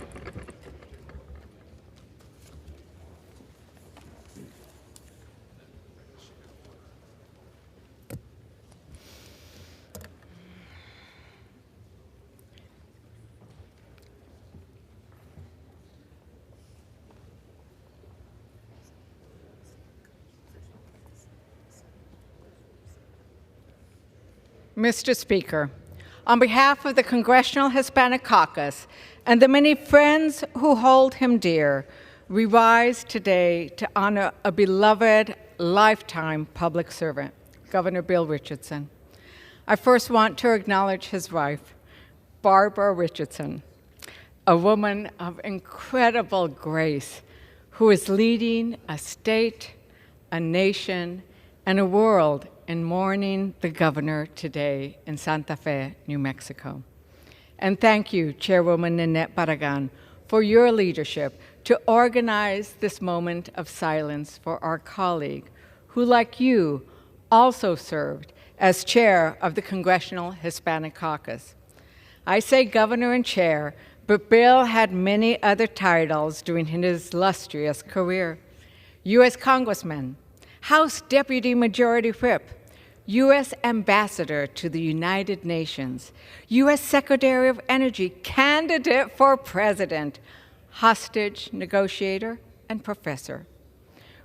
X: Mr. Speaker,
E: On behalf of the Congressional Hispanic Caucus and the many friends who hold him dear, we rise today to honor a beloved, lifetime public servant, Governor Bill Richardson. I first want to acknowledge his wife, Barbara Richardson, a woman of incredible grace who is leading a state, a nation, and a world in mourning the governor today in Santa Fe, New Mexico. And thank you, Chairwoman Ninette Barragan, for your leadership to organize this moment of silence for our colleague, who, like you, also served as chair of the Congressional Hispanic Caucus. I say governor and chair, but Bill had many other titles during his illustrious career. U.S. Congressman, House Deputy Majority Whip, U.S. Ambassador to the United Nations, U.S. Secretary of Energy, candidate for president, hostage negotiator, and professor.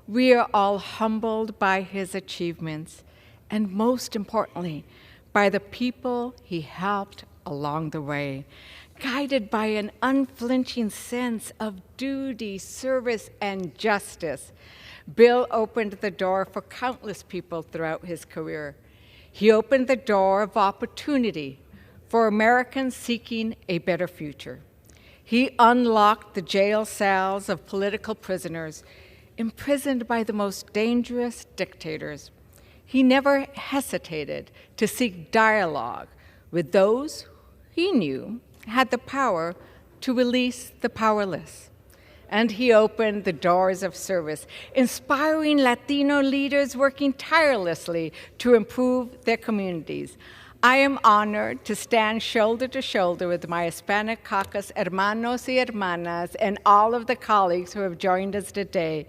E: We are all humbled by his achievements, and most importantly, by the people he helped along the way, guided by an unflinching sense of duty, service, and justice. Bill opened the door for countless people throughout his career. He opened the door of opportunity for Americans seeking a better future. He unlocked the jail cells of political prisoners imprisoned by the most dangerous dictators. He never hesitated to seek dialogue with those he knew had the power to release the powerless. And he opened the doors of service, inspiring Latino leaders working tirelessly to improve their communities. I am honored to stand shoulder to shoulder with my Hispanic Caucus hermanos y hermanas and all of the colleagues who have joined us today.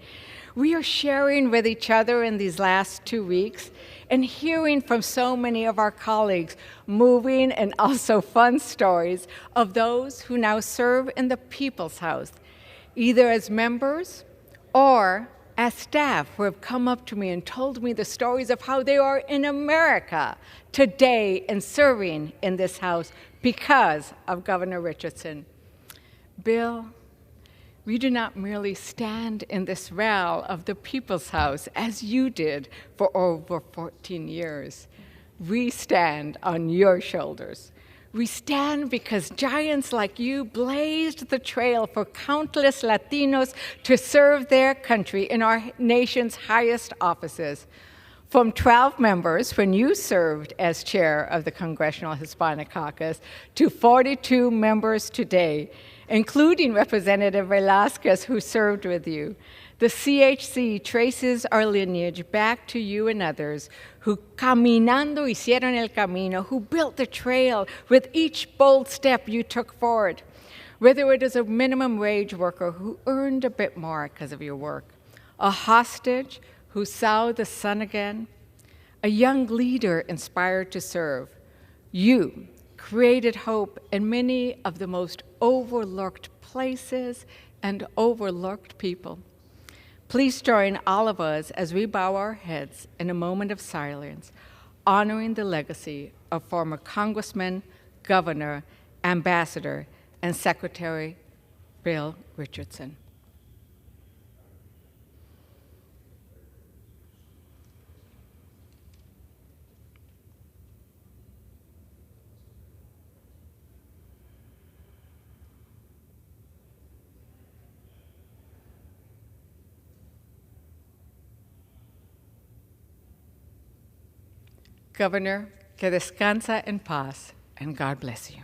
E: We are sharing with each other in these last 2 weeks and hearing from so many of our colleagues moving and also fun stories of those who now serve in the People's House, either as members or as staff who have come up to me and told me the stories of how they are in America today and serving in this House because of Governor Richardson. Bill, we do not merely stand in this rally of the People's House as you did for over 14 years. We stand on your shoulders. We stand because giants like you blazed the trail for countless Latinos to serve their country in our nation's highest offices. From 12 members when you served as chair of the Congressional Hispanic Caucus to 42 members today, including Representative Velasquez, who served with you. The CHC traces our lineage back to you and others who caminando hicieron el camino, who built the trail with each bold step you took forward. Whether it is a minimum wage worker who earned a bit more because of your work, a hostage who saw the sun again, a young leader inspired to serve, you created hope in many of the most overlooked places and overlooked people. Please join all of us as we bow our heads in a moment of silence, honoring the legacy of former Congressman, Governor, Ambassador, and Secretary Bill Richardson. Governor, que descansa en paz, and God bless you.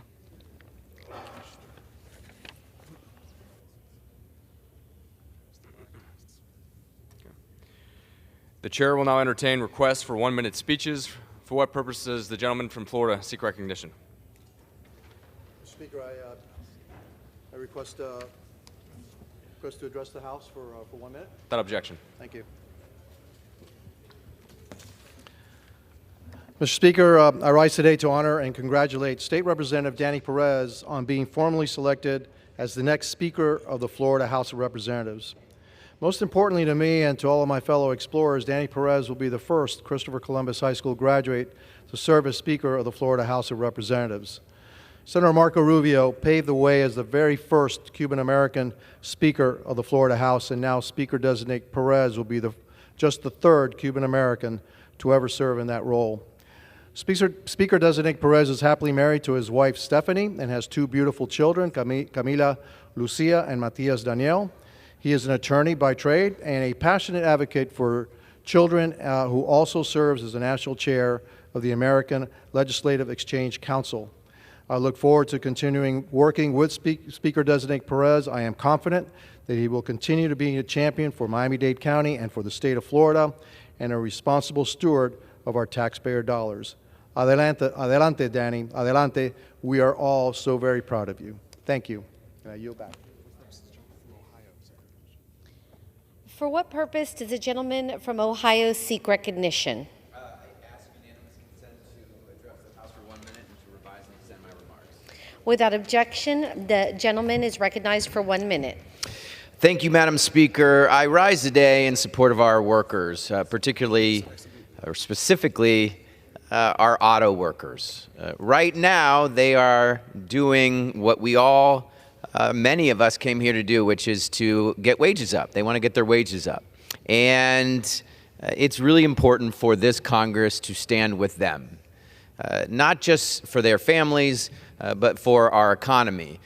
T: The chair will now entertain requests for 1-minute speeches. For what purpose does the gentleman from Florida seek recognition?
G: Mr. Speaker, I request to address the House for 1 minute.
T: Without objection.
G: Thank you. Mr. Speaker, I rise today to honor and congratulate State Representative Danny Perez on being formally selected as the next Speaker of the Florida House of Representatives. Most importantly to me and to all of my fellow explorers, Danny Perez will be the first Christopher Columbus High School graduate to serve as Speaker of the Florida House of Representatives. Senator Marco Rubio paved the way as the very first Cuban-American Speaker of the Florida House, and now Speaker-designate Perez will be just the third Cuban-American to ever serve in that role. Speaker-designate Perez is happily married to his wife Stephanie and has two beautiful children, Camila Lucia and Matias Daniel. He is an attorney by trade and a passionate advocate for children who also serves as the national chair of the American Legislative Exchange Council. I look forward to continuing working with Speaker-designate Perez. I am confident that he will continue to be a champion for Miami-Dade County and for the state of Florida and a responsible steward of our taxpayer dollars. Adelante, adelante, Danny. Adelante. We are all so very proud of you. Thank you. And I yield back.
C: For what purpose does the gentleman from Ohio seek recognition? Without objection, the gentleman is recognized for 1 minute.
F: Thank you, Madam Speaker. I rise today in support of our workers, particularly or specifically our auto workers. Right now, they are doing what we all, many of us came here to do, which is to get wages up. They want to get their wages up. And it's really important for this Congress to stand with them, not just for their families, but for our economy.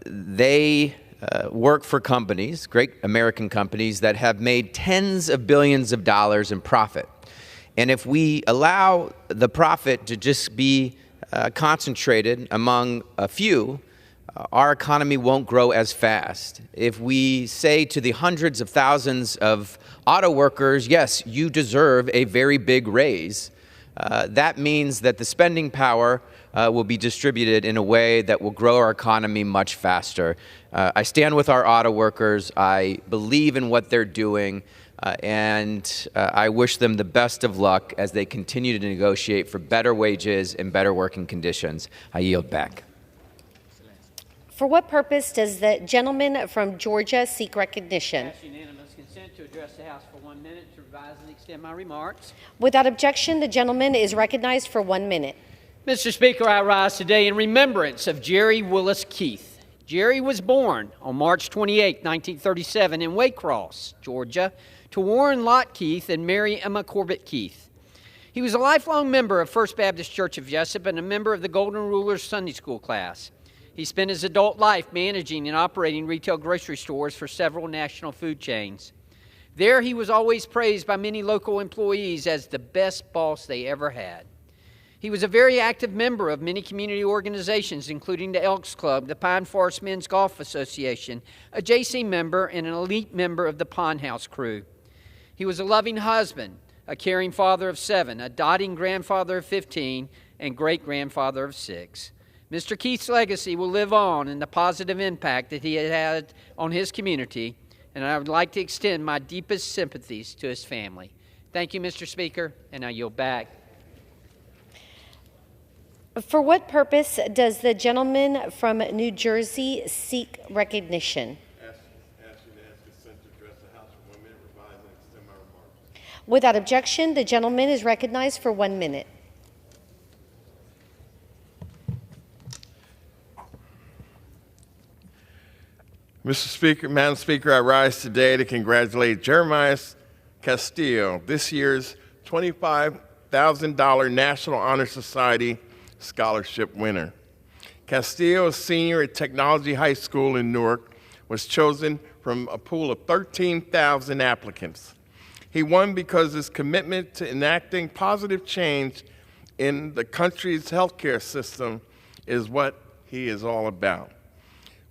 F: They work for companies, great American companies, that have made tens of billions of dollars in profit. And if we allow the profit to just be concentrated among a few, our economy won't grow as fast. If we say to the hundreds of thousands of auto workers, yes, you deserve a very big raise, that means that the spending power will be distributed in a way that will grow our economy much faster. I stand with our auto workers. I believe in what they're doing, and I wish them the best of luck as they continue to negotiate for better wages and better working conditions. I yield back.
C: For what purpose does the gentleman from Georgia seek recognition?
U: Ask unanimous consent to address the House for 1 minute to revise and extend my remarks.
C: Without objection, the gentleman is recognized for 1 minute.
U: Mr. Speaker, I rise today in remembrance of Jerry Willis Keith. Jerry was born on March 28, 1937 in Waycross, Georgia, to Warren Lott Keith and Mary Emma Corbett Keith. He was a lifelong member of First Baptist Church of Jessup and a member of the Golden Rulers Sunday School class. He spent his adult life managing and operating retail grocery stores for several national food chains. There he was always praised by many local employees as the best boss they ever had. He was a very active member of many community organizations, including the Elks Club, the Pine Forest Men's Golf Association, a JC member, and an elite member of the Pond House crew. He was a loving husband, a caring father of 7, a doting grandfather of 15, and great-grandfather of 6. Mr. Keith's legacy will live on in the positive impact that he had on his community, and I would like to extend my deepest sympathies to his family. Thank you, Mr. Speaker, and I yield back.
C: For what purpose does the gentleman from New Jersey seek recognition? Without objection, the gentleman is recognized for 1 minute.
X: Mr. Speaker, Madam Speaker, I rise today to congratulate Jeremiah Castillo, this year's $25,000 National Honor Society Scholarship winner. Castillo, a senior at Technology High School in Newark, was chosen from a pool of 13,000 applicants. He won because his commitment to enacting positive change in the country's healthcare system is what he is all about.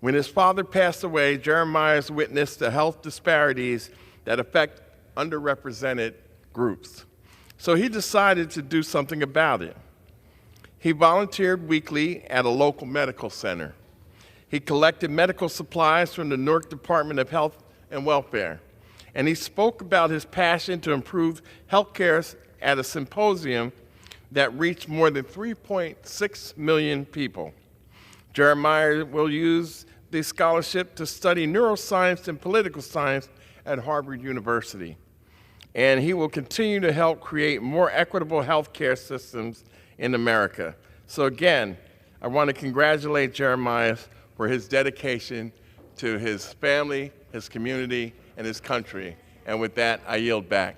X: When his father passed away, Jeremiah witnessed the health disparities that affect underrepresented groups. So he decided to do something about it. He volunteered weekly at a local medical center. He collected medical supplies from the Newark Department of Health and Welfare, and he spoke about his passion to improve healthcare at a symposium that reached more than 3.6 million people. Jeremiah will use the scholarship to study neuroscience and political science at Harvard University. And he will continue to help create more equitable healthcare systems in America. So again, I want to congratulate Jeremiah for his dedication to his family, his community, and his country. And with that, I yield back.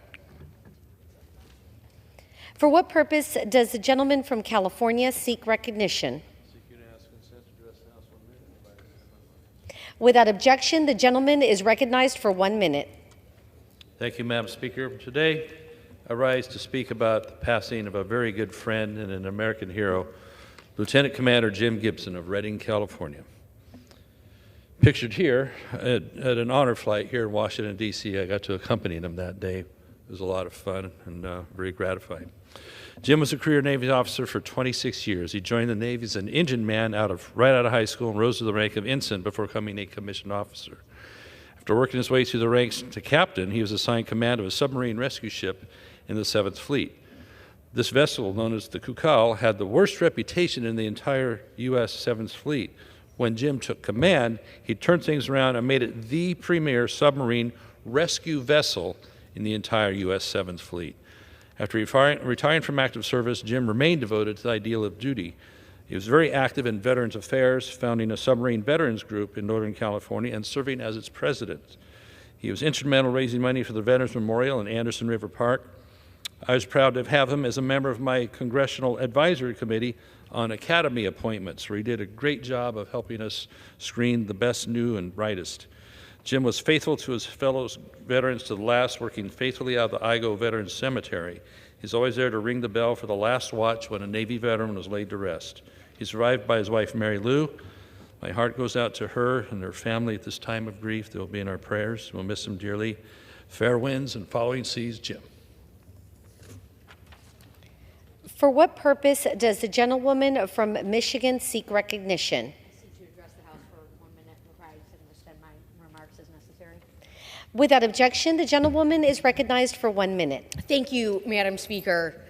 C: For what purpose does the gentleman from California seek recognition? Without objection, the gentleman is recognized for 1 minute.
M: Thank you, Madam Speaker. Today, I rise to speak about the passing of a very good friend and an American hero, Lieutenant Commander Jim Gibson of Redding, California. Pictured here at an honor flight here in Washington, D.C. I got to accompany him that day. It was a lot of fun and very gratifying. Jim was a career Navy officer for 26 years. He joined the Navy as an engine man right out of high school and rose to the rank of ensign before becoming a commissioned officer. After working his way through the ranks to captain, he was assigned command of a submarine rescue ship in the 7th Fleet. This vessel, known as the Kukal, had the worst reputation in the entire U.S. 7th Fleet. When Jim took command, he turned things around and made it the premier submarine rescue vessel in the entire U.S. 7th Fleet. After retiring from active service, Jim remained devoted to the ideal of duty. He was very active in Veterans Affairs, founding a submarine veterans group in Northern California and serving as its president. He was instrumental in raising money for the Veterans Memorial in Anderson River Park. I was proud to have him as a member of my Congressional Advisory Committee on Academy appointments, where he did a great job of helping us screen the best, new, and brightest. Jim was faithful to his fellow veterans to the last, working faithfully out of the Igo Veterans Cemetery. He's always there to ring the bell for the last watch when a Navy veteran was laid to rest. He's survived by his wife, Mary Lou. My heart goes out to her and her family at this time of grief. They will be in our prayers. We'll miss him dearly. Fair winds and following seas, Jim.
C: For what purpose does the gentlewoman from Michigan seek recognition? Without objection, the gentlewoman is recognized for 1 minute.
A: Thank you, Madam Speaker.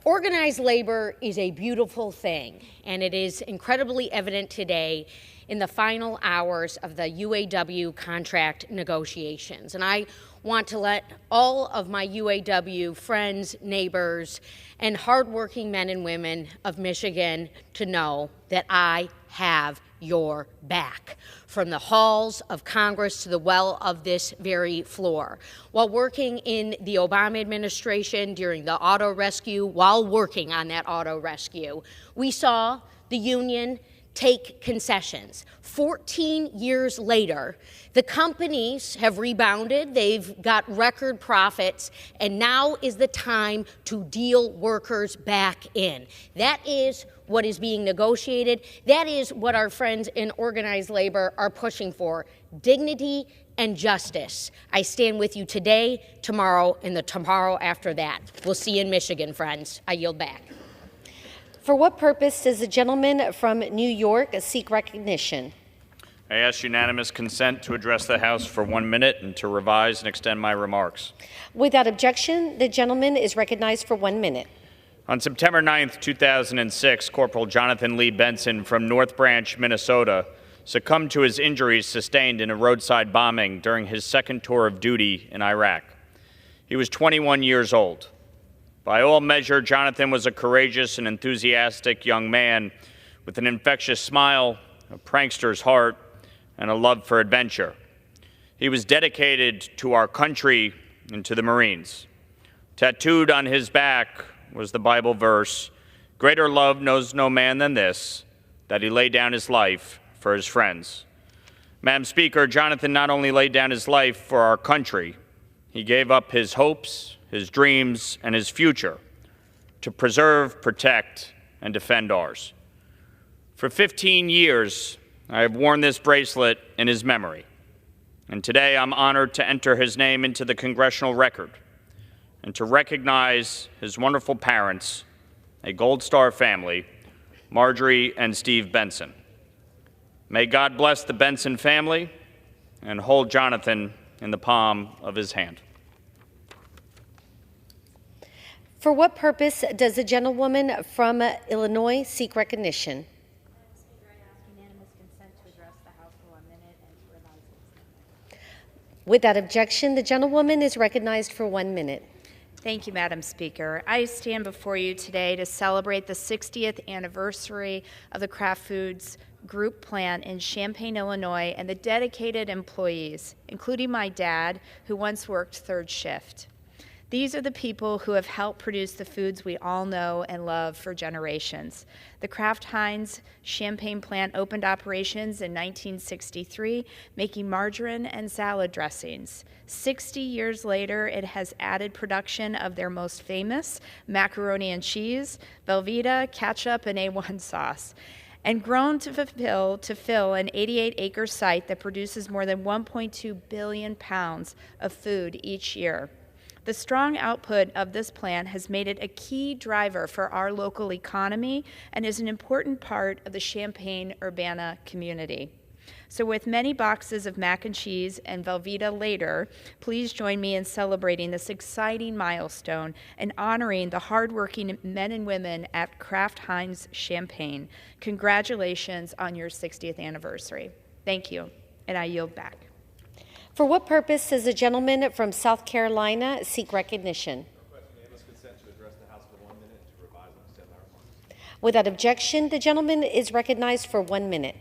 A: Organized labor is a beautiful thing, and it is incredibly evident today in the final hours of the UAW contract negotiations. And I want to let all of my UAW friends, neighbors, and hardworking men and women of Michigan to know that I have your back, from the halls of Congress to the well of this very floor. While working in the Obama administration during the auto rescue, while working on that auto rescue, we saw the union take concessions. 14 years later, the companies have rebounded, they've got record profits, and now is the time to deal workers back in. That is what is being negotiated. That is what our friends in organized labor are pushing for: dignity and justice. I stand with you today, tomorrow, and the tomorrow after that. We'll see you in Michigan, friends. I yield back.
C: For what purpose does the gentleman from New York seek recognition?
N: I ask unanimous consent to address the House for 1 minute and to revise and extend my remarks.
C: Without objection, the gentleman is recognized for 1 minute.
N: On September 9th, 2006, Corporal Jonathan Lee Benson from North Branch, Minnesota, succumbed to his injuries sustained in a roadside bombing during his second tour of duty in Iraq. He was 21 years old. By all measure, Jonathan was a courageous and enthusiastic young man with an infectious smile, a prankster's heart, and a love for adventure. He was dedicated to our country and to the Marines. Tattooed on his back was the Bible verse, "Greater love knows no man than this, that he laid down his life for his friends." Madam Speaker, Jonathan not only laid down his life for our country, he gave up his hopes, his dreams, and his future to preserve, protect, and defend ours. For 15 years, I have worn this bracelet in his memory, and today I'm honored to enter his name into the congressional record and to recognize his wonderful parents, a Gold Star family, Marjorie and Steve Benson. May God bless the Benson family and hold Jonathan in the palm of his hand.
C: For what purpose does the gentlewoman from Illinois seek recognition? Without objection, the gentlewoman is recognized for 1 minute.
P: Thank you, Madam Speaker. I stand before you today to celebrate the 60th anniversary of the Kraft Foods Group plant in Champaign, Illinois, and the dedicated employees, including my dad, who once worked third shift. These are the people who have helped produce the foods we all know and love for generations. The Kraft Heinz Champaign plant opened operations in 1963, making margarine and salad dressings. 60 years later, it has added production of their most famous macaroni and cheese, Velveeta, ketchup, and A1 sauce, and grown to fill an 88-acre site that produces more than 1.2 billion pounds of food each year. The strong output of this plant has made it a key driver for our local economy and is an important part of the Champaign-Urbana community. So with many boxes of mac and cheese and Velveeta later, please join me in celebrating this exciting milestone and honoring the hardworking men and women at Kraft Heinz Champaign. Congratulations on your 60th anniversary. Thank you, and I yield back.
C: For what purpose does the gentleman from South Carolina seek recognition? Without objection, the gentleman is recognized for 1 minute.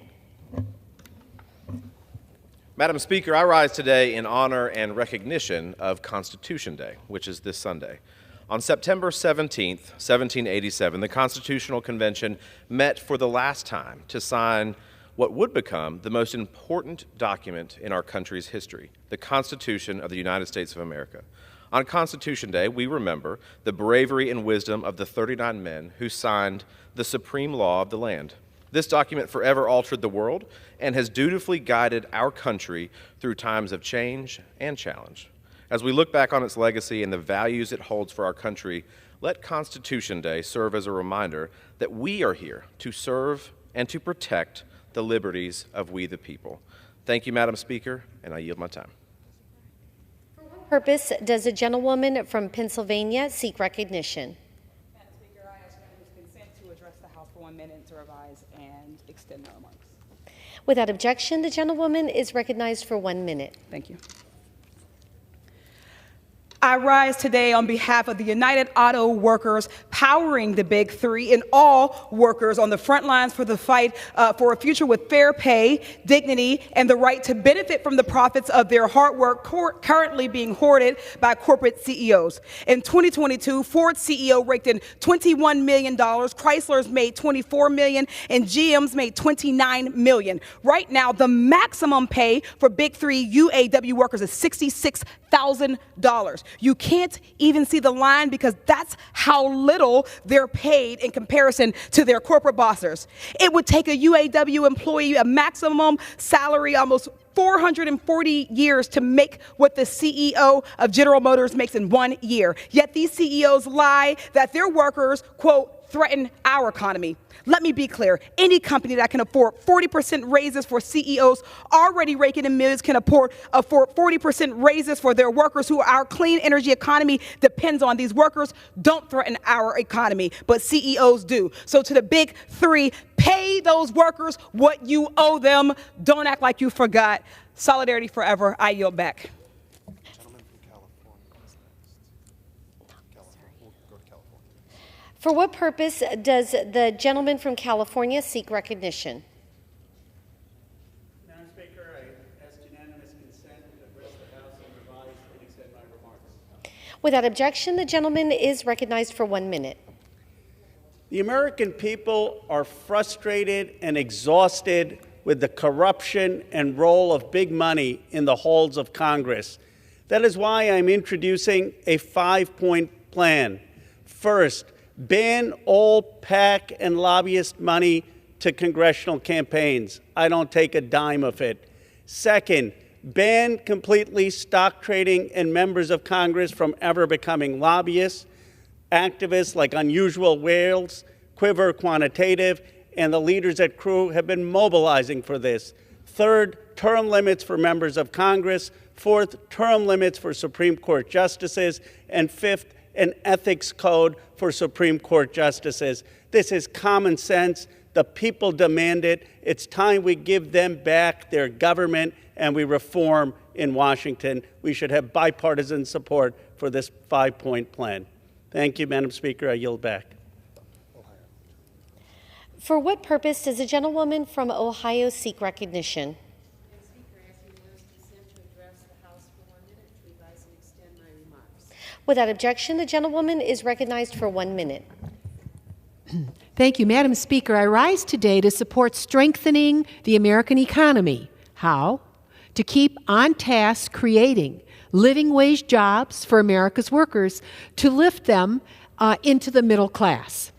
R: Madam Speaker, I rise today in honor and recognition of Constitution Day, which is this Sunday. On September 17th, 1787, the Constitutional Convention met for the last time to sign what would become the most important document in our country's history, the Constitution of the United States of America. On Constitution Day, we remember the bravery and wisdom of the 39 men who signed the supreme law of the land. This document forever altered the world and has dutifully guided our country through times of change and challenge. As we look back on its legacy and the values it holds for our country, let Constitution Day serve as a reminder that we are here to serve and to protect the liberties of we the people. Thank you, Madam Speaker, and I yield my time.
C: For what purpose does the gentlewoman from Pennsylvania seek recognition?
S: Madam Speaker, I ask members' consent to address the House for 1 minute to revise and extend my remarks.
C: Without objection, the gentlewoman is recognized for 1 minute.
S: Thank you. I rise today on behalf of the United Auto Workers, powering the Big Three, and all workers on the front lines for the fight for a future with fair pay, dignity, and the right to benefit from the profits of their hard work currently being hoarded by corporate CEOs. In 2022, Ford's CEO raked in $21 million, Chrysler's made $24 million, and GM's made $29 million. Right now, the maximum pay for Big Three UAW workers is $66,000. You can't even see the line because that's how little they're paid in comparison to their corporate bosses. It would take a UAW employee a maximum salary almost 440 years to make what the CEO of General Motors makes in 1 year. Yet these CEOs lie that their workers, quote, threaten our economy. Let me be clear. Any company that can afford 40% raises for CEOs already raking in millions can afford 40% raises for their workers who our clean energy economy depends on. These workers don't threaten our economy, but CEOs do. So to the Big Three, pay those workers what you owe them. Don't act like you forgot. Solidarity forever. I yield back.
C: For what purpose does the gentleman from California seek recognition?
V: Madam Speaker, I ask unanimous consent to address the House and revise and extend my remarks.
C: Without objection, the gentleman is recognized for 1 minute.
V: The American people are frustrated and exhausted with the corruption and role of big money in the halls of Congress. That is why I'm introducing a 5-point plan. First, ban all PAC and lobbyist money to congressional campaigns. I don't take a dime of it. Second, ban completely stock trading and members of Congress from ever becoming lobbyists. Activists like Unusual Whales, Quiver Quantitative, and the leaders at Crew have been mobilizing for this. Third, term limits for members of Congress. Fourth, term limits for Supreme Court justices. And fifth, an ethics code for Supreme Court justices. This is common sense. The people demand it. It's time we give them back their government and we reform in Washington. We should have bipartisan support for this 5-point plan. Thank you, Madam Speaker. I yield back.
C: For what purpose does the gentlewoman from Ohio seek recognition? Without objection, the gentlewoman is recognized for 1 minute.
D: Thank you, Madam Speaker. I rise today to support strengthening the American economy. How? To keep on task creating living wage jobs for America's workers, to lift them into the middle class,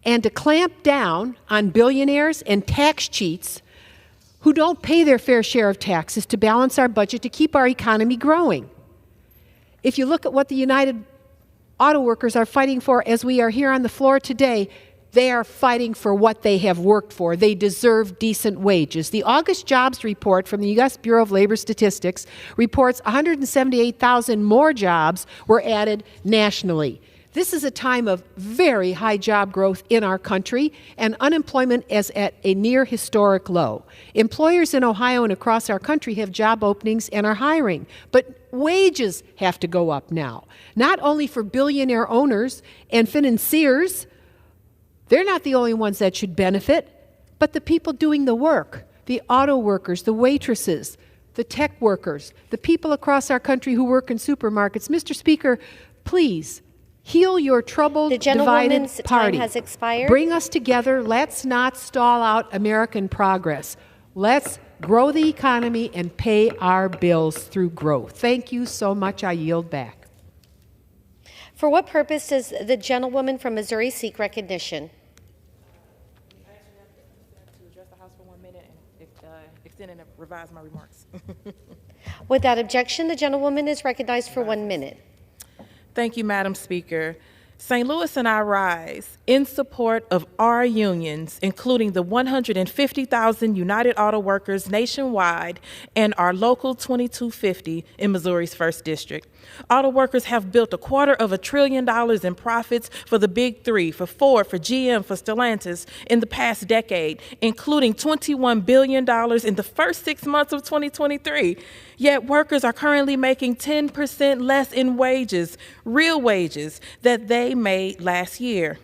D: and to clamp down on billionaires and tax cheats who don't pay their fair share of taxes to balance our budget to keep our economy growing. If you look at what the United Auto Workers are fighting for as we are here on the floor today, they are fighting for what they have worked for. They deserve decent wages. The August jobs report from the U.S. Bureau of Labor Statistics reports 178,000 more jobs were added nationally. This is a time of very high job growth in our country, and unemployment is at a near historic low. Employers in Ohio and across our country have job openings and are hiring, but wages have to go up now, not only for billionaire owners and financiers. They're not the only ones that should benefit, but the people doing the work, the auto workers, the waitresses, the tech workers, the people across our country who work in supermarkets. Mr. Speaker, please heal your troubled, divided party.
C: Time has expired.
D: Bring us together. Let's not stall out American progress. Let's grow the economy and pay our bills through growth. Thank you so much. I yield back.
C: For what purpose does the gentlewoman from Missouri seek recognition?
I: To address the House for 1 minute and extend and revise my remarks.
C: Without objection, the gentlewoman is recognized for 1 minute.
I: Thank you, Madam Speaker. St. Louis and I rise in support of our unions, including the 150,000 United Auto Workers nationwide and our local 2250 in Missouri's 1st District. Auto workers have built $250 billion in profits for the Big Three, for Ford, for GM, for Stellantis in the past decade, including $21 billion in the first 6 months of 2023. Yet workers are currently making 10% less in wages, real wages, that they made last year.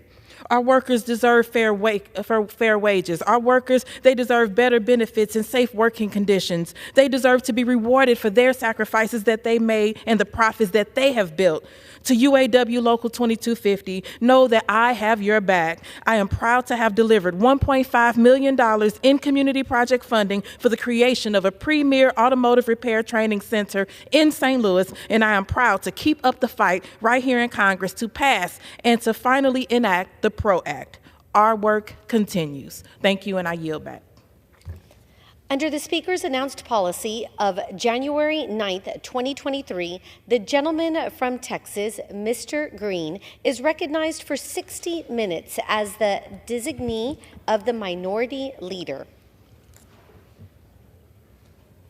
I: Our workers deserve fair wages. Our workers, they deserve better benefits and safe working conditions. They deserve to be rewarded for their sacrifices that they made and the profits that they have built. To UAW Local 2250, know that I have your back. I am proud to have delivered $1.5 million in community project funding for the creation of a premier automotive repair training center in St. Louis, and I am proud to keep up the fight right here in Congress to pass and to finally enact the PRO Act. Our work continues. Thank you, and I yield back.
C: Under the Speaker's announced policy of January 9th, 2023, the gentleman from Texas, Mr. Green, is recognized for 60 minutes as the designee of the Minority Leader.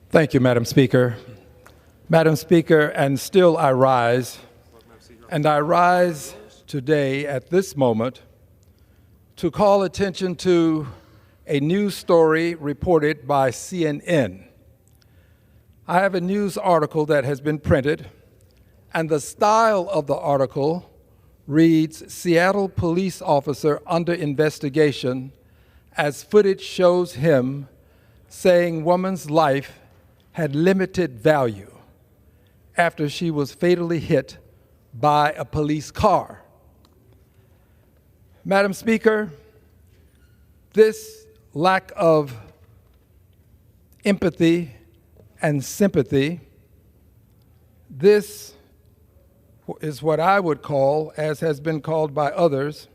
K: Thank you, Madam Speaker. Madam Speaker, and still I rise, and I rise today at this moment to call attention to a news story reported by CNN. I have a news article that has been printed, and the style of the article reads, "Seattle police officer under investigation as footage shows him saying woman's life had limited value after she was fatally hit by a police car." Madam Speaker, this lack of empathy and sympathy, this is what I would call, as has been called by others,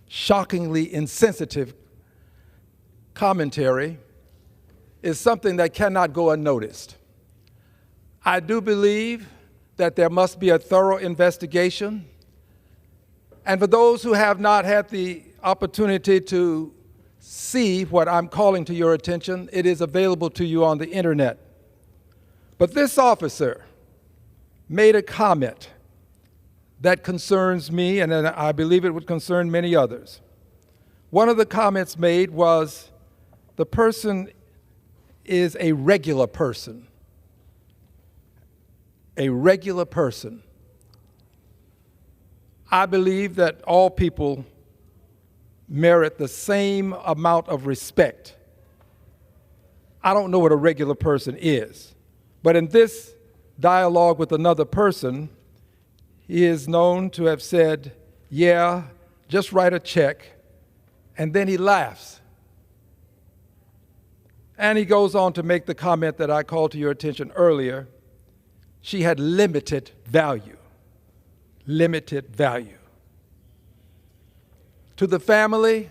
K: shockingly insensitive commentary, is something that cannot go unnoticed. I do believe that there must be a thorough investigation, and for those who have not had the opportunity to see what I'm calling to your attention, it is available to you on the internet. But this officer made a comment that concerns me, and I believe it would concern many others. One of the comments made was, the person is a regular person. A regular person. I believe that all people merit the same amount of respect. I don't know what a regular person is, but in this dialogue with another person, he is known to have said, "Yeah, just write a check," and then he laughs. And he goes on to make the comment that I called to your attention earlier. She had limited value. Limited value. To the family,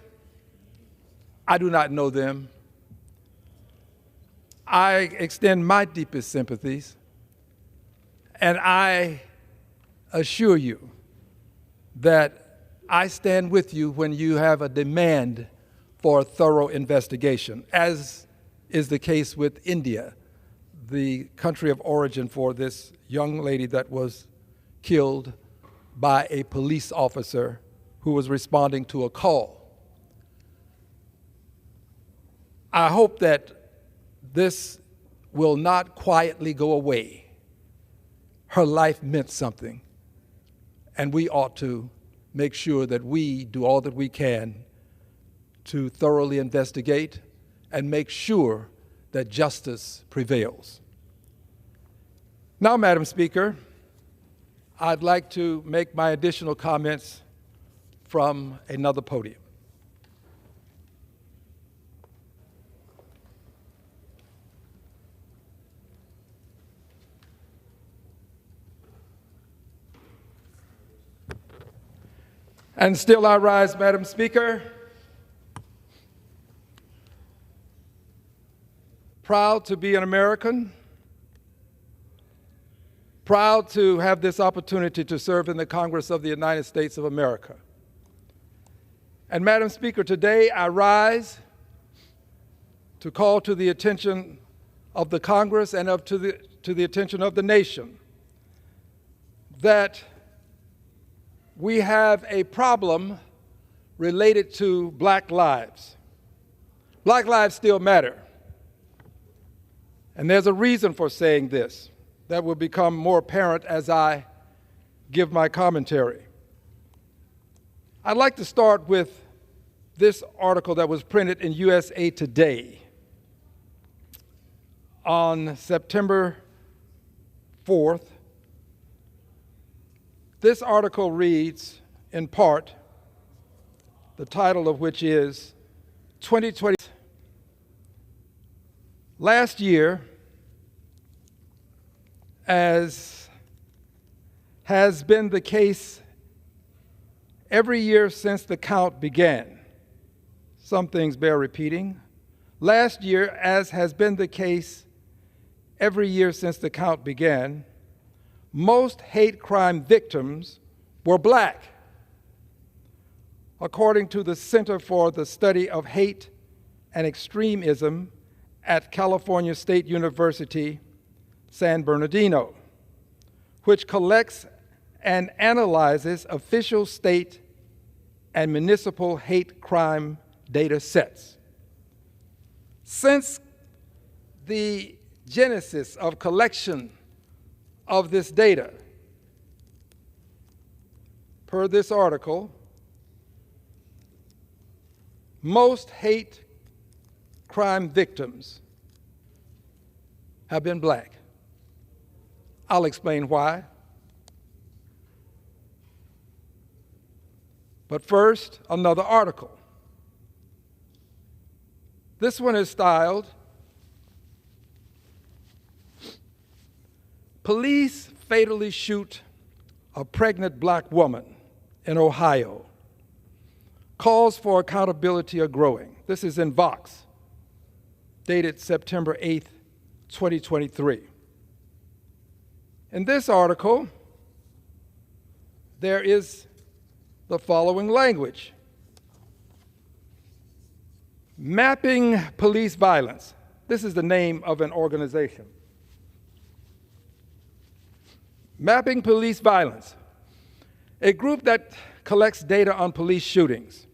K: I do not know them. I extend my deepest sympathies, and I assure you that I stand with you when you have a demand for a thorough investigation, as is the case with India, the country of origin for this young lady that was killed by a police officer who was responding to a call. I hope that this will not quietly go away. Her life meant something, and we ought to make sure that we do all that we can to thoroughly investigate and make sure that justice prevails. Now, Madam Speaker, I'd like to make my additional comments from another podium. And still I rise, Madam Speaker, proud to be an American, proud to have this opportunity to serve in the Congress of the United States of America. And Madam Speaker, today I rise to call to the attention of the Congress and to the attention of the nation that we have a problem related to black lives. Black lives still matter. And there's a reason for saying this that will become more apparent as I give my commentary. I'd like to start with this article that was printed in USA Today on September 4th. This article reads, in part, the title of which is 2020. Last year, as has been the case every year since the count began, some things bear repeating. Last year, as has been the case every year since the count began, most hate crime victims were black. According to the Center for the Study of Hate and Extremism at California State University, San Bernardino, which collects and analyzes official state and municipal hate crime data sets. Since the genesis of collection of this data, per this article, most hate crime victims have been black. I'll explain why. But first, another article. This one is styled, "Police Fatally Shoot a Pregnant Black Woman in Ohio. Calls for accountability are growing." This is in Vox, dated September 8th, 2023. In this article, there is the following language: Mapping Police Violence. This is the name of an organization. Mapping Police Violence, a group that collects data on police shootings,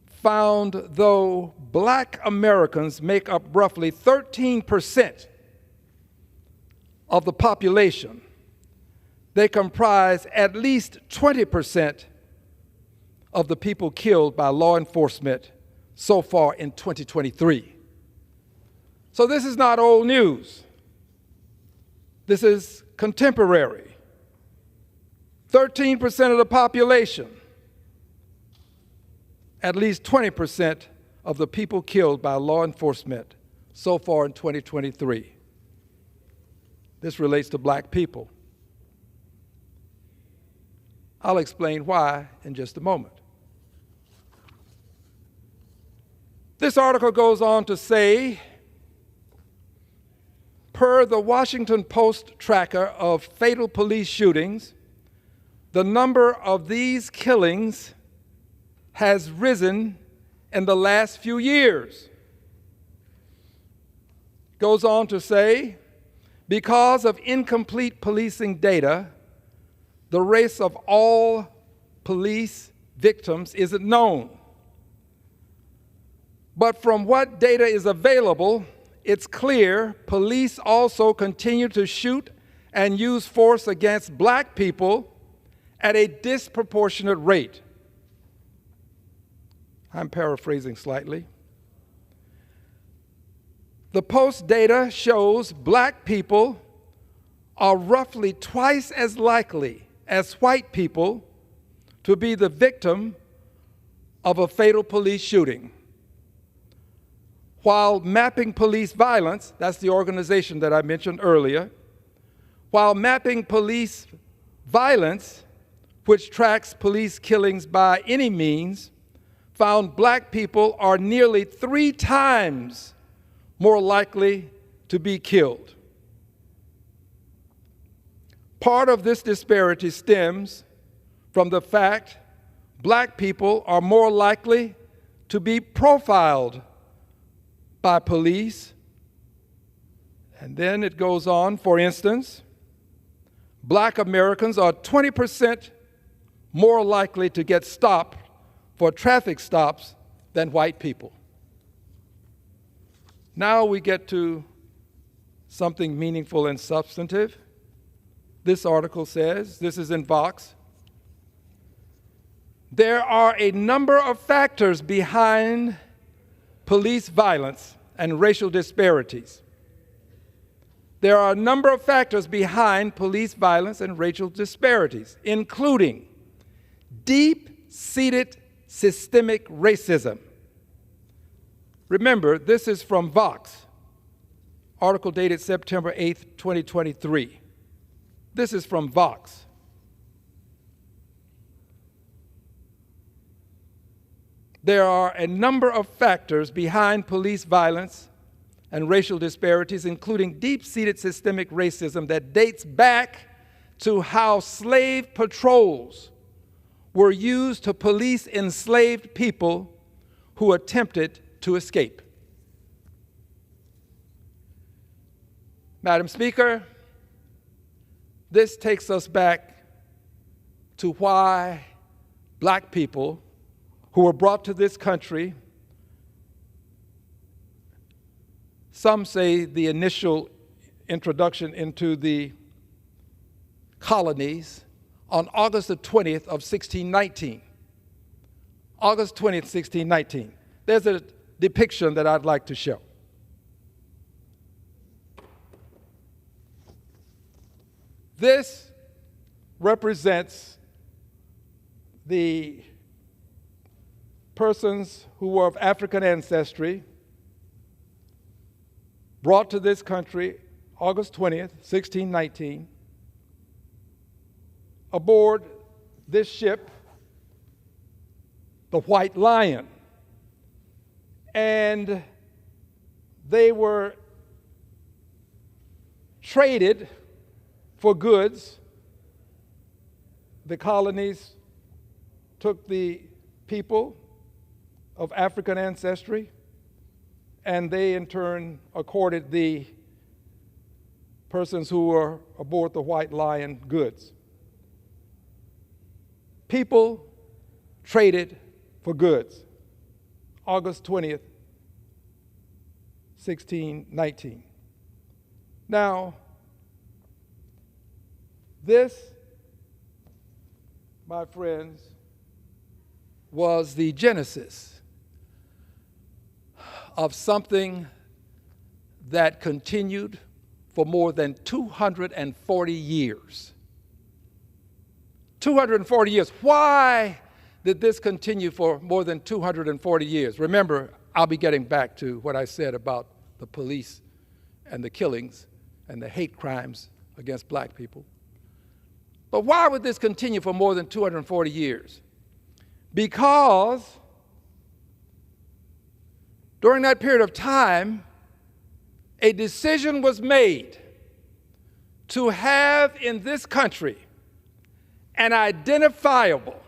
K: found though black Americans make up roughly 13% of the population, they comprise at least 20% of the people killed by law enforcement so far in 2023. So this is not old news. This is contemporary. 13% of the population, at least 20% of the people killed by law enforcement so far in 2023. This relates to black people. I'll explain why in just a moment. This article goes on to say, per the Washington Post tracker of fatal police shootings, the number of these killings has risen in the last few years. Goes on to say, because of incomplete policing data, the race of all police victims isn't known. But from what data is available, it's clear police also continue to shoot and use force against black people at a disproportionate rate. I'm paraphrasing slightly. The Post data shows black people are roughly twice as likely as white people to be the victim of a fatal police shooting. While Mapping Police Violence, that's the organization that I mentioned earlier, while Mapping Police Violence, which tracks police killings by any means, found black people are nearly 3 times more likely to be killed. Part of this disparity stems from the fact black people are more likely to be profiled by police. And then it goes on, for instance, black Americans are 20% more likely to get stopped for traffic stops than white people. Now we get to something meaningful and substantive. This article says, this is in Vox, there are a number of factors behind police violence and racial disparities. There are a number of factors behind police violence and racial disparities, including deep-seated systemic racism. Remember, this is from Vox, article dated September 8th, 2023. This is from Vox. There are a number of factors behind police violence and racial disparities, including deep-seated systemic racism that dates back to how slave patrols were used to police enslaved people who attempted to escape. Madam Speaker, this takes us back to why black people who were brought to this country, some say the initial introduction into the colonies on August the 20th of 1619. August 20th, 1619. There's a depiction that I'd like to show. This represents the persons who were of African ancestry brought to this country August 20th, 1619, aboard this ship, the White Lion. And they were traded for goods. The colonies took the people of African ancestry, and they in turn accorded the persons who were aboard the White Lion goods. People traded for goods. August 20th, 1619. Now, this, my friends, was the genesis of something that continued for more than 240 years. 240 years. Why did this continue for more than 240 years? Remember, I'll be getting back to what I said about the police and the killings and the hate crimes against black people. But why would this continue for more than 240 years? Because during that period of time, a decision was made to have in this country an identifiable,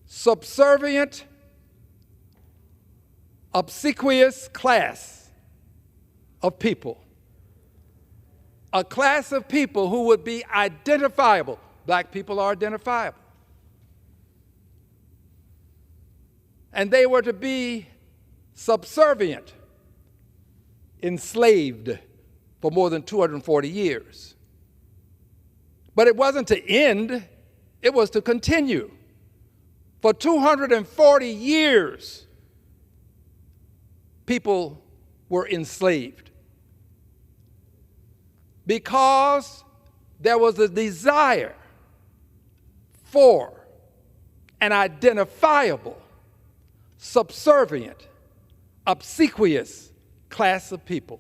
K: subservient, obsequious class of people. A class of people who would be identifiable. Black people are identifiable. And they were to be subservient, enslaved for more than 240 years. But it wasn't to end, it was to continue. For 240 years, people were enslaved because there was a desire for an identifiable, subservient, obsequious class of people.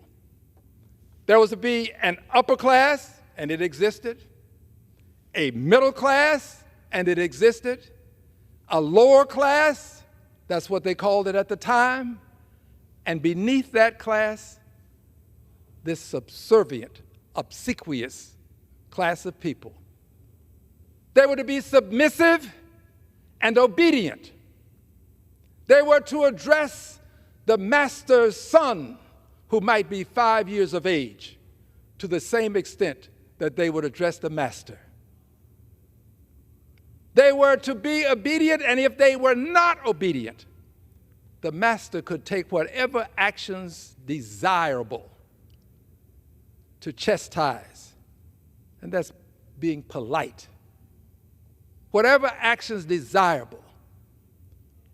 K: There was to be an upper class, and it existed, a middle class, and it existed, a lower class, that's what they called it at the time, and beneath that class, this subservient, obsequious class of people. They were to be submissive and obedient. They were to address the master's son, who might be 5 years of age, to the same extent that they would address the master. They were to be obedient, and if they were not obedient, the master could take whatever actions desirable to chastise, and that's being polite. Whatever actions desirable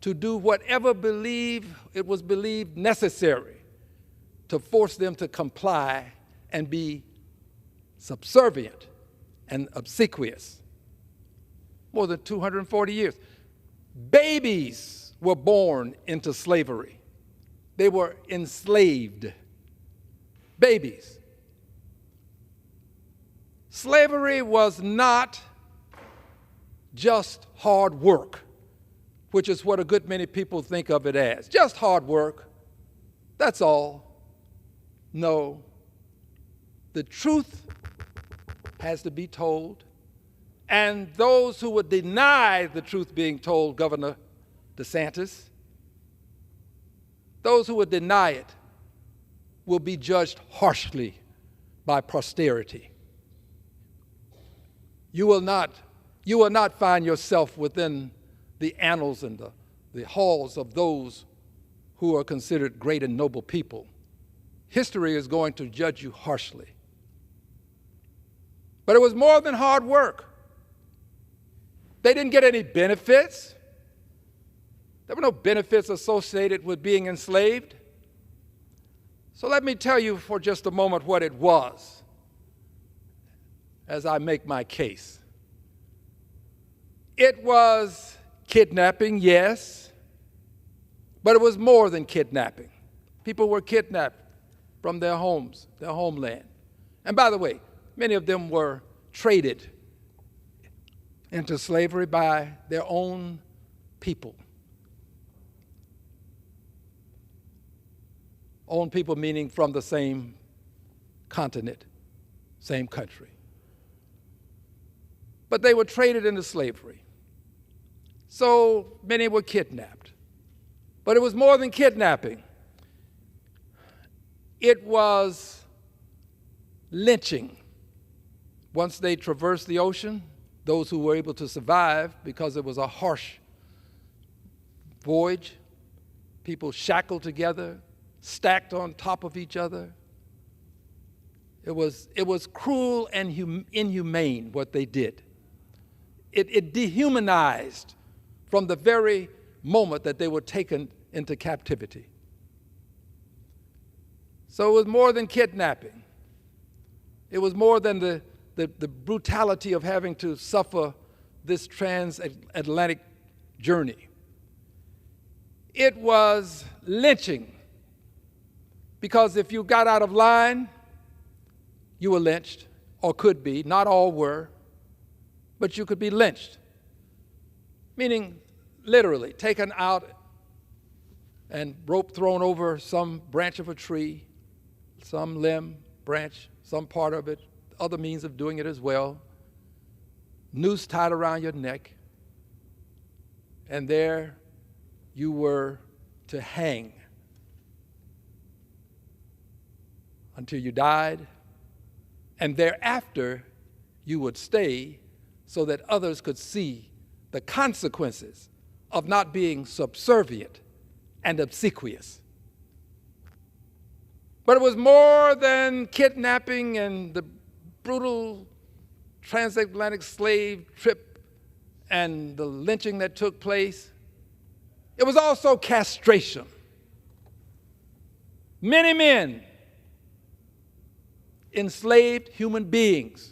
K: to do whatever it was believed necessary to force them to comply and be subservient and obsequious. More than 240 years. Babies were born into slavery. They were enslaved. Babies. Slavery was not just hard work, which is what a good many people think of it as. Just hard work. That's all. No. The truth has to be told. And those who would deny the truth being told, Governor DeSantis, those who would deny it will be judged harshly by posterity. You will not find yourself within the annals and the halls of those who are considered great and noble people. History is going to judge you harshly. But it was more than hard work. They didn't get any benefits. There were no benefits associated with being enslaved. So let me tell you for just a moment what it was as I make my case. It was kidnapping, yes, but it was more than kidnapping. People were kidnapped from their homes, their homeland. And by the way, many of them were traded into slavery by their own people. Own people meaning from the same continent, same country. But they were traded into slavery. So many were kidnapped. But it was more than kidnapping. It was lynching. Once they traversed the ocean, those who were able to survive, because it was a harsh voyage, people shackled together, stacked on top of each other. It was cruel and inhumane what they did. it dehumanized from the very moment that they were taken into captivity. So it was more than kidnapping. It was more than the brutality of having to suffer this transatlantic journey. It was lynching, because if you got out of line, you were lynched, or could be. Not all were, but you could be lynched, meaning literally taken out and rope thrown over some branch of a tree, some limb, branch, some part of it, other means of doing it as well, noose tied around your neck, and there you were to hang until you died, and thereafter you would stay so that others could see the consequences of not being subservient and obsequious. But it was more than kidnapping and the brutal transatlantic slave trip and the lynching that took place. It was also castration. Many men, enslaved human beings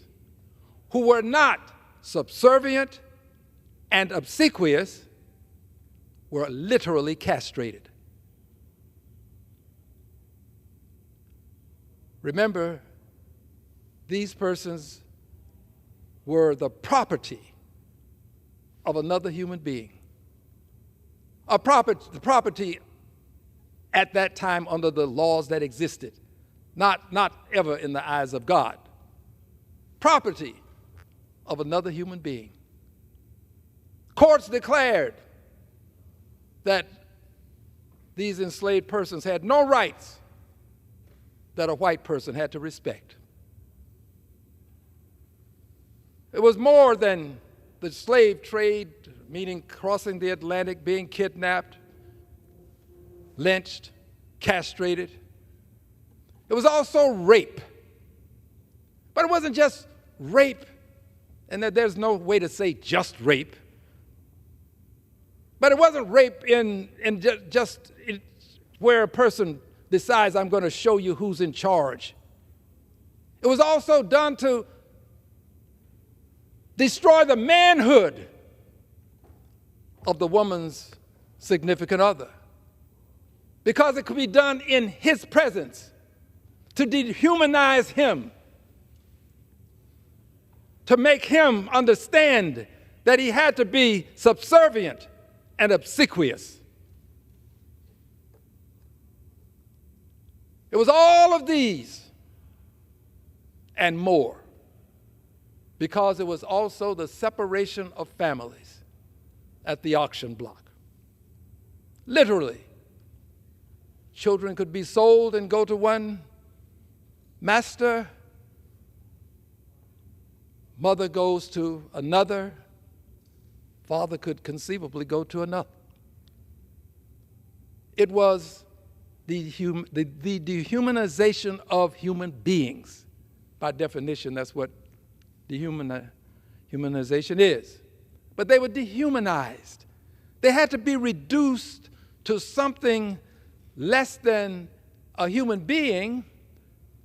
K: who were not subservient and obsequious, were literally castrated. Remember, these persons were the property of another human being. The property at that time under the laws that existed, not ever in the eyes of God. Property of another human being. Courts declared that these enslaved persons had no rights that a white person had to respect. It was more than the slave trade, meaning crossing the Atlantic, being kidnapped, lynched, castrated. It was also rape. But it wasn't just rape, and that there's no way to say just rape. But it wasn't rape in just where a person decides, I'm going to show you who's in charge. It was also done to destroy the manhood of the woman's significant other, because it could be done in his presence, to dehumanize him, to make him understand that he had to be subservient and obsequious. It was all of these and more, because it was also the separation of families at the auction block. Literally, children could be sold and go to one master, mother goes to another, father could conceivably go to another. It was the dehumanization of human beings. By definition, that's what dehumanization is. But they were dehumanized. They had to be reduced to something less than a human being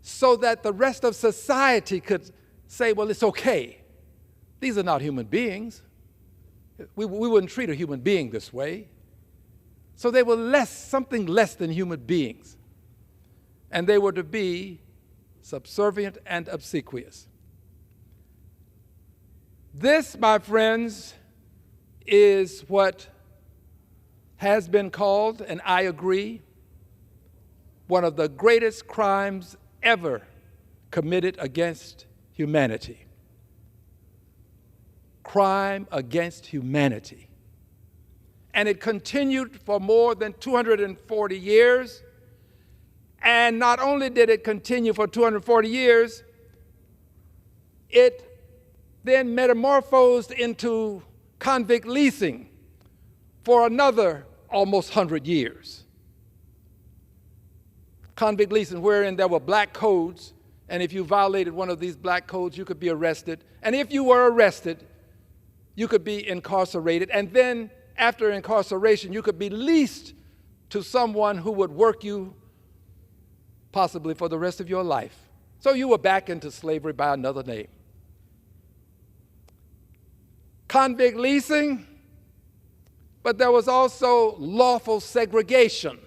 K: so that the rest of society could say, well, it's okay. These are not human beings. We wouldn't treat a human being this way. So they were something less than human beings. And they were to be subservient and obsequious. This, my friends, is what has been called, and I agree, one of the greatest crimes ever committed against humanity. Crime against humanity. And it continued for more than 240 years. And not only did it continue for 240 years, it then metamorphosed into convict leasing for another almost 100 years. Convict leasing, wherein there were black codes, and if you violated one of these black codes, you could be arrested. And if you were arrested, you could be incarcerated, and then after incarceration, you could be leased to someone who would work you possibly for the rest of your life. So you were back into slavery by another name. Convict leasing, but there was also lawful segregation.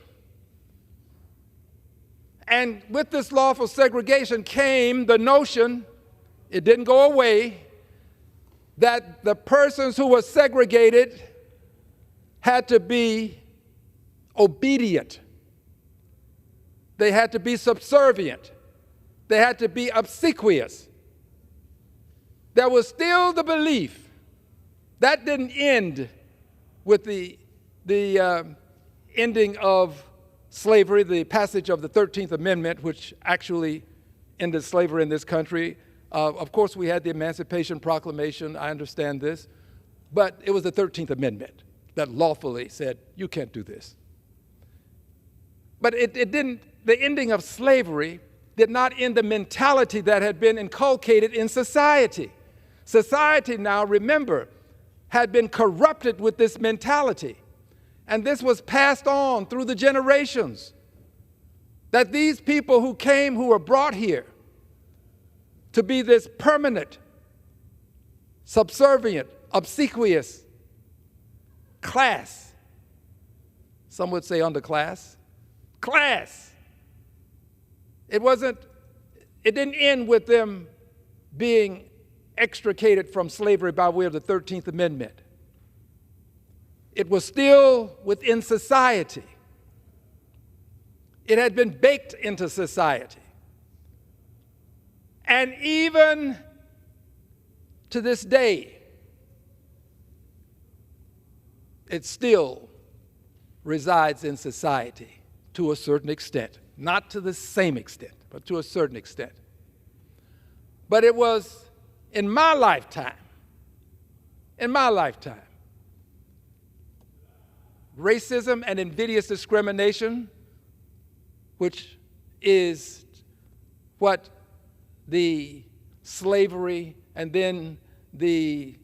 K: And with this lawful segregation came the notion, it didn't go away, that the persons who were segregated had to be obedient. They had to be subservient. They had to be obsequious. There was still the belief that didn't end with the ending of slavery, the passage of the 13th Amendment, which actually ended slavery in this country. Of course, we had the Emancipation Proclamation, I understand this, but it was the 13th Amendment that lawfully said, you can't do this. But it didn't, the ending of slavery did not end the mentality that had been inculcated in society. Society now, remember, had been corrupted with this mentality. And this was passed on through the generations. That these people who came, who were brought here to be this permanent, subservient, obsequious class, some would say underclass, class. It didn't end with them being extricated from slavery by way of the 13th Amendment. It was still within society. It had been baked into society. And even to this day, it still resides in society to a certain extent. Not to the same extent, but to a certain extent. But it was in my lifetime, racism and invidious discrimination, which is what the slavery and then the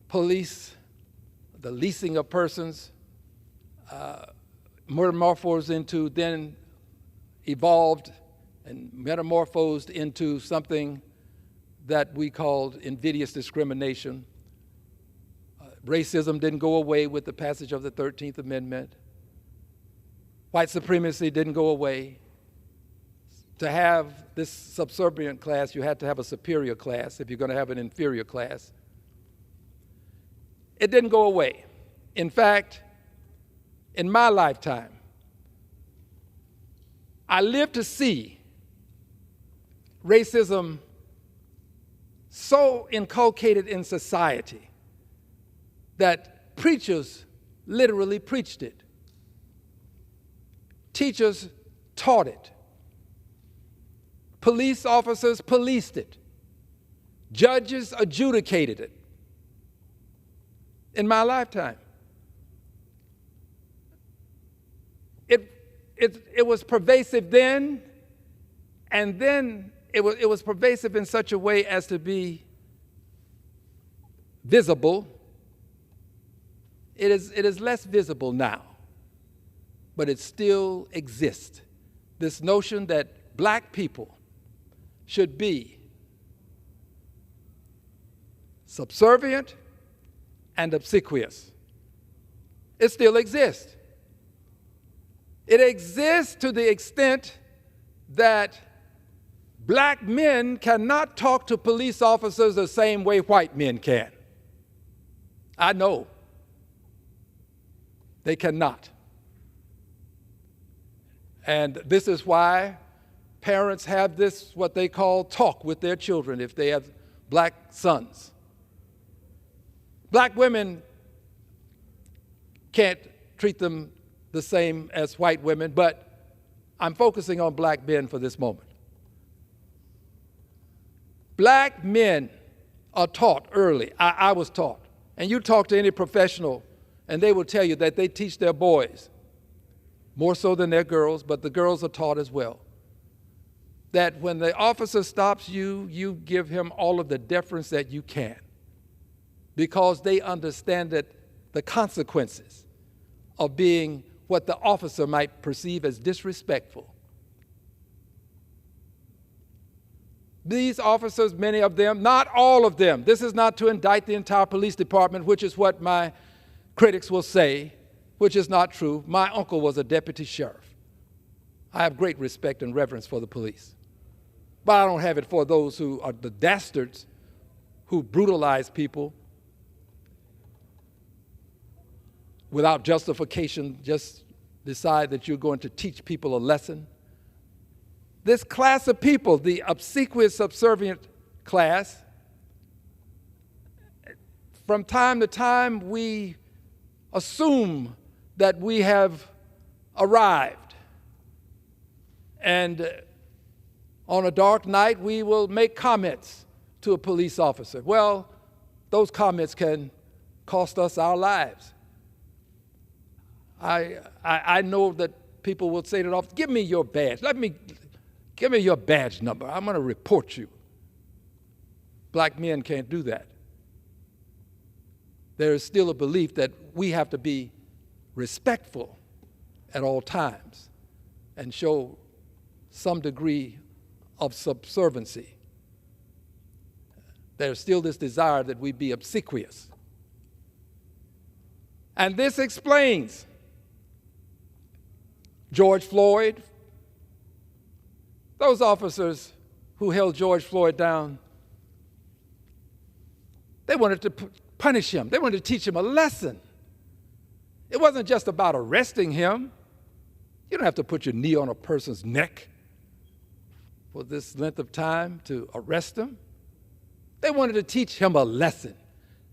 K: police, the leasing of persons, metamorphosed into, then evolved and metamorphosed into something that we called invidious discrimination. Racism didn't go away with the passage of the 13th Amendment. White supremacy didn't go away. To have this subservient class, you had to have a superior class if you're going to have an inferior class. It didn't go away. In fact, in my lifetime, I lived to see racism so inculcated in society that preachers literally preached it. Teachers taught it. Police officers policed it. Judges adjudicated it. In my lifetime. It was pervasive then, and then it was pervasive in such a way as to be visible. It is less visible now, but it still exists. This notion that black people should be subservient and obsequious. It still exists. It exists to the extent that black men cannot talk to police officers the same way white men can. I know. They cannot. And this is why parents have this, what they call, talk with their children if they have black sons. Black women can't treat them the same as white women, but I'm focusing on black men for this moment. Black men are taught early. I was taught. And you talk to any professional, and they will tell you that they teach their boys, more so than their girls, but the girls are taught as well, that when the officer stops you, you give him all of the deference that you can, because they understand that the consequences of being what the officer might perceive as disrespectful. These officers, many of them, not all of them, this is not to indict the entire police department, which is what my critics will say, which is not true. My uncle was a deputy sheriff. I have great respect and reverence for the police. But I don't have it for those who are the dastards who brutalize people without justification, just decide that you're going to teach people a lesson. This class of people, the obsequious, subservient class, from time to time we assume that we have arrived. And on a dark night, we will make comments to a police officer. Well, those comments can cost us our lives. I know that people will say to the officer, give me your badge. Give me your badge number. I'm going to report you. Black men can't do that. There is still a belief that we have to be respectful at all times and show some degree of subserviency. There's still this desire that we be obsequious. And this explains George Floyd. Those officers who held George Floyd down, they wanted to punish him. They wanted to teach him a lesson. It wasn't just about arresting him. You don't have to put your knee on a person's neck for this length of time to arrest him. They wanted to teach him a lesson.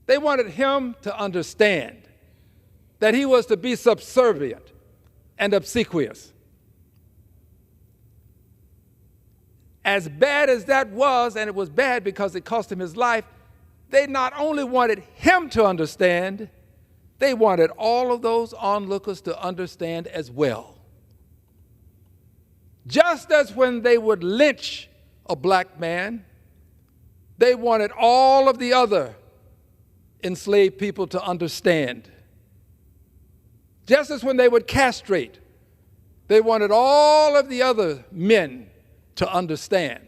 K: They wanted him to understand that he was to be subservient and obsequious. As bad as that was, and it was bad because it cost him his life, they not only wanted him to understand, they wanted all of those onlookers to understand as well. Just as when they would lynch a black man, they wanted all of the other enslaved people to understand. Just as when they would castrate, they wanted all of the other men to understand.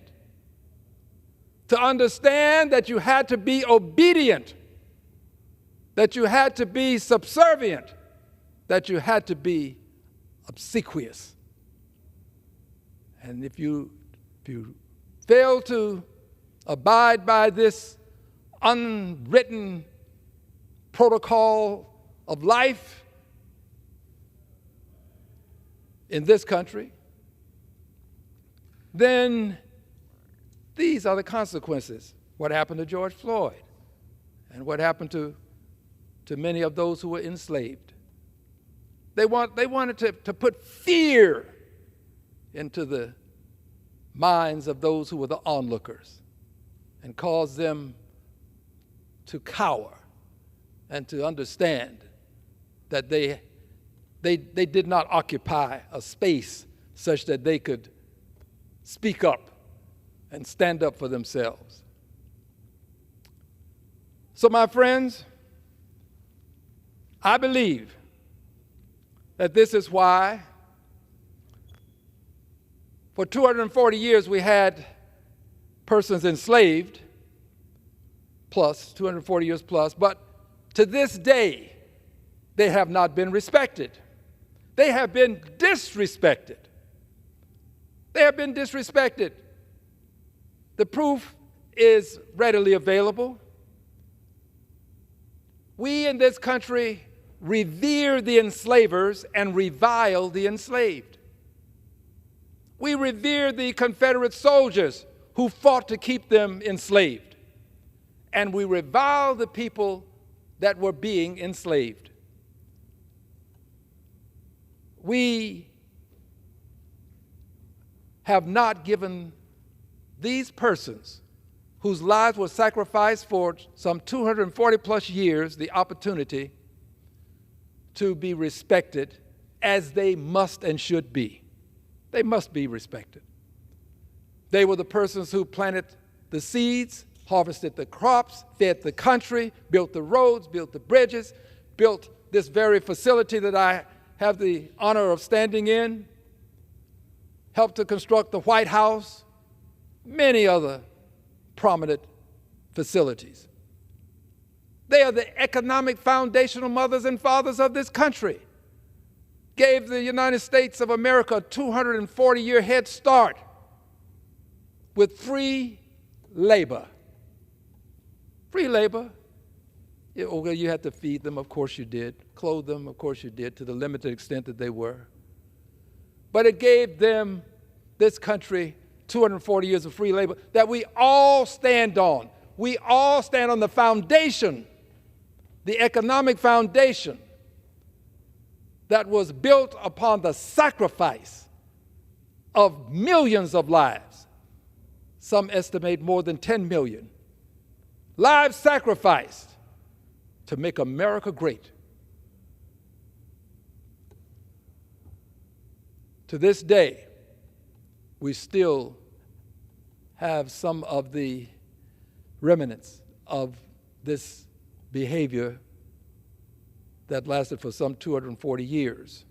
K: To understand that you had to be obedient, that you had to be subservient, that you had to be obsequious. And if you fail to abide by this unwritten protocol of life in this country, then these are the consequences. What happened to George Floyd and what happened to many of those who were enslaved. They wanted to put fear into the minds of those who were the onlookers and cause them to cower and to understand that they did not occupy a space such that they could speak up and stand up for themselves. So, my friends, I believe that this is why for 240 years we had persons enslaved, plus 240 years plus, but to this day they have not been respected. They have been disrespected. They have been disrespected. The proof is readily available. We in this country revere the enslavers and revile the enslaved. We revere the Confederate soldiers who fought to keep them enslaved, and we revile the people that were being enslaved. We have not given these persons whose lives were sacrificed for some 240 plus years the opportunity to be respected as they must and should be. They must be respected. They were the persons who planted the seeds, harvested the crops, fed the country, built the roads, built the bridges, built this very facility that I have the honor of standing in, helped to construct the White House, many other prominent facilities. They are the economic foundational mothers and fathers of this country. Gave the United States of America a 240-year head start with free labor. Free labor. Yeah, okay, you had to feed them, of course you did. Clothe them, of course you did, to the limited extent that they were. But it gave them, this country, 240 years of free labor that we all stand on. We all stand on the foundation, the economic foundation that was built upon the sacrifice of millions of lives. Some estimate more than 10 million. Lives sacrificed to make America great. To this day, we still have some of the remnants of this behavior that lasted for some 240 years.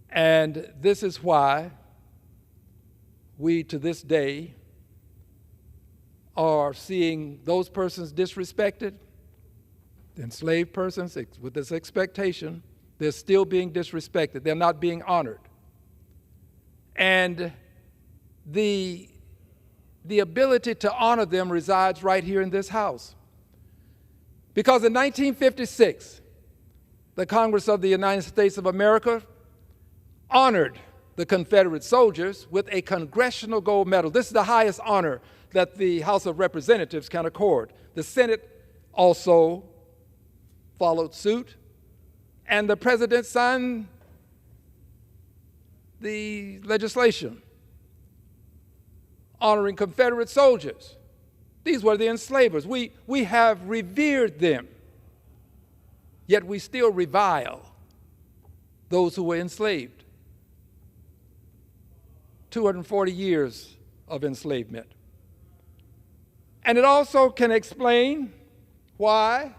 K: And this is why we, to this day, are seeing those persons disrespected, enslaved persons with this expectation, they're still being disrespected. They're not being honored. And the ability to honor them resides right here in this house. Because in 1956, the Congress of the United States of America honored the Confederate soldiers with a Congressional Gold Medal. This is the highest honor that the House of Representatives can accord. The Senate also followed suit, and the President signed the legislation honoring Confederate soldiers. These were the enslavers. We have revered them, yet we still revile those who were enslaved. 240 years of enslavement. And it also can explain why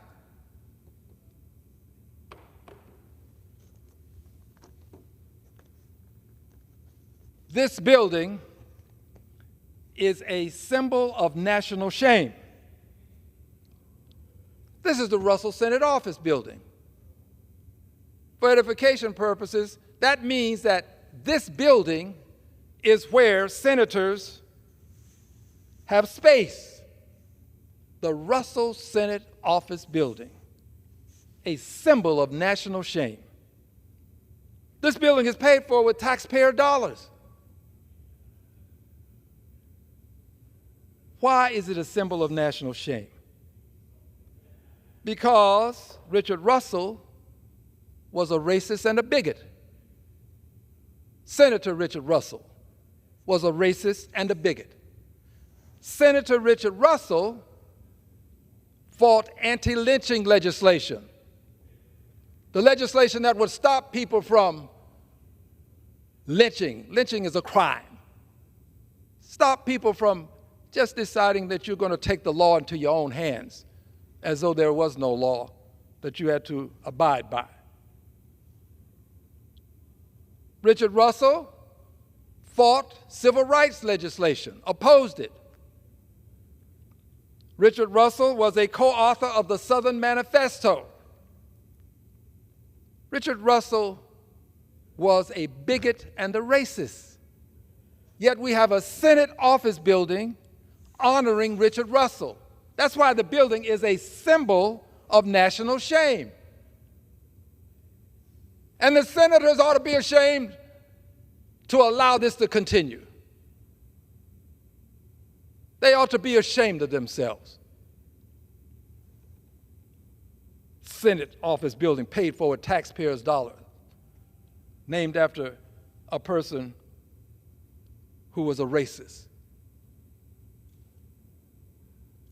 K: this building is a symbol of national shame. This is the Russell Senate Office Building. For edification purposes, that means that this building is where senators have space. The Russell Senate Office Building, a symbol of national shame. This building is paid for with taxpayer dollars. Why is it a symbol of national shame? Because Richard Russell was a racist and a bigot. Senator Richard Russell was a racist and a bigot. Senator Richard Russell fought anti-lynching legislation, the legislation that would stop people from lynching. Lynching is a crime. Stop people from just deciding that you're going to take the law into your own hands as though there was no law that you had to abide by. Richard Russell fought civil rights legislation, opposed it. Richard Russell was a co-author of the Southern Manifesto. Richard Russell was a bigot and a racist. Yet we have a Senate office building honoring Richard Russell. That's why the building is a symbol of national shame. And the senators ought to be ashamed to allow this to continue. They ought to be ashamed of themselves. Senate office building paid for with taxpayers' dollars, named after a person who was a racist.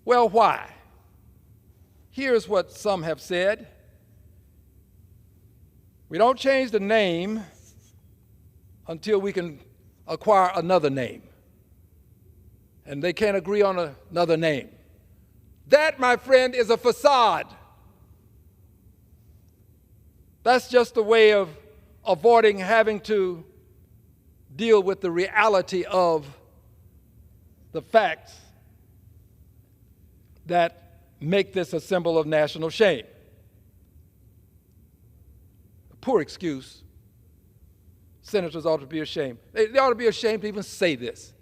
K: Well, why? Here's what some have said. We don't change the name until we can acquire another name. and they can't agree on another name. That, my friend, is a facade. That's just a way of avoiding having to deal with the reality of the facts that make this a symbol of national shame. A poor excuse. Senators ought to be ashamed. They ought to be ashamed to even say this.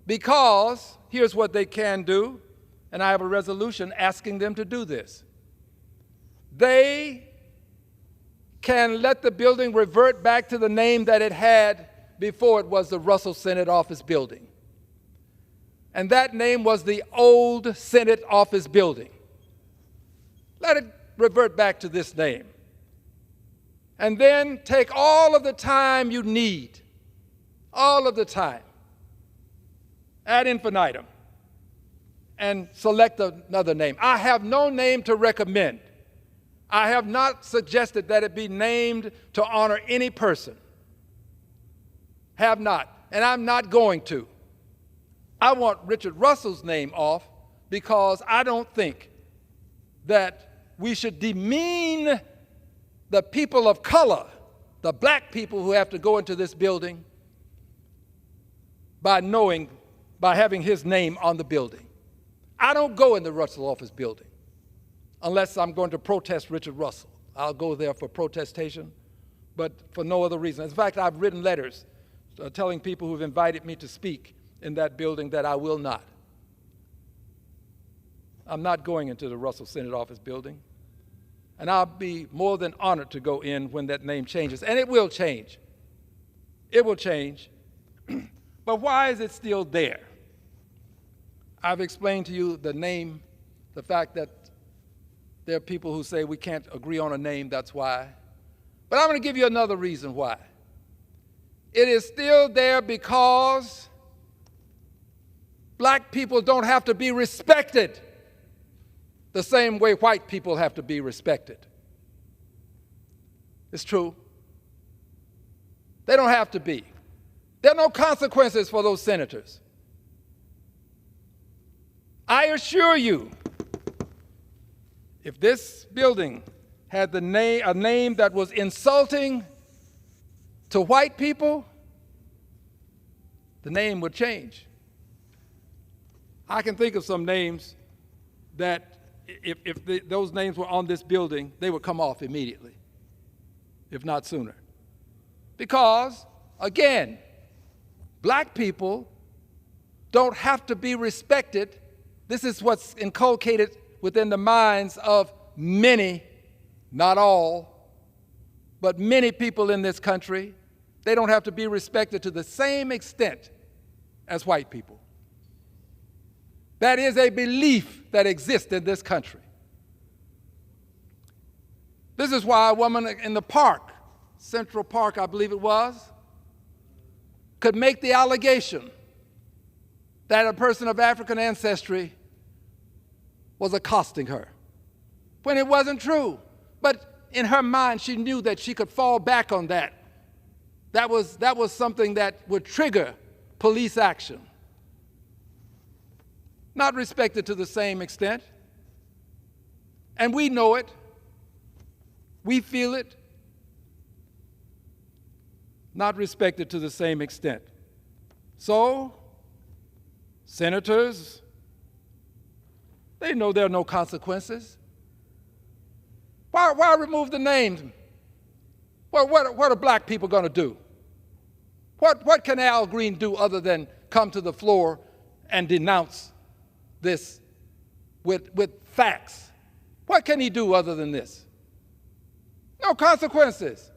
K: Because here's what they can do, and I have a resolution asking them to do this. They can let the building revert back to the name that it had before it was the Russell Senate Office Building. And that name was the old Senate Office Building. Let it revert back to this name. And then take all of the time you need, all of the time, ad infinitum, and select another name. I have no name to recommend. I have not suggested that it be named to honor any person. Have not, and I'm not going to. I want Richard Russell's name off because I don't think that we should demean the people of color, the black people who have to go into this building, by having his name on the building. I don't go in the Russell Office Building unless I'm going to protest Richard Russell. I'll go there for protestation, but for no other reason. In fact, I've written letters telling people who've invited me to speak in that building that I will not. I'm not going into the Russell Senate Office Building, and I'll be more than honored to go in when that name changes, and it will change. It will change. But why is it still there? I've explained to you the name, the fact that there are people who say we can't agree on a name, that's why. But I'm going to give you another reason why. It is still there because black people don't have to be respected the same way white people have to be respected. It's true. They don't have to be. There are no consequences for those senators. I assure you, if this building had a name that was insulting to white people, the name would change. I can think of some names that if those names were on this building, they would come off immediately, if not sooner. Because, again, black people don't have to be respected. This is what's inculcated within the minds of many, not all, but many people in this country. They don't have to be respected to the same extent as white people. That is a belief that exists in this country. This is why a woman in the park, Central Park, I believe it was, could make the allegation that a person of African ancestry was accosting her, when it wasn't true. But in her mind, she knew that she could fall back on that. That was something that would trigger police action. Not respected to the same extent. And we know it. We feel it. Not respected to the same extent. So, senators, they know there are no consequences. Why remove the names? What are black people going to do? What can Al Green do other than come to the floor and denounce this with facts? What can he do other than this? No consequences.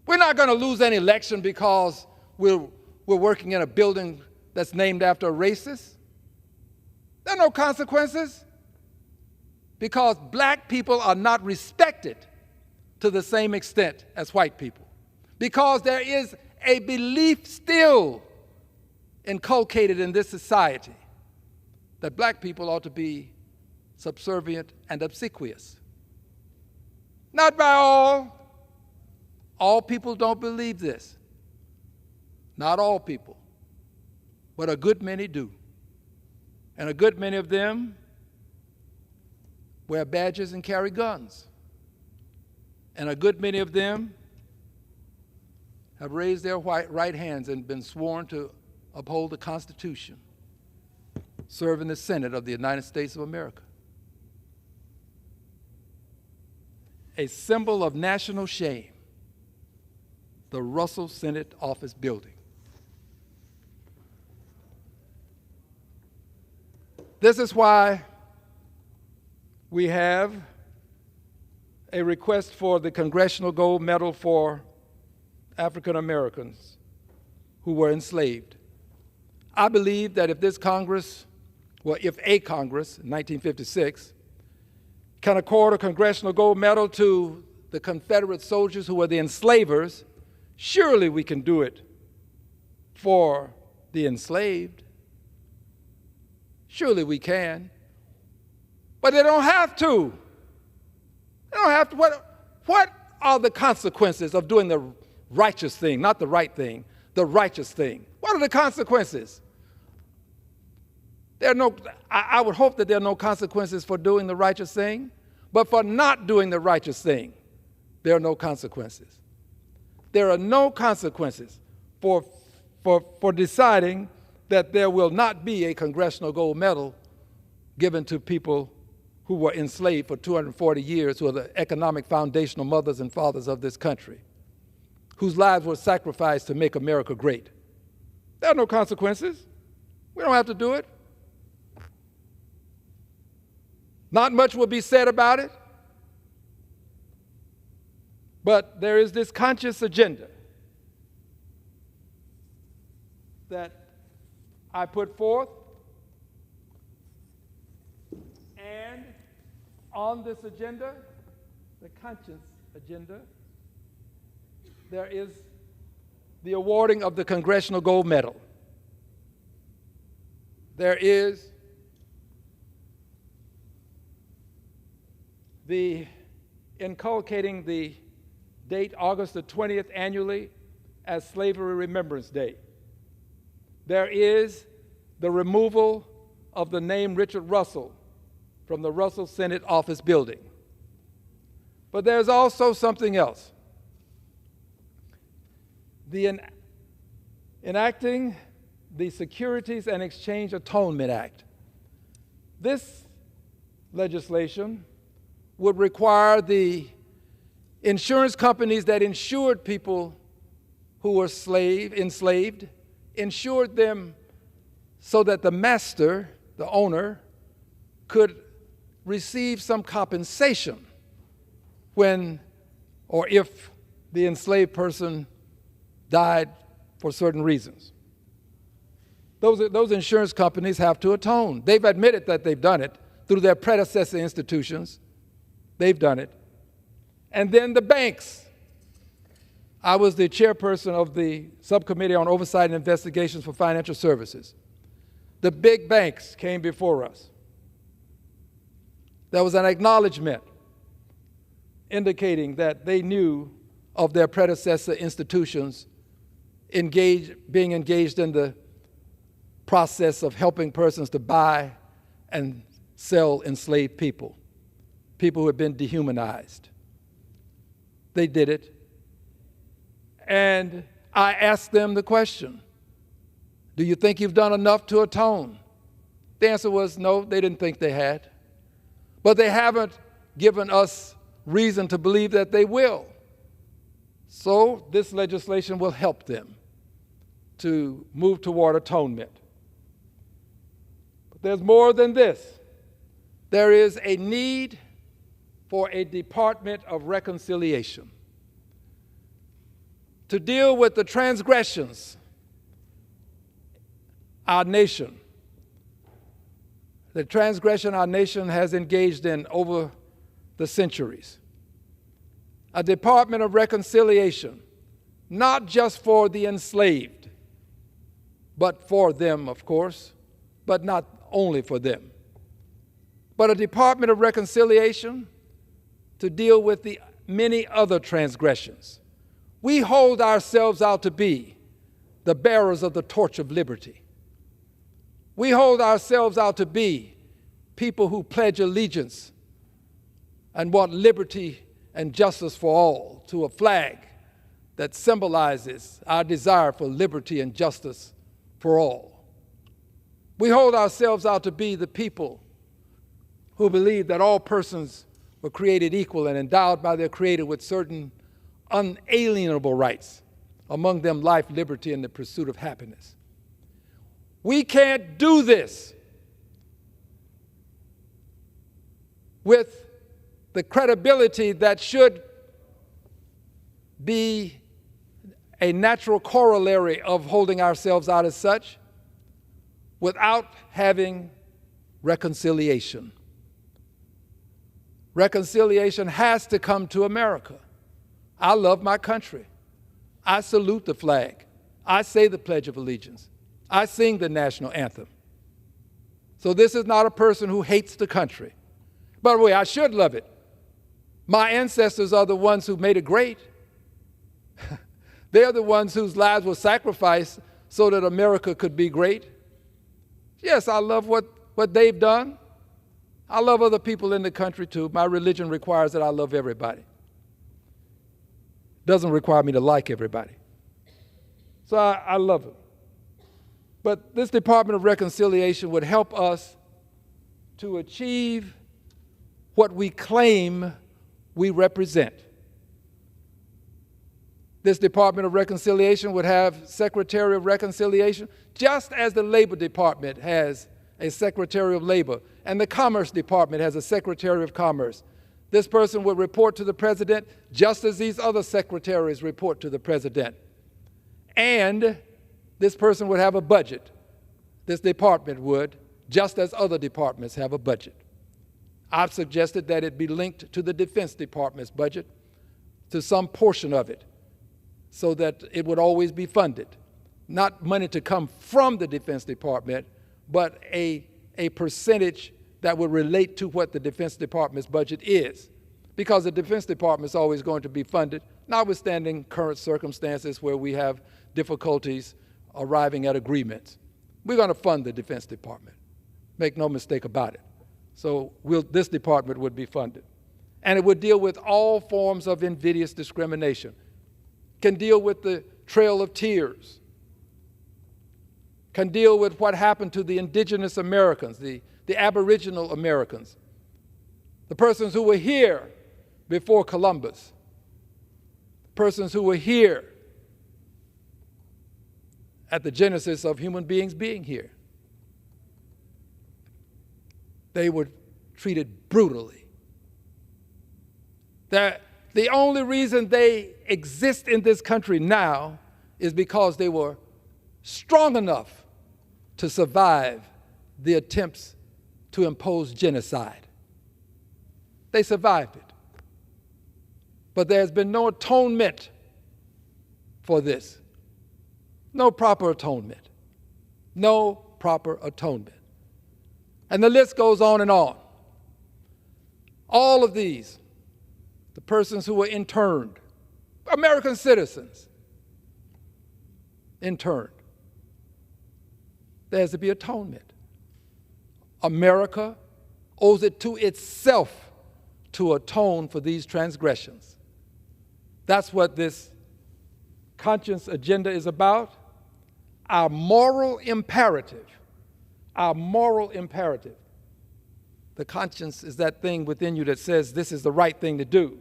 K: We're not going to lose any election because we're working in a building that's named after a racist. There are no consequences because black people are not respected to the same extent as white people, because there is a belief still inculcated in this society that black people ought to be subservient and obsequious. Not by all. All people don't believe this. Not all people, but a good many do. And a good many of them wear badges and carry guns. And a good many of them have raised their right hands and been sworn to uphold the Constitution, serve in the Senate of the United States of America. A symbol of national shame, the Russell Senate Office Building. This is why we have a request for the Congressional Gold Medal for African Americans who were enslaved. I believe that if this Congress, well, if a Congress in 1956 can accord a Congressional Gold Medal to the Confederate soldiers who were the enslavers, surely we can do it for the enslaved. Surely we can. But they don't have to. They don't have to. What are the consequences of doing the righteous thing, not the right thing, the righteous thing? What are the consequences? I would hope that there are no consequences for doing the righteous thing, but for not doing the righteous thing, there are no consequences. There are no consequences for deciding that there will not be a Congressional Gold Medal given to people who were enslaved for 240 years, who are the economic foundational mothers and fathers of this country, whose lives were sacrificed to make America great. There are no consequences. We don't have to do it. Not much will be said about it, but there is this conscious agenda that I put forth, and on this agenda, the conscience agenda, there is the awarding of the Congressional Gold Medal. There is the inculcating the date August the 20th annually as Slavery Remembrance Day. There is the removal of the name Richard Russell from the Russell Senate Office Building. But there's also something else. The enacting the Securities and Exchange Atonement Act. This legislation would require the insurance companies that insured people who were enslaved, insured them so that the master, the owner, could receive some compensation when or if the enslaved person died for certain reasons. Those insurance companies have to atone. They've admitted that they've done it through their predecessor institutions. They've done it. And then the banks. I was the chairperson of the Subcommittee on Oversight and Investigations for Financial Services. The big banks came before us. There was an acknowledgement indicating that they knew of their predecessor institutions being engaged in the process of helping persons to buy and sell enslaved people, people who had been dehumanized. They did it. And I asked them the question, do you think you've done enough to atone? The answer was no, they didn't think they had. But they haven't given us reason to believe that they will. So this legislation will help them to move toward atonement. But there's more than this. There is a need for a Department of Reconciliation to deal with the transgressions our nation, the transgression our nation has engaged in over the centuries. A Department of Reconciliation, not just for the enslaved, but for them, of course, but not only for them. But a Department of Reconciliation to deal with the many other transgressions. We hold ourselves out to be the bearers of the torch of liberty. We hold ourselves out to be people who pledge allegiance and want liberty and justice for all, to a flag that symbolizes our desire for liberty and justice for all. We hold ourselves out to be the people who believe that all persons were created equal and endowed by their Creator with certain unalienable rights, among them life, liberty, and the pursuit of happiness. We can't do this with the credibility that should be a natural corollary of holding ourselves out as such without having reconciliation. Reconciliation has to come to America. I love my country. I salute the flag. I say the Pledge of Allegiance. I sing the national anthem. So this is not a person who hates the country. By the way, I should love it. My ancestors are the ones who made it great. They're the ones whose lives were sacrificed so that America could be great. Yes, I love what they've done. I love other people in the country too. My religion requires that I love everybody. Doesn't require me to like everybody. So I love it. But this Department of Reconciliation would help us to achieve what we claim we represent. This Department of Reconciliation would have Secretary of Reconciliation, just as the Labor Department has a Secretary of Labor, and the Commerce Department has a Secretary of Commerce. This person would report to the President just as these other secretaries report to the President. And this person would have a budget. This department would, just as other departments have a budget. I've suggested that it be linked to the Defense Department's budget, to some portion of it, so that it would always be funded. Not money to come from the Defense Department, but a percentage that would relate to what the Defense Department's budget is. Because the Defense Department is always going to be funded, notwithstanding current circumstances where we have difficulties arriving at agreements. We're going to fund the Defense Department. Make no mistake about it. So this department would be funded. And it would deal with all forms of invidious discrimination. Can deal with the Trail of Tears. Can deal with what happened to the indigenous Americans, the Aboriginal Americans, the persons who were here before Columbus, persons who were here at the genesis of human beings being here. They were treated brutally. The only reason they exist in this country now is because they were strong enough to survive the attempts to impose genocide. They survived it. But there has been no atonement for this. No proper atonement. No proper atonement. And the list goes on and on. All of these, the persons who were interned, American citizens, interned. There has to be atonement. America owes it to itself to atone for these transgressions. That's what this conscience agenda is about. Our moral imperative. Our moral imperative. The conscience is that thing within you that says this is the right thing to do.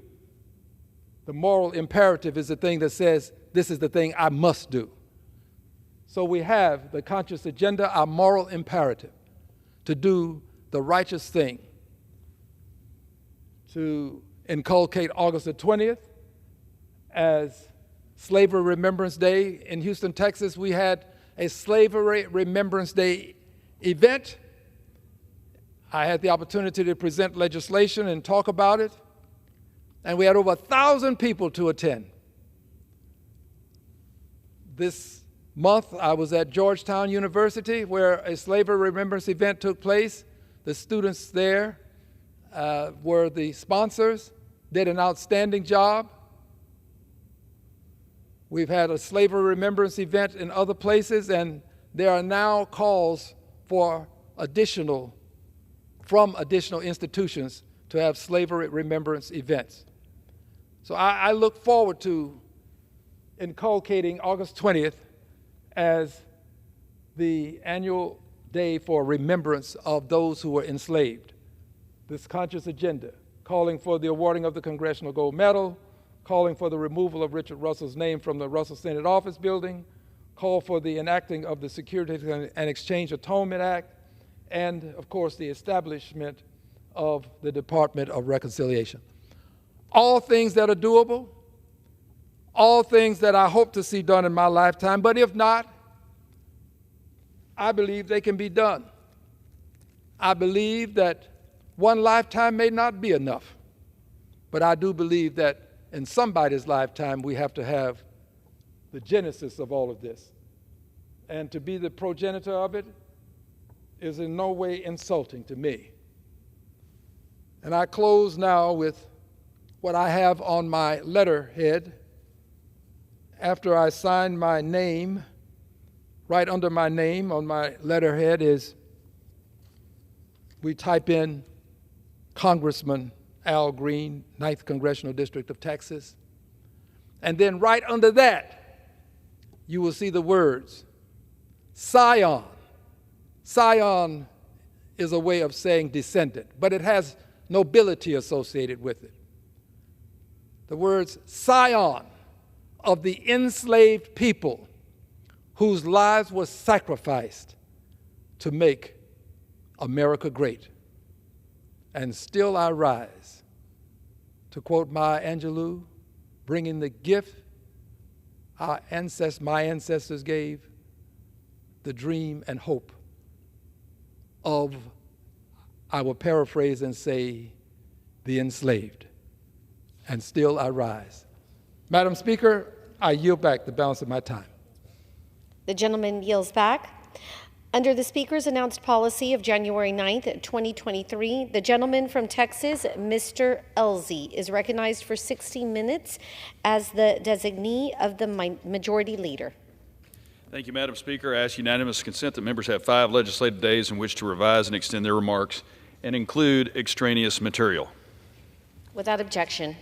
K: The moral imperative is the thing that says this is the thing I must do. So we have the conscious agenda, our moral imperative, to do the righteous thing, to inculcate August the 20th as Slavery Remembrance Day. In Houston, Texas, we had a Slavery Remembrance Day event. I had the opportunity to present legislation and talk about it, and we had over 1,000 people to attend. This month, I was at Georgetown University where a Slavery Remembrance event took place. The students there were the sponsors, did an outstanding job. We've had a Slavery Remembrance event in other places, and there are now calls from additional institutions to have slavery remembrance events. So I look forward to inculcating August 20th as the annual day for remembrance of those who were enslaved. This conscious agenda, calling for the awarding of the Congressional Gold Medal, calling for the removal of Richard Russell's name from the Russell Senate Office Building, call for the enacting of the Securities and Exchange Atonement Act, and, of course, the establishment of the Department of Reconciliation. All things that are doable, all things that I hope to see done in my lifetime, but if not, I believe they can be done. I believe that one lifetime may not be enough, but I do believe that in somebody's lifetime we have to have the genesis of all of this. And to be the progenitor of it is in no way insulting to me. And I close now with what I have on my letterhead. After I signed my name, right under my name on my letterhead we type in Congressman Al Green, 9th Congressional District of Texas. And then right under that, you will see the words, Scion. Scion is a way of saying descendant, but it has nobility associated with it. The words Scion of the enslaved people whose lives were sacrificed to make America great. And still I rise, to quote Maya Angelou, bringing the gift my ancestors gave, the dream and hope of, I will paraphrase and say, the enslaved. And still I rise. Madam Speaker, I yield back the balance of my time.
C: The gentleman yields back. Under the Speaker's announced policy of January 9th, 2023, the gentleman from Texas, Mr. Elzy, is recognized for 60 minutes as the designee of the Majority Leader.
H: Thank you, Madam Speaker. I ask unanimous consent that members have 5 legislative days in which to revise and extend their remarks and include extraneous material.
C: Without objection.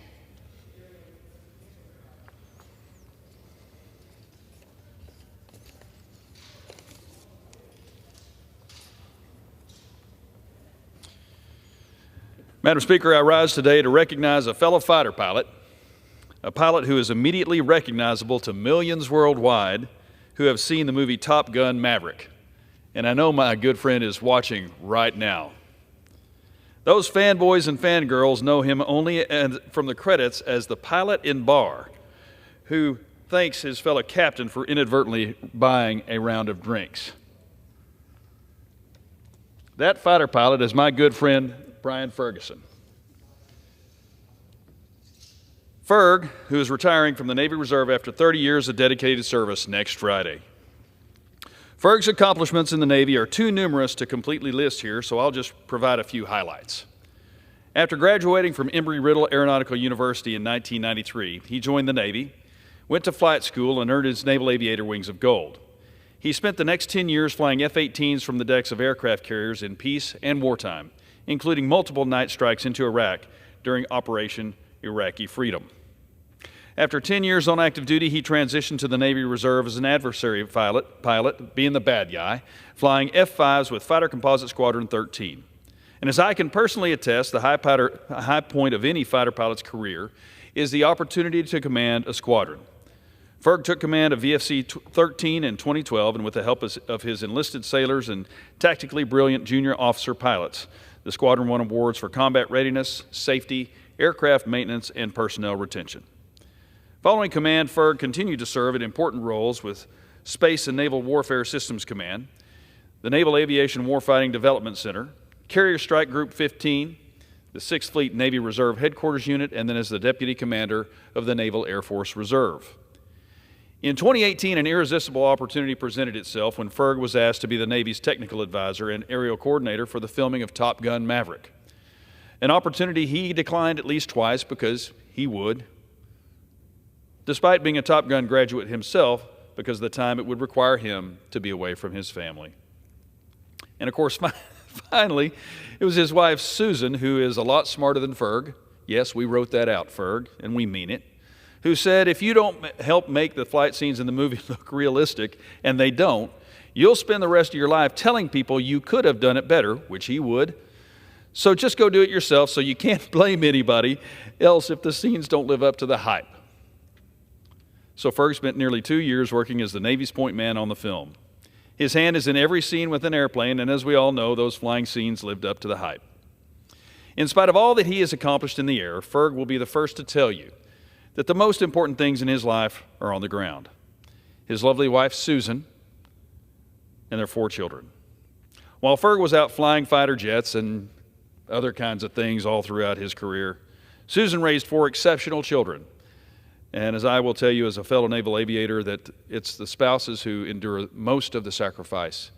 H: Madam Speaker, I rise today to recognize a fellow fighter pilot, a pilot who is immediately recognizable to millions worldwide who have seen the movie Top Gun: Maverick. And I know my good friend is watching right now. Those fanboys and fangirls know him only from the credits as the pilot in Bar, who thanks his fellow captain for inadvertently buying a round of drinks. That fighter pilot is my good friend, Brian Ferguson. Ferg, who is retiring from the Navy Reserve after 30 years of dedicated service next Friday. Ferg's accomplishments in the Navy are too numerous to completely list here, so I'll just provide a few highlights. After graduating from Embry-Riddle Aeronautical University in 1993, he joined the Navy, went to flight school, and earned his Naval Aviator Wings of Gold. He spent the next 10 years flying F-18s from the decks of aircraft carriers in peace and wartime, including multiple night strikes into Iraq during Operation Iraqi Freedom. After 10 years on active duty, he transitioned to the Navy Reserve as an adversary pilot, being the bad guy, flying F-5s with Fighter Composite Squadron 13. And as I can personally attest, the high point of any fighter pilot's career is the opportunity to command a squadron. Ferg took command of VFC-13 in 2012, and with the help of his enlisted sailors and tactically brilliant junior officer pilots, the squadron won awards for combat readiness, safety, aircraft maintenance, and personnel retention. Following command, Ferg continued to serve in important roles with Space and Naval Warfare Systems Command, the Naval Aviation Warfighting Development Center, Carrier Strike Group 15, the 6th Fleet Navy Reserve Headquarters Unit, and then as the Deputy Commander of the Naval Air Force Reserve. In 2018, an irresistible opportunity presented itself when Ferg was asked to be the Navy's technical advisor and aerial coordinator for the filming of Top Gun: Maverick, an opportunity he declined at least twice because he would, despite being a Top Gun graduate himself, because of the time it would require him to be away from his family. And of course, finally, it was his wife, Susan, who is a lot smarter than Ferg. Yes, we wrote that out, Ferg, and we mean it. Who said, if you don't help make the flight scenes in the movie look realistic, and they don't, you'll spend the rest of your life telling people you could have done it better, which he would. So just go do it yourself, so you can't blame anybody else if the scenes don't live up to the hype. So Ferg spent nearly 2 years working as the Navy's point man on the film. His hand is in every scene with an airplane, and as we all know, those flying scenes lived up to the hype. In spite of all that he has accomplished in the air, Ferg will be the first to tell you that the most important things in his life are on the ground. His lovely wife, Susan, and their 4 children. While Ferg was out flying fighter jets and other kinds of things all throughout his career, Susan raised 4 exceptional children. And as I will tell you as a fellow naval aviator, that it's the spouses who endure most of the sacrifice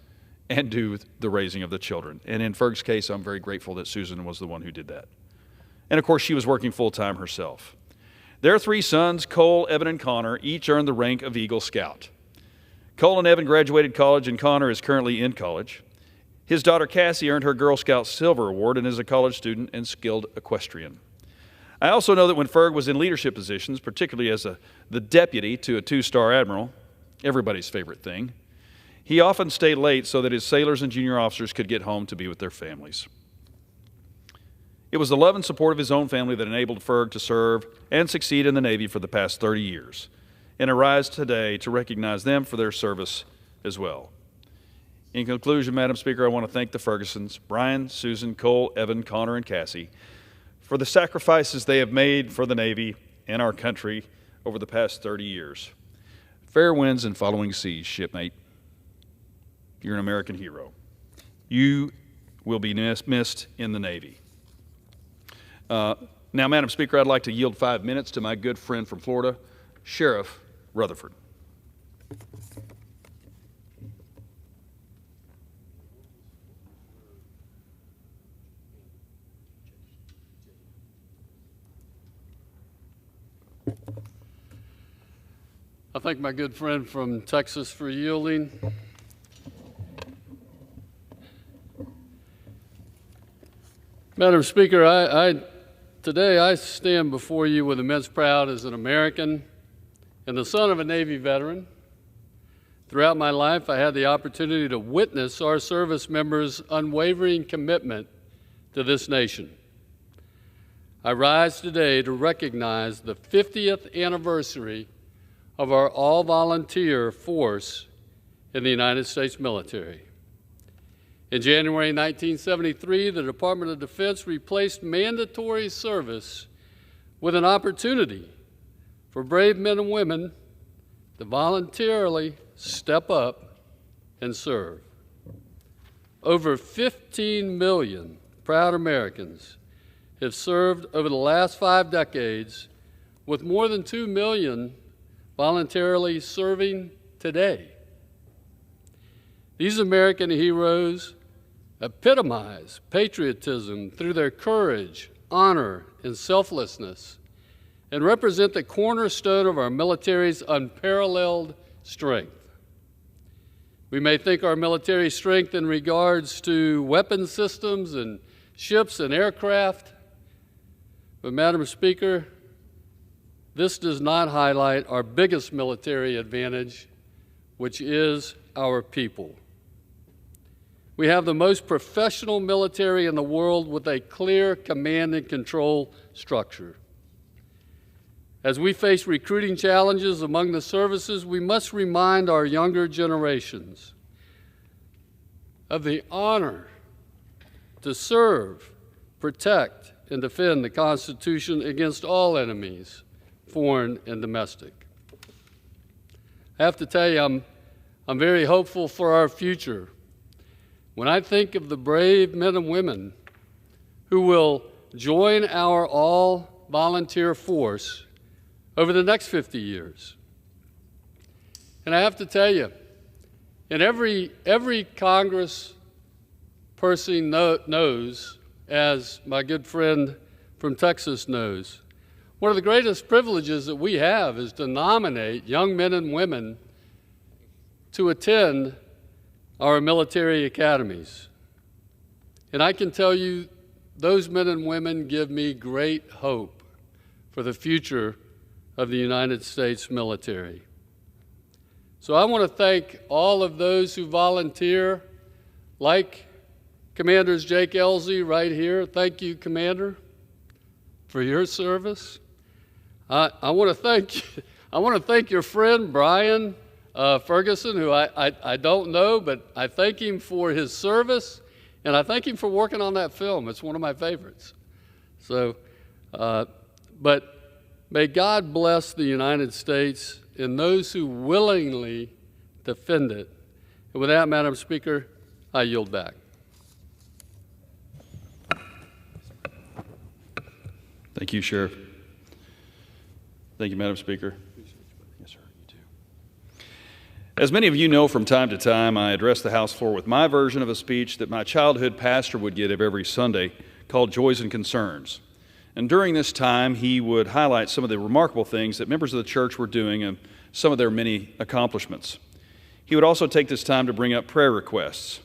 H: and do the raising of the children. And in Ferg's case, I'm very grateful that Susan was the one who did that. And of course, she was working full-time herself. Their 3 sons, Cole, Evan, and Connor, each earned the rank of Eagle Scout. Cole and Evan graduated college, and Connor is currently in college. His daughter, Cassie, earned her Girl Scout Silver Award and is a college student and skilled equestrian. I also know that when Ferg was in leadership positions, particularly as the deputy to a 2-star admiral, everybody's favorite thing, he often stayed late so that his sailors and junior officers could get home to be with their families. It was the love and support of his own family that enabled Ferg to serve and succeed in the Navy for the past 30 years, and I rise today to recognize them for their service as well. In conclusion, Madam Speaker, I want to thank the Fergusons, Brian, Susan, Cole, Evan, Connor, and Cassie, for the sacrifices they have made for the Navy and our country over the past 30 years. Fair winds and following seas, shipmate. You're an American hero. You will be missed in the Navy. Now, Madam Speaker, I'd like to yield 5 minutes to my good friend from Florida, Sheriff Rutherford.
B: I thank my good friend from Texas for yielding. Madam Speaker, today I stand before you with immense pride as an American and the son of a Navy veteran. Throughout my life, I had the opportunity to witness our service members' unwavering commitment to this nation. I rise today to recognize the 50th anniversary of our all-volunteer force in the United States military. In January 1973, the Department of Defense replaced mandatory service with an opportunity for brave men and women to voluntarily step up and serve. Over 15 million proud Americans have served over the last 5 decades, with more than 2 million voluntarily serving today. These American heroes epitomize patriotism through their courage, honor, and selflessness, and represent the cornerstone of our military's unparalleled strength. We may think our military strength in regards to weapon systems and ships and aircraft, but Madam Speaker, this does not highlight our biggest military advantage, which is our people. We have the most professional military in the world with a clear command and control structure. As we face recruiting challenges among the services, we must remind our younger generations of the honor to serve, protect, and defend the Constitution against all enemies, foreign and domestic. I have to tell you, I'm very hopeful for our future. When I think of the brave men and women who will join our all-volunteer force over the next 50 years. And I have to tell you, and every Congress person knows, as my good friend from Texas knows, one of the greatest privileges that we have is to nominate young men and women to attend our military academies. And I can tell you, those men and women give me great hope for the future of the United States military. So I want to thank all of those who volunteer, like Commanders Jake Elsey right here. Thank you, Commander, for your service. I want to thank your friend Brian Ferguson, who I don't know, but I thank him for his service, and I thank him for working on that film. It's one of my favorites. So, but may God bless the United States and those who willingly defend it. And with that, Madam Speaker, I yield back.
H: Thank you, Sheriff. Thank you, Madam Speaker. Yes, sir. You too. As many of you know, from time to time, I address the House floor with my version of a speech that my childhood pastor would give every Sunday called Joys and Concerns. And during this time, he would highlight some of the remarkable things that members of the church were doing and some of their many accomplishments. He would also take this time to bring up prayer requests.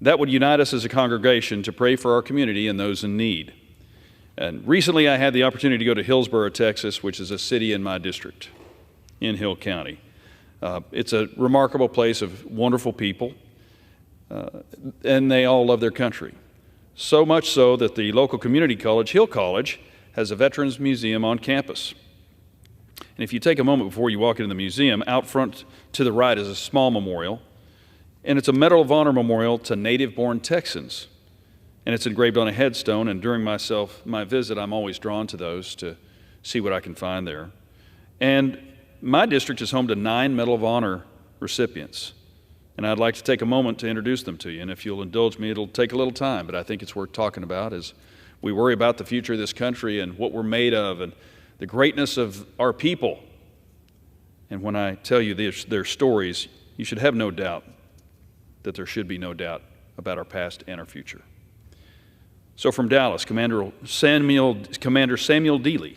H: That would unite us as a congregation to pray for our community and those in need. And recently I had the opportunity to go to Hillsboro, Texas, which is a city in my district in Hill County. It's a remarkable place of wonderful people, and they all love their country. So much so that the local community college, Hill College, has a Veterans Museum on campus. And if you take a moment before you walk into the museum, out front to the right is a small memorial, and it's a Medal of Honor memorial to native-born Texans. And it's engraved on a headstone, and during my visit, I'm always drawn to those to see what I can find there. And my district is home to 9 Medal of Honor recipients, and I'd like to take a moment to introduce them to you. And if you'll indulge me, it'll take a little time, but I think it's worth talking about as we worry about the future of this country and what we're made of and the greatness of our people. And when I tell you their stories, you should have no doubt that there should be no doubt about our past and our future. So from Dallas, Commander Samuel Dealey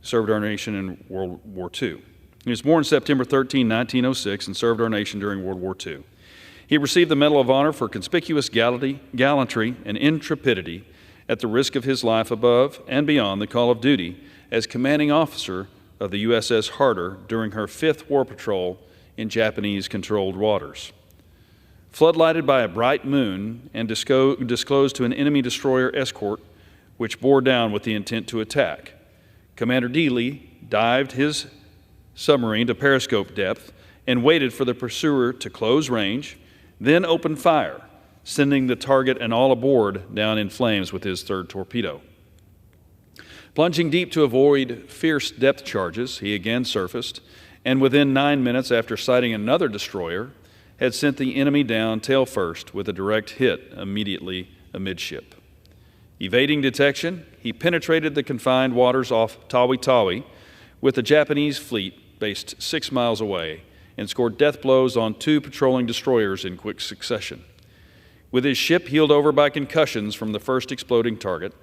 H: served our nation in World War II. He was born September 13, 1906, and served our nation during World War II. He received the Medal of Honor for conspicuous gallantry and intrepidity at the risk of his life above and beyond the call of duty as commanding officer of the USS Harder during her 5th war patrol in Japanese-controlled waters. Floodlighted by a bright moon and disclosed to an enemy destroyer escort, which bore down with the intent to attack, Commander Dealey dived his submarine to periscope depth and waited for the pursuer to close range, then opened fire, sending the target and all aboard down in flames with his 3rd torpedo. Plunging deep to avoid fierce depth charges, he again surfaced, and within 9 minutes after sighting another destroyer, had sent the enemy down tail first with a direct hit immediately amidship. Evading detection, he penetrated the confined waters off Tawi-Tawi with the Japanese fleet based 6 miles away and scored death blows on 2 patrolling destroyers in quick succession. With his ship heeled over by concussions from the first exploding target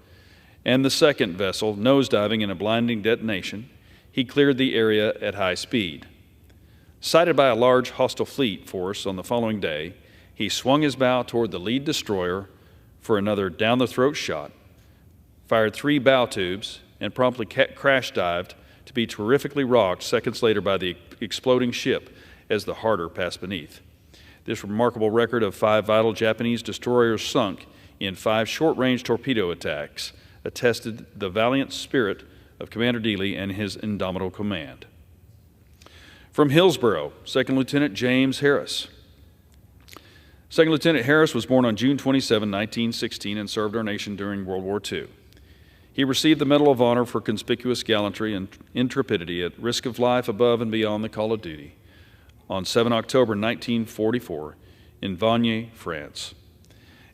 H: and the second vessel nosediving in a blinding detonation, he cleared the area at high speed. Sighted by a large hostile fleet force on the following day, he swung his bow toward the lead destroyer for another down-the-throat shot, fired 3 bow tubes, and promptly crash-dived to be terrifically rocked seconds later by the exploding ship as the Harder passed beneath. This remarkable record of 5 vital Japanese destroyers sunk in 5 short-range torpedo attacks attested the valiant spirit of Commander Dealey and his indomitable command. From Hillsboro, 2nd Lieutenant James Harris. 2nd Lieutenant Harris was born on June 27, 1916, and served our nation during World War II. He received the Medal of Honor for conspicuous gallantry and intrepidity at risk of life above and beyond the call of duty on 7 October 1944 in Vannes, France.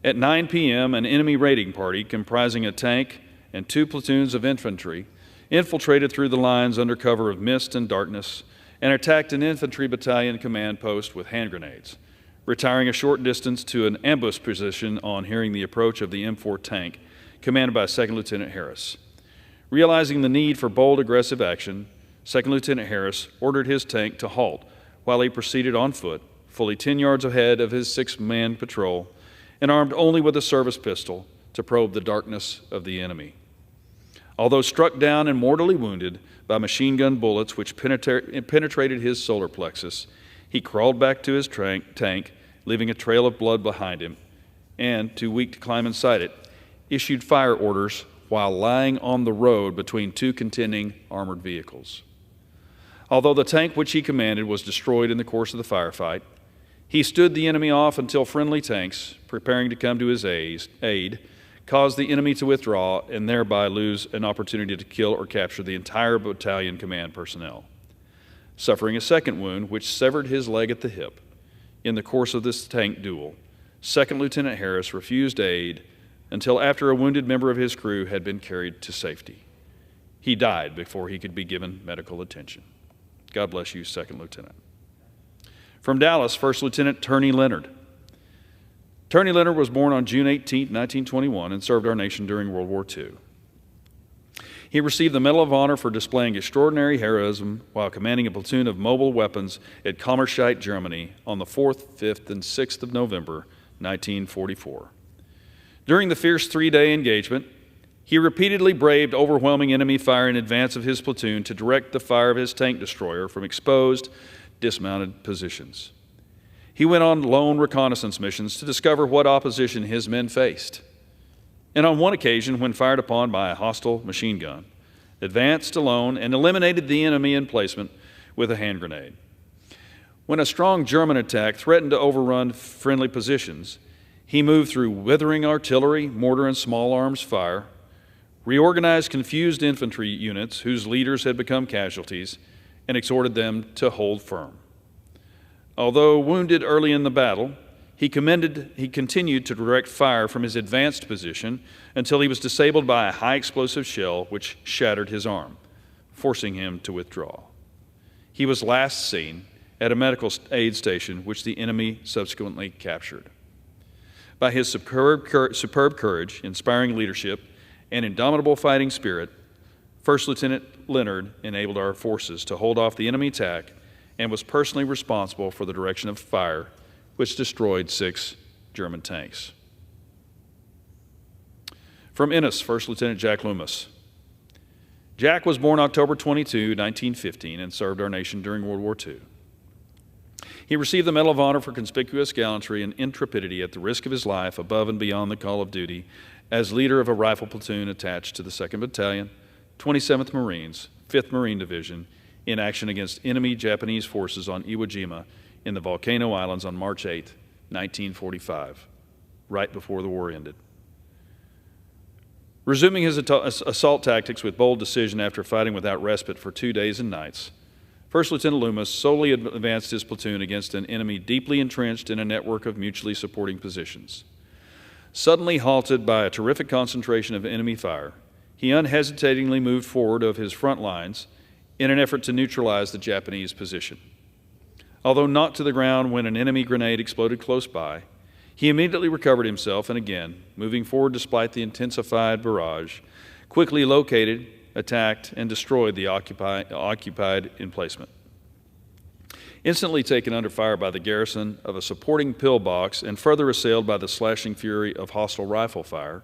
H: At 9 p.m., an enemy raiding party comprising a tank and 2 platoons of infantry infiltrated through the lines under cover of mist and darkness and attacked an infantry battalion command post with hand grenades, retiring a short distance to an ambush position on hearing the approach of the M4 tank, commanded by 2nd Lieutenant Harris. Realizing the need for bold, aggressive action, 2nd Lieutenant Harris ordered his tank to halt while he proceeded on foot, fully 10 yards ahead of his 6-man patrol, and armed only with a service pistol to probe the darkness of the enemy. Although struck down and mortally wounded by machine gun bullets which penetrated his solar plexus, he crawled back to his tank, leaving a trail of blood behind him, and, too weak to climb inside it, issued fire orders while lying on the road between two contending armored vehicles. Although the tank which he commanded was destroyed in the course of the firefight, he stood the enemy off until friendly tanks, preparing to come to his aid, caused the enemy to withdraw and thereby lose an opportunity to kill or capture the entire battalion command personnel. Suffering a second wound, which severed his leg at the hip, in the course of this tank duel, 2nd Lieutenant Harris refused aid until after a wounded member of his crew had been carried to safety. He died before he could be given medical attention. God bless you, 2nd Lieutenant. From Dallas, 1st Lieutenant Turney Leonard. Turney Leonard was born on June 18, 1921, and served our nation during World War II. He received the Medal of Honor for displaying extraordinary heroism while commanding a platoon of mobile weapons at Kammerscheid, Germany on the 4th, 5th, and 6th of November, 1944. During the fierce 3-day engagement, he repeatedly braved overwhelming enemy fire in advance of his platoon to direct the fire of his tank destroyer from exposed, dismounted positions. He went on lone reconnaissance missions to discover what opposition his men faced, and on one occasion, when fired upon by a hostile machine gun, advanced alone and eliminated the enemy emplacement with a hand grenade. When a strong German attack threatened to overrun friendly positions, he moved through withering artillery, mortar, and small arms fire, reorganized confused infantry units whose leaders had become casualties, and exhorted them to hold firm. Although wounded early in the battle, he continued to direct fire from his advanced position until he was disabled by a high explosive shell which shattered his arm, forcing him to withdraw. He was last seen at a medical aid station which the enemy subsequently captured. By his superb courage, inspiring leadership, and indomitable fighting spirit, 1st Lieutenant Leonard enabled our forces to hold off the enemy attack and was personally responsible for the direction of fire, which destroyed 6 German tanks. From Ennis, 1st Lieutenant Jack Loomis. Jack was born October 22, 1915, and served our nation during World War II. He received the Medal of Honor for conspicuous gallantry and intrepidity at the risk of his life above and beyond the call of duty as leader of a rifle platoon attached to the 2nd Battalion, 27th Marines, 5th Marine Division, in action against enemy Japanese forces on Iwo Jima in the Volcano Islands on March 8, 1945, right before the war ended. Resuming his assault tactics with bold decision after fighting without respite for 2 days and nights, 1st Lieutenant Loomis solely advanced his platoon against an enemy deeply entrenched in a network of mutually supporting positions. Suddenly halted by a terrific concentration of enemy fire, he unhesitatingly moved forward of his front lines in an effort to neutralize the Japanese position. Although knocked to the ground when an enemy grenade exploded close by, he immediately recovered himself and again, moving forward despite the intensified barrage, quickly located, attacked, and destroyed the occupied emplacement. Instantly taken under fire by the garrison of a supporting pillbox and further assailed by the slashing fury of hostile rifle fire,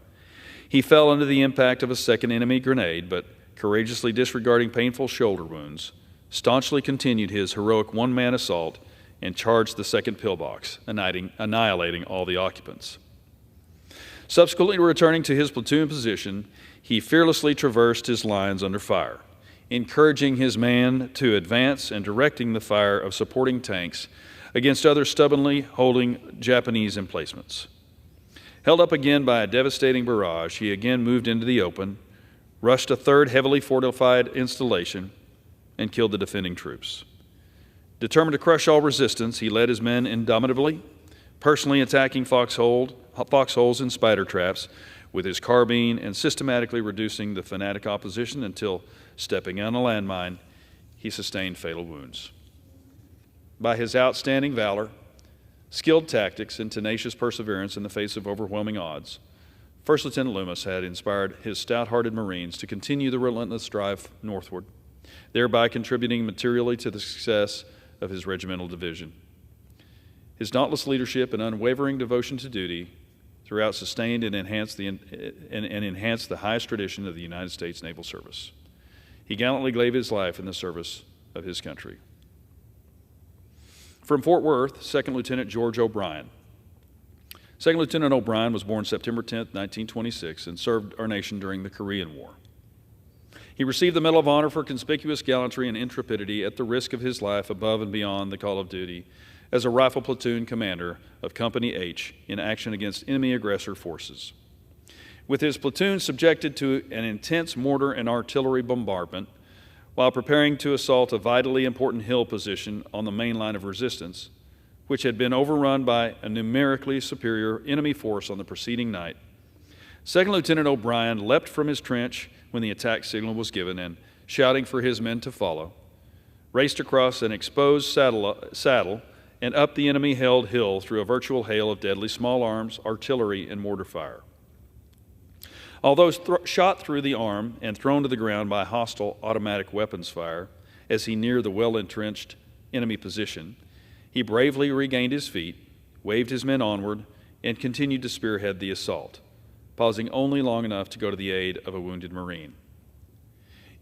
H: he fell under the impact of a second enemy grenade, but courageously disregarding painful shoulder wounds, staunchly continued his heroic one-man assault and charged the second pillbox, annihilating all the occupants. Subsequently returning to his platoon position, he fearlessly traversed his lines under fire, encouraging his man to advance and directing the fire of supporting tanks against other stubbornly holding Japanese emplacements. Held up again by a devastating barrage, he again moved into the open, rushed a third heavily fortified installation, and killed the defending troops. Determined to crush all resistance, he led his men indomitably, personally attacking foxholes and spider traps with his carbine and systematically reducing the fanatic opposition until, stepping on a landmine, he sustained fatal wounds. By his outstanding valor, skilled tactics, and tenacious perseverance in the face of overwhelming odds, 1st Lieutenant Loomis had inspired his stout-hearted Marines to continue the relentless drive northward, thereby contributing materially to the success of his regimental division. His dauntless leadership and unwavering devotion to duty throughout sustained and enhanced the highest tradition of the United States Naval Service. He gallantly gave his life in the service of his country. From Fort Worth, Second Lieutenant George O'Brien. Second Lieutenant O'Brien was born September 10, 1926, and served our nation during the Korean War. He received the Medal of Honor for conspicuous gallantry and intrepidity at the risk of his life above and beyond the call of duty as a rifle platoon commander of Company H in action against enemy aggressor forces. With his platoon subjected to an intense mortar and artillery bombardment while preparing to assault a vitally important hill position on the main line of resistance, which had been overrun by a numerically superior enemy force on the preceding night, Second Lieutenant O'Brien leapt from his trench when the attack signal was given and, shouting for his men to follow, raced across an exposed saddle and up the enemy-held hill through a virtual hail of deadly small arms, artillery, and mortar fire. Although shot through the arm and thrown to the ground by hostile automatic weapons fire as he neared the well-entrenched enemy position, he bravely regained his feet, waved his men onward, and continued to spearhead the assault, pausing only long enough to go to the aid of a wounded Marine.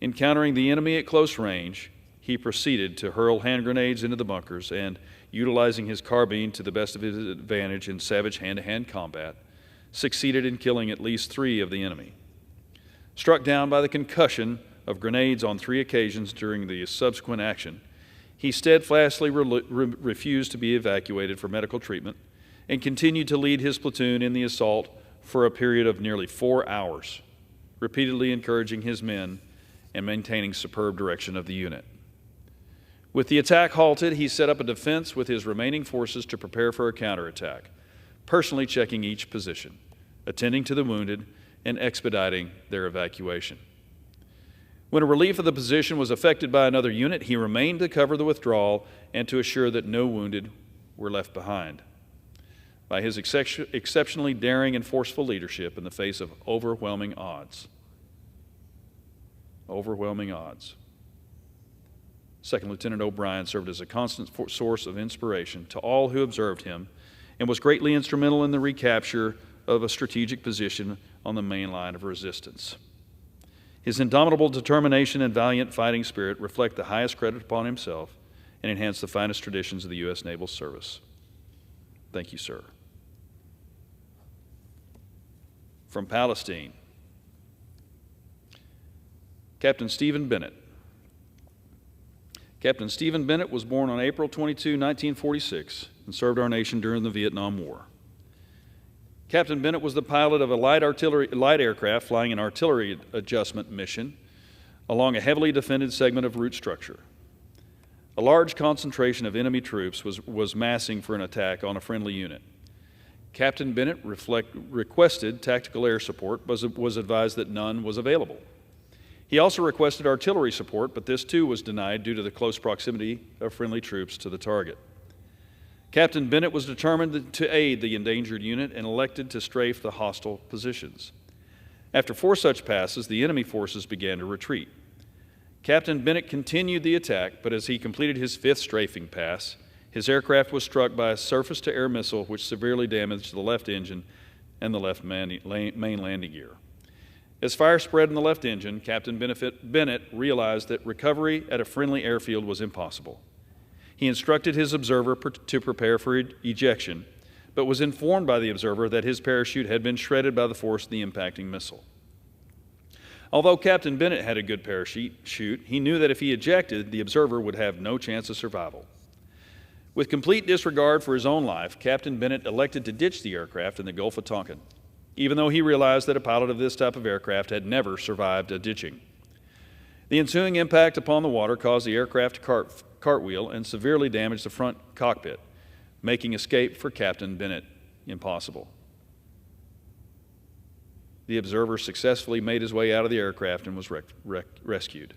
H: Encountering the enemy at close range, he proceeded to hurl hand grenades into the bunkers and, utilizing his carbine to the best of his advantage in savage hand-to-hand combat, succeeded in killing at least 3 of the enemy. Struck down by the concussion of grenades on 3 occasions during the subsequent action, he steadfastly refused to be evacuated for medical treatment and continued to lead his platoon in the assault for a period of nearly 4 hours, repeatedly encouraging his men and maintaining superb direction of the unit. With the attack halted, he set up a defense with his remaining forces to prepare for a counterattack, personally checking each position, attending to the wounded, and expediting their evacuation. When a relief of the position was affected by another unit, he remained to cover the withdrawal and to assure that no wounded were left behind. By his exceptionally daring and forceful leadership in the face of overwhelming odds, Second Lieutenant O'Brien served as a constant source of inspiration to all who observed him and was greatly instrumental in the recapture of a strategic position on the main line of resistance. His indomitable determination and valiant fighting spirit reflect the highest credit upon himself and enhance the finest traditions of the U.S. Naval Service. Thank you, sir. From Palestine, Captain Stephen Bennett. Captain Stephen Bennett was born on April 22, 1946, and served our nation during the Vietnam War. Captain Bennett was the pilot of a light aircraft flying an artillery adjustment mission along a heavily defended segment of route structure. A large concentration of enemy troops was massing for an attack on a friendly unit. Captain Bennett requested tactical air support, but was advised that none was available. He also requested artillery support, but this too was denied due to the close proximity of friendly troops to the target. Captain Bennett was determined to aid the endangered unit and elected to strafe the hostile positions. After 4 such passes, the enemy forces began to retreat. Captain Bennett continued the attack, but as he completed his 5th strafing pass, his aircraft was struck by a surface-to-air missile which severely damaged the left engine and the left main landing gear. As fire spread in the left engine, Captain Bennett realized that recovery at a friendly airfield was impossible. He instructed his observer to prepare for ejection, but was informed by the observer that his parachute had been shredded by the force of the impacting missile. Although Captain Bennett had a good parachute, he knew that if he ejected, the observer would have no chance of survival. With complete disregard for his own life, Captain Bennett elected to ditch the aircraft in the Gulf of Tonkin, even though he realized that a pilot of this type of aircraft had never survived a ditching. The ensuing impact upon the water caused the aircraft to cartwheel and severely damaged the front cockpit, making escape for Captain Bennett impossible. The observer successfully made his way out of the aircraft and was rescued.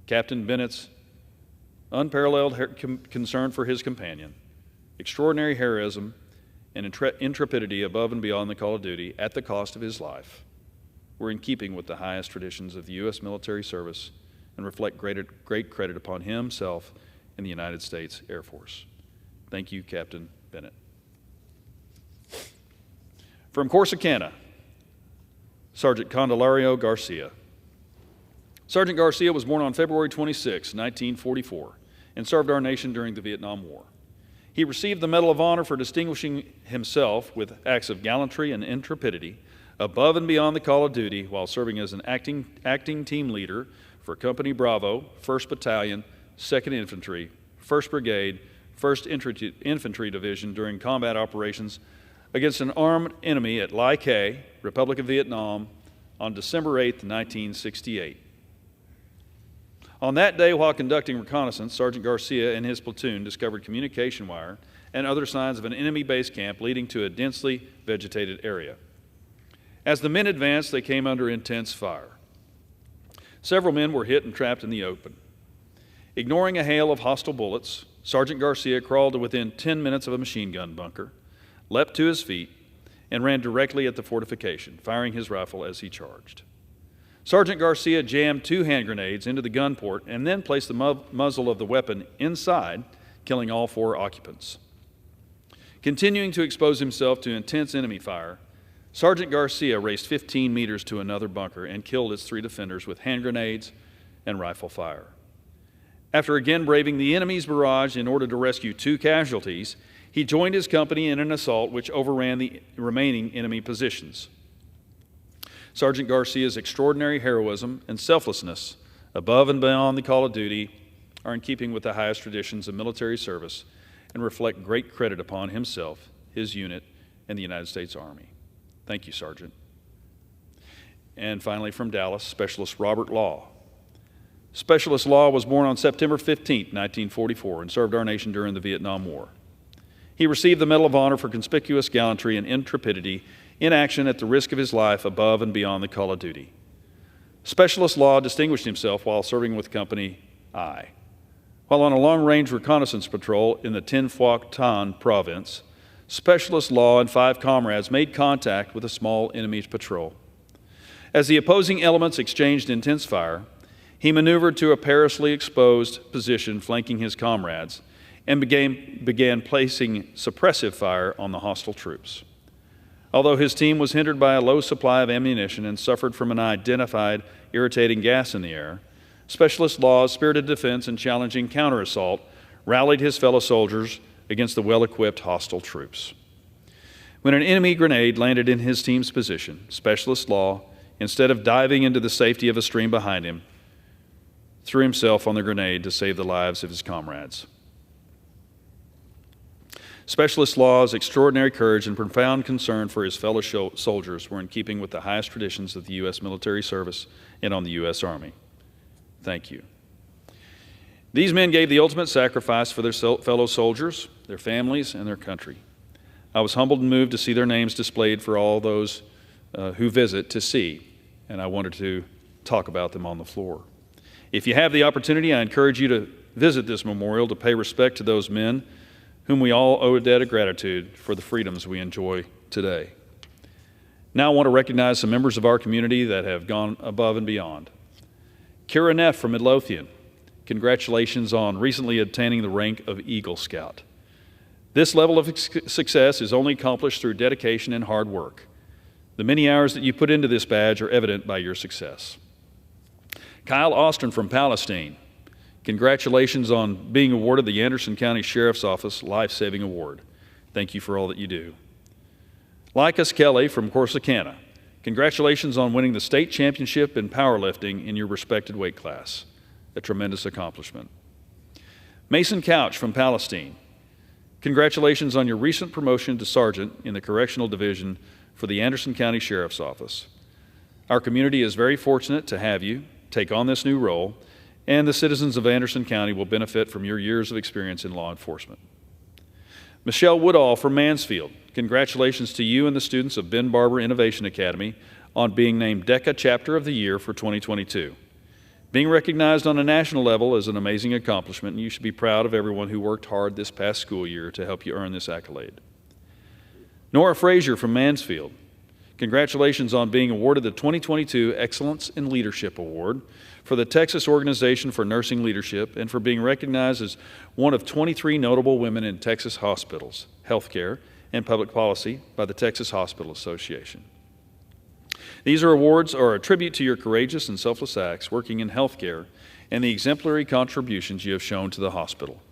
H: Captain Bennett's unparalleled concern for his companion, extraordinary heroism, and intrepidity above and beyond the call of duty at the cost of his life were in keeping with the highest traditions of the U.S. military service and reflect great credit upon himself and the United States Air Force. Thank you, Captain Bennett. From Corsicana, Sergeant Candelario Garcia. Sergeant Garcia was born on February 26, 1944, and served our nation during the Vietnam War. He received the Medal of Honor for distinguishing himself with acts of gallantry and intrepidity above and beyond the call of duty while serving as an acting team leader for Company Bravo, 1st Battalion, 2nd Infantry, 1st Brigade, 1st Infantry Division during combat operations against an armed enemy at Lai Khe, Republic of Vietnam, on December 8, 1968. On that day, while conducting reconnaissance, Sergeant Garcia and his platoon discovered communication wire and other signs of an enemy base camp leading to a densely vegetated area. As the men advanced, they came under intense fire. Several men were hit and trapped in the open. Ignoring a hail of hostile bullets, Sergeant Garcia crawled to within 10 minutes of a machine gun bunker, leapt to his feet, and ran directly at the fortification, firing his rifle as he charged. Sergeant Garcia jammed 2 hand grenades into the gun port and then placed the muzzle of the weapon inside, killing all 4 occupants. Continuing to expose himself to intense enemy fire, Sergeant Garcia raced 15 meters to another bunker and killed its 3 defenders with hand grenades and rifle fire. After again braving the enemy's barrage in order to rescue 2 casualties, he joined his company in an assault which overran the remaining enemy positions. Sergeant Garcia's extraordinary heroism and selflessness above and beyond the call of duty are in keeping with the highest traditions of military service and reflect great credit upon himself, his unit, and the United States Army. Thank you, Sergeant. And finally, from Dallas, Specialist Robert Law. Specialist Law was born on September 15, 1944, and served our nation during the Vietnam War. He received the Medal of Honor for conspicuous gallantry and intrepidity in action at the risk of his life above and beyond the call of duty. Specialist Law distinguished himself while serving with Company I. While on a long-range reconnaissance patrol in the Tin Phuoc Tan province, Specialist Law and 5 comrades made contact with a small enemy patrol. As the opposing elements exchanged intense fire, he maneuvered to a perilously exposed position flanking his comrades and began placing suppressive fire on the hostile troops. Although his team was hindered by a low supply of ammunition and suffered from an identified irritating gas in the air, Specialist Law's spirited defense and challenging counter-assault rallied his fellow soldiers against the well-equipped hostile troops. When an enemy grenade landed in his team's position, Specialist Law, instead of diving into the safety of a stream behind him, threw himself on the grenade to save the lives of his comrades. Specialist Law's extraordinary courage and profound concern for his fellow soldiers were in keeping with the highest traditions of the U.S. military service and on the U.S. Army. Thank you. These men gave the ultimate sacrifice for their fellow soldiers, their families, and their country. I was humbled and moved to see their names displayed for all those who visit to see, and I wanted to talk about them on the floor. If you have the opportunity, I encourage you to visit this memorial to pay respect to those men whom we all owe a debt of gratitude for the freedoms we enjoy today. Now I want to recognize some members of our community that have gone above and beyond. Kira Neff from Midlothian, congratulations on recently obtaining the rank of Eagle Scout. This level of success is only accomplished through dedication and hard work. The many hours that you put into this badge are evident by your success. Kyle Austin from Palestine, congratulations on being awarded the Anderson County Sheriff's Office Life-Saving Award. Thank you for all that you do. Lycus Kelly from Corsicana, congratulations on winning the state championship in powerlifting in your respected weight class. A tremendous accomplishment. Mason Couch from Palestine, congratulations on your recent promotion to sergeant in the Correctional Division for the Anderson County Sheriff's Office. Our community is very fortunate to have you take on this new role, and the citizens of Anderson County will benefit from your years of experience in law enforcement. Michelle Woodall from Mansfield, congratulations to you and the students of Ben Barber Innovation Academy on being named DECA Chapter of the Year for 2022. Being recognized on a national level is an amazing accomplishment, and you should be proud of everyone who worked hard this past school year to help you earn this accolade. Nora Frazier from Mansfield, Congratulations on being awarded the 2022 Excellence in Leadership Award for the Texas Organization for Nursing Leadership and for being recognized as one of 23 notable women in Texas hospitals, healthcare, and public policy by the Texas Hospital Association. These awards are a tribute to your courageous and selfless acts working in healthcare and the exemplary contributions you have shown to the hospital.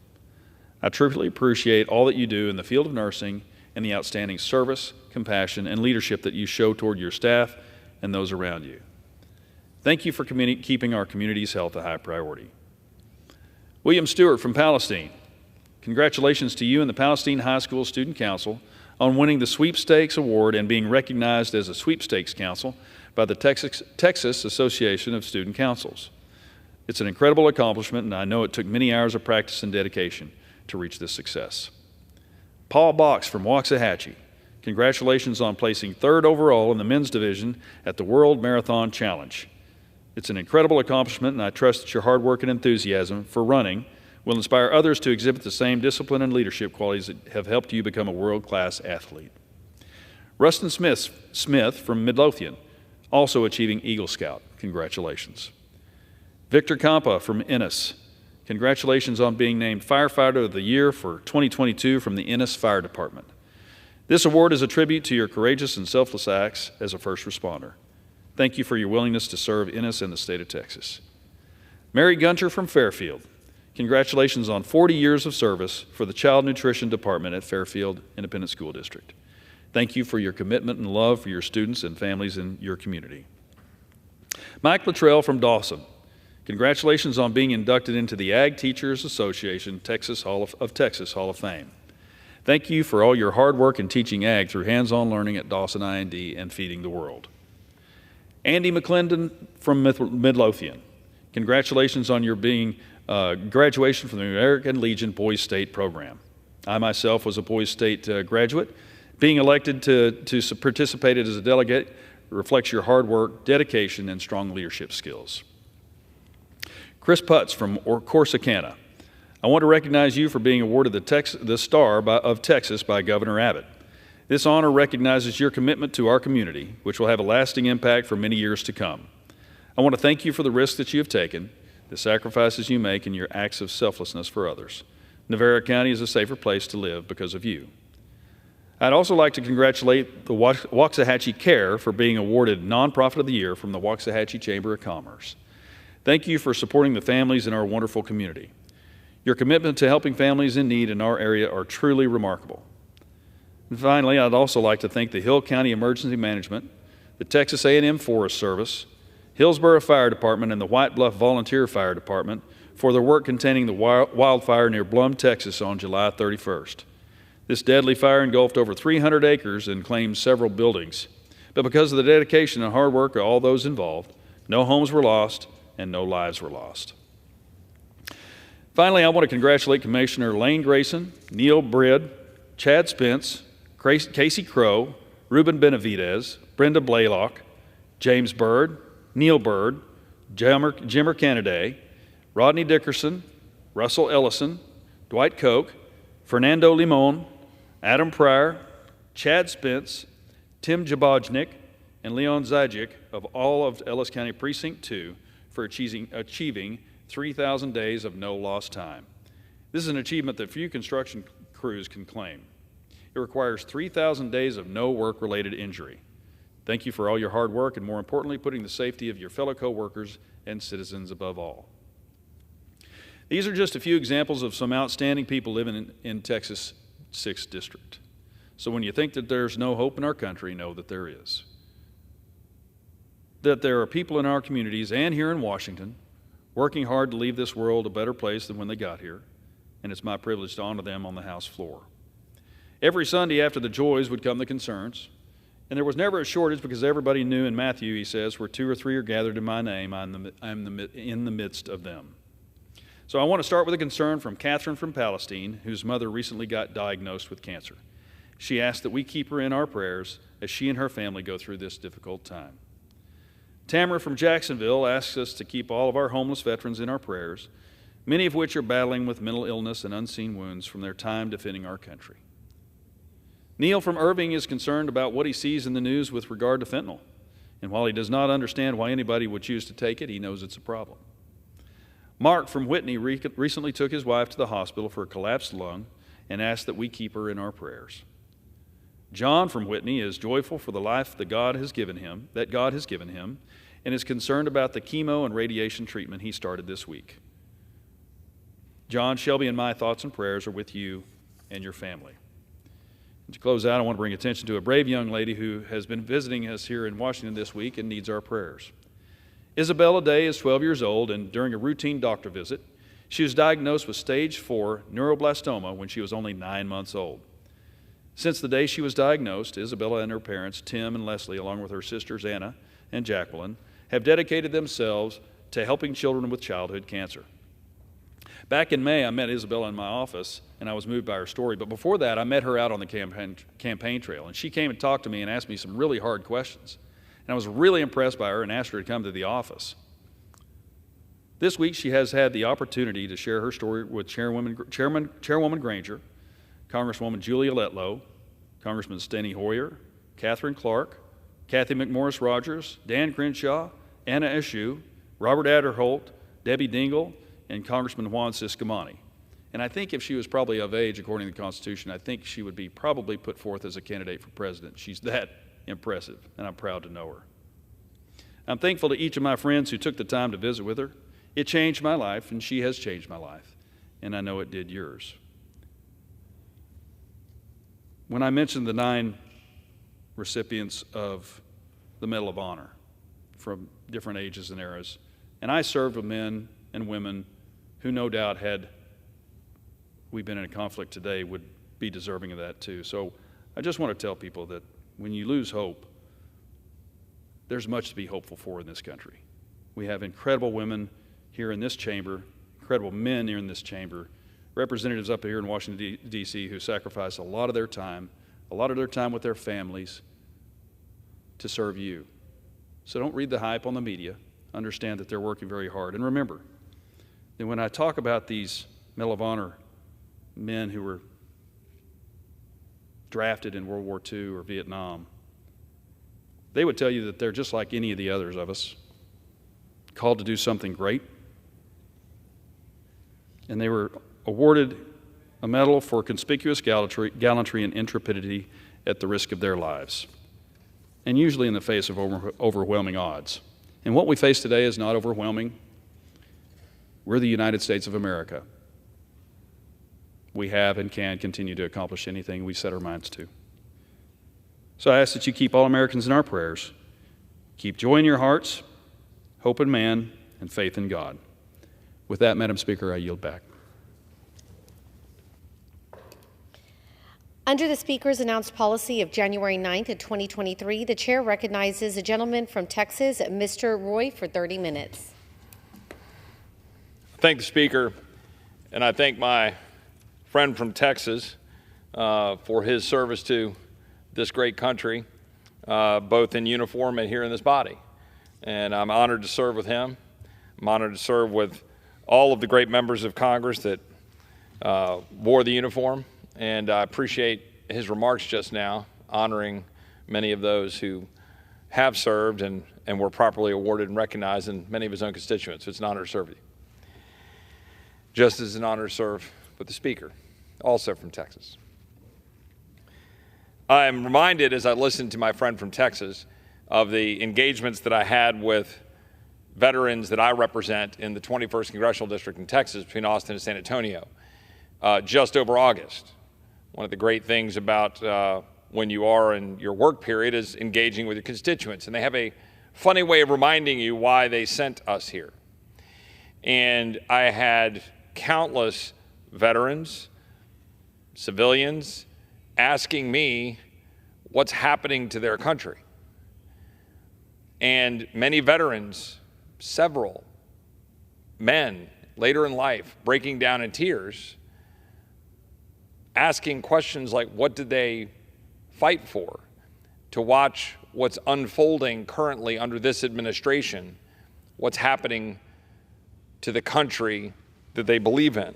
H: I truly appreciate all that you do in the field of nursing and the outstanding service, compassion, and leadership that you show toward your staff and those around you. Thank you for keeping our community's health a high priority. William Stewart from Palestine, congratulations to you and the Palestine High School Student Council on winning the Sweepstakes Award and being recognized as a Sweepstakes Council by the Texas Association of Student Councils. It's an incredible accomplishment, and I know it took many hours of practice and dedication to reach this success. Paul Box from Waxahachie, congratulations on placing 3rd overall in the men's division at the World Marathon Challenge. It's an incredible accomplishment, and I trust that your hard work and enthusiasm for running will inspire others to exhibit the same discipline and leadership qualities that have helped you become a world-class athlete. Rustin Smith from Midlothian, also achieving Eagle Scout. Congratulations. Victor Campa from Ennis, congratulations on being named Firefighter of the Year for 2022 from the Ennis Fire Department. This award is a tribute to your courageous and selfless acts as a first responder. Thank you for your willingness to serve Ennis and the state of Texas. Mary Gunter from Fairfield, congratulations on 40 years of service for the Child Nutrition Department at Fairfield Independent School District. Thank you for your commitment and love for your students and families in your community. Mike Luttrell from Dawson, congratulations on being inducted into the Ag Teachers Association Texas Hall of Fame. Thank you for all your hard work in teaching ag through hands-on learning at Dawson IND and Feeding the World. Andy McClendon from Midlothian, congratulations on your graduation from the American Legion Boys State program. I myself was a Boys State graduate. Being elected to participate as a delegate reflects your hard work, dedication, and strong leadership skills. Chris Putz from Corsicana, I want to recognize you for being awarded the Star of Texas by Governor Abbott. This honor recognizes your commitment to our community, which will have a lasting impact for many years to come. I want to thank you for the risks that you have taken, the sacrifices you make, and your acts of selflessness for others. Navarro County is a safer place to live because of you. I'd also like to congratulate the Waxahachie Care for being awarded Nonprofit of the Year from the Waxahachie Chamber of Commerce. Thank you for supporting the families in our wonderful community. Your commitment to helping families in need in our area are truly remarkable. And finally, I'd also like to thank the Hill County Emergency Management, the Texas A&M Forest Service, Hillsborough Fire Department, and the White Bluff Volunteer Fire Department for their work containing the wildfire near Blum, Texas on July 31st. This deadly fire engulfed over 300 acres and claimed several buildings. But because of the dedication and hard work of all those involved, no homes were lost and no lives were lost. Finally, I want to congratulate Commissioner Lane Grayson, Neil Bridd, Chad Spence, Casey Crow, Ruben Benavidez, Brenda Blaylock, James Byrd, Neil Byrd, Jimmer Canaday, Rodney Dickerson, Russell Ellison, Dwight Koch, Fernando Limon, Adam Pryor, Chad Spence, Tim Jabojnik, and Leon Zajic of all of Ellis County Precinct 2 for achieving 3,000 days of no lost time. This is an achievement that few construction crews can claim. It requires 3,000 days of no work-related injury. Thank you for all your hard work and, more importantly, putting the safety of your fellow co-workers and citizens above all. These are just a few examples of some outstanding people living in Texas 6th District. So when you think that there's no hope in our country, know that there is. That there are people in our communities and here in Washington working hard to leave this world a better place than when they got here, and it's my privilege to honor them on the House floor. Every Sunday after the joys would come the concerns, and there was never a shortage because everybody knew in Matthew, he says, where 2 or 3 are gathered in my name, I'm in the midst of them. So I want to start with a concern from Catherine from Palestine, whose mother recently got diagnosed with cancer. She asked that we keep her in our prayers as she and her family go through this difficult time. Tamara from Jacksonville asks us to keep all of our homeless veterans in our prayers, many of which are battling with mental illness and unseen wounds from their time defending our country. Neil from Irving is concerned about what he sees in the news with regard to fentanyl. And while he does not understand why anybody would choose to take it, he knows it's a problem. Mark from Whitney recently took his wife to the hospital for a collapsed lung and asked that we keep her in our prayers. John from Whitney is joyful for the life that God has given him, and is concerned about the chemo and radiation treatment he started this week. John, Shelby, and my thoughts and prayers are with you and your family. And to close out, I want to bring attention to a brave young lady who has been visiting us here in Washington this week and needs our prayers. Isabella Day is 12 years old, and during a routine doctor visit, she was diagnosed with stage 4 neuroblastoma when she was only 9 months old. Since the day she was diagnosed, Isabella and her parents, Tim and Leslie, along with her sisters Anna and Jacqueline, have dedicated themselves to helping children with childhood cancer. Back in May, I met Isabella in my office, and I was moved by her story. But before that, I met her out on the campaign trail, and she came and talked to me and asked me some really hard questions. And I was really impressed by her and asked her to come to the office. This week, she has had the opportunity to share her story with Chairwoman Granger, Congresswoman Julia Letlow, Congressman Steny Hoyer, Catherine Clark, Kathy McMorris Rogers, Dan Crenshaw, Anna Eshoo, Robert Adderholt, Debbie Dingell, and Congressman Juan Ciscomani. And I think if she was probably of age, according to the Constitution, I think she would be probably put forth as a candidate for president. She's that impressive, and I'm proud to know her. I'm thankful to each of my friends who took the time to visit with her. It changed my life, and she has changed my life, and I know it did yours. When I mentioned the 9 recipients of the Medal of Honor from different ages and eras, and I served with men and women who no doubt, had we been in a conflict today, would be deserving of that too. So I just want to tell people that when you lose hope, there's much to be hopeful for in this country. We have incredible women here in this chamber, incredible men here in this chamber, representatives up here in Washington, D.C. who sacrifice a lot of their time with their families to serve you. So don't read the hype on the media. Understand that they're working very hard. And remember, that when I talk about these Medal of Honor men who were drafted in World War II or Vietnam, they would tell you that they're just like any of the others of us, called to do something great. And they were awarded a medal for conspicuous gallantry and intrepidity at the risk of their lives, and usually in the face of overwhelming odds. And what we face today is not overwhelming. We're the United States of America. We have and can continue to accomplish anything we set our minds to. So I ask that you keep all Americans in our prayers. Keep joy in your hearts, hope in man, and faith in God. With that, Madam Speaker, I yield back.
C: Under the Speaker's announced policy of January 9th, 2023, the Chair recognizes a gentleman from Texas, Mr. Roy, for 30 minutes.
J: Thank the Speaker, and I thank my friend from Texas for his service to this great country, both in uniform and here in this body. And I'm honored to serve with him. I'm honored to serve with all of the great members of Congress that wore the uniform. And I appreciate his remarks just now, honoring many of those who have served and were properly awarded and recognized, and many of his own constituents. It's an honor to serve with you. Just as an honor to serve with the Speaker, also from Texas. I'm reminded as I listen to my friend from Texas of the engagements that I had with veterans that I represent in the 21st Congressional District in Texas between Austin and San Antonio just over August. One of the great things about when you are in your work period is engaging with your constituents, and they have a funny way of reminding you why they sent us here. And I had countless veterans, civilians, asking me what's happening to their country. And many veterans, several men later in life, breaking down in tears, asking questions like, what did they fight for? To watch what's unfolding currently under this administration, what's happening to the country that they believe in.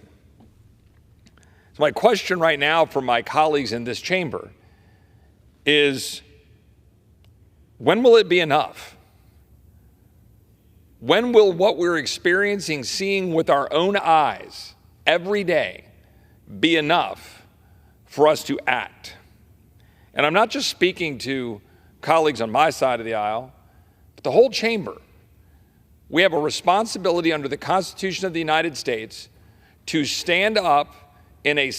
J: So my question right now for my colleagues in this chamber is, when will it be enough? When will what we're experiencing, seeing with our own eyes every day, be enough for us to act? And I'm not just speaking to colleagues on my side of the aisle, but the whole chamber. We have a responsibility under the Constitution of the United States to stand up in a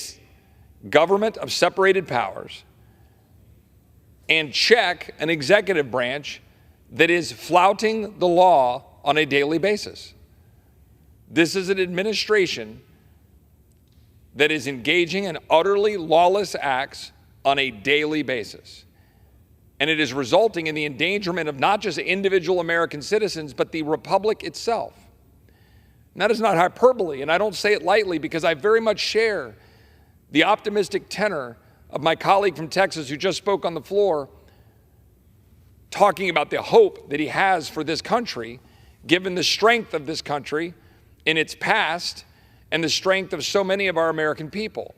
J: government of separated powers and check an executive branch that is flouting the law on a daily basis. This is an administration that is engaging in utterly lawless acts on a daily basis. And it is resulting in the endangerment of not just individual American citizens, but the republic itself. And that is not hyperbole, and I don't say it lightly because I very much share the optimistic tenor of my colleague from Texas who just spoke on the floor, talking about the hope that he has for this country, given the strength of this country in its past and the strength of so many of our American people.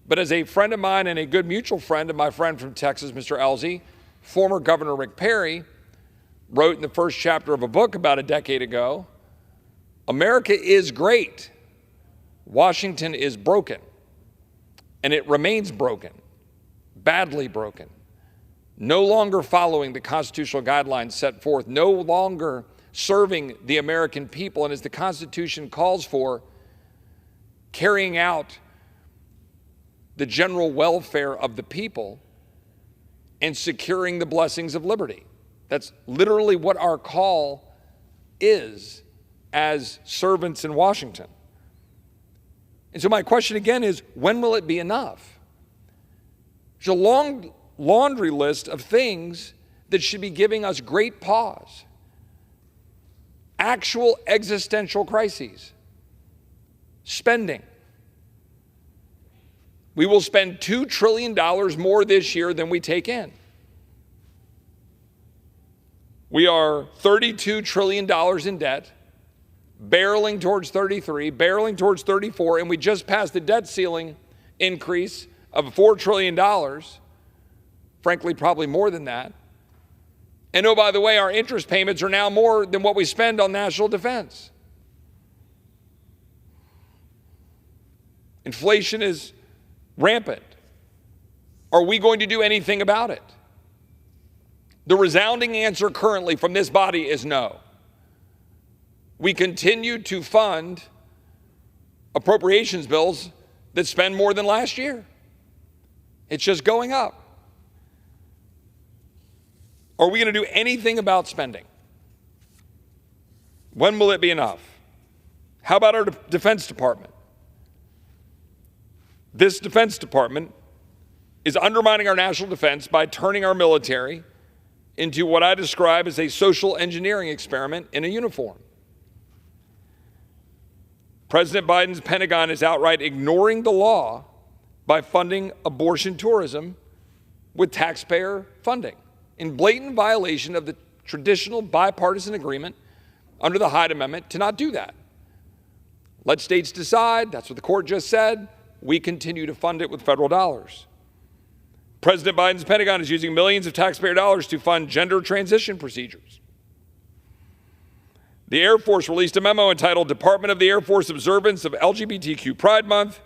J: But as a friend of mine and a good mutual friend of my friend from Texas, Mr. Ellzey, former Governor Rick Perry, wrote in the first chapter of a book about a decade ago, America is great. Washington is broken. And it remains broken, badly broken, no longer following the constitutional guidelines set forth, no longer serving the American people, and as the Constitution calls for, carrying out the general welfare of the people and securing the blessings of liberty. That's literally what our call is as servants in Washington. And so my question again is, when will it be enough? There's a long laundry list of things that should be giving us great pause. Actual existential crises. Spending. We will spend $2 trillion more this year than we take in. We are $32 trillion in debt, barreling towards 33, barreling towards 34, and we just passed the debt ceiling increase of $4 trillion, frankly, probably more than that. And oh, by the way, our interest payments are now more than what we spend on national defense. Inflation is rampant. Are we going to do anything about it? The resounding answer currently from this body is no. We continue to fund appropriations bills that spend more than last year. It's just going up. Are we going to do anything about spending? When will it be enough? How about our Defense Department? This Defense Department is undermining our national defense by turning our military into what I describe as a social engineering experiment in a uniform. President Biden's Pentagon is outright ignoring the law by funding abortion tourism with taxpayer funding, in blatant violation of the traditional bipartisan agreement under the Hyde Amendment to not do that. Let states decide. That's what the court just said. We continue to fund it with federal dollars. President Biden's Pentagon is using millions of taxpayer dollars to fund gender transition procedures. The Air Force released a memo entitled Department of the Air Force Observance of LGBTQ Pride Month,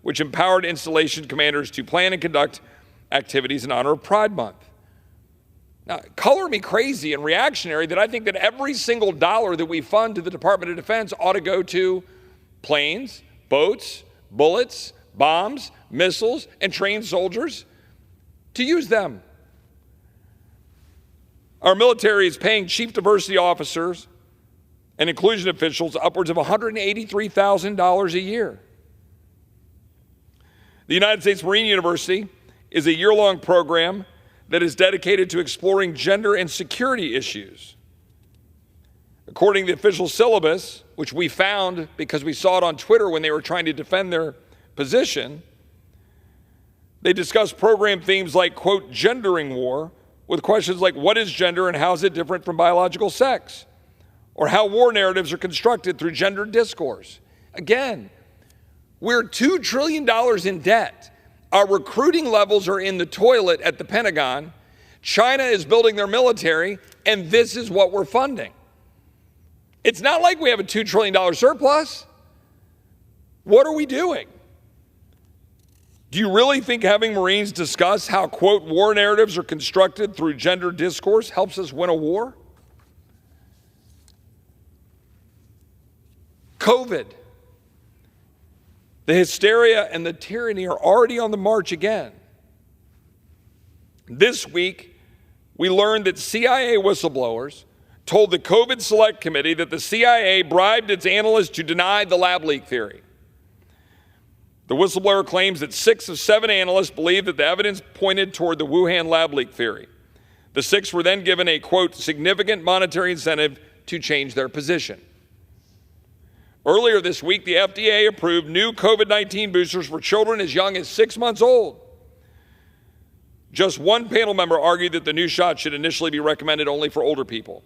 J: which empowered installation commanders to plan and conduct activities in honor of Pride Month. Now, color me crazy and reactionary that I think that every single dollar that we fund to the Department of Defense ought to go to planes, boats, bullets, bombs, missiles, and trained soldiers to use them. Our military is paying chief diversity officers and inclusion officials upwards of $183,000 a year. The United States Marine University is a year-long program that is dedicated to exploring gender and security issues. According to the official syllabus, which we found because we saw it on Twitter when they were trying to defend their position, they discuss program themes like, quote, gendering war, with questions like, what is gender and how is it different from biological sex? Or how war narratives are constructed through gender discourse. Again, we're $2 trillion in debt. Our recruiting levels are in the toilet at the Pentagon. China is building their military, and this is what we're funding. It's not like we have a $2 trillion surplus. What are we doing? Do you really think having Marines discuss how, quote, war narratives are constructed through gender discourse helps us win a war? COVID. The hysteria and the tyranny are already on the march again. This week, we learned that CIA whistleblowers told the COVID Select Committee that the CIA bribed its analysts to deny the lab leak theory. The whistleblower claims that 6 of 7 analysts believed that the evidence pointed toward the Wuhan lab leak theory. The 6 were then given a, quote, significant monetary incentive to change their position. Earlier this week, the FDA approved new COVID-19 boosters for children as young as 6 months old. Just one panel member argued that the new shot should initially be recommended only for older people.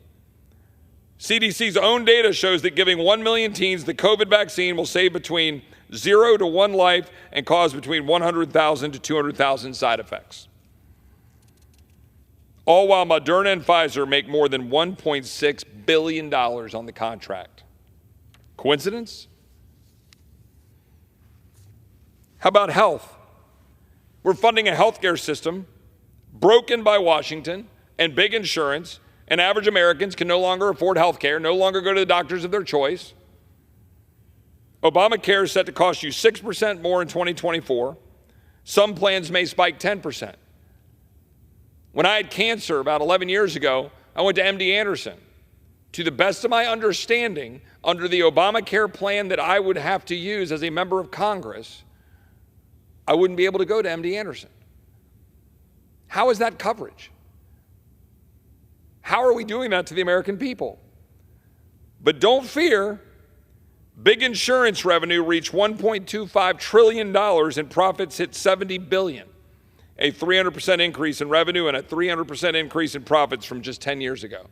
J: CDC's own data shows that giving 1 million teens the COVID vaccine will save between 0 to 1 life and cause between 100,000 to 200,000 side effects. All while Moderna and Pfizer make more than $1.6 billion on the contract. Coincidence? How about health? We're funding a healthcare system broken by Washington and big insurance, and average Americans can no longer afford health care, no longer go to the doctors of their choice. Obamacare is set to cost you 6% more in 2024. Some plans may spike 10%. When I had cancer about 11 years ago, I went to MD Anderson. To the best of my understanding, under the Obamacare plan that I would have to use as a member of Congress, I wouldn't be able to go to MD Anderson. How is that coverage? How are we doing that to the American people? But don't fear, big insurance revenue reached $1.25 trillion and profits hit $70 billion, a 300% increase in revenue and a 300% increase in profits from just 10 years ago.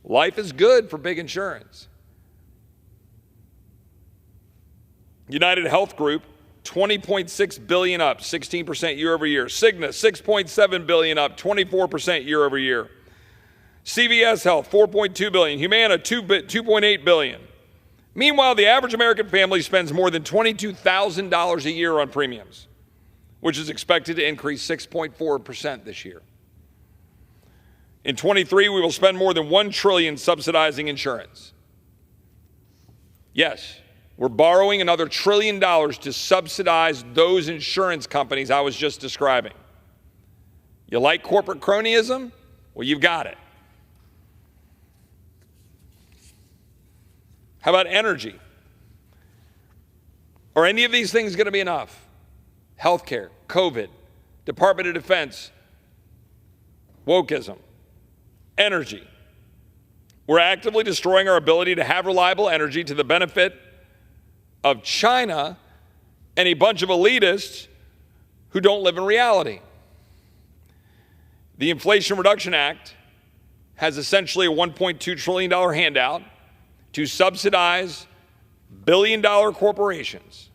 J: Life is good for big insurance. United Health Group, $20.6 billion up, 16% year over year. Cigna, $6.7 billion up, 24% year over year. CVS Health, $4.2 billion. Humana, $2.8 billion. Meanwhile, the average American family spends more than $22,000 a year on premiums, which is expected to increase 6.4% this year. In 23, we will spend more than $1 trillion subsidizing insurance. Yes, we're borrowing another $1 trillion to subsidize those insurance companies I was just describing. You like corporate cronyism? Well, you've got it. How about energy? Are any of these things going to be enough? Healthcare, COVID, Department of Defense, wokeism, energy. We're actively destroying our ability to have reliable energy to the benefit of China and a bunch of elitists who don't live in reality. The Inflation Reduction Act has essentially a $1.2 trillion handout to subsidize billion-dollar corporations.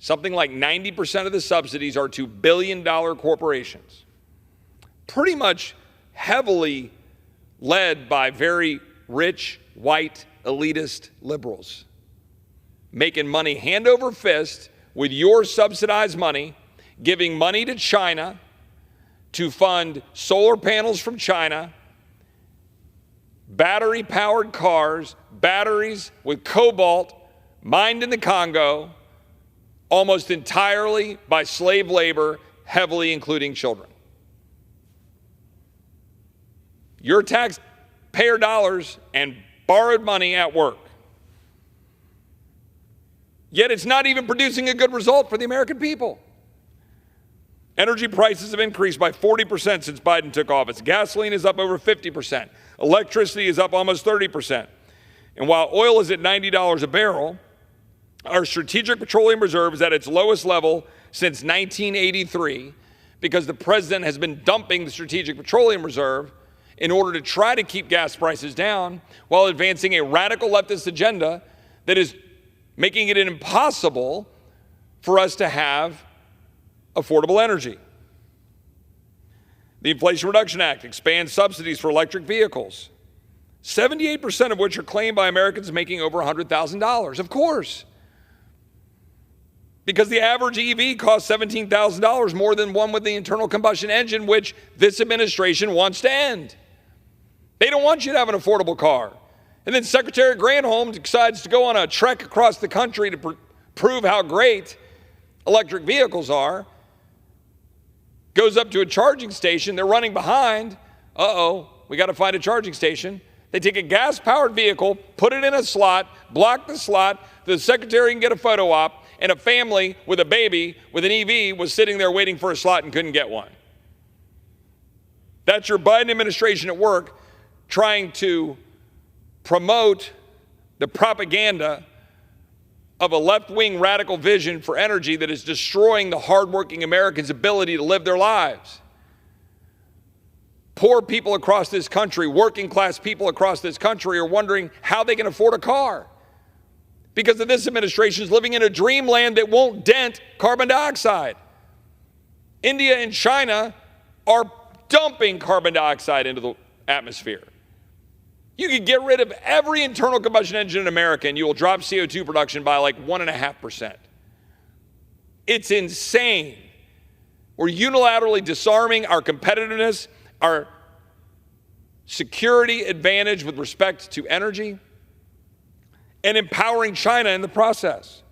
J: Something like 90% of the subsidies are to billion-dollar corporations. Pretty much heavily led by very rich, white, elitist liberals. Making money hand over fist with your subsidized money, giving money to China to fund solar panels from China, battery-powered cars, batteries with cobalt mined in the Congo, almost entirely by slave labor, heavily including children. Your taxpayer dollars and borrowed money at work. Yet it's not even producing a good result for the American people. Energy prices have increased by 40% since Biden took office. Gasoline is up over 50%. Electricity is up almost 30%. And while oil is at $90 a barrel, our strategic petroleum reserve is at its lowest level since 1983 because the president has been dumping the strategic petroleum reserve in order to try to keep gas prices down while advancing a radical leftist agenda that is making it impossible for us to have affordable energy. The Inflation Reduction Act expands subsidies for electric vehicles, 78% of which are claimed by Americans making over $100,000. Of course, because the average EV costs $17,000 more than one with the internal combustion engine, which this administration wants to end. They don't want you to have an affordable car. And then Secretary Granholm decides to go on a trek across the country to prove how great electric vehicles are. Goes up to a charging station. They're running behind. We got to find a charging station. They take a gas-powered vehicle, put it in a slot, block the slot, the secretary can get a photo op, and a family with a baby with an EV was sitting there waiting for a slot and couldn't get one. That's your Biden administration at work trying to promote the propaganda of a left-wing radical vision for energy that is destroying the hardworking Americans' ability to live their lives. Poor people across this country, working-class people across this country are wondering how they can afford a car because of this administration's living in a dreamland that won't dent carbon dioxide. India and China are dumping carbon dioxide into the atmosphere. You could get rid of every internal combustion engine in America and you will drop CO2 production by like 1.5%. It's insane. We're unilaterally disarming our competitiveness, our security advantage with respect to energy, and empowering China in the process.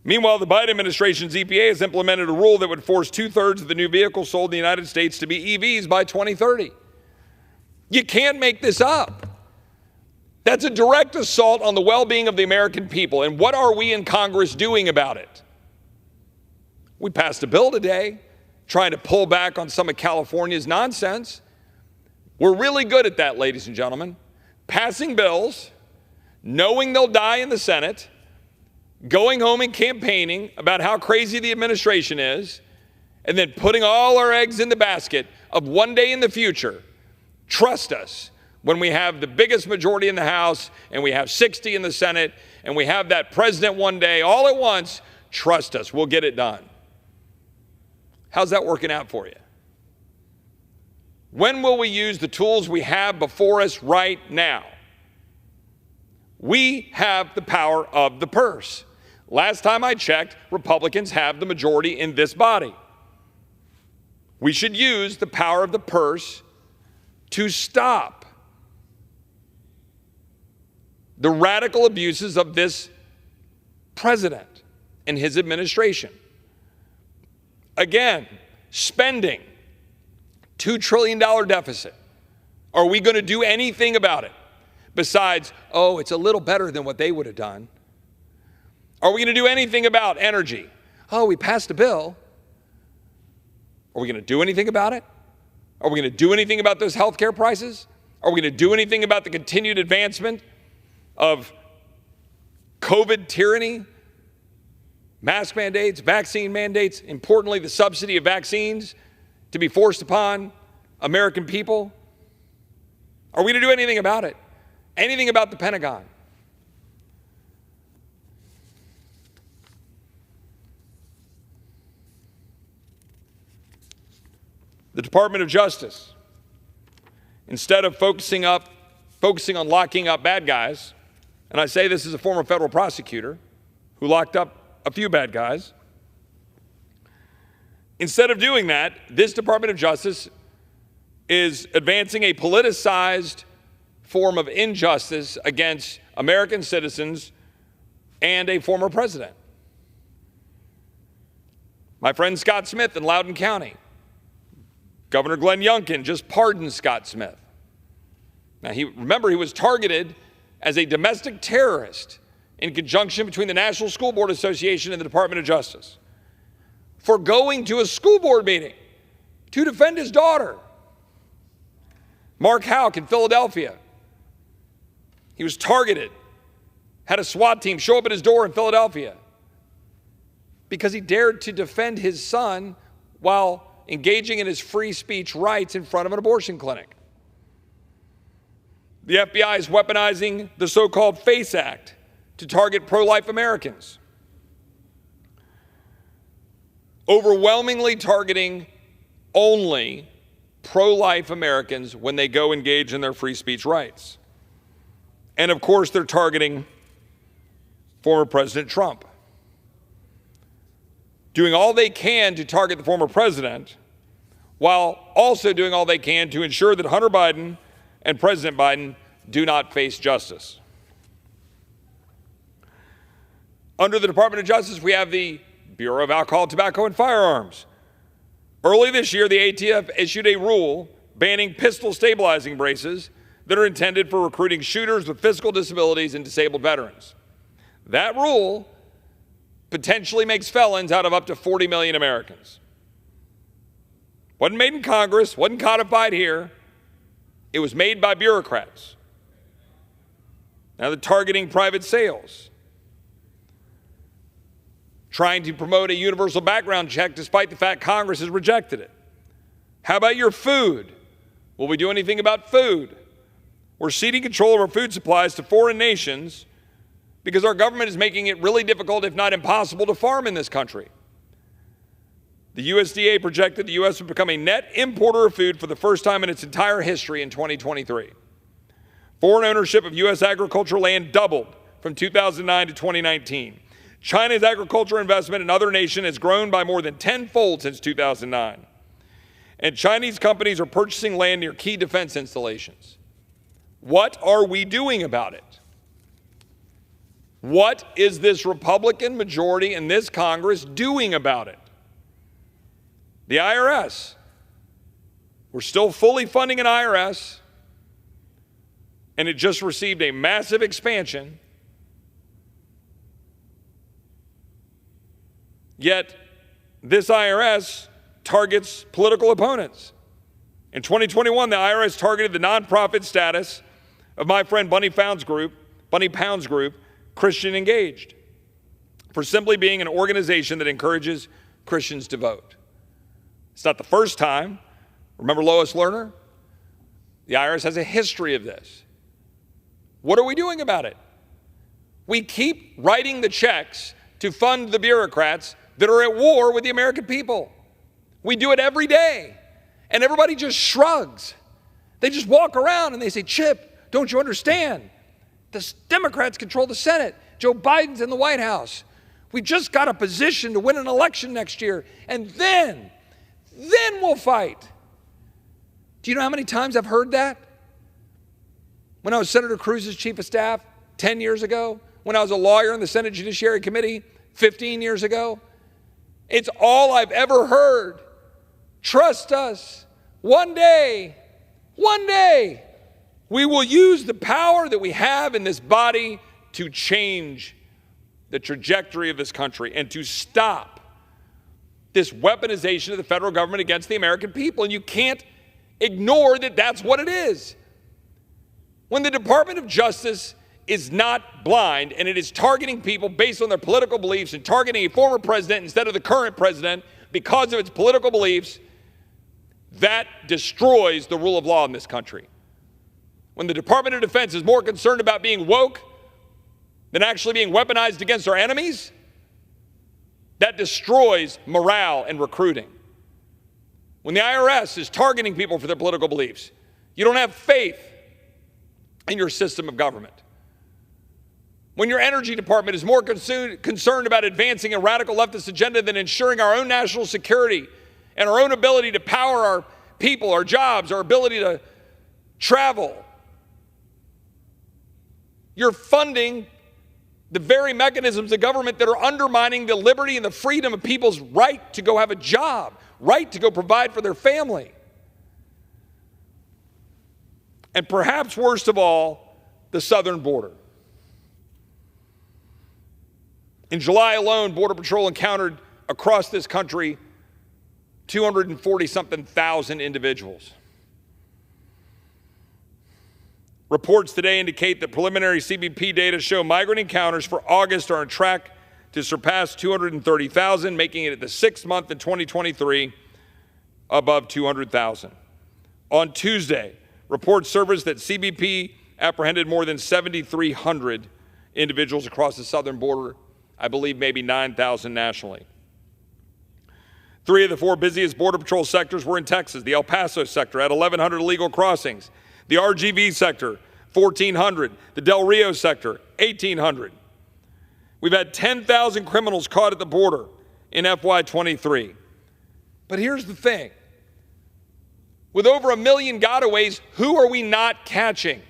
J: Meanwhile, the Biden administration's EPA has implemented a rule that would force 2/3 of the new vehicles sold in the United States to be EVs by 2030. You can't make this up. That's a direct assault on the well-being of the American people. And what are we in Congress doing about it? We passed a bill today trying to pull back on some of California's nonsense. We're really good at that, ladies and gentlemen. Passing bills, knowing they'll die in the Senate, going home and campaigning about how crazy the administration is, and then putting all our eggs in the basket of one day in the future. Trust us, when we have the biggest majority in the House and we have 60 in the Senate and we have that president one day all at once, trust us, we'll get it done. How's that working out for you? When will we use the tools we have before us right now? We have the power of the purse. Last time I checked, Republicans have the majority in this body. We should use the power of the purse to stop the radical abuses of this president and his administration. Again, spending $2 trillion deficit. Are we going to do anything about it besides, it's a little better than what they would have done? Are we going to do anything about energy? We passed a bill. Are we going to do anything about it? Are we going to do anything about those health care prices? Are we going to do anything about the continued advancement of COVID tyranny, mask mandates, vaccine mandates, importantly, the subsidy of vaccines to be forced upon American people? Are we going to do anything about it? Anything about the Pentagon? The Department of Justice, instead of focusing on locking up bad guys, and I say this as a former federal prosecutor who locked up a few bad guys, instead of doing that, this Department of Justice is advancing a politicized form of injustice against American citizens and a former president. My friend Scott Smith in Loudoun County. Governor Glenn Youngkin just pardoned Scott Smith. Now, remember, he was targeted as a domestic terrorist in conjunction between the National School Board Association and the Department of Justice for going to a school board meeting to defend his daughter. Mark Houck in Philadelphia. He was targeted, had a SWAT team show up at his door in Philadelphia because he dared to defend his son while engaging in his free speech rights in front of an abortion clinic. The FBI is weaponizing the so-called FACE Act to target pro-life Americans. overwhelmingly targeting only pro-life Americans when they go engage in their free speech rights. And of course, they're targeting former President Trump, doing all they can to target the former president, while also doing all they can to ensure that Hunter Biden and President Biden do not face justice. Under the Department of Justice, we have the Bureau of Alcohol, Tobacco, and Firearms. Early this year, the ATF issued a rule banning pistol stabilizing braces that are intended for recruiting shooters with physical disabilities and disabled veterans. That rule potentially makes felons out of up to 40 million Americans. Wasn't made in Congress, wasn't codified here. It was made by bureaucrats. Now they're targeting private sales, trying to promote a universal background check despite the fact Congress has rejected it. How about your food? Will we do anything about food? We're ceding control of our food supplies to foreign nations because our government is making it really difficult, if not impossible, to farm in this country. The USDA projected the U.S. would become a net importer of food for the first time in its entire history in 2023. Foreign ownership of U.S. agricultural land doubled from 2009 to 2019. China's agricultural investment in other nations has grown by more than tenfold since 2009. And Chinese companies are purchasing land near key defense installations. What are we doing about it? What is this Republican majority in this Congress doing about it? The IRS. We're still fully funding an IRS, and it just received a massive expansion. Yet, this IRS targets political opponents. In 2021, the IRS targeted the nonprofit status of my friend Bunny Pound's group, Christian Engaged, for simply being an organization that encourages Christians to vote. It's not the first time. Remember Lois Lerner? The IRS has a history of this. What are we doing about it? We keep writing the checks to fund the bureaucrats that are at war with the American people. We do it every day, and everybody just shrugs. They just walk around and they say, Chip, don't you understand? The Democrats control the Senate. Joe Biden's in the White House. We just got a position to win an election next year, and then we'll fight. Do you know how many times I've heard that? When I was Senator Cruz's chief of staff 10 years ago, when I was a lawyer in the Senate Judiciary Committee 15 years ago, it's all I've ever heard. Trust us. One day, we will use the power that we have in this body to change the trajectory of this country and to stop this weaponization of the federal government against the American people. And you can't ignore that that's what it is. When the Department of Justice is not blind and it is targeting people based on their political beliefs and targeting a former president instead of the current president because of its political beliefs, that destroys the rule of law in this country. When the Department of Defense is more concerned about being woke than actually being weaponized against our enemies, that destroys morale and recruiting. When the IRS is targeting people for their political beliefs, you don't have faith in your system of government. When your energy department is more concerned about advancing a radical leftist agenda than ensuring our own national security and our own ability to power our people, our jobs, our ability to travel, you're funding the very mechanisms of government that are undermining the liberty and the freedom of people's right to go have a job, right to go provide for their family. And perhaps worst of all, the southern border. In July alone, Border Patrol encountered across this country 240-something thousand individuals. Reports today indicate that preliminary CBP data show migrant encounters for August are on track to surpass 230,000, making it the sixth month in 2023 above 200,000. On Tuesday, reports surfaced that CBP apprehended more than 7,300 individuals across the southern border, I believe maybe 9,000 nationally. 3 of the 4 busiest Border Patrol sectors were in Texas. The El Paso sector had 1,100 illegal crossings. The RGV sector, 1,400. The Del Rio sector, 1,800. We've had 10,000 criminals caught at the border in FY23. But here's the thing. With over 1 million gotaways, who are we not catching?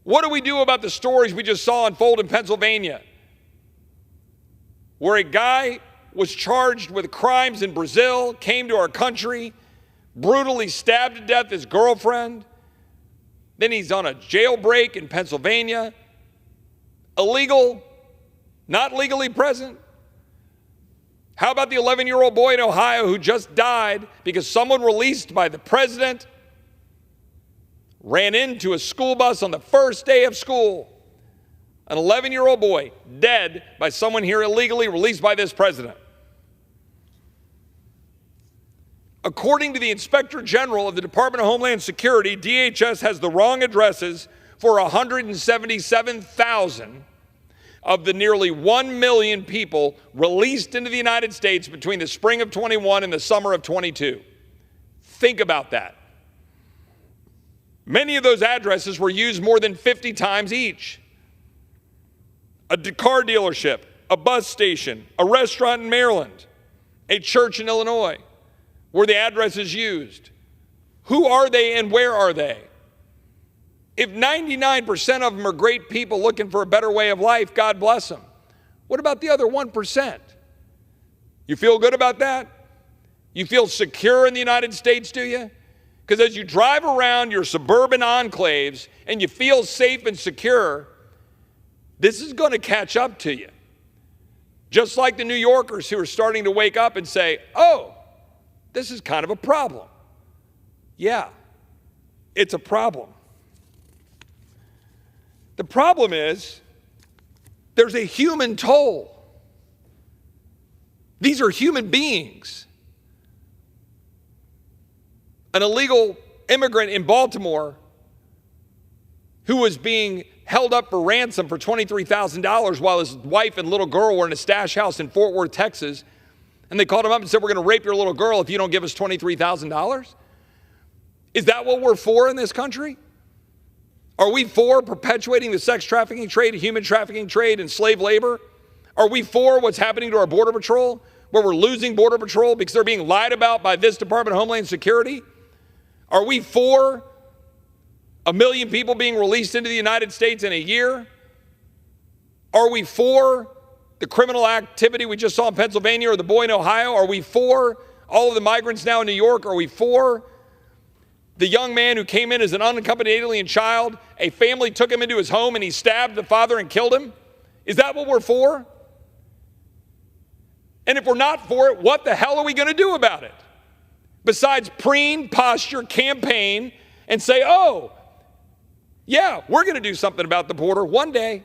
J: What do we do about the stories we just saw unfold in Pennsylvania, where a guy was charged with crimes in Brazil, came to our country, brutally stabbed to death his girlfriend, then he's on a jailbreak in Pennsylvania, illegal, not legally present? How about the 11-year-old boy in Ohio who just died because someone released by the president ran into a school bus on the first day of school? An 11-year-old boy dead by someone here illegally released by this president. According to the Inspector General of the Department of Homeland Security, DHS has the wrong addresses for 177,000 of the nearly 1 million people released into the United States between the spring of 21 and the summer of 22. Think about that. Many of those addresses were used more than 50 times each. A car dealership, a bus station, a restaurant in Maryland, a church in Illinois were the addresses used. Who are they and where are they? If 99% of them are great people looking for a better way of life, God bless them. What about the other 1%? You feel good about that? You feel secure in the United States, do you? Because as you drive around your suburban enclaves and you feel safe and secure, this is going to catch up to you. Just like the New Yorkers who are starting to wake up and say, oh, this is kind of a problem. Yeah, it's a problem. The problem is there's a human toll. These are human beings. An illegal immigrant in Baltimore who was being held up for ransom for $23,000 while his wife and little girl were in a stash house in Fort Worth, Texas. And they called him up and said, we're going to rape your little girl if you don't give us $23,000. Is that what we're for in this country? Are we for perpetuating the sex trafficking trade, human trafficking trade, and slave labor? Are we for what's happening to our Border Patrol, where we're losing Border Patrol because they're being lied about by this Department of Homeland Security? Are we for 1 million people being released into the United States in a year? Are we for the criminal activity we just saw in Pennsylvania or the boy in Ohio? Are we for all of the migrants now in New York? Are we for the young man who came in as an unaccompanied alien child? A family took him into his home and he stabbed the father and killed him? Is that what we're for? And if we're not for it, what the hell are we going to do about it? Besides preen, posture, campaign, and say, oh, yeah, we're going to do something about the border one day.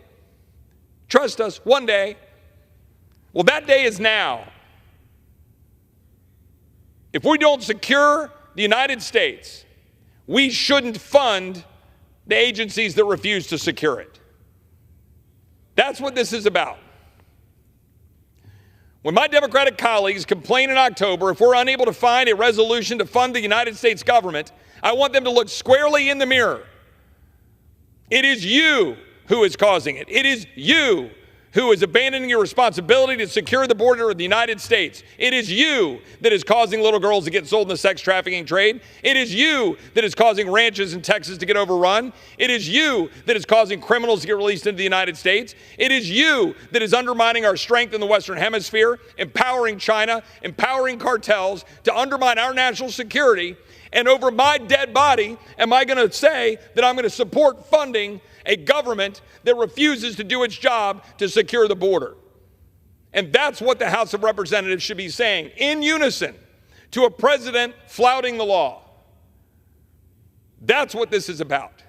J: Trust us, one day. Well, that day is now. If we don't secure the United States, we shouldn't fund the agencies that refuse to secure it. That's what this is about. When my Democratic colleagues complain in October if we're unable to find a resolution to fund the United States government, I want them to look squarely in the mirror. It is you who is causing it. It is you who is abandoning your responsibility to secure the border of the United States. It is you that is causing little girls to get sold in the sex trafficking trade. It is you that is causing ranches in Texas to get overrun. It is you that is causing criminals to get released into the United States. It is you that is undermining our strength in the Western Hemisphere, empowering China, empowering cartels to undermine our national security. And over my dead body, am I going to say that I'm going to support funding a government that refuses to do its job to secure the border? And that's what the House of Representatives should be saying in unison to a president flouting the law. That's what this is about.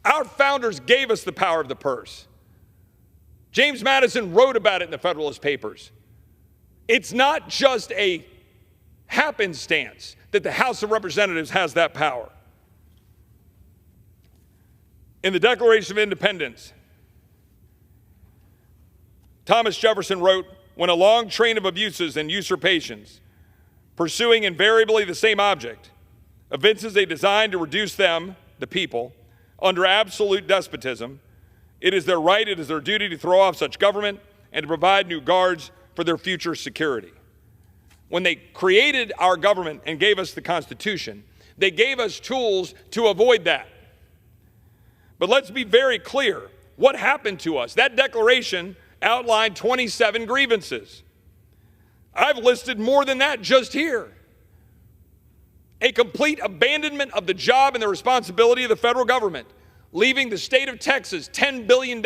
J: Our founders gave us the power of the purse. James Madison wrote about it in the Federalist Papers. It's not just a happenstance that the House of Representatives has that power. In the Declaration of Independence, Thomas Jefferson wrote, when a long train of abuses and usurpations, pursuing invariably the same object, evinces a design to reduce them, the people, under absolute despotism, it is their right, it is their duty to throw off such government and to provide new guards for their future security. When they created our government and gave us the Constitution, they gave us tools to avoid that. But let's be very clear. What happened to us? That declaration outlined 27 grievances. I've listed more than that just here. A complete abandonment of the job and the responsibility of the federal government, leaving the state of Texas $10 billion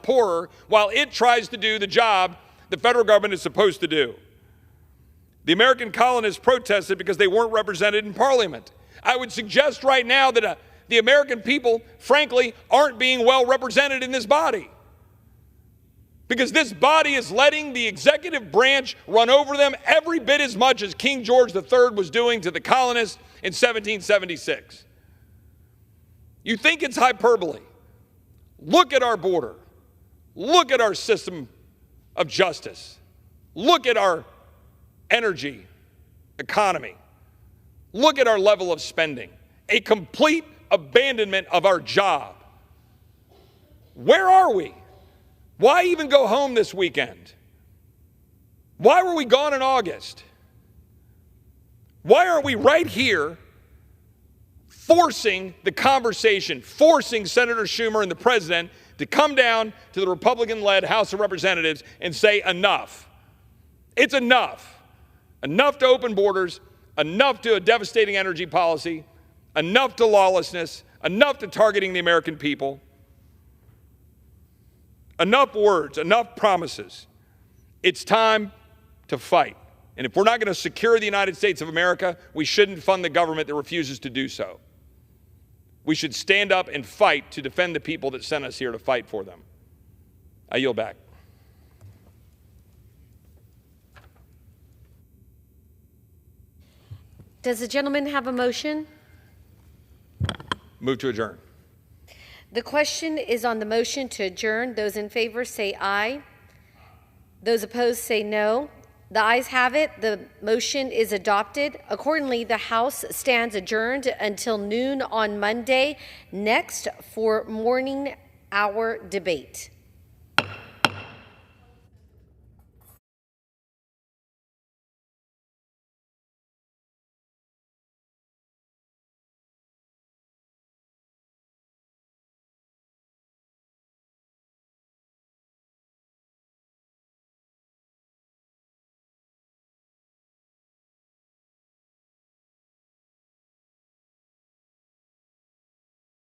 J: poorer while it tries to do the job the federal government is supposed to do. The American colonists protested because they weren't represented in Parliament. I would suggest right now that the American people, frankly, aren't being well represented in this body. Because this body is letting the executive branch run over them every bit as much as King George III was doing to the colonists in 1776. You think it's hyperbole. Look at our border. Look at our system of justice. Look at our energy economy. Look at our level of spending. A complete abandonment of our job. Where are we? Why even go home this weekend? Why were we gone in August? Why aren't we right here forcing the conversation, forcing Senator Schumer and the president to come down to the Republican-led House of Representatives and say enough? It's enough. Enough to open borders, enough to a devastating energy policy, enough to lawlessness, enough to targeting the American people. Enough words, enough promises. It's time to fight. And if we're not going to secure the United States of America, we shouldn't fund the government that refuses to do so. We should stand up and fight to defend the people that sent us here to fight for them. I yield back.
C: Does the gentleman have a motion?
J: Move to adjourn.
C: The question is on the motion to adjourn. Those in favor say aye. Those opposed say no. The ayes have it. The motion is adopted. Accordingly, the House stands adjourned until noon on Monday next for morning hour debate.